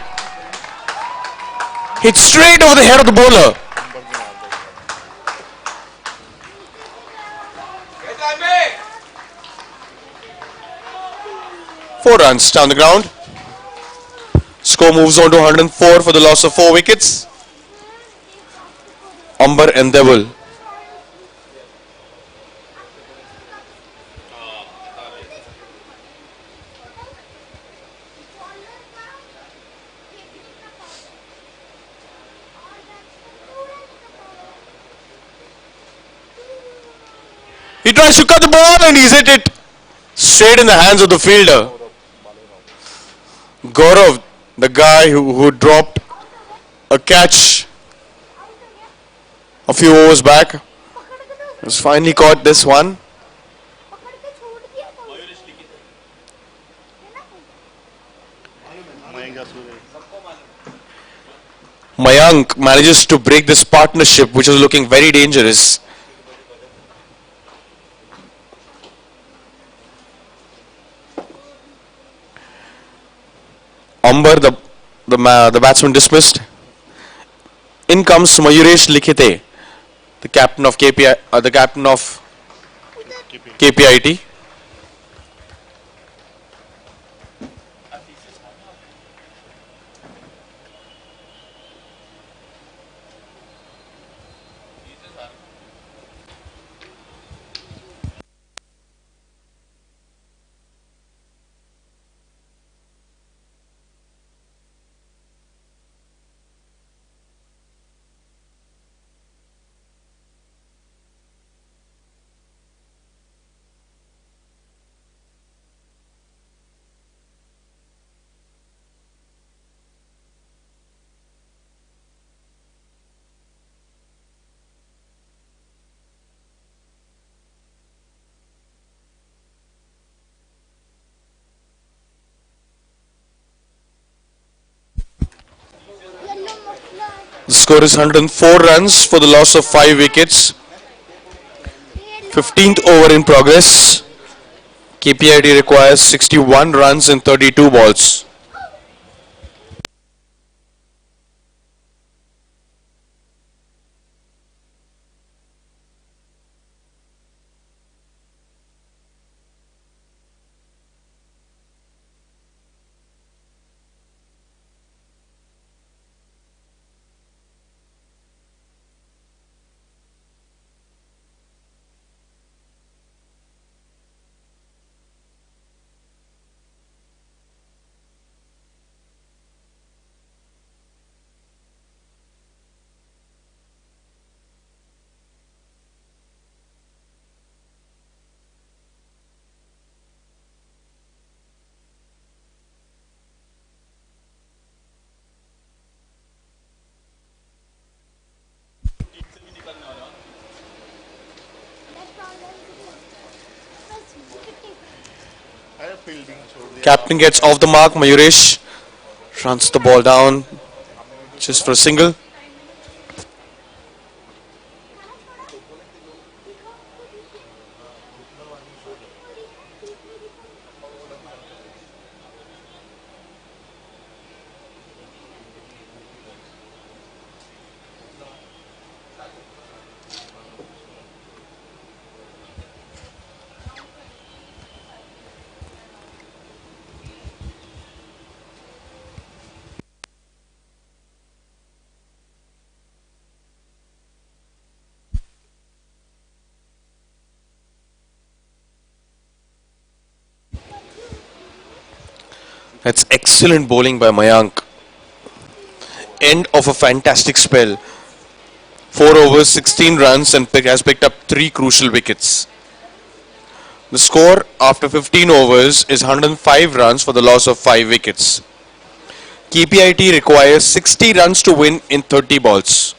Hit straight over the head of the bowler. 4 runs down the ground. Score moves on to 104 for the loss of 4 wickets. Amber and Devil. He tries to cut the ball and he's hit it straight in the hands of the fielder. Gaurav, the guy who dropped a catch a few overs back, has finally caught this one. Mayank manages to break this partnership, which was looking very dangerous. Amber, the batsman dismissed. In comes Mayuresh Likhite, the captain of KPIT. The score is 104 runs for the loss of 5 wickets. 15th over in progress. KPIT requires 61 runs in 32 balls. Captain gets off the mark. Mayuresh runs the ball down just for a single. That's excellent bowling by Mayank. End of a fantastic spell. 4 overs, 16 runs and has picked up 3 crucial wickets. The score after 15 overs is 105 runs for the loss of 5 wickets. KPIT requires 60 runs to win in 30 balls.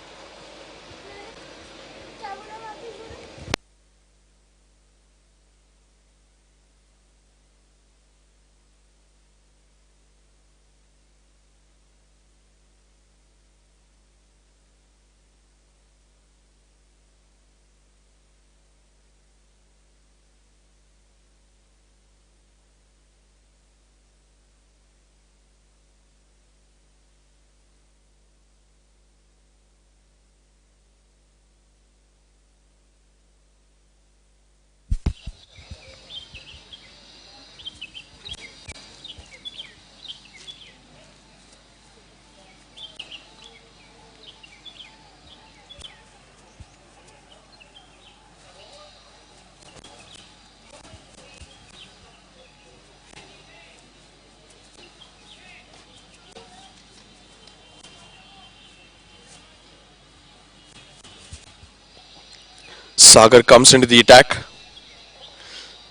Sagar comes into the attack.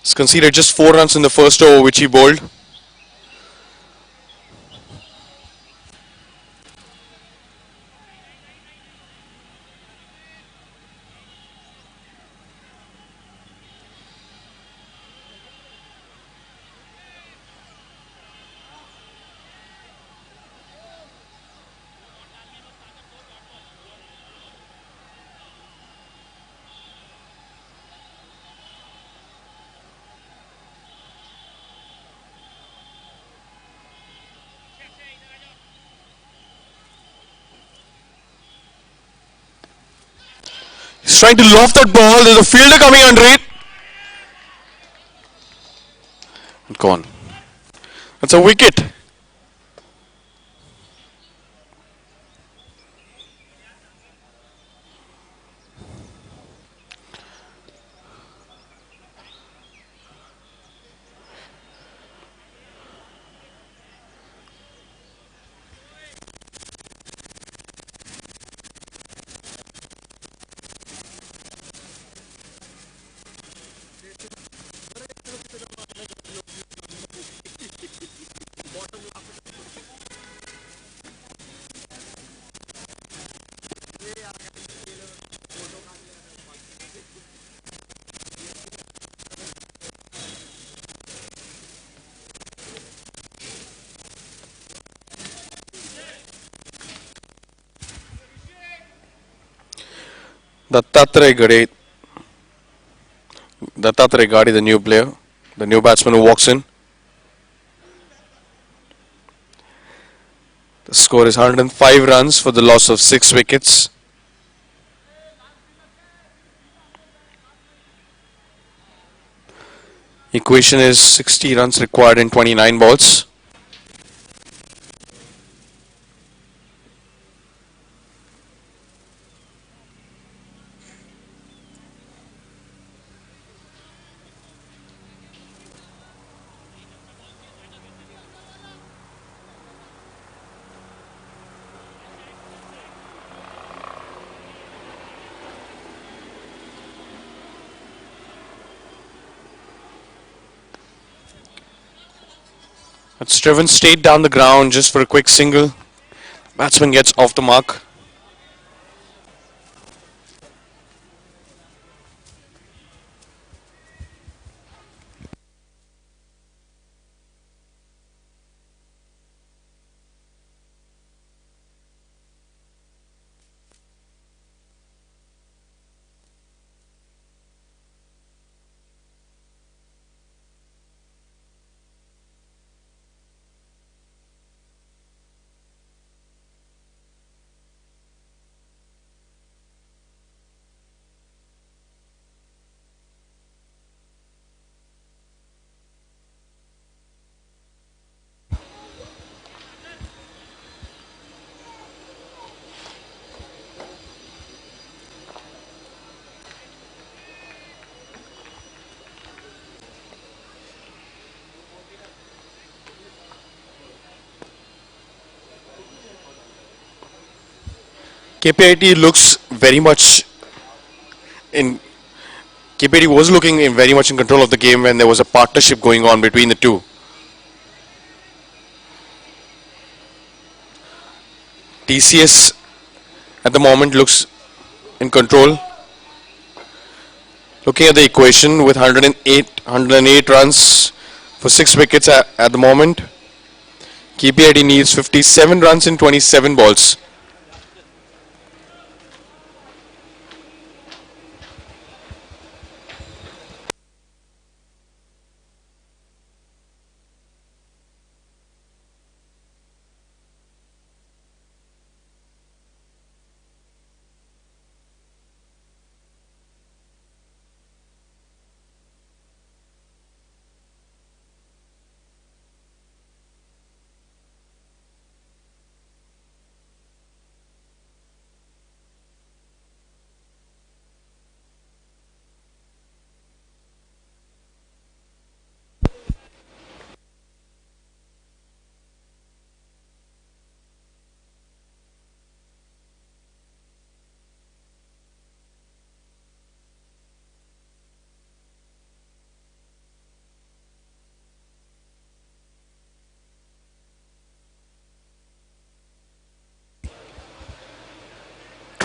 He's conceded just 4 runs in the first over, which he bowled. He's trying to loft that ball. There's a fielder coming under it. Gone. That's a wicket. Dattatray Gade. Dattatray Gade, the new player, the new batsman who walks in. The score is 105 runs for the loss of 6 wickets. Equation is 60 runs required in 29 balls. It's driven straight down the ground just for a quick single. Batsman gets off the mark. KPIT looks very much in KPIT was looking in very much in control of the game when there was a partnership going on between the two. TCS at the moment looks in control. Looking at the equation with 108 runs for 6 wickets at the moment. KPIT needs 57 runs in 27 balls.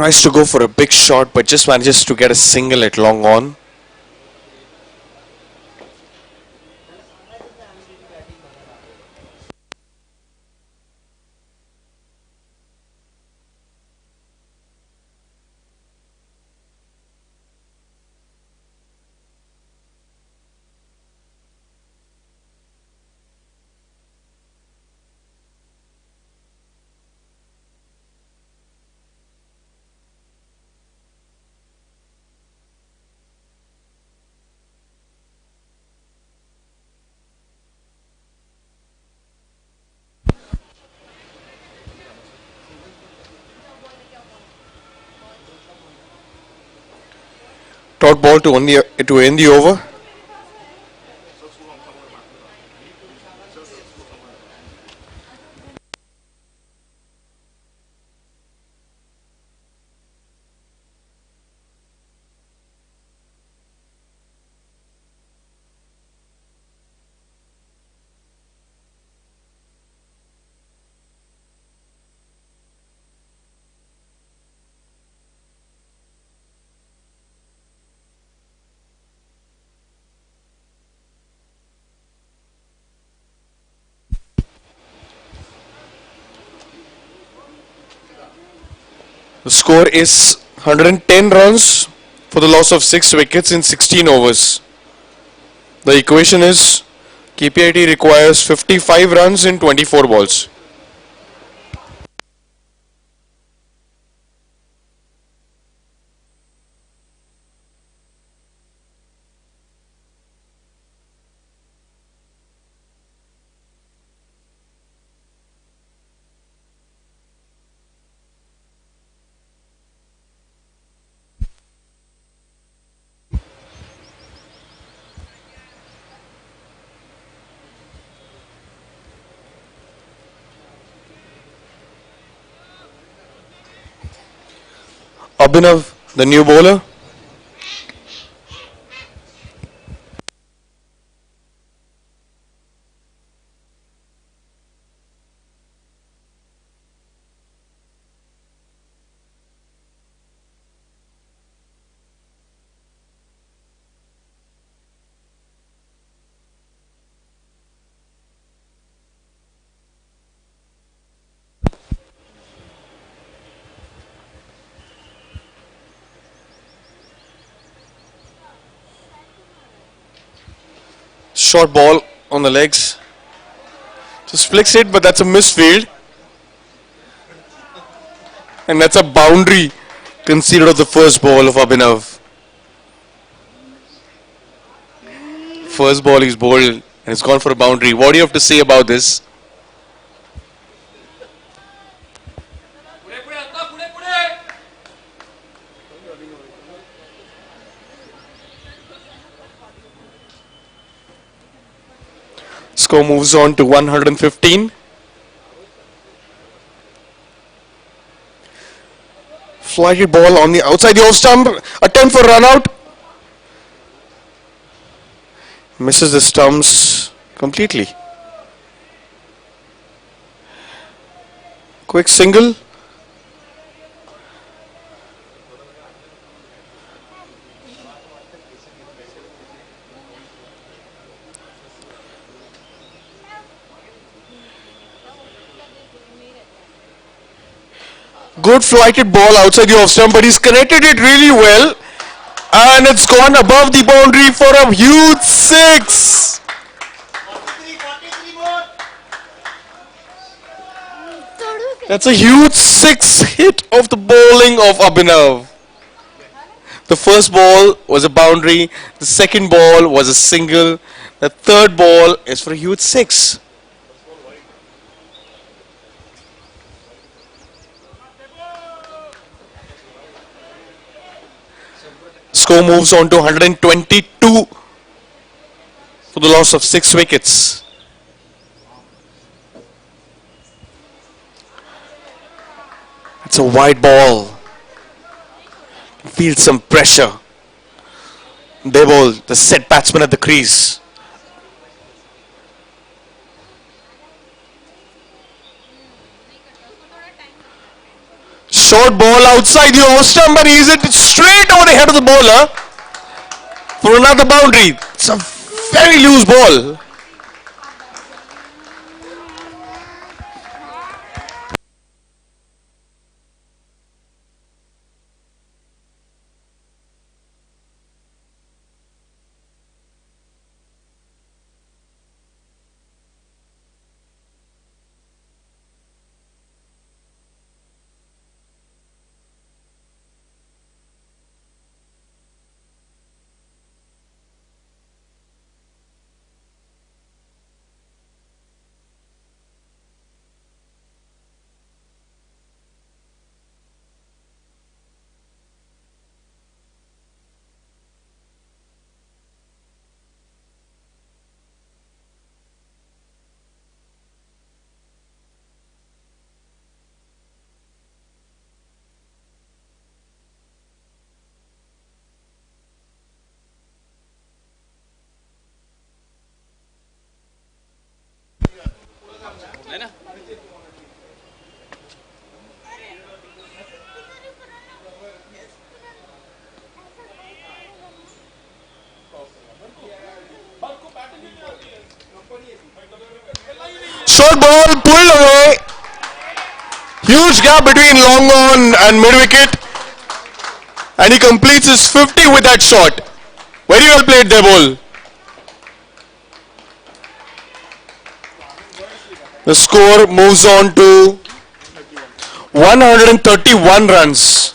Tries to go for a big shot, but just manages to get a single at long on. Dot ball to end the over. The score is 110 runs for the loss of 6 wickets in 16 overs. The equation is KPIT requires 55 runs in 24 balls. Abhinav, the new bowler. Short ball on the legs. Just flicks it, but that's a misfield. And that's a boundary conceded of the first ball of Abhinav. First ball he's bowled and it's gone for a boundary. What do you have to say about this? Score moves on to 115. Flighted ball on the outside the off stump. Attempt for run out. Misses the stumps completely. Quick single. Good flighted ball outside the off stump, but he's connected it really well. And it's gone above the boundary for a huge six. That's a huge six hit of the bowling of Abhinav. The first ball was a boundary. The second ball was a single. The third ball is for a huge six. Score moves on to 122 for the loss of 6 wickets. It's a wide ball. Feel some pressure. They bowl the set batsman at the crease. Short ball outside the off stump and he's it straight over the head of the bowler for another boundary. It's a very loose ball. Short ball pulled away. Huge gap between long on and mid wicket. And he completes his 50 with that shot. Very well played there, ball. The score moves on to 131 runs.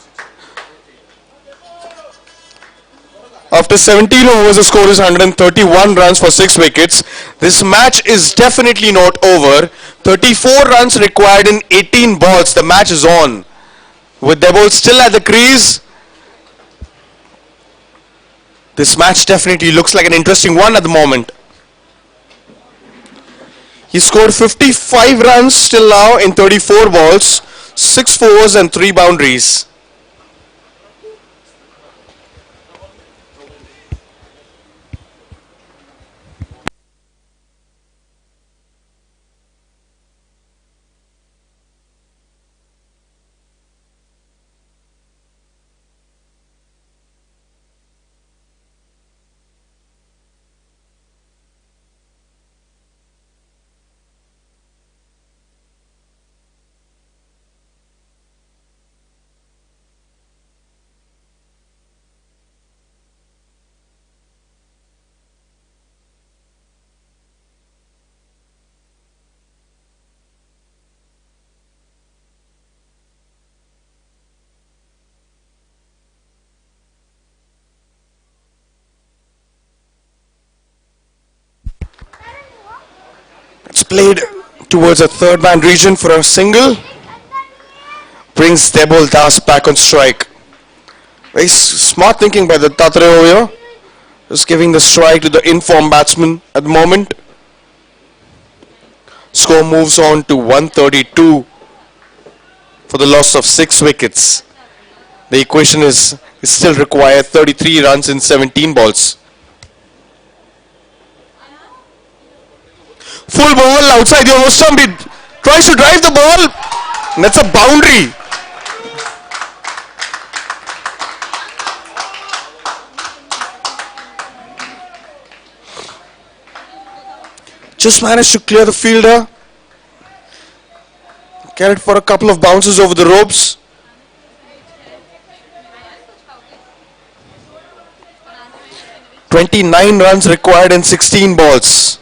After 17 overs, the score is 131 runs for 6 wickets. This match is definitely not over. 34 runs required in 18 balls. The match is on. With the ball still at the crease, this match definitely looks like an interesting one at the moment. He scored 55 runs till now in 34 balls, 6 fours and 3 boundaries. It's played towards a third man region for a single. Brings Debol Das back on strike. Very smart thinking by the Tatre over here. Just giving the strike to the informed batsman at the moment. Score moves on to 132 for the loss of 6 wickets. The equation is still required 33 runs in 17 balls. Full ball outside the off stump. He tries to drive the ball. And that's a boundary. Just managed to clear the fielder. Carried for a couple of bounces over the ropes. "29 runs required in 16 balls.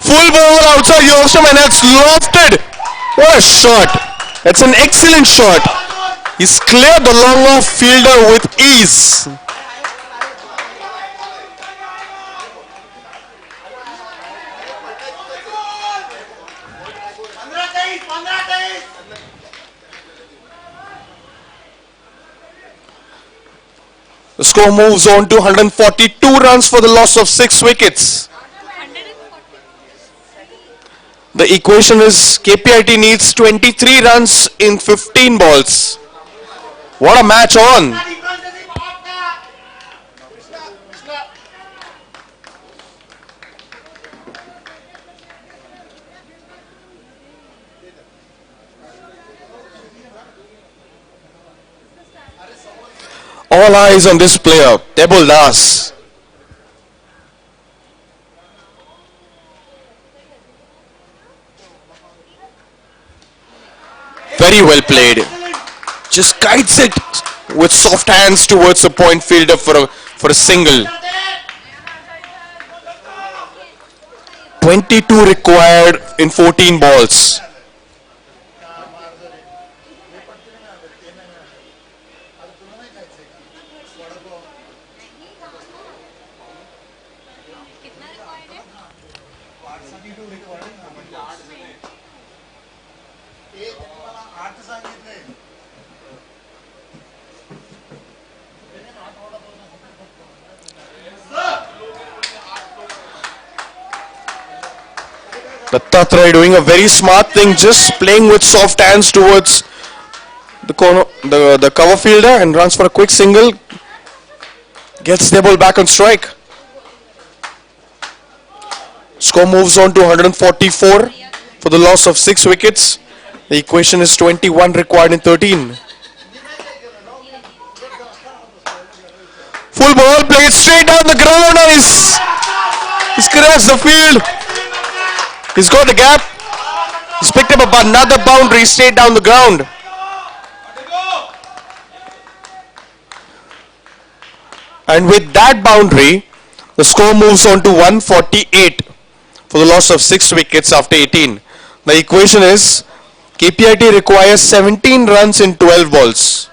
Full ball outside the off stump and that's lofted. What a shot. That's an excellent shot. He's cleared the long off fielder with ease. The score moves on to 142 runs for the loss of 6 wickets. The equation is KPIT needs 23 runs in 15 balls. What a match on! All eyes on this player, Debul Das. Very well played. Just guides it with soft hands towards the point fielder for a single. 22 required in 14 balls. Dattatray doing a very smart thing, just playing with soft hands towards the corner, the cover fielder, and runs for a quick single. Gets the ball back on strike. Score moves on to 144 for the loss of 6 wickets. The equation is 21 required in 13. Full ball played straight down the ground and he's crashed the field. He's got the gap. He's picked up another boundary straight down the ground. And with that boundary, the score moves on to 148 for the loss of 6 wickets after 18. The equation is KPIT requires 17 runs in 12 balls.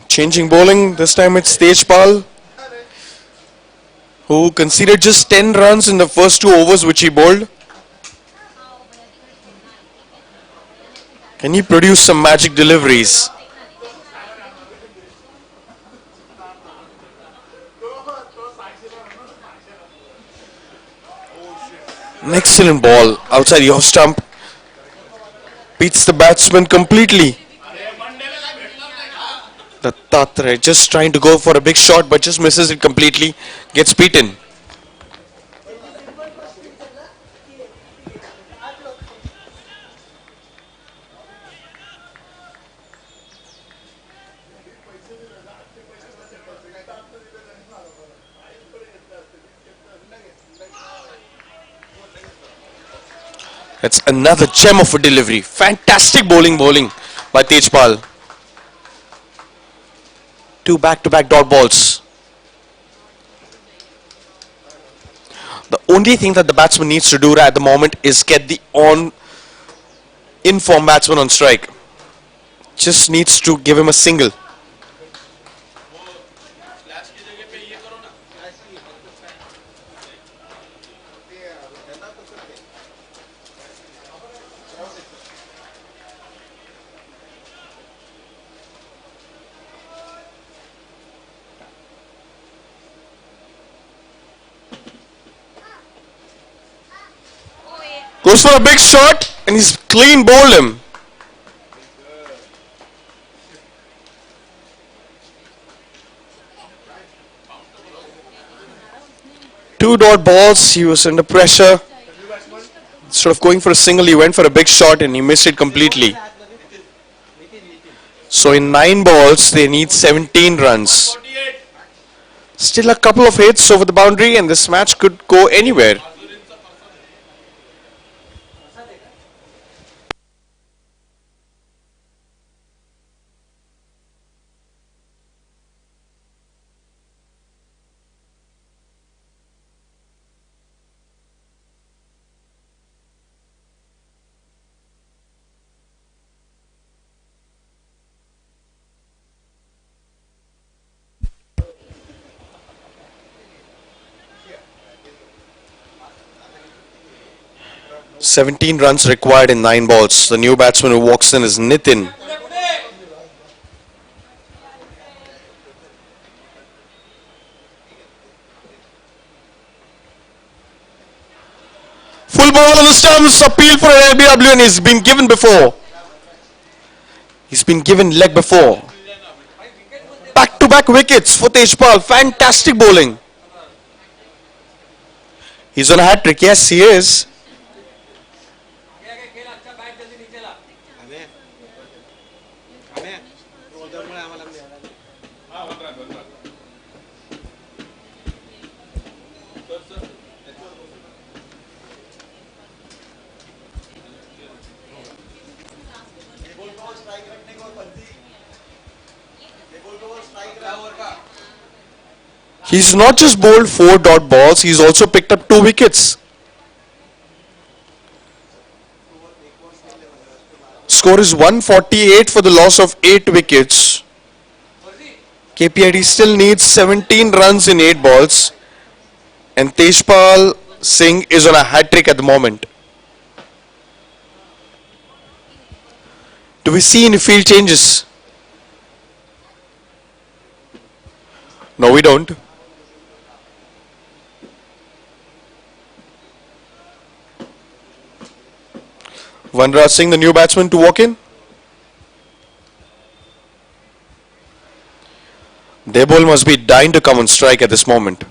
Changing bowling, this time it's Tejpal, who conceded just 10 runs in the first 2 overs which he bowled. Can he produce some magic deliveries? An excellent ball outside the off stump. Beats the batsman completely. Dattatray just trying to go for a big shot but just misses it completely. Gets beaten. That's another gem of a delivery. Fantastic bowling by Tejpal. 2 back-to-back dot balls. The only thing that the batsman needs to do at the moment is get the in-form batsman on strike. Just needs to give him a single. Goes for a big shot and he's clean bowled him. Two dot balls, he was under pressure. Instead of going for a single, he went for a big shot and he missed it completely. So in 9 balls, they need 17 runs. Still a couple of hits over the boundary and this match could go anywhere. Seventeen runs required in 9 balls. The new batsman who walks in is Nitin. Full ball on the stumps, appeal for an LBW and he's been given before. He's been given leg before. Back-to-back wickets for Tejpal. Fantastic bowling. He's on a hat-trick. Yes, he is. He's not just bowled 4 dot balls, he's also picked up 2 wickets. Score is 148 for the loss of 8 wickets. KPIT still needs 17 runs in 8 balls. And Tejpal Singh is on a hat-trick at the moment. Do we see any field changes? No, we don't. Vanraj Singh, the new batsman, to walk in. Debol must be dying to come on strike at this moment.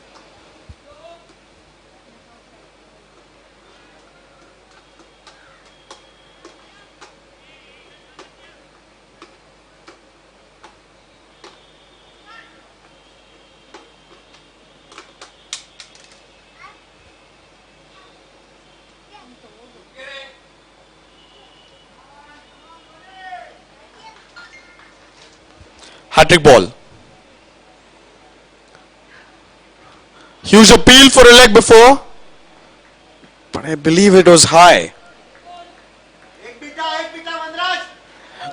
Hat-trick ball. Huge appeal for a leg before, but I believe it was high.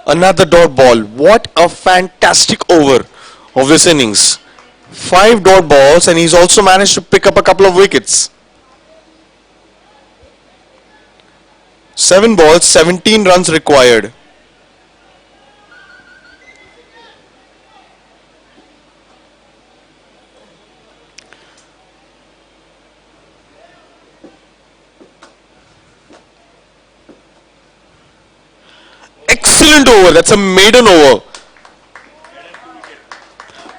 Another dot ball. What a fantastic over of this innings. 5 dot balls and he's also managed to pick up a couple of wickets. 7 balls, 17 runs required. Excellent over. That's a maiden over.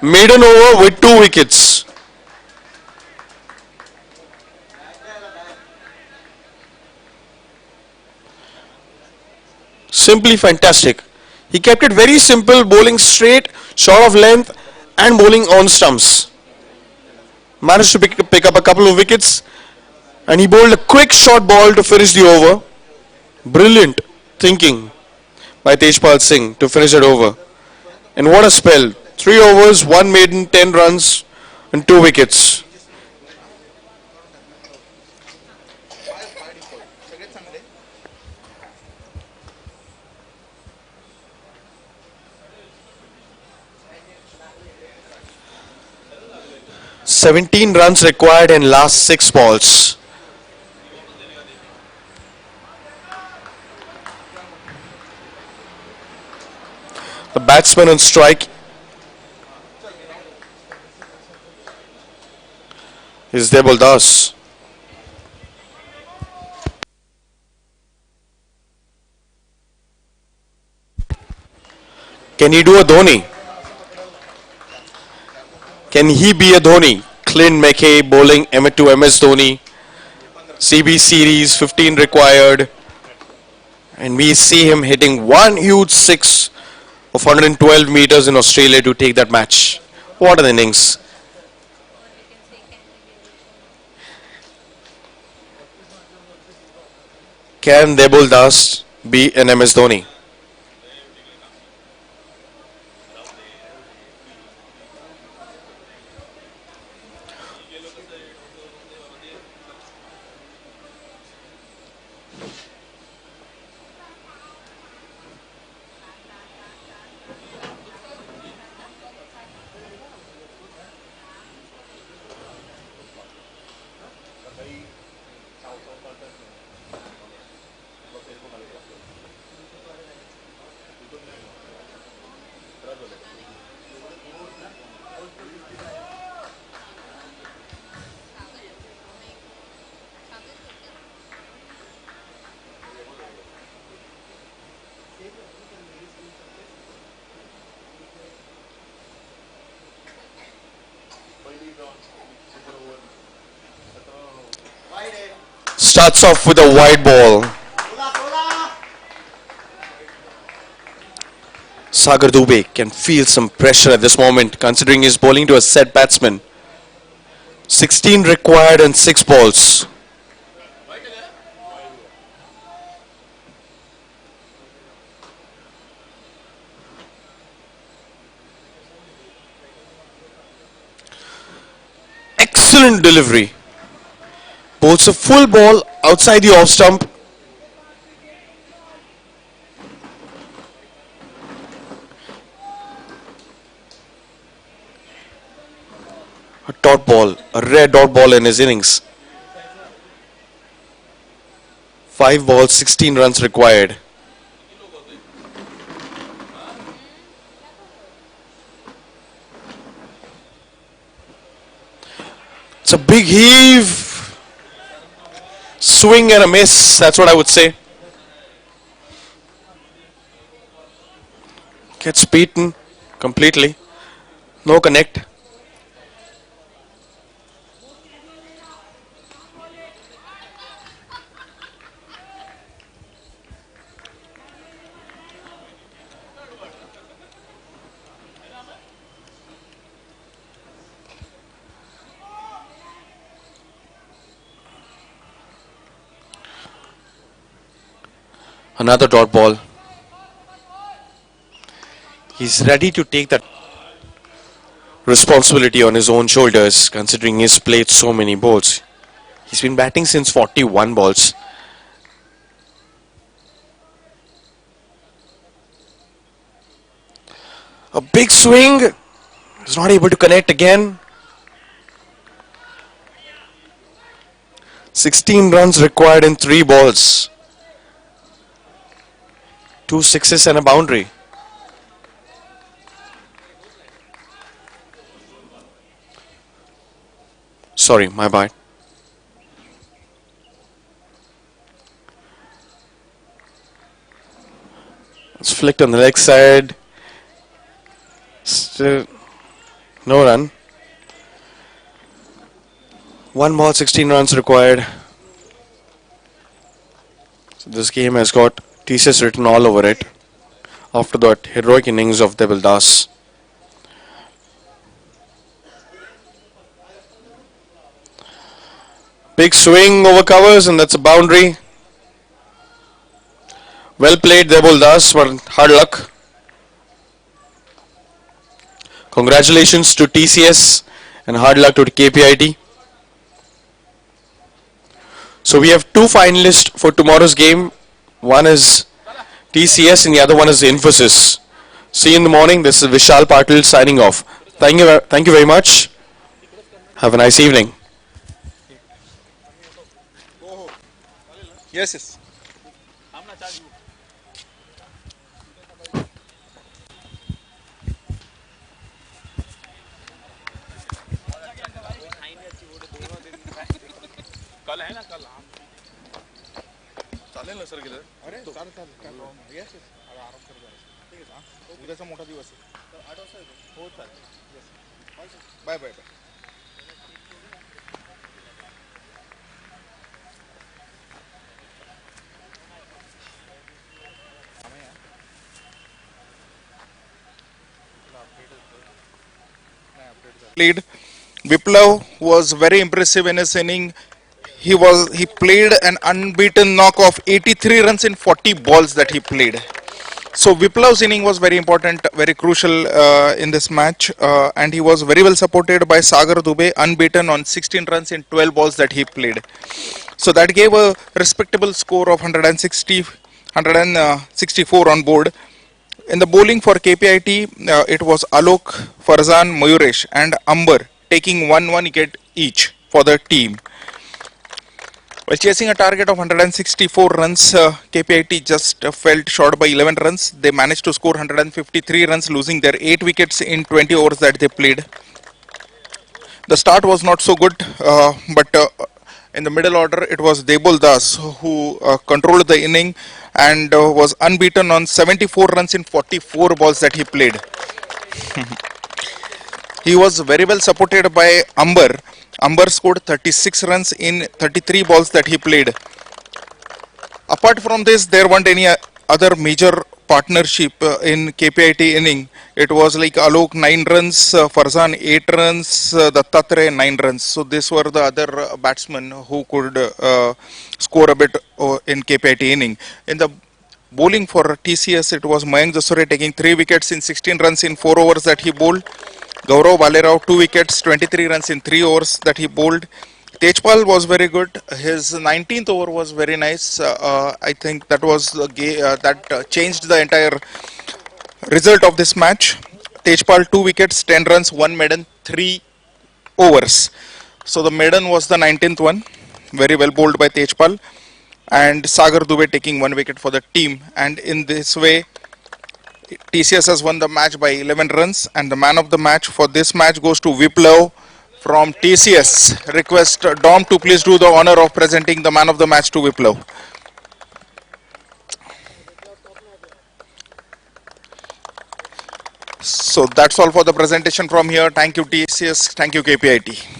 Maiden over with 2 wickets. Simply fantastic. He kept it very simple, bowling straight, short of length and bowling on stumps. Managed to pick up a couple of wickets and he bowled a quick short ball to finish the over. Brilliant thinking by Tejpal Singh to finish it over. And what a spell. 3 overs, 1 maiden, 10 runs and 2 wickets. "17 runs required in last 6 balls. The batsman on strike is Debol Das. Can he do a Dhoni? Can he be a Dhoni? Clint McKay bowling to MS Dhoni. CB series 15 required. And we see him hitting one huge six of 112 meters in Australia to take that match. What an innings. Can Debul Das be an MS Dhoni? Starts off with a wide ball. Sagar Dubey can feel some pressure at this moment considering he's bowling to a set batsman. 16 required and 6 balls. Excellent delivery. Bowls a full ball outside the off stump. A dot ball, a rare dot ball in his innings. 5 balls, 16 runs required. It's a big heave. Swing and a miss, that's what I would say. Gets beaten completely. No connect. Another dot ball. He's ready to take that responsibility on his own shoulders considering he's played so many balls. He's been batting since 41 balls. A big swing. He's not able to connect again. 16 runs required in 3 balls. 2 sixes and a boundary. Sorry, my bad. It's flicked on the leg side. Still no run. 1 ball, 16 runs required. So this game has got TCS written all over it after that heroic innings of Debul Das. Big swing over covers and that's a boundary. Well played Debul Das, but hard luck. Congratulations to TCS and hard luck to KPIT. So we have 2 finalists for tomorrow's game. One is TCS and the other one is Infosys. See you in the morning. This is Vishal Patil signing off. Thank you very much. Have a nice evening. Yes, yes. कल है ना कल चालेल ना sir गेलं अरे चालेल चालेल काय प्रॉब्लेम नाही यस यस आराम कर जायचं ठीक आहे हां उद्याचा मोठा दिवस आहे 8 वाजता येतो हो चालेल yes bye bye bye played. Viplav was very impressive in his inning. He played an unbeaten knock of 83 runs in 40 balls that he played. So Viplav's inning was very important, very crucial in this match, and he was very well supported by Sagar Dubey, unbeaten on 16 runs in 12 balls that he played. So that gave a respectable score of 164 on board. In the bowling for KPIT, it was Alok, Farzan, Mayuresh, and Amber taking 1 wicket each for the team. While chasing a target of 164 runs, KPIT just fell short by 11 runs. They managed to score 153 runs, losing their 8 wickets in 20 overs that they played. The start was not so good, but in the middle order, it was Debol Das who controlled the inning and was unbeaten on 74 runs in 44 balls that he played. He was very well supported by Amber. Amber scored 36 runs in 33 balls that he played. Apart from this, there weren't any other major partnership in KPIT inning. It was like Alok 9 runs, Farzan 8 runs, Dattatreya 9 runs. So these were the other batsmen who could score a bit in KPIT inning. In the bowling for TCS, it was Mayank Jasore taking 3 wickets in 16 runs in 4 overs that he bowled. Gaurav Valerao 2 wickets, 23 runs in 3 overs that he bowled. Tejpal was very good. His 19th over was very nice. I think that was the that changed the entire result of this match. Tejpal 2 wickets, 10 runs, 1 maiden, 3 overs. So the maiden was the 19th one. Very well bowled by Tejpal. And Sagar Dubey taking 1 wicket for the team. And in this way, TCS has won the match by 11 runs, and the man of the match for this match goes to Viplav from TCS. Request Dom to please do the honor of presenting the man of the match to Viplav. So that's all for the presentation from here. Thank you TCS, thank you KPIT.